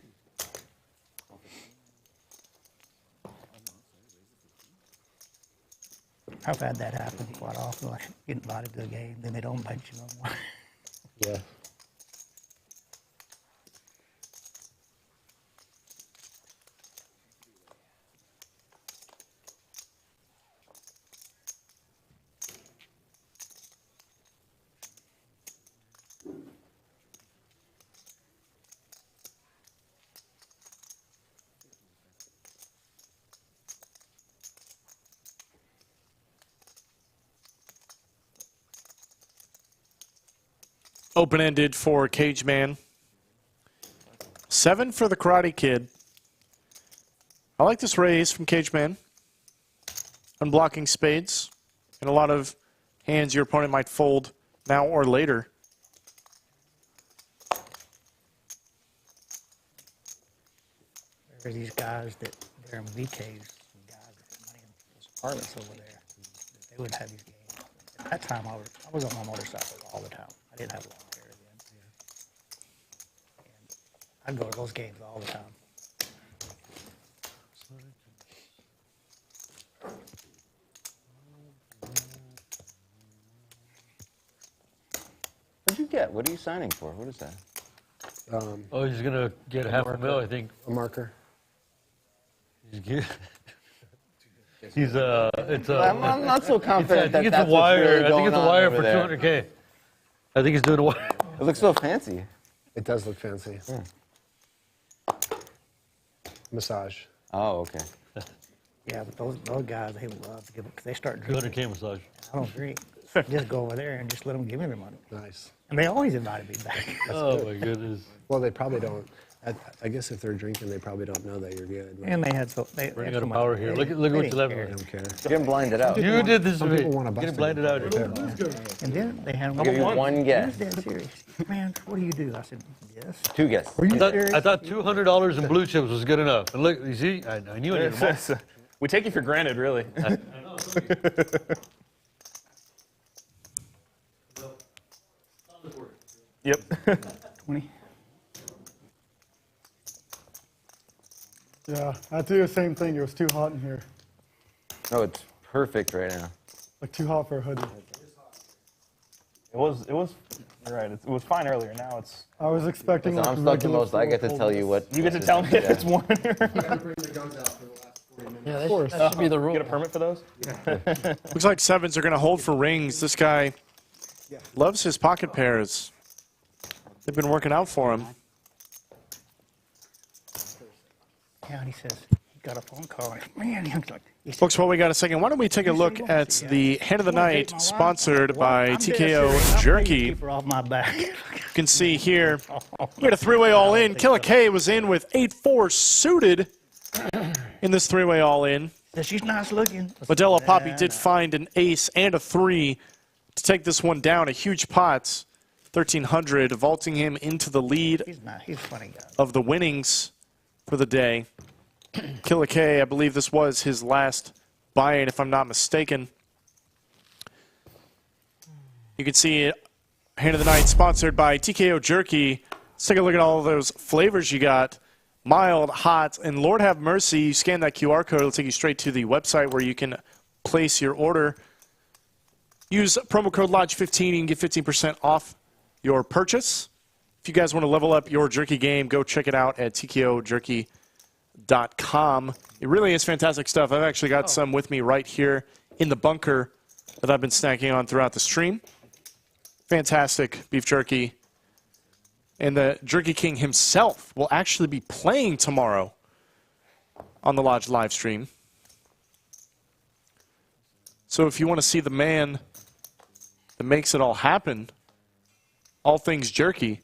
I've had that happen quite often. Like get invited to a game, then they don't invite you no more.
Yeah.
Open-ended for Cageman. 7 for the Karate Kid. I like this raise from Cageman. Unblocking spades. And a lot of hands your opponent might fold now or later.
There's these guys that they're in VKs, some guys that have money in those apartments over there. They would have these games. At that time, I was on my motorcycle all the time. I didn't have long hair then. And I'd go to those games all the time.
What'd you get? What are you signing for? What is that?
Oh, he's gonna get half a mil, I think.
A marker.
He's it's
I'm not so confident
I think
that
it's
that's
a wire.
what's really
I think
going
it's a
on
wire
over
for
there.
200K. I think he's doing a wire.
It looks so fancy.
It does look fancy. Massage.
Oh, okay.
Yeah, but those guys, they love to give because they start drinking.
200K massage.
I don't drink. Just go over there and just let them give me their money.
Nice.
And they always invited me back.
Oh my goodness.
Well, they probably don't. I guess if they're drinking, they probably don't know that you're good.
And they had so they
Running
had
out of
so
power
much-
here.
they-
Look at
they
what you
didn't
left.
care.
I don't care.
Getting blinded out.
You did this to
Some
me.
people want to bust
Getting
it.
blinded out here.
And then they had
I'll give you one guess.
He was dead serious. Man, what do you do? I said, yes.
2 guesses.
Were you
I
serious?
thought $200 in blue chips was good enough. And look, you see, I knew I needed more.
We take you for granted, really. Yep.
20.
Yeah, I had to do the same thing. It was too hot in here.
No, it's perfect right now.
Like too hot for a hoodie.
It was. You're right. It was fine earlier. Now it's.
I was expecting
Listen,
like
I'm
a
stuck the
regular
most. I get to
full
tell you what.
You get to tell me if it's warm in here.
Yeah,
Of course.
that should be the rule.
Get a permit for those?
Looks like 7s are going to hold for rings. This guy loves his pocket pairs. They've been working out for him.
Yeah, and he says, he got a phone call. And, man, he was like, he said,
Folks, while we got a second, why don't we take a look at the hand of the night sponsored by
I'm dead
TKO
serious. I'm ready to
Jerky.
keep her off my back.
You can see here, we had a 3-way all-in. Killa K was in with 8-4 suited in this 3-way all-in.
Said, she's nice looking.
Modelo Papi did find an ace and a 3 to take this one down. A huge pot, 1,300, vaulting him into the lead
He's nice. He's a funny guy.
of the winnings for the day. Killa K, I believe this was his last buy-in, if I'm not mistaken. You can see it, hand of the night sponsored by TKO Jerky. Let's take a look at all of those flavors you got. Mild, hot, and Lord have mercy. You scan that QR code, it'll take you straight to the website where you can place your order. Use promo code LODGE15, you can get 15% off your purchase. If you guys want to level up your jerky game, go check it out at tkojerky.com. It really is fantastic stuff. I've actually got some with me right here in the bunker that I've been snacking on throughout the stream. Fantastic beef jerky. And the Jerky King himself will actually be playing tomorrow on the Lodge live stream. So if you want to see the man makes it all happen. All things Jerky.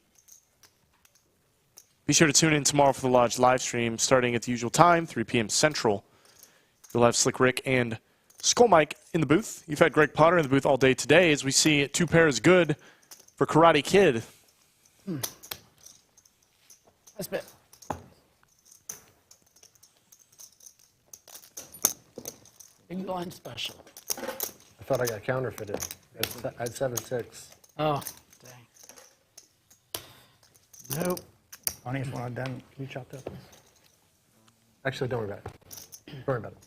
Be sure to tune in tomorrow for the Lodge live stream starting at the usual time, 3 p.m. Central. You'll have Slick Rick and Skull Mike in the booth. You've had Greg Potter in the booth all day today as we see 2 pairs good for Karate Kid.
Nice bit. Big blind special.
I thought I got counterfeited. I had 7-6.
Oh, dang. Nope.
Funniest one I've done. Can you chop that?
Actually, don't worry about it. Don't worry about it.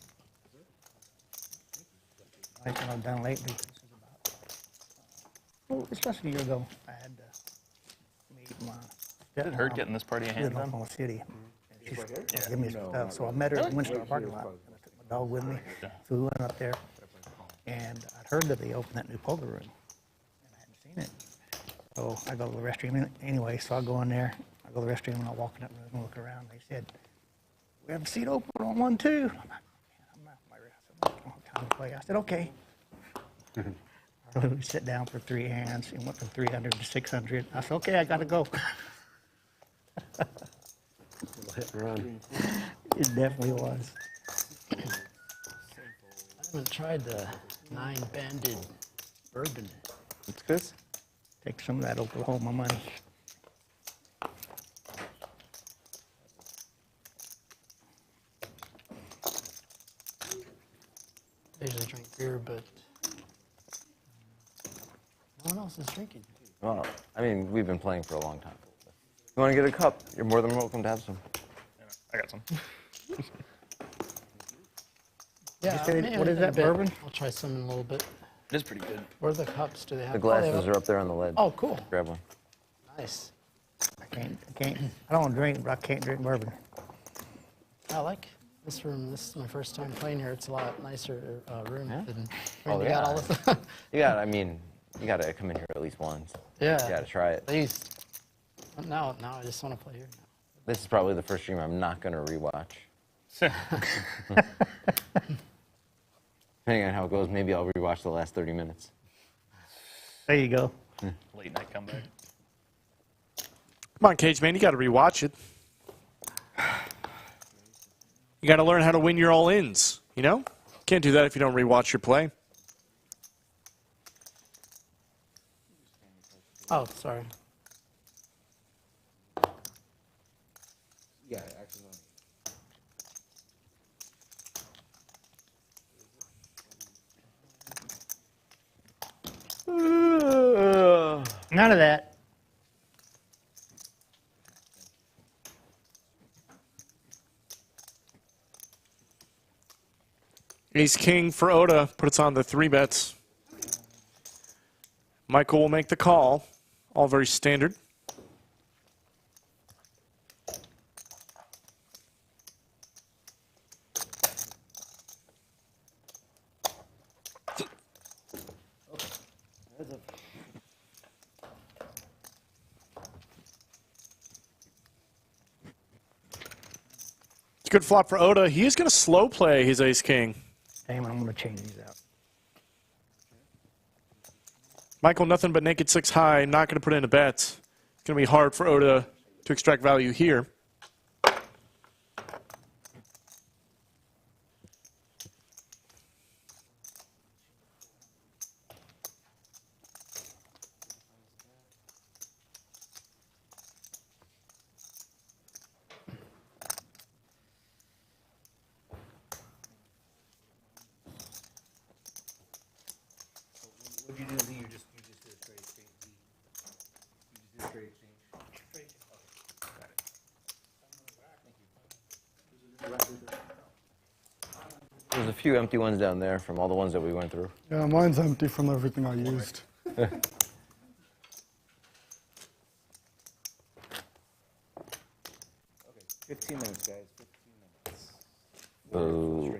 Funniest one I've done lately. Well, especially a year ago, I had meet my
Did it hurt getting this party a hand
in Oklahoma City. She's give me some stuff. So I met her at the Winstar parking lot. And I took my dog with me. So we went up there. And I'd heard that they opened that new poker room. And I hadn't seen it. So I go to the restroom anyway. So I go in there. I go to the restroom and I walk in that room and look around. They said, "We have a seat open on 1, 2." I'm like, "Man, I don't have time to play." I said, "Okay." We sit down for 3 hands and went from 300 to 600. I said, "Okay, I got to go."
Hit and run.
It definitely was.
I haven't tried the 9-banded bourbon.
It's good.
Take some of that Oklahoma money.
I usually drink beer, but no one else is drinking.
Well, I mean, we've been playing for a long time. If you want to get a cup, you're more than welcome to have some.
I got some.
Yeah,
what is that, bourbon?
I'll try some in a little bit.
It is pretty good.
Where are the cups? Do they have?
The glasses are up there on the lid.
Oh, cool.
Grab one.
Nice.
I don't drink, but I can't drink bourbon.
I like this room. This is my first time playing here. It's a lot nicer room than
Oh,
you
yeah.
got all this.
You got, I mean, you got to come in here at least once.
Yeah.
You got to try it.
At least. Now I just want to play here.
This is probably the first stream I'm not going to rewatch. Depending on how it goes, maybe I'll rewatch the last 30 minutes.
There you go.
Late night comeback.
Come on, Cageman, you got to rewatch it. You got to learn how to win your all-ins, you know? Can't do that if you don't rewatch your play.
Oh, sorry.
Yeah, actually.
None of that.
Ace King for Oda puts on the 3 bets. Michael will make the call. All very standard. It's a good flop for Oda. He is going to slow play his Ace King.
Damn, I'm going to change these out.
Michael, nothing but naked 6 high. Not going to put in a bet. It's going to be hard for Oda to extract value here.
What did you do? You just did a straight exchange. You just did a straight exchange. Straight. Okay. Got it. Thank you.
There's a few empty ones down there from all the ones that we went through.
Yeah, mine's empty from everything I used.
15 minutes, guys. 15 minutes.
Boo.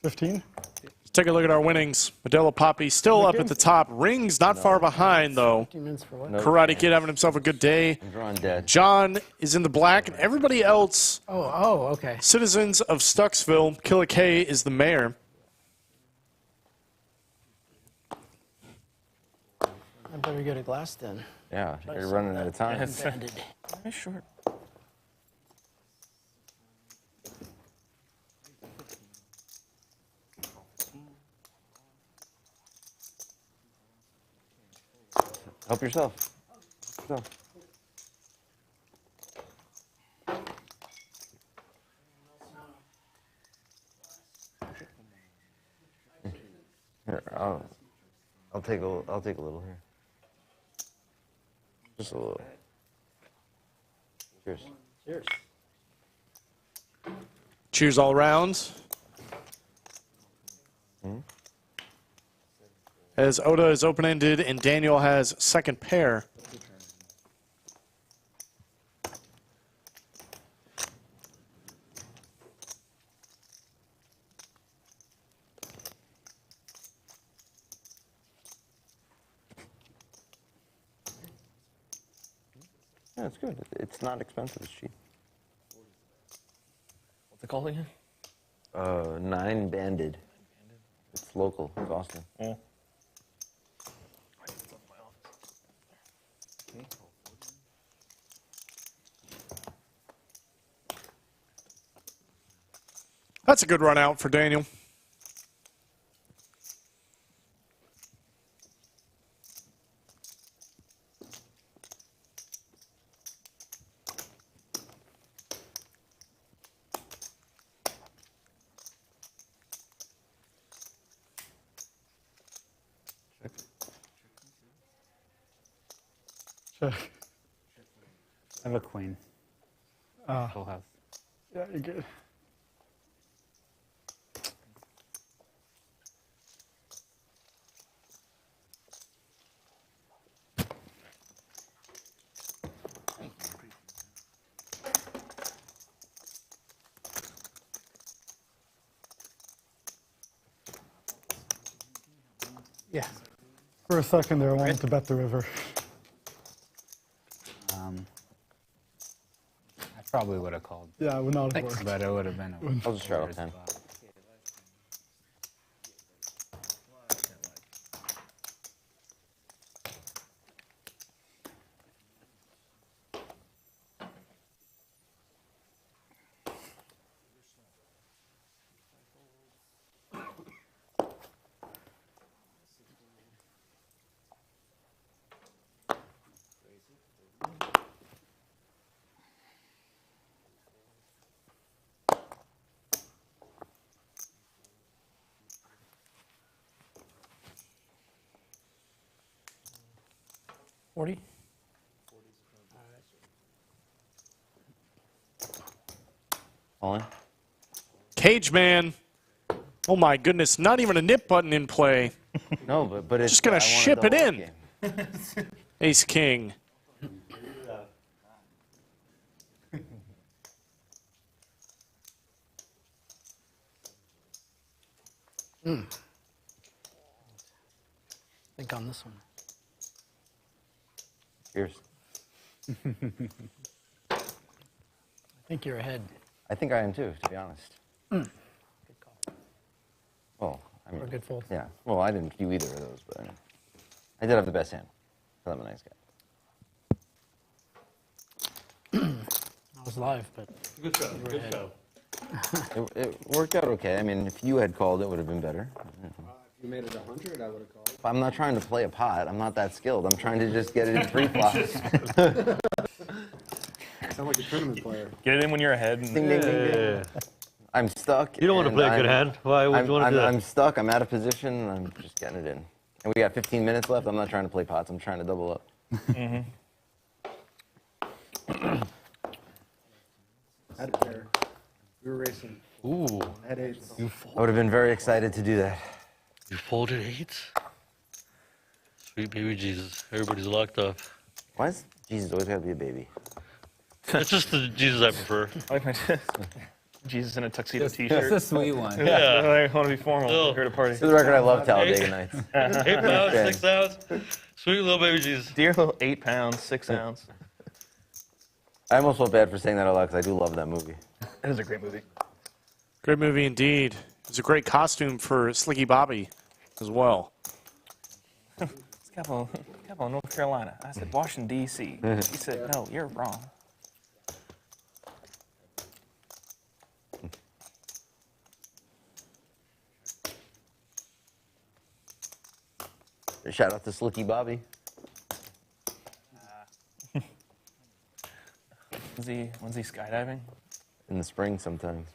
15?
Let's take a look at our winnings. Modelo Papi still up at the top. Rings not far behind, though.
15 minutes for what?
Nope.
Karate Kid having himself a good day.
I'm drawing dead.
John is in the black, and everybody else,
Oh, okay.
citizens of Stucksville, Killa K is the mayor.
I better get a glass then.
Yeah, you're running out of time.
Banded.
Very short.
Help yourself. Here, I'll take a little here. Just a little. Cheers.
Cheers.
Cheers all around. As Oda is open-ended and Daniel has second pair.
Yeah, it's good. It's not expensive. It's cheap.
What's it called again?
9 banded. It's local. It's Austin.
Yeah.
That's a good run out for Daniel.
Check.
I have a queen. Full house.
Yeah, you're good.
Yeah.
For a second there, I wanted to bet the river.
I probably would have called.
Yeah, it would not have worked.
But it would have been a
I'll just straddle 10.
$40?
All in?
Cageman. Oh my goodness, not even a nip button in play.
No, but it's
Just gonna
I want a
ship it
double
in.
game.
Ace King.
Think on this one.
Cheers.
I think you're ahead.
I think I am too, to be honest.
Good call.
Well, I mean,
Or a good fold.
yeah. Well, I didn't do either of those, but I did have the best hand. I'm a nice guy.
I was live, but
Good job.
you were
Good
ahead.
job.
It worked out okay. I mean, if you had called, it would have been better.
If you made it 100, I would have called.
I'm not trying to play a pot. I'm not that skilled. I'm trying to just get it in free flops.
Sound like a tournament player.
Get it in when you're ahead. And
Ding, ding, ding, ding. I'm stuck.
You don't want to
and
play a good
I'm-
hand. Why would you want to do that?
I'm stuck. I'm out of position. I'm just getting it in. And we got 15 minutes left. I'm not trying to play pots. I'm trying to double up.
Had pair. We were racing.
Ooh,
Had eights.
I would have been very excited to do that.
you folded 8s? Sweet baby Jesus. Everybody's locked up.
Why is Jesus always got to be a baby?
That's just the Jesus I prefer.
I like my Jesus in a tuxedo
Just
T-shirt.
a sweet one.
Yeah, I want to be formal.
No.
Here at a party.
For the record, I love Talladega Nights.
8 pounds, 6 ounce. Sweet little baby Jesus.
Dear little 8 pounds, 6 ounce.
I almost felt bad for saying that out loud because I do love that movie.
That is a great movie.
Great movie indeed. It's a great costume for Slicky Bobby as well.
Capital of North Carolina. I said, Washington, D.C. He said, no, you're wrong.
Shout out to Slicky Bobby.
When's he skydiving?
In the spring sometimes.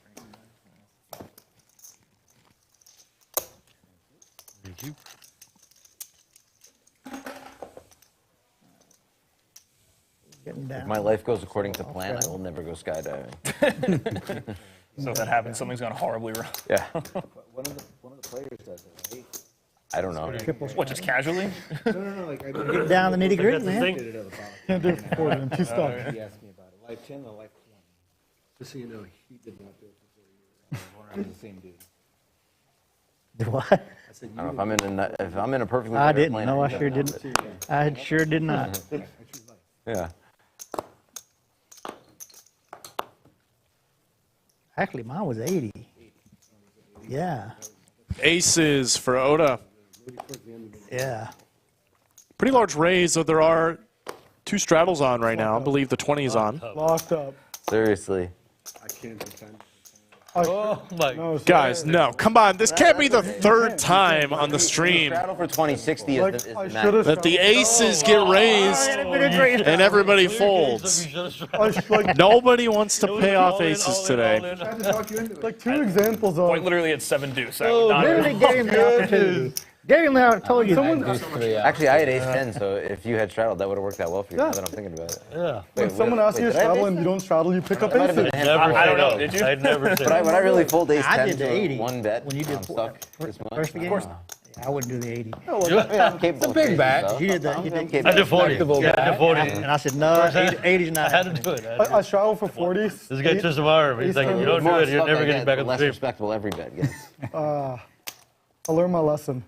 Thank you.
Getting down.
If my life goes according to plan, I will never go skydiving.
So if that happens, something's going to horribly wrong.
Yeah.
One of the players does it, right?
I don't know.
What, just casually?
No. Like,
Get down the nitty gritty, man.
Can't do it before then. Too stuck.
He asked me about it. Life 10 or Life 20? Just so you know, he did not do it before you. We're not the same dude.
What?
I said,
I don't know if I'm in a perfectly
I
better
didn't.
plane,
No, I
don't
sure
know.
didn't. I sure did not.
Yeah.
Actually, mine was 80. Yeah.
Aces for Oda.
Yeah.
Pretty large raise, though there are 2 straddles on right now. I believe the 20 is on.
Locked up.
Seriously.
I can't defend.
Oh my
No,
Guys, no. Come on. This can't be the 3rd time on the stream
Straddle for 2060
Like,
is the
I
max.
should've
that the aces get raised and everybody folds. Nobody wants to pay off aces today.
like 2 examples of.
Quite literally at 7 deuce.
Literally gave him the opportunity. Gave him the opportunity.
Actually, I had ace 10, so if you had straddled, that would have worked out well for you. Now that I'm thinking about it.
Yeah.
When someone asks you to straddle and you don't straddle, you pick up
That might have
aces.
been
Never
I don't
say
know,
no.
did you?
I'd never say
But would I really fold ace 10
I did the 80
to one bet?
when you did
I'm stuck this much?
First game? I wouldn't do the 80.
It's a
big bet.
You did that. You did.
I did 40. Yeah, I did 40.
And I said, no, 80's
I
not
had
happening.
to do it.
I straddle for 40.
This guy twisted my arm. He's like, if you don't do it, you're never getting back on the
less
stream.
respectable every bet gets.
I learned my lesson.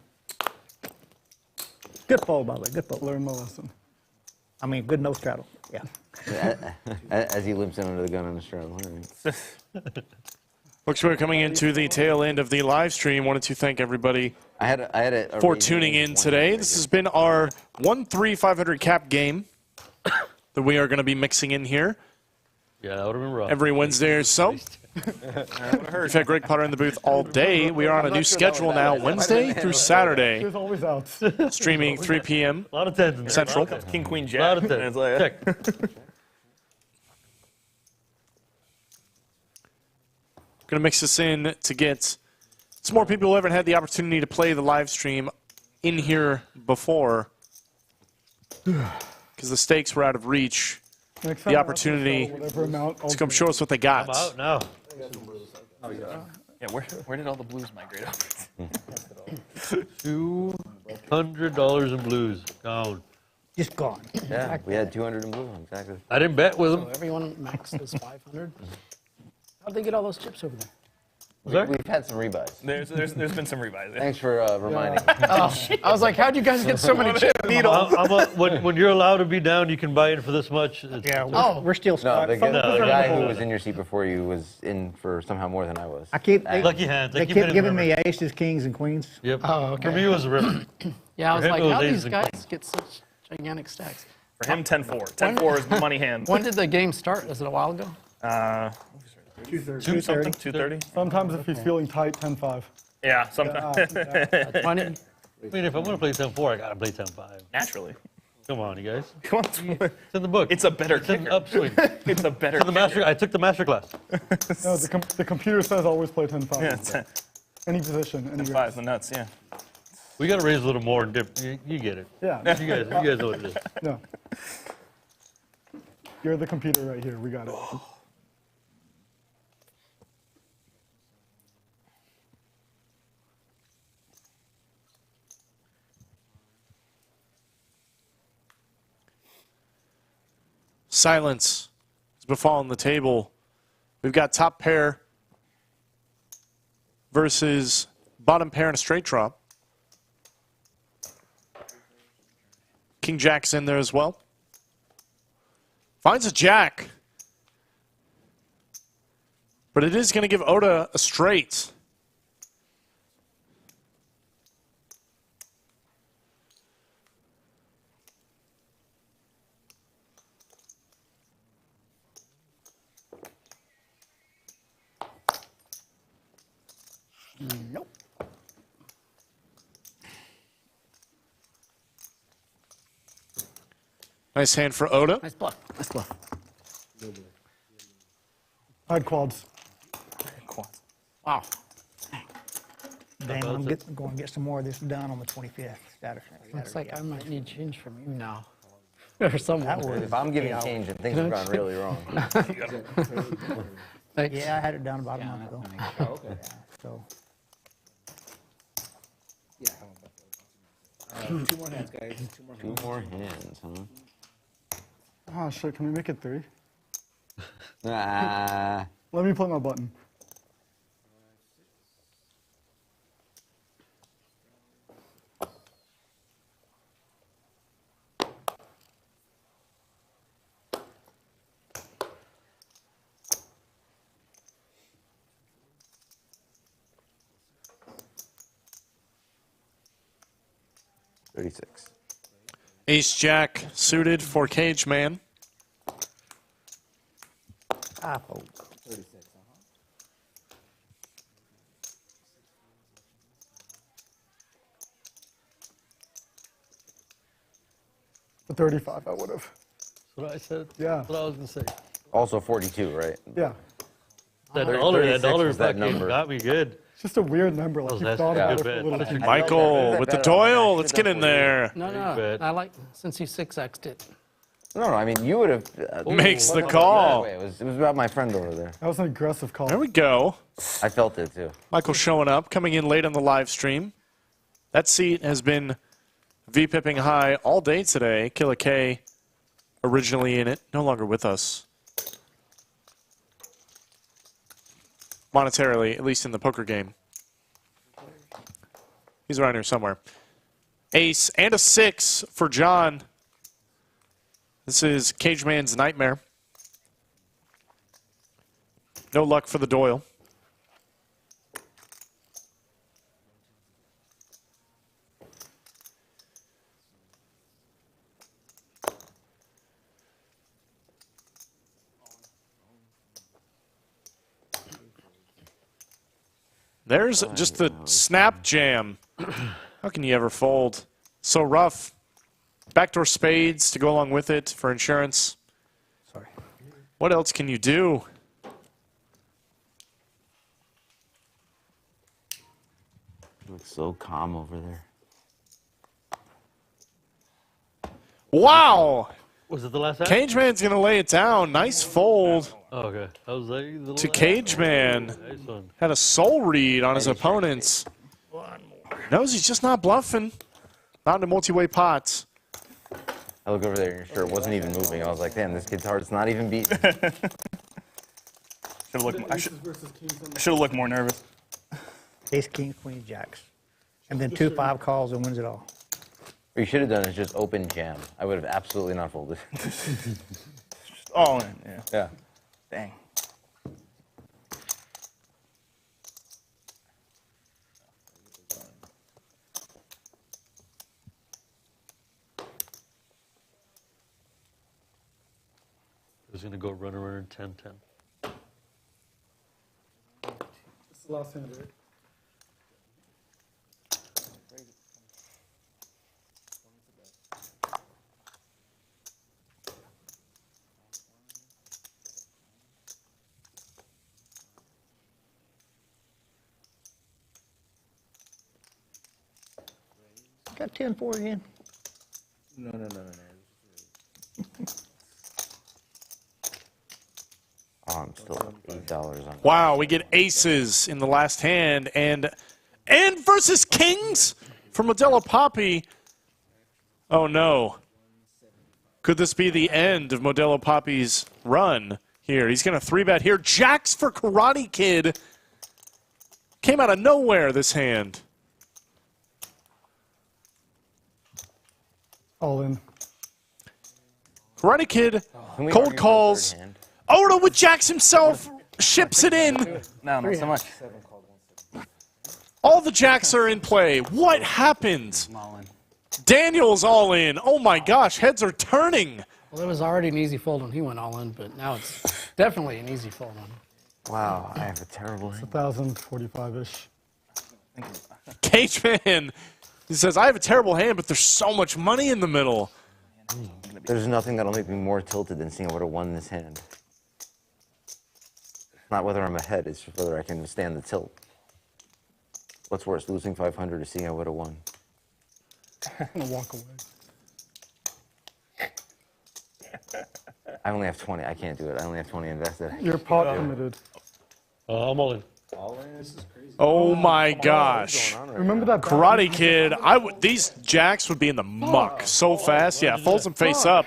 Good fold, by the way. Good fold.
Learned my lesson.
I mean, good no straddle. Yeah.
As he limps in under the gun on the straddle. All right.
Looks like we're coming into the tail end of the live stream. Wanted to thank everybody
I had a
for
raise
tuning in
one
today.
bet,
This has been our 1-3-500 cap game that we are going to be mixing in here
Yeah, that would have been rough.
every Wednesday or so. We've had Greg Potter in the booth all day. We are on a new schedule now, Wednesday through Saturday,
There's always outs.
streaming 3 p.m.
A lot of tens in there.
Central.
King, Queen,
A lot
Jack.
of
And
tens.
it's like,
Check.
Going to mix this in to get some more people who haven't had the opportunity to play the live stream in here before because the stakes were out of reach.
Next time
The
I have to
opportunity
straddle whatever amount, I'll
to come
do.
show us what they
I'm
got.
out now.
yeah, where did all the blues migrate over?
$200 in blues. Gone.
Just gone.
Yeah, we had 200 in blue. Exactly.
I didn't bet with
So
them.
everyone maxed is 500. How'd they get all those chips over there?
We've had some rebuys.
There's been some rebuys. Yeah.
Thanks for reminding.
I was like, how'd you guys get so many chips?
When you're allowed to be down, you can buy in for this much.
Yeah, we're still
No,
stuck.
the guy who was in your seat before you was in for somehow more than I was.
I keep,
Lucky hands.
they keep giving me aces, kings, and queens.
Yep.
Oh, okay.
For me, it was a river.
Yeah, I was
For him,
like,
it was
how do
aces
these
and
guys get such gigantic stacks?
For him, 10-4. 10-4 is the money hand.
When did the game start? Was it a while ago?
2 something, 2:30.
Sometimes if he's feeling tight, 10-5.
Yeah, sometimes.
20?
I mean, if I'm going to play 10-4, I got to play 10-5.
Naturally.
Come on, you guys.
Come on.
It's in the book.
It's a better
It's an
kicker.
upswing.
It's a better
It's the master. I took the master class.
No, the computer says always play 10-5.
Yeah, it's
Any position, any
10-5
raise.
is the nuts, yeah.
We got to raise a little more and dip. You get it.
Yeah.
You guys know what it is.
No. You're the computer right here. We got it.
Silence has befallen the table. We've got top pair versus bottom pair in a straight draw. King Jack's in there as well. Finds a jack. But it is going to give Oda a straight. Nice hand for Oda.
Nice bluff. Nice bluff.
I had quads.
Wow. Daniel, I'm going to get some more of this done on the 25th.
Looks like I might need change from you now. Or someone.
If I'm giving change, then things have gone really wrong.
Yeah, I had it done about a month ago.
Oh, okay.
So.
Yeah. 2 more hands, guys. 2 more hands.
2 more hands, huh?
Oh, shit. Can we make it 3?
Nah.
Let me play my button.
Ace Jack suited for Cageman.
Ah, oh.
36,
35, I would have.
That's what I said.
Yeah.
That's what I was gonna say.
Also 42, right?
Yeah.
That
36
dollar
was that
fucking
number.
got me good.
It's just a weird number. Like, you
that's
thought
a
about
good
it for a
bet.
little
That's a
bit.
good
Michael with the Doyle. Let's get in there.
No, no. I like, since you 6X'd it.
No, I mean, you would have...
Makes the call.
It was about my friend over there.
That was an aggressive call.
There we go.
I felt it, too.
Michael showing up, coming in late on the live stream. That seat has been V-pipping high all day today. Killa K originally in it, no longer with us. Monetarily, at least in the poker game. He's around here somewhere. Ace and a 6 for John. This is Cageman's nightmare. No luck for the Doyle. There's just the snap jam. How can you ever fold? So rough. Backdoor spades to go along with it for insurance.
Sorry.
What else can you do?
Looks so calm over there.
Wow!
Was it the last half?
Cageman's going to lay it down. Nice fold
Oh, okay. That was like
to Cageman.
Nice one.
Had a soul read on his opponents. Knows he's just not bluffing. Not in a multi-way pot.
I look over there and your shirt wasn't even moving. I was like, damn, this kid's heart's not even beating.
I should have looked more nervous.
Ace, King, Queen, Jacks. And then 2-5 calls and wins it all.
What you should have done is just open jam. I would have absolutely not folded.
All in, yeah.
Yeah.
Dang.
He's gonna go runner 10-10.
It's the last hand, right?
Got 10-4 again.
No.
Oh, I'm still up $8 on.
Wow, we get aces in the last hand, and versus kings from Modelo Papi. Oh no. Could this be the end of Modelo Papi's run here? He's going to 3-bet here. Jacks for Karate Kid. Came out of nowhere, this hand.
All in.
Karate Kid, cold calls. Oda with Jacks himself, ships it in.
No, not so much.
All the Jacks are in play. What happened? Daniel's all in. Oh my gosh, heads are turning.
Well, it was already an easy fold when he went all in, but now it's definitely an easy fold on.
Wow, I have a terrible hand.
1,045-ish.
Cageman, he says, I have a terrible hand, but there's so much money in the middle.
There's nothing that'll make me more tilted than seeing I would have won this hand. It's not whether I'm ahead, it's just whether I can withstand the tilt. What's worse, losing 500 or seeing I would have won?
I'm gonna walk away.
I only have 20. I can't do it. I only have 20 invested.
You're pot committed.
I'm all in.
All in, this is crazy.
Oh my gosh.
Remember that
Karate Kid, these jacks would be in the muck so fast. Yeah, folds them face up.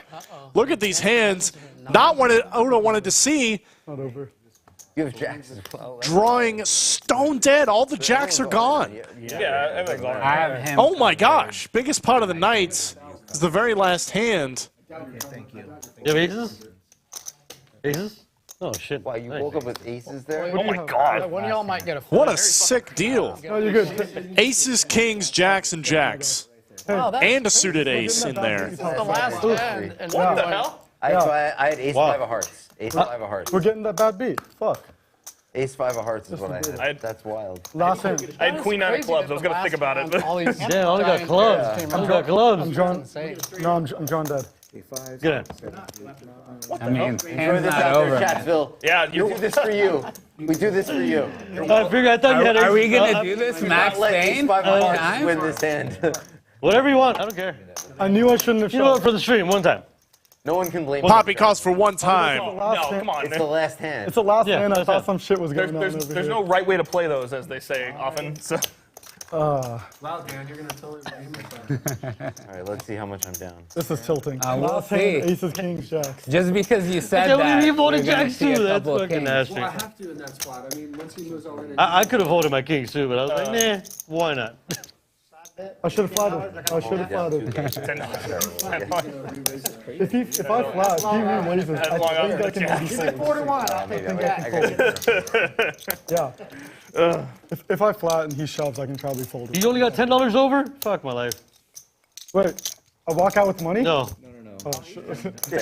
Look at these hands. Not what Oda wanted to see.
Not over.
You have jacks.
Drawing stone dead. All the jacks are gone.
Yeah, everything's gone.
I have him.
Oh my gosh. Biggest pot of the night is the very last hand.
Thank you.
You have aces? Aces? Oh, shit.
Wow, you woke up with aces there?
Oh my god.
One of y'all might get a
What a sick deal.
No, you're good.
Aces, kings, jacks, and jacks. And a suited ace in there.
This is the last hand. And
What the hell?
I had ace 5 of hearts. Ace 5 of hearts.
We're getting that bad beat. Fuck.
Ace 5 of hearts is what I had. That's wild.
Last hand.
I had queen 9 of clubs. I was going to think about it. But
Yeah, only got clubs. Only got clubs.
I'm drawn. No, I'm drawn dead.
Good.
I mean,
Throw
hand's
this
not
out there,
over.
Chatsville.
yeah,
We do this for you. We do this for you.
I figured I thought you had aces.
Are we gonna do this, Max
Let ace
Payne?
5 of hearts
Time?
win this hand.
Whatever you want. I don't care.
I knew I shouldn't have
You know what?
shot.
For the stream, one time.
No one can blame
Poppy
me.
calls for one time.
no, come on.
It's the last hand.
It's the last
Yeah,
hand. I
that's
thought
it.
some shit was going on over
There's
here.
no right way to play those, as they say often. So
Wow, Dan, you're going to totally blame yourself.
All right, let's see how much I'm down.
This is tilting.
We'll
Last hand,
see.
aces, kings, jacks.
Just because you said
Yeah,
that,
you voted
you're gonna
jacks
see a
too. That's
couple of
fucking
kings.
nasty.
Well, I have to in that spot. I mean, once he moves over in.
I could have voted my kings too, but I was like, nah, why not?
I should have flatted. I should have flatted. If I flat, if he re-raises, I think I can maybe fold.
4 to 1. I'll take that.
Yeah. If I flat and he shoves, I can probably fold it.
You only got $10 over? Fuck my life.
Wait, I walk out with money?
No.
Oh, shit.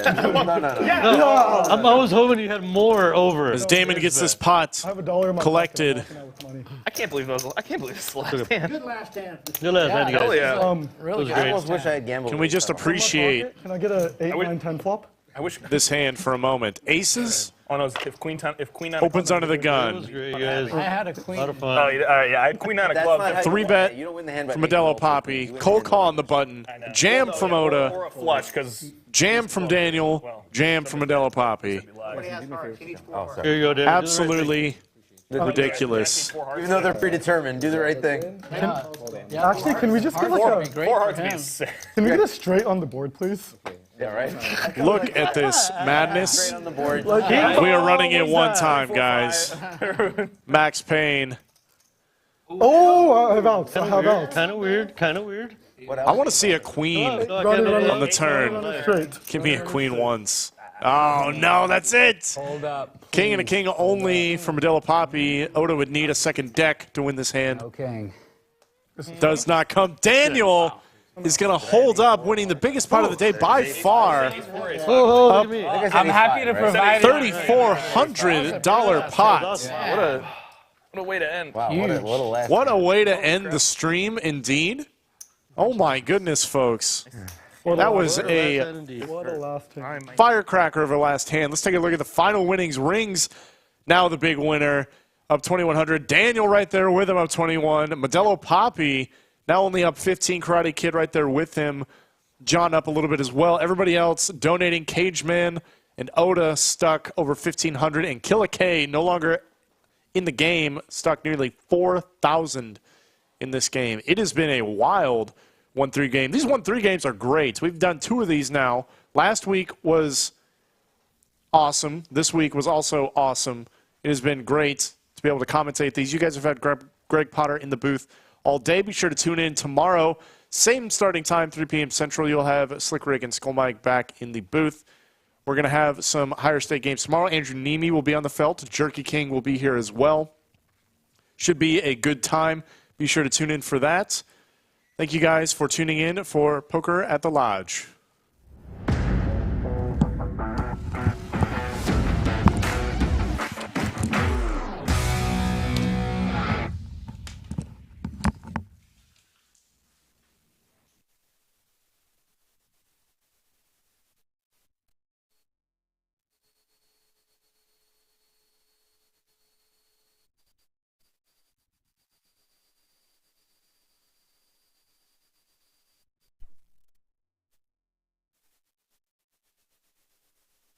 I was hoping you had more over.
As Damon gets this pot
I have $1 in my
collected.
pocket, I'm walking out with money.
I can't believe those. I can't believe this is the last hand.
Good last hand.
Good last hand, you
Hell
guys.
yeah.
Really
was
good.
great.
I almost wish I had gambled.
Can we just appreciate
Can I get a 8, 9, 10 flop?
I wish.
this hand for a moment? Aces
Oh no, if queen 9
opens under the
It was
gun.
great, you guys.
I had a
A
queen.
lot of fun.
Oh, yeah, I had queen 9 of
That's
clubs.
not how
Three
you
bet
win. You don't win the hand by
from
being
Modelo
open. You
Papi.
win the
Cold
hand
call
by-
on the button. Jam from Oda.
Or a flush, because
Jam from Daniel. Jam from Modelo Papi.
Oh, sorry.
Here you go, David.
Absolutely ridiculous.
Even though they're predetermined, do the right thing.
Actually, can we just get like a,
Four hearts would be sick.
can we get a straight on the board, please?
Yeah, right?
Look at this madness.
Straight on the board.
We are running it one time, guys. Max Payne.
Oh, I have outs. I have outs.
Kind of weird, kind of weird.
I want to see a queen on the turn.
Straight.
Give me a queen once. Oh, no, that's it.
Hold up.
King and a king only for Modelo Papi. Oda would need a second deck to win this hand.
Okay.
Does not come. Daniel is going to hold up, winning the biggest pot of the day by far.
Oh, look at me.
I'm happy to provide.
$3,400 pot.
What a way to end.
Wow, what a last.
What a way to end the stream, indeed. Oh, my goodness, folks. That was a
What a last hand.
firecracker of a last hand. Let's take a look at the final winnings. Rings, now the big winner, up 2,100. Daniel right there with him, up 21. Modelo Papi, now only up 15. Karate Kid right there with him. John up a little bit as well. Everybody else donating. Cageman and Oda stuck over 1,500. And Killa K, no longer in the game, stuck nearly 4,000 in this game. It has been a wild 1-3 game. These 1-3 games are great. We've done 2 of these now. Last week was awesome. This week was also awesome. It has been great to be able to commentate these. You guys have had Greg Potter in the booth all day. Be sure to tune in tomorrow. Same starting time, 3 p.m. Central. You'll have Slick Rick and Skull Mike back in the booth. We're going to have some higher stake games tomorrow. Andrew Neeme will be on the felt. Jerky King will be here as well. Should be a good time. Be sure to tune in for that. Thank you guys for tuning in for Poker at the Lodge.